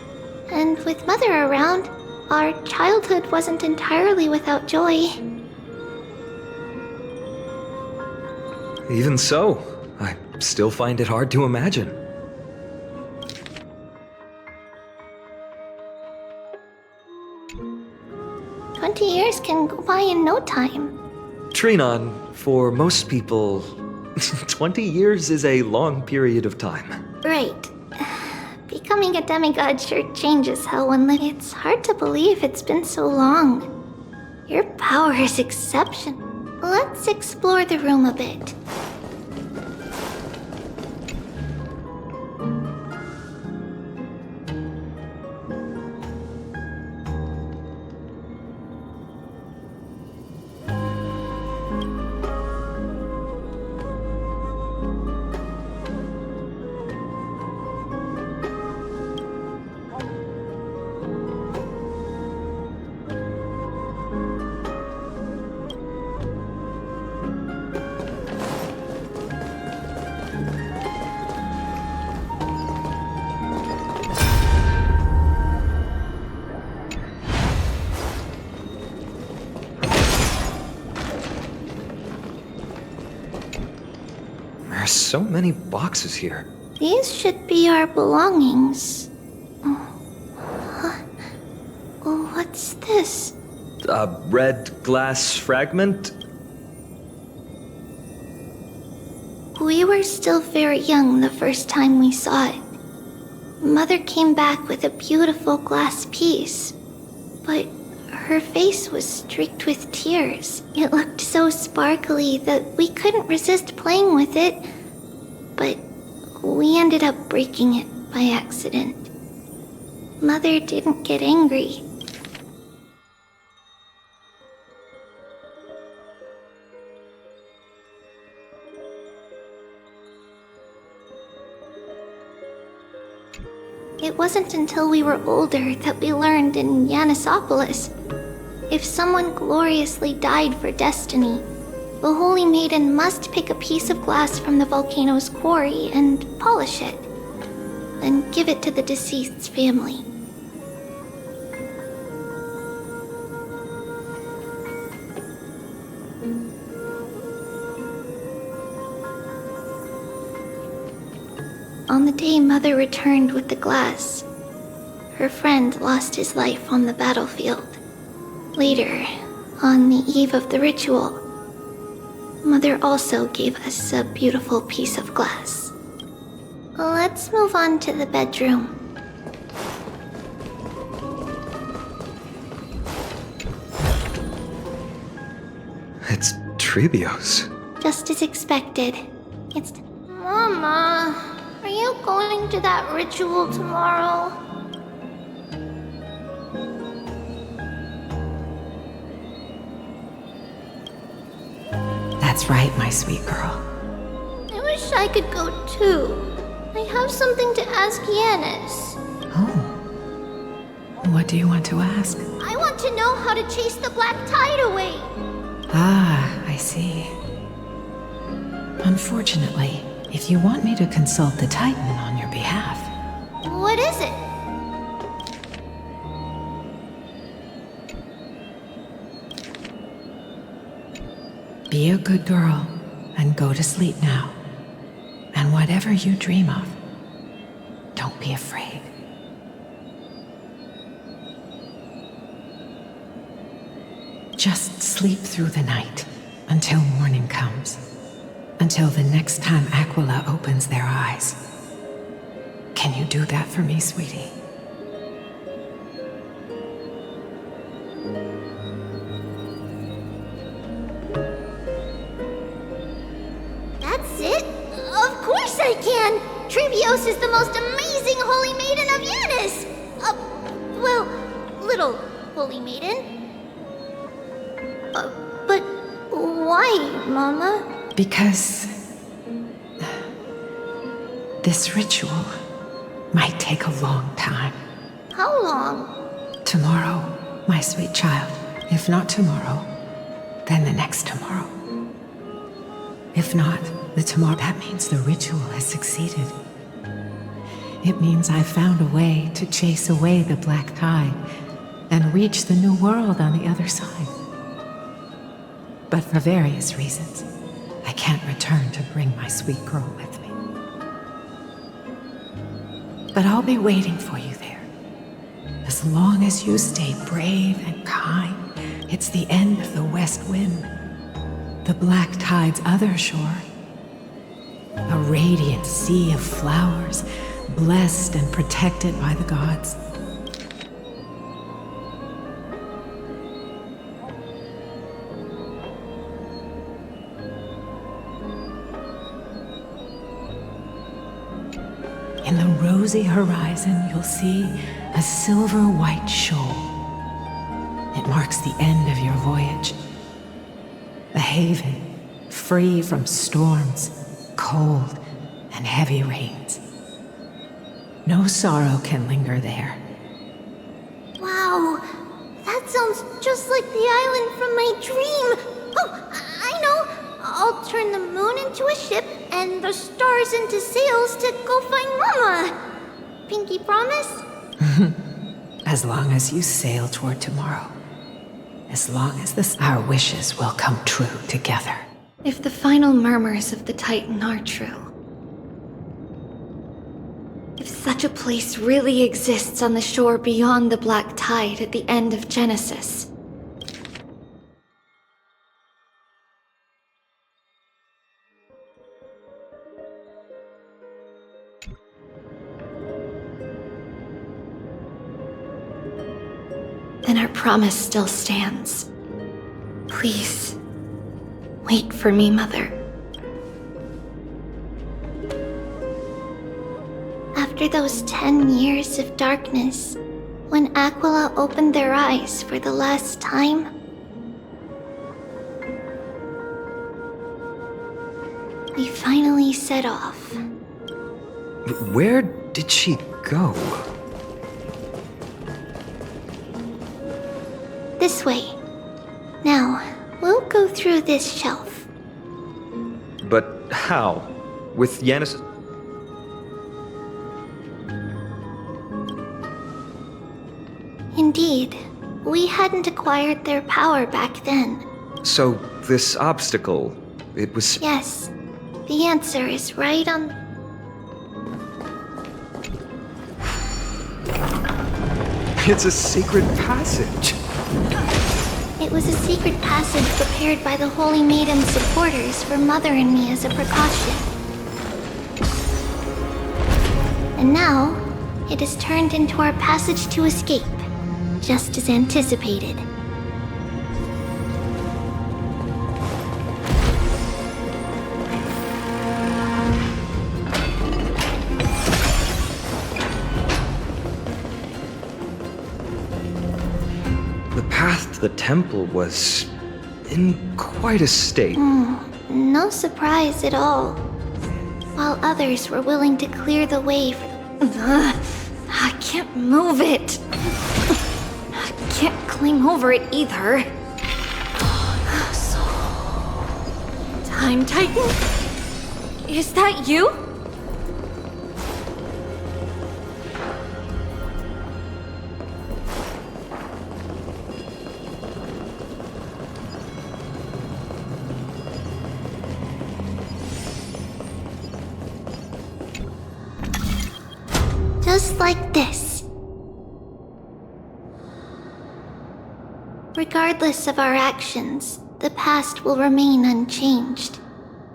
And with Mother around, our childhood wasn't entirely without joy. Even so, I still find it hard to imagine. Years can go by in no time. Trinon, for most people, 20 years is a long period of time. Right. Becoming a demigod sure changes how one lives. It's hard to believe it's been so long. Your power is exceptional. Let's explore the room a bit. There's so many boxes here. These should be our belongings. What's this? A red glass fragment? We were still very young the first time we saw it. Mother came back with a beautiful glass piece, but her face was streaked with tears. It looked so sparkly that we couldn't resist playing with it, but we ended up breaking it by accident. Mother didn't get angry. It wasn't until we were older that we learned in Yanisopolis, if someone gloriously died for destiny, the Holy Maiden must pick a piece of glass from the volcano's quarry and polish it, then give it to the deceased's family. On the day Mother returned with the glass, her friend lost his life on the battlefield. Later, on the eve of the ritual, Mother also gave us a beautiful piece of glass. Let's move on to the bedroom. It's Trebios. Just as expected. It's... Mama, are you going to that ritual tomorrow? That's right, my sweet girl. I wish I could go too. I have something to ask Yanis. Oh. What do you want to ask? I want to know how to chase the black tide away. Ah, I see. Unfortunately, if you want me to consult the Titan on your behalf... What is it? Be a good girl and go to sleep now. And whatever you dream of, don't be afraid. Just sleep through the night until morning comes. Until the next time Aquila opens their eyes. Can you do that for me, sweetie? That's it? Of course I can! Trebios is the most amazing holy maiden of Yanis! Well, little holy maiden. But why, Mama? Because this ritual might take a long time. How long? Tomorrow, my sweet child. If not tomorrow, then the next tomorrow. If not the tomorrow, that means the ritual has succeeded. It means I've found a way to chase away the black tide and reach the new world on the other side. But for various reasons, I can't return to bring my sweet girl with me. But I'll be waiting for you there. As long as you stay brave and kind, it's the end of the west wind. The black tide's other shore. A radiant sea of flowers, blessed and protected by the gods. In the rosy horizon, you'll see a silver-white shoal. It marks the end of your voyage. A haven, free from storms, cold, and heavy rains. No sorrow can linger there. Wow, that sounds just like the island from my dream. Oh, I know. I'll turn the moon into a ship and the stars into sails to go find Mama. Pinky promise? As long as you sail toward tomorrow. As long as our wishes will come true together. If the final murmurs of the Titan are true, if such a place really exists on the shore beyond the black tide at the end of Genesis, then our promise still stands. Please, wait for me, Mother. After those 10 years of darkness, when Aquila opened their eyes for the last time, we finally set off. Where did she go? This way. Now, we'll go through this shelf. But how? With Yanis? Indeed, we hadn't acquired their power back then. So, this obstacle, it was... Yes, the answer is right on... It's a secret passage. It was a secret passage prepared by the Holy Maiden's supporters for Mother and me as a precaution. And now, it is turned into our passage to escape, just as anticipated. The path to the temple was in quite a state. No surprise at all. While others were willing to clear the way for I can't move it. I can't climb over it either. Time Titan? Is that you? just like this. Regardless of our actions, the past will remain unchanged.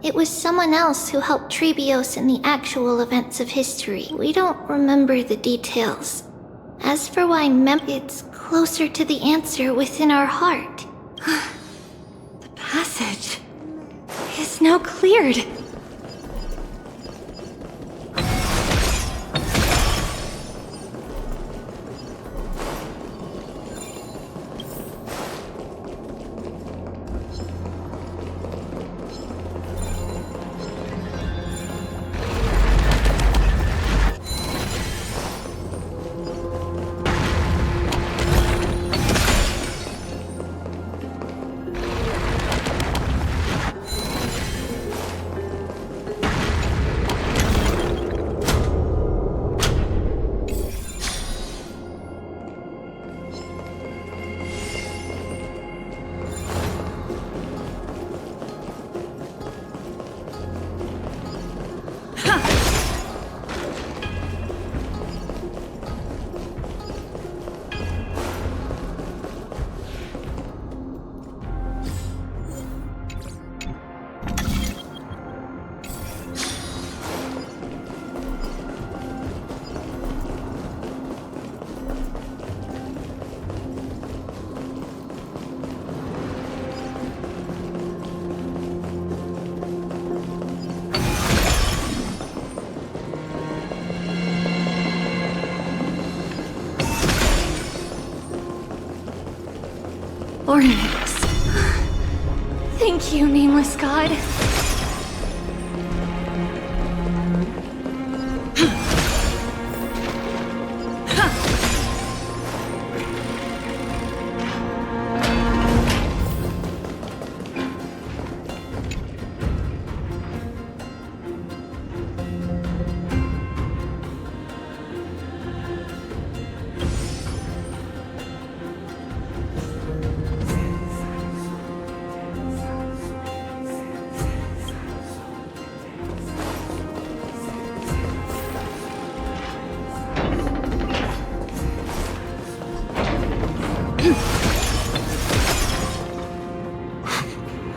It was someone else who helped Trebios in the actual events of history. We don't remember the details. As for why it's closer to the answer within our heart. The passage is now cleared. Ornaments. Thank you, nameless god.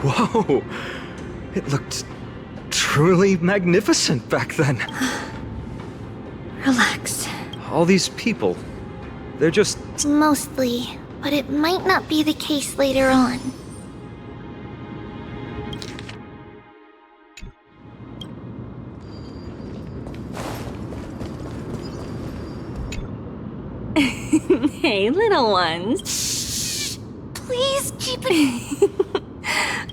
Whoa! It looked truly magnificent back then. Relax. All these people, they're just... Mostly, but it might not be the case later on. Hey, little ones. Please keep it.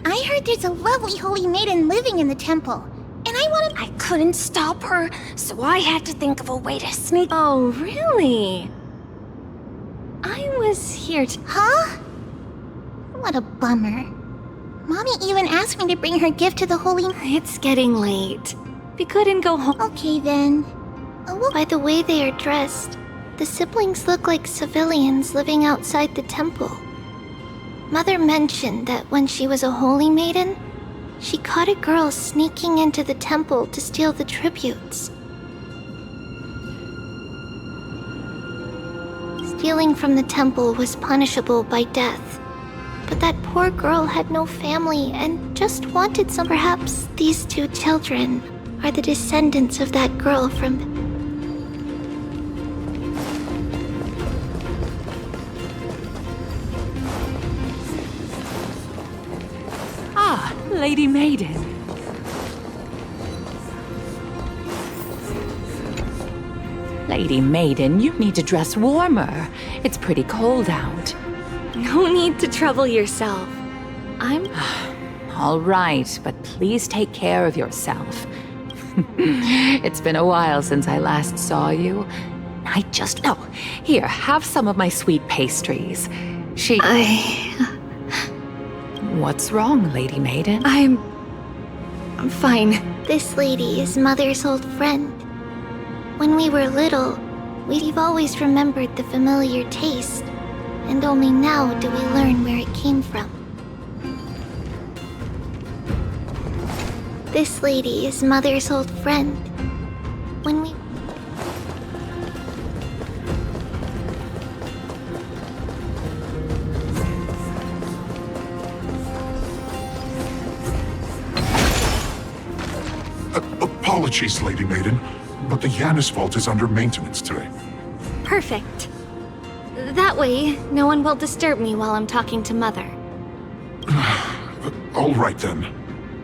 I heard there's a lovely holy maiden living in the temple, and I wanted. I couldn't stop her, so I had to think of a way to sneak. Oh, really? I was here to. Huh? What a bummer. Mommy even asked me to bring her gift to the holy. It's getting late. We couldn't go home. Okay then. By the way they are dressed, the siblings look like civilians living outside the temple. Mother mentioned that when she was a holy maiden, she caught a girl sneaking into the temple to steal the tributes. Stealing from the temple was punishable by death, but that poor girl had no family and just wanted some. Perhaps these two children are the descendants of that girl from... Lady Maiden. Lady Maiden, you need to dress warmer. It's pretty cold out. No need to trouble yourself. I'm... All right, but please take care of yourself. It's been a while since I last saw you. Oh, here, have some of my sweet pastries. What's wrong, Lady Maiden? I'm fine. This lady is Mother's old friend. When we were little, we've always remembered the familiar taste, and only now do we learn where it came from. This lady is Mother's old friend. When we... Apologies, Lady Maiden, but the Yanis Vault is under maintenance today. Perfect. That way, no one will disturb me while I'm talking to Mother. All right then.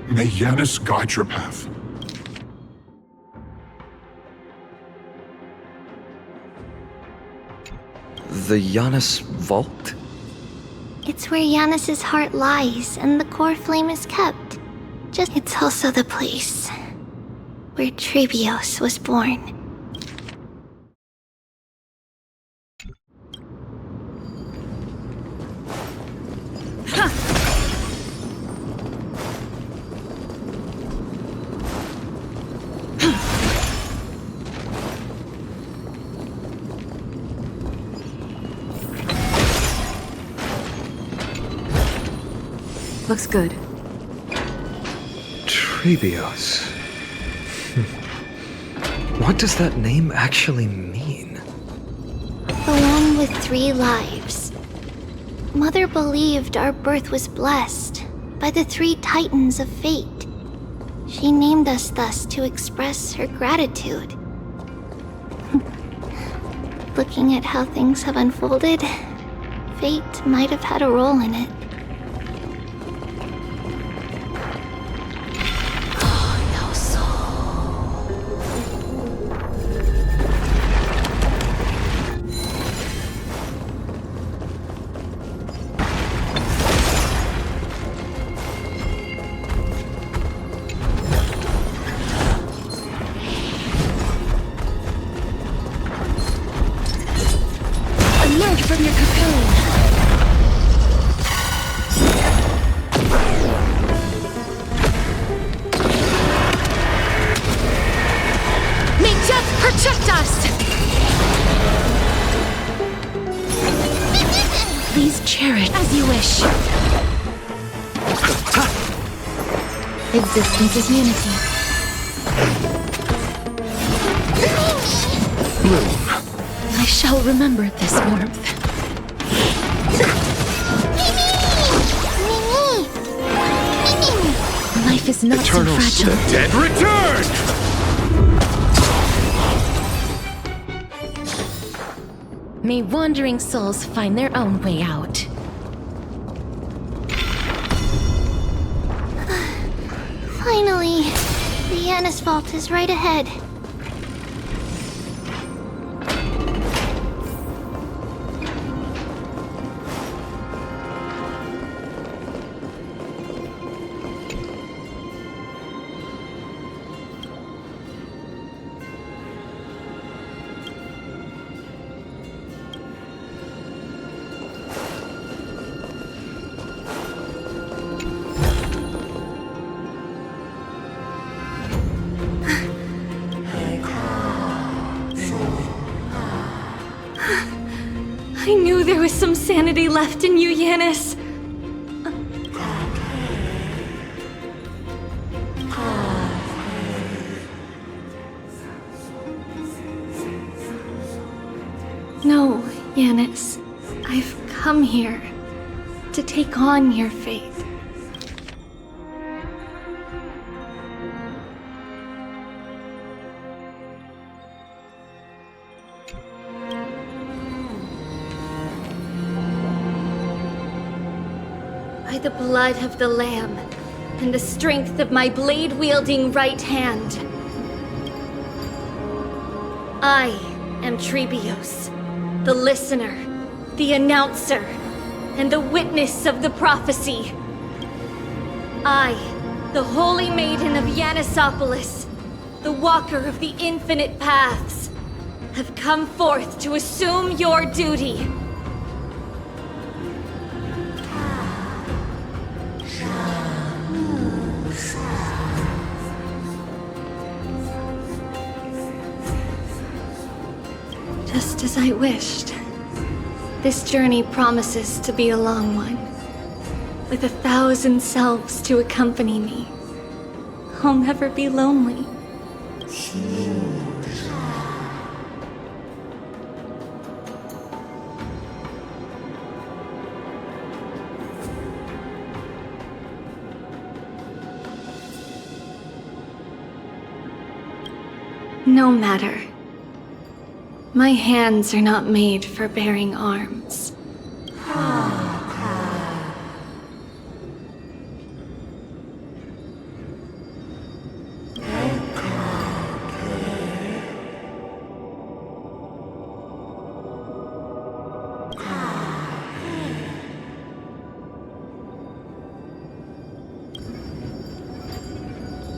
May Yanis guide your path. The Yanis Vault? It's where Yanis's heart lies and the core flame is kept. It's also the place where Trebios was born. Looks good. Trebios. What does that name actually mean? The one with 3 lives. Mother believed our birth was blessed by the 3 titans of fate. She named us thus to express her gratitude. Looking at how things have unfolded, fate might have had a role in it. Emerge from your cocoon! May death protect us! Please cherish as you wish. Existence is unity. Bloom. I shall remember this warmth. Life is not Eternal so fragile. The dead return! May wandering souls find their own way out. Finally, the Yanis Vault is right ahead. I knew there was some sanity left in you, Yanis. No, Yanis. I've come here to take on your fate. By the blood of the Lamb, and the strength of my blade-wielding right hand. I am Trebios, the listener, the announcer, and the witness of the prophecy. I, the Holy Maiden of Yanisopolis, the Walker of the Infinite Paths, have come forth to assume your duty. Just as I wished. This journey promises to be a long one, with 1,000 selves to accompany me. I'll never be lonely. No matter. My hands are not made for bearing arms.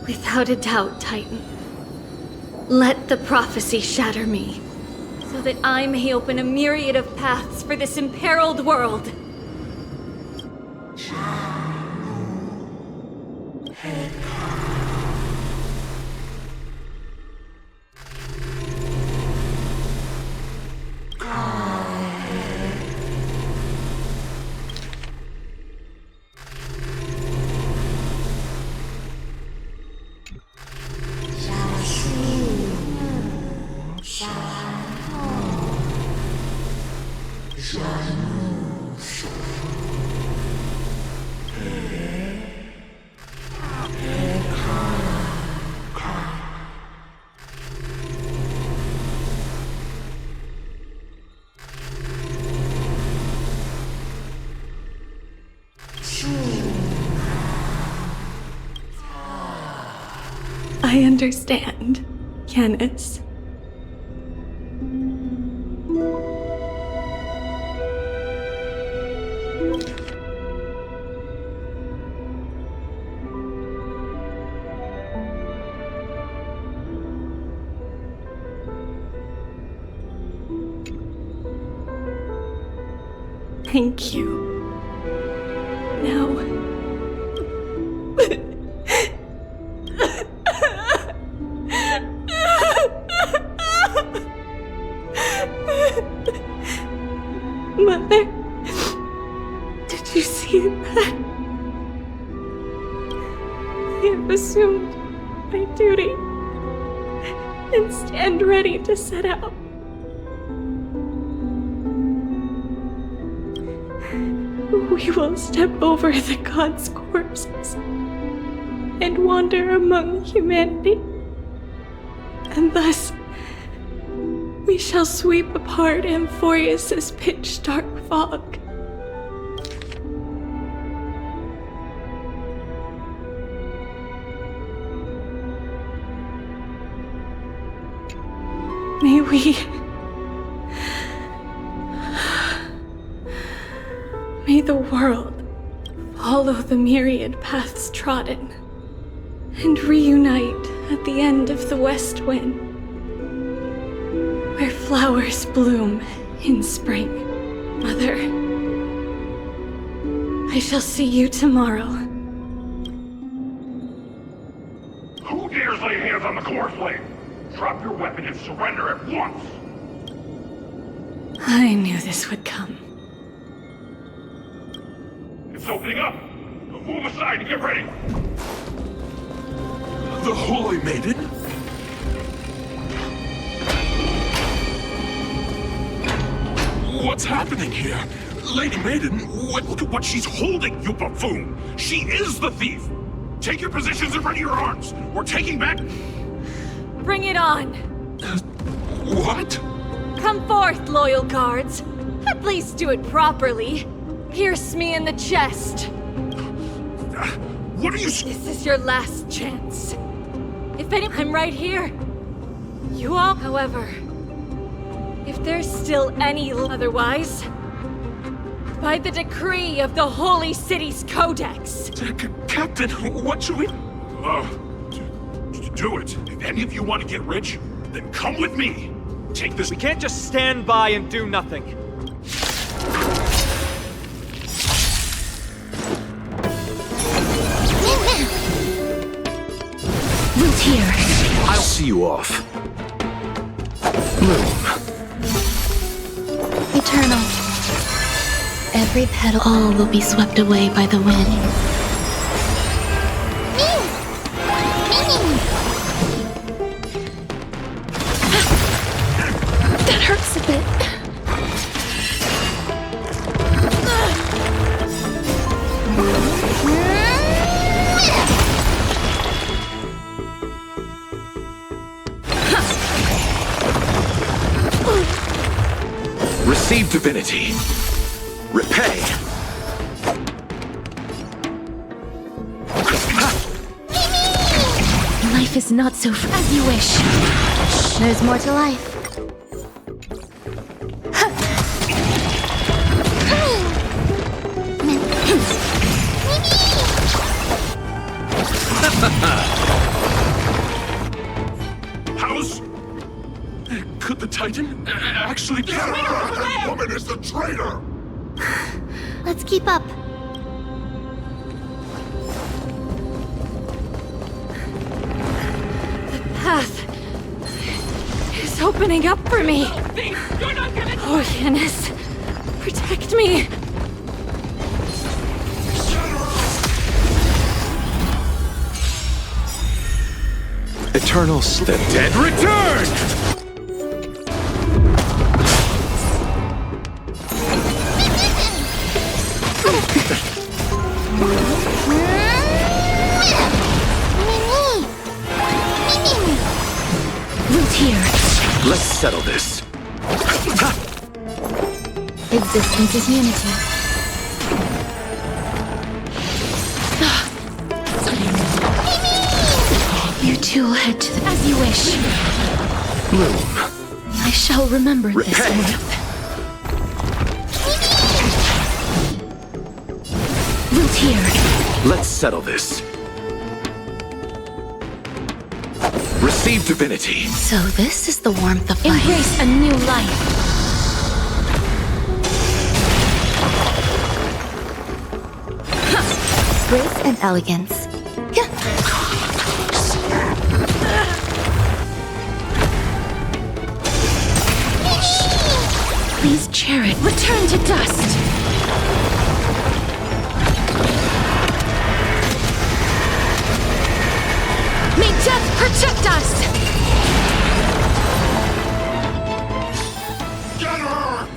Without a doubt, Titan. Let the prophecy shatter me, so that I may open a myriad of paths for this imperiled world. I understand, Yanis. Thank you. Now... Mother, did you see that? I have assumed my duty and stand ready to set out. We will step over the gods' corpses and wander among humanity, and thus we shall sweep apart Amphorius' pitch-dark fog. May the world follow the myriad paths trodden and reunite at the end of the west wind, where flowers bloom in spring. Mother, I shall see you tomorrow. Who dares lay hands on the core flame? Drop your weapon and surrender at once! I knew this would come. It's opening up! Move aside and get ready! The Holy Maiden? What's happening here? Lady Maiden, look at what she's holding, you buffoon! She is the thief! Take your positions in front of your arms! We're taking back... Bring it on! What? Come forth, loyal guards. At least do it properly. Pierce me in the chest. What are you... This is your last chance. If any, I'm right here. You all, however, if there's still any otherwise, by the decree of the Holy City's Codex. Captain, what should we... do it. If any of you want to get rich, then come with me. Take this... We can't just stand by and do nothing. Root here. I'll see you off. Bloom. Eternal. Every petal, all will be swept away by the wind. That hurts a bit. Receive divinity. Repay. Life is not so as you wish. There's more to life. How's... Could the Titan actually... That woman is the traitor! Let's keep up. The path is opening up for me. Oh, Yanis, protect me. Eternal sleep. The dead return! Root here. Let's settle this. Existence is unity. You two will head to the... As you wish. Bloom. I shall remember this warmth. Root here. Let's settle this. Receive divinity. So this is the warmth of life. Embrace a new life. Grace and elegance. Please share it. Return to dust. May death protect us! Get her!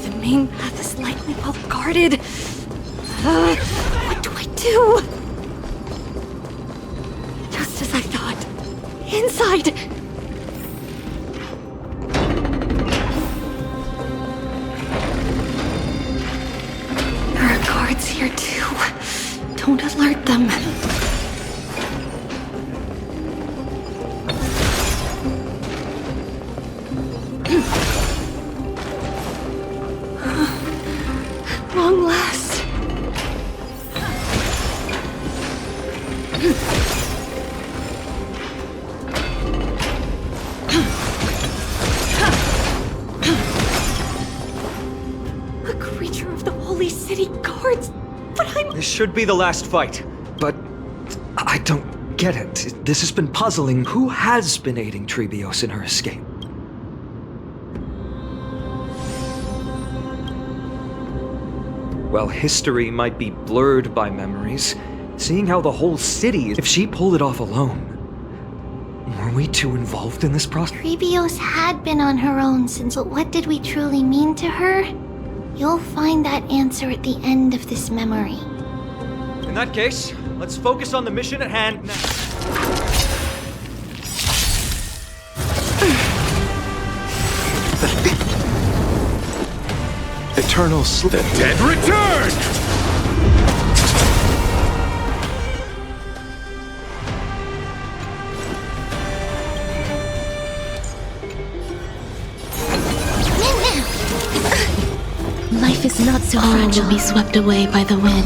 The main path is likely well guarded. What do I do? Just as I thought. Inside! Guards here too. Don't alert them. Long last. A creature of the Holy City Guards. But This should be the last fight. But I don't get it. This has been puzzling. Who has been aiding Trebios in her escape? Well, history might be blurred by memories. Seeing how the whole city, if she pulled it off alone, were we too involved in this process? Trebios had been on her own since, but what did we truly mean to her? You'll find that answer at the end of this memory. In that case, let's focus on the mission at hand now. Eternal sleep. The dead return! Life is not so fragile. Will be swept away by the wind.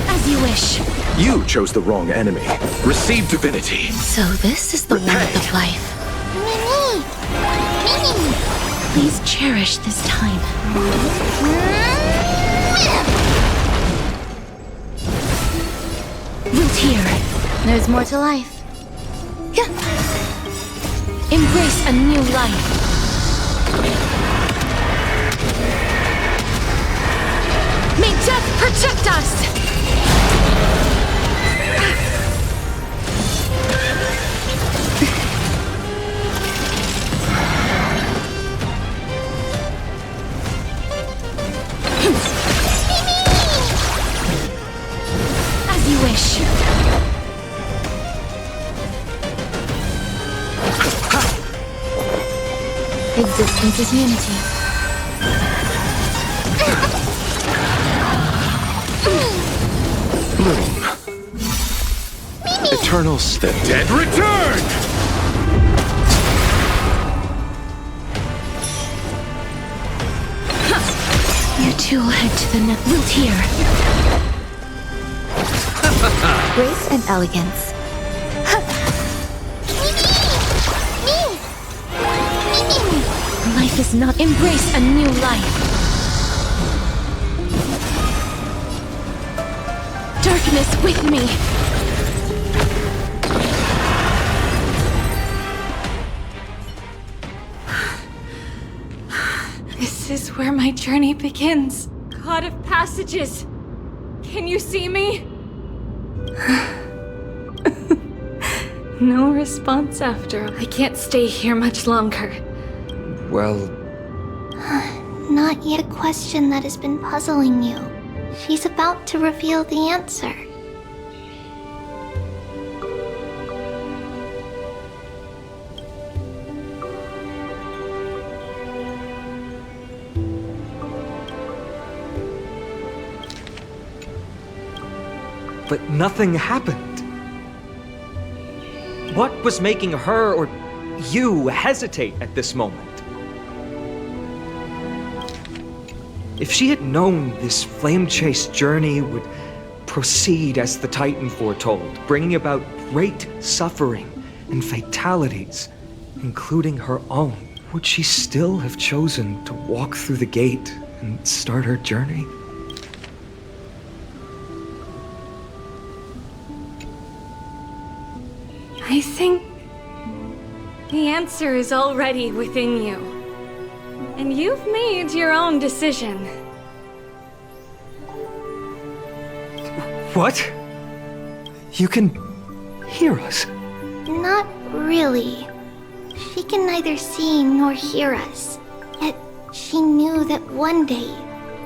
As you wish. You chose the wrong enemy. Receive divinity. So this is the warmth of life. Mimi! Please cherish this time. Root here. There's more to life. Embrace a new life. May death protect us! As you wish. Existence is unity. Bloom. Eternal the dead return! You two will head to the root here. Grace and elegance. Life is not. Embrace a new life. Darkness with me. This is where my journey begins. God of passages. Can you see me? No response after. I can't stay here much longer. Well, Not yet a question that has been puzzling you. She's about to reveal the answer. but nothing happened. What was making her or you hesitate at this moment? If she had known this flame-chased journey would proceed as the Titan foretold, bringing about great suffering and fatalities, including her own, would she still have chosen to walk through the gate and start her journey? I think the answer is already within you. And you've made your own decision. What? You can hear us? Not really. She can neither see nor hear us. Yet she knew that one day,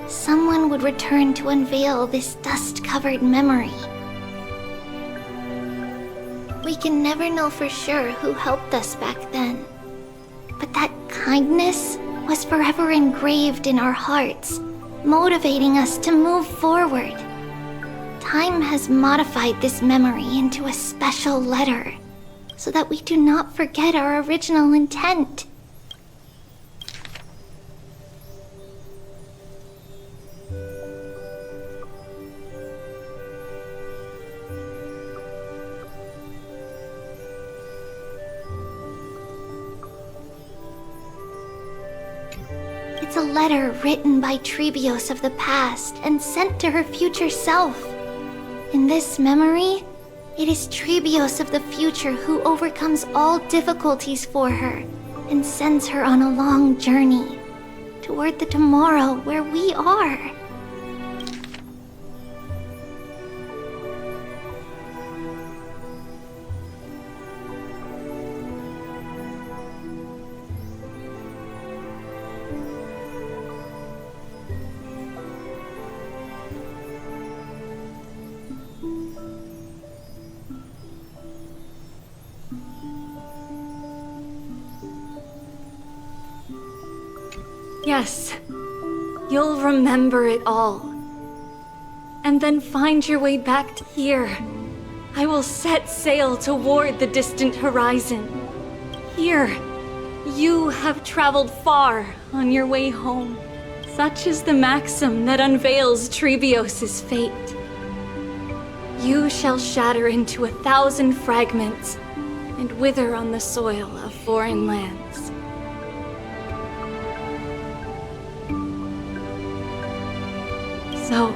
someone would return to unveil this dust-covered memory. We can never know for sure who helped us back then. But that kindness was forever engraved in our hearts, motivating us to move forward. Time has modified this memory into a special letter, so that we do not forget our original intent. It's a letter written by Trebios of the past and sent to her future self. In this memory, it is Trebios of the future who overcomes all difficulties for her and sends her on a long journey toward the tomorrow where we are. Yes, you'll remember it all. And then find your way back to here. I will set sail toward the distant horizon. Here, you have traveled far on your way home. Such is the maxim that unveils Trebios's fate. You shall shatter into 1,000 fragments and wither on the soil of foreign lands. So,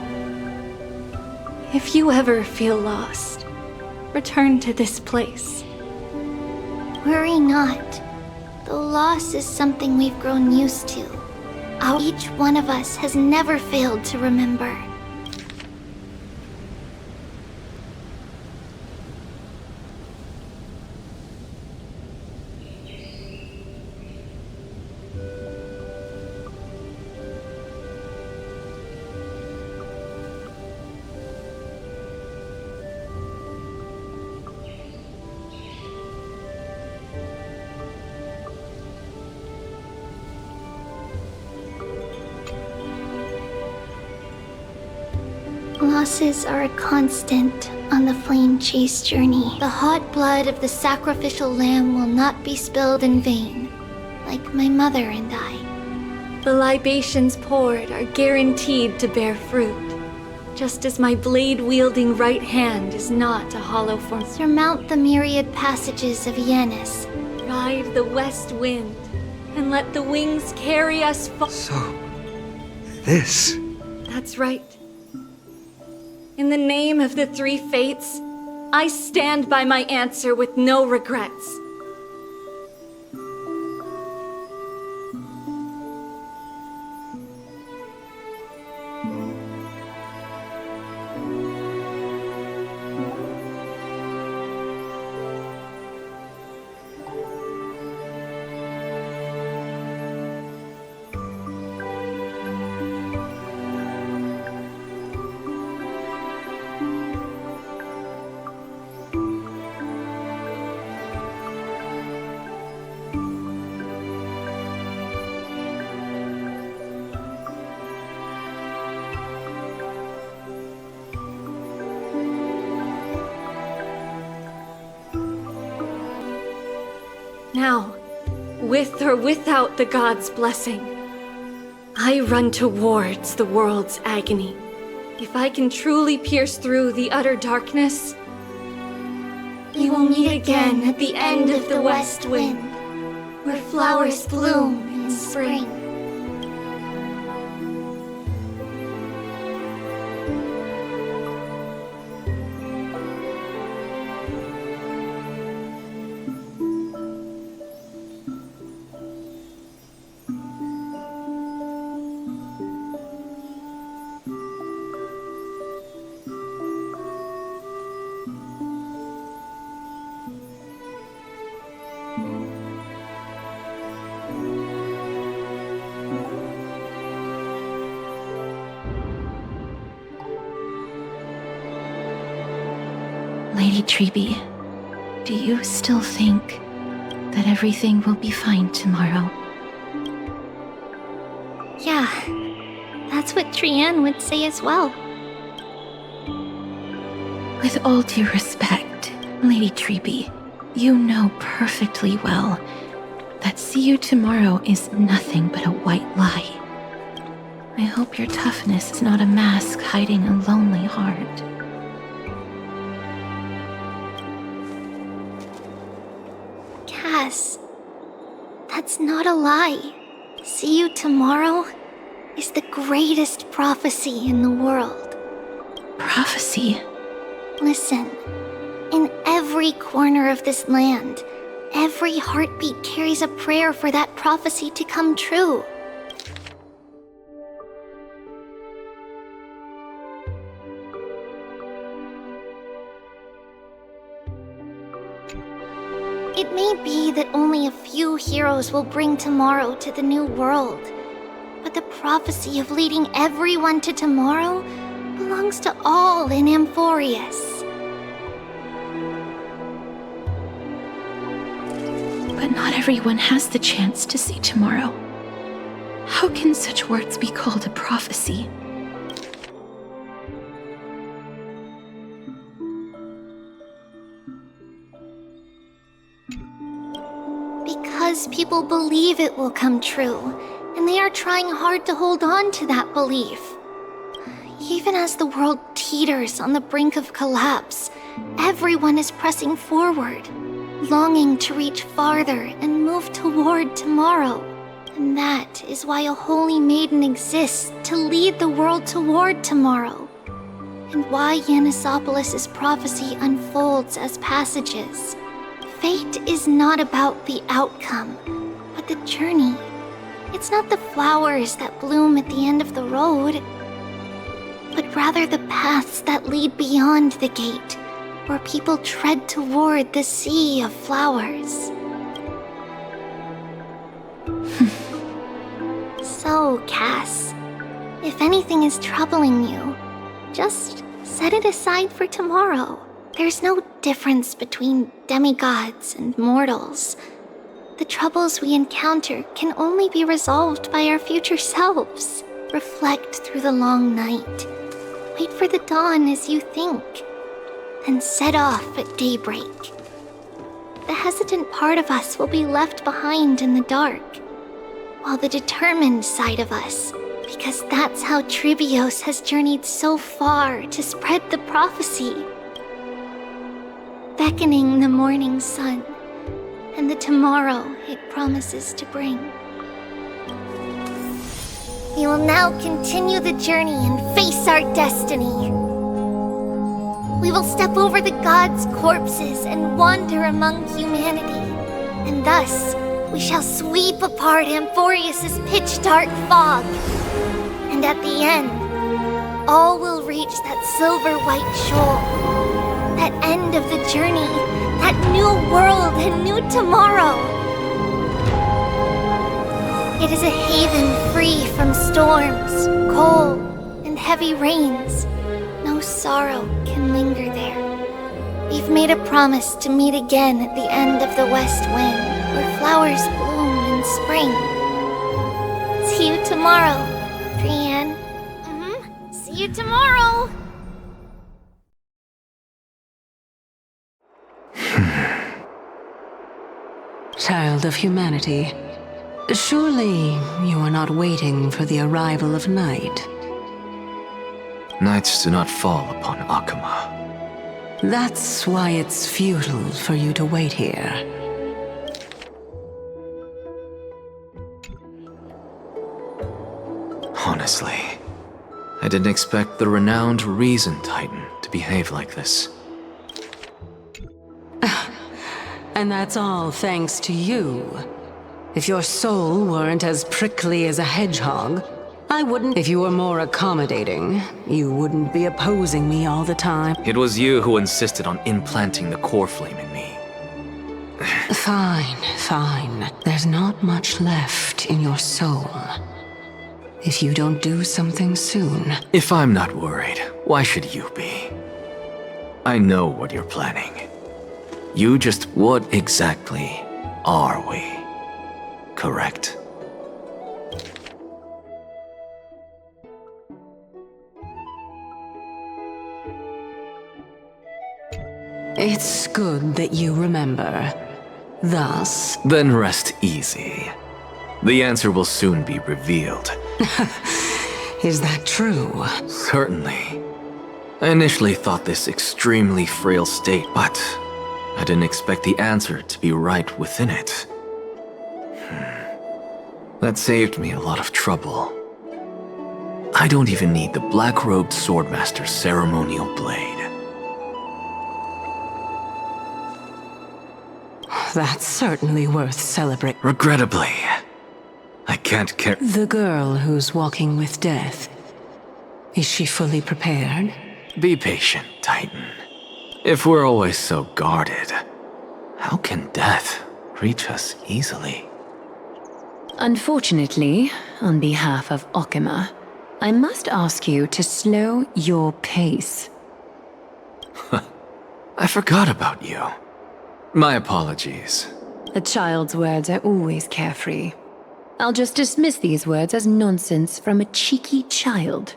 if you ever feel lost, return to this place. Worry not. The loss is something we've grown used to. Each one of us has never failed to remember. Losses are a constant on the flame chase journey. The hot blood of the sacrificial lamb will not be spilled in vain, like my mother and I. The libations poured are guaranteed to bear fruit, just as my blade-wielding right hand is not a hollow form. Surmount the myriad passages of Yanis. Ride the west wind, and let the wings carry us far. So, this... That's right. In the name of the three fates, I stand by my answer with no regrets. Now, with or without the god's blessing, I run towards the world's agony. If I can truly pierce through the utter darkness, we will meet again at the end of the west wind, where flowers bloom in spring. Lady Trebi, do you still think that everything will be fine tomorrow? Yeah, that's what Trianne would say as well. With all due respect, Lady Trebi, you know perfectly well that see you tomorrow is nothing but a white lie. I hope your toughness is not a mask hiding a lonely heart. Cass, that's not a lie. See you tomorrow is the greatest prophecy in the world. Prophecy? Listen, in every corner of this land, every heartbeat carries a prayer for that prophecy to come true. It may be that only a few heroes will bring tomorrow to the new world, but the prophecy of leading everyone to tomorrow belongs to all in Amphorius. But not everyone has the chance to see tomorrow. How can such words be called a prophecy? Because people believe it will come true, and they are trying hard to hold on to that belief. Even as the world teeters on the brink of collapse, everyone is pressing forward, longing to reach farther and move toward tomorrow. And that is why a holy maiden exists to lead the world toward tomorrow. And why Yanisopoulos' prophecy unfolds as passages. Fate is not about the outcome, but the journey. It's not the flowers that bloom at the end of the road, but rather the paths that lead beyond the gate, where people tread toward the sea of flowers. So, Cass, if anything is troubling you, just set it aside for tomorrow. There's no difference between demigods and mortals. The troubles we encounter can only be resolved by our future selves. Reflect through the long night. Wait for the dawn as you think. Then set off at daybreak. The hesitant part of us will be left behind in the dark, while the determined side of us, because that's how Tribios has journeyed so far to spread the prophecy. Beckoning the morning sun, and the tomorrow it promises to bring. We will now continue the journey and face our destiny. We will step over the gods' corpses and wander among humanity, and thus we shall sweep apart Amphorius' pitch-dark fog. And at the end, all will reach that silver-white shoal, that end of the journey, that new world and new tomorrow. It is a haven free from storms, cold, and heavy rains. No sorrow can linger there. We've made a promise to meet again at the end of the west wind, where flowers bloom in spring. See you tomorrow, Brienne. See you tomorrow! Child of humanity, surely you are not waiting for the arrival of night. Nights do not fall upon Akama. That's why it's futile for you to wait here. Honestly, I didn't expect the renowned Reason Titan to behave like this. And that's all thanks to you. If your soul weren't as prickly as a hedgehog, I wouldn't. If you were more accommodating, you wouldn't be opposing me all the time. It was you who insisted on implanting the core flame in me. Fine, fine. There's not much left in your soul. If you don't do something soon. If I'm not worried, why should you be? I know what you're planning. What exactly are we? Correct? It's good that you remember. Thus... Then rest easy. The answer will soon be revealed. Is that true? Certainly. I initially thought this extremely frail state, but I didn't expect the answer to be right within it. That saved me a lot of trouble. I don't even need the black-robed swordmaster's ceremonial blade. That's certainly worth celebrating. Regrettably, I can't carry... The girl who's walking with death. Is she fully prepared? Be patient, Titan. If we're always so guarded, how can death reach us easily? Unfortunately, on behalf of Okima, I must ask you to slow your pace. I forgot about you. My apologies. A child's words are always carefree. I'll just dismiss these words as nonsense from a cheeky child.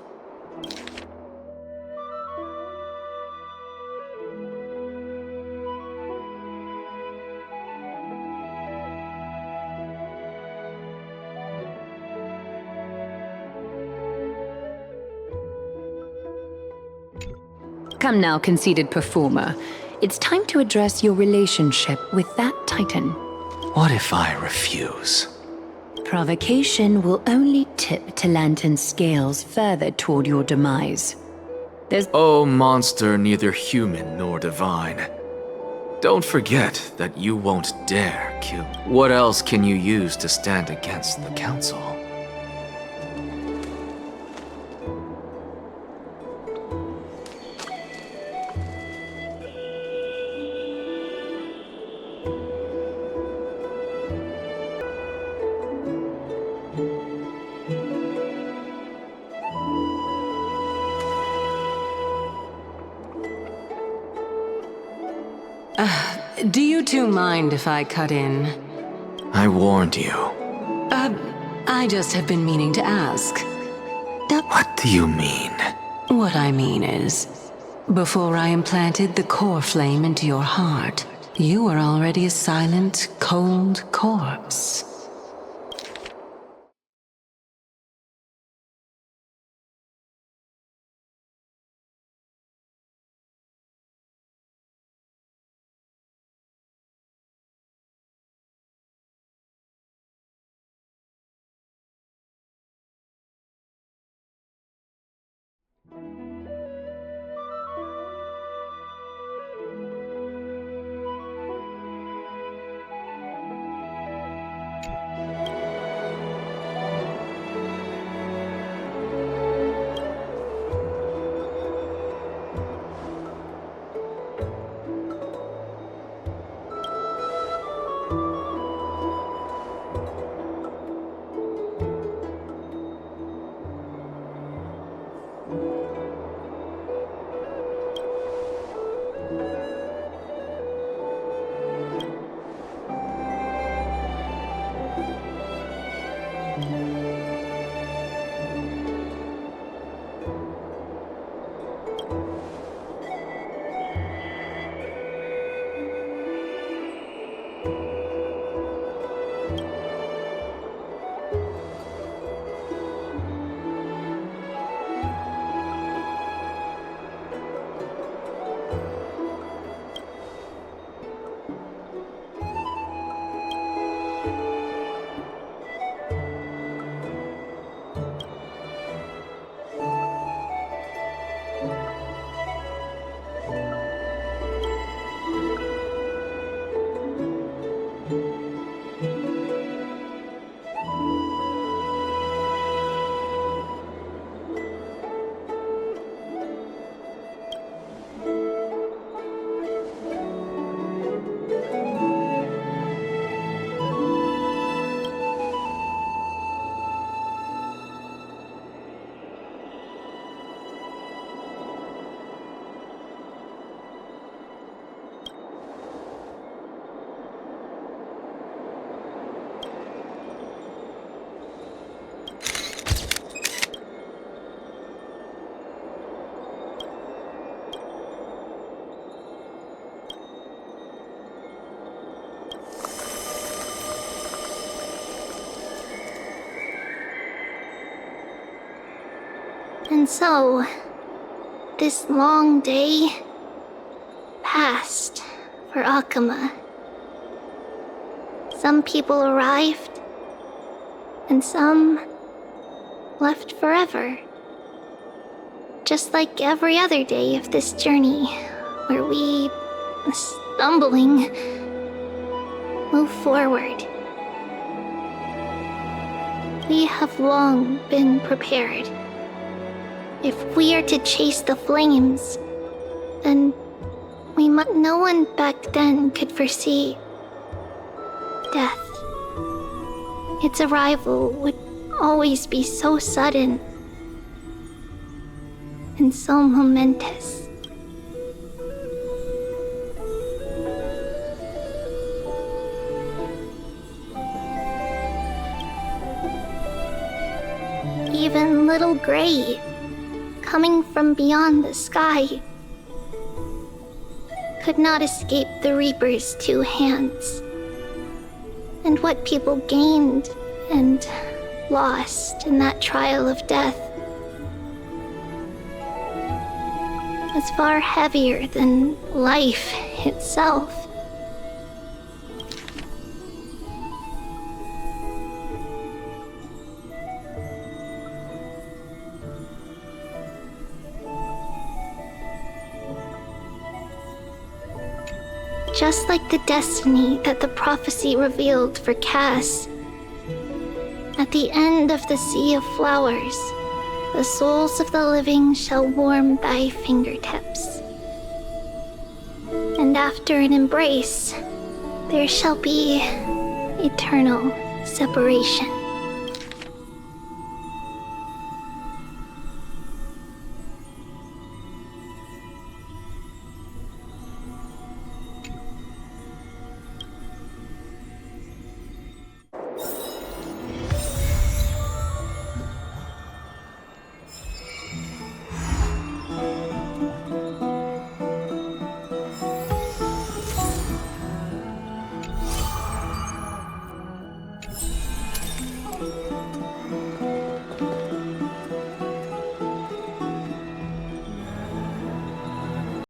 Come now, conceited performer. It's time to address your relationship with that titan. What if I refuse? Provocation will only tip Talantan's scales further toward your demise. Oh, monster neither human nor divine. Don't forget that you won't dare kill. What else can you use to stand against the Council? Do you two mind if I cut in? I warned you. I just have been meaning to ask. What do you mean? What I mean is, before I implanted the core flame into your heart, you were already a silent, cold corpse. And so, this long day passed for Akama. Some people arrived, and some left forever. Just like every other day of this journey, where we, stumbling, move forward. We have long been prepared. If we are to chase the flames, then no one back then could foresee death. Its arrival would always be so sudden and so momentous. even little gray, coming from beyond the sky, could not escape the Reaper's two hands. And what people gained and lost in that trial of death was far heavier than life itself. Just like the destiny that the prophecy revealed for Cass, at the end of the Sea of Flowers, the souls of the living shall warm thy fingertips. And after an embrace, there shall be eternal separation.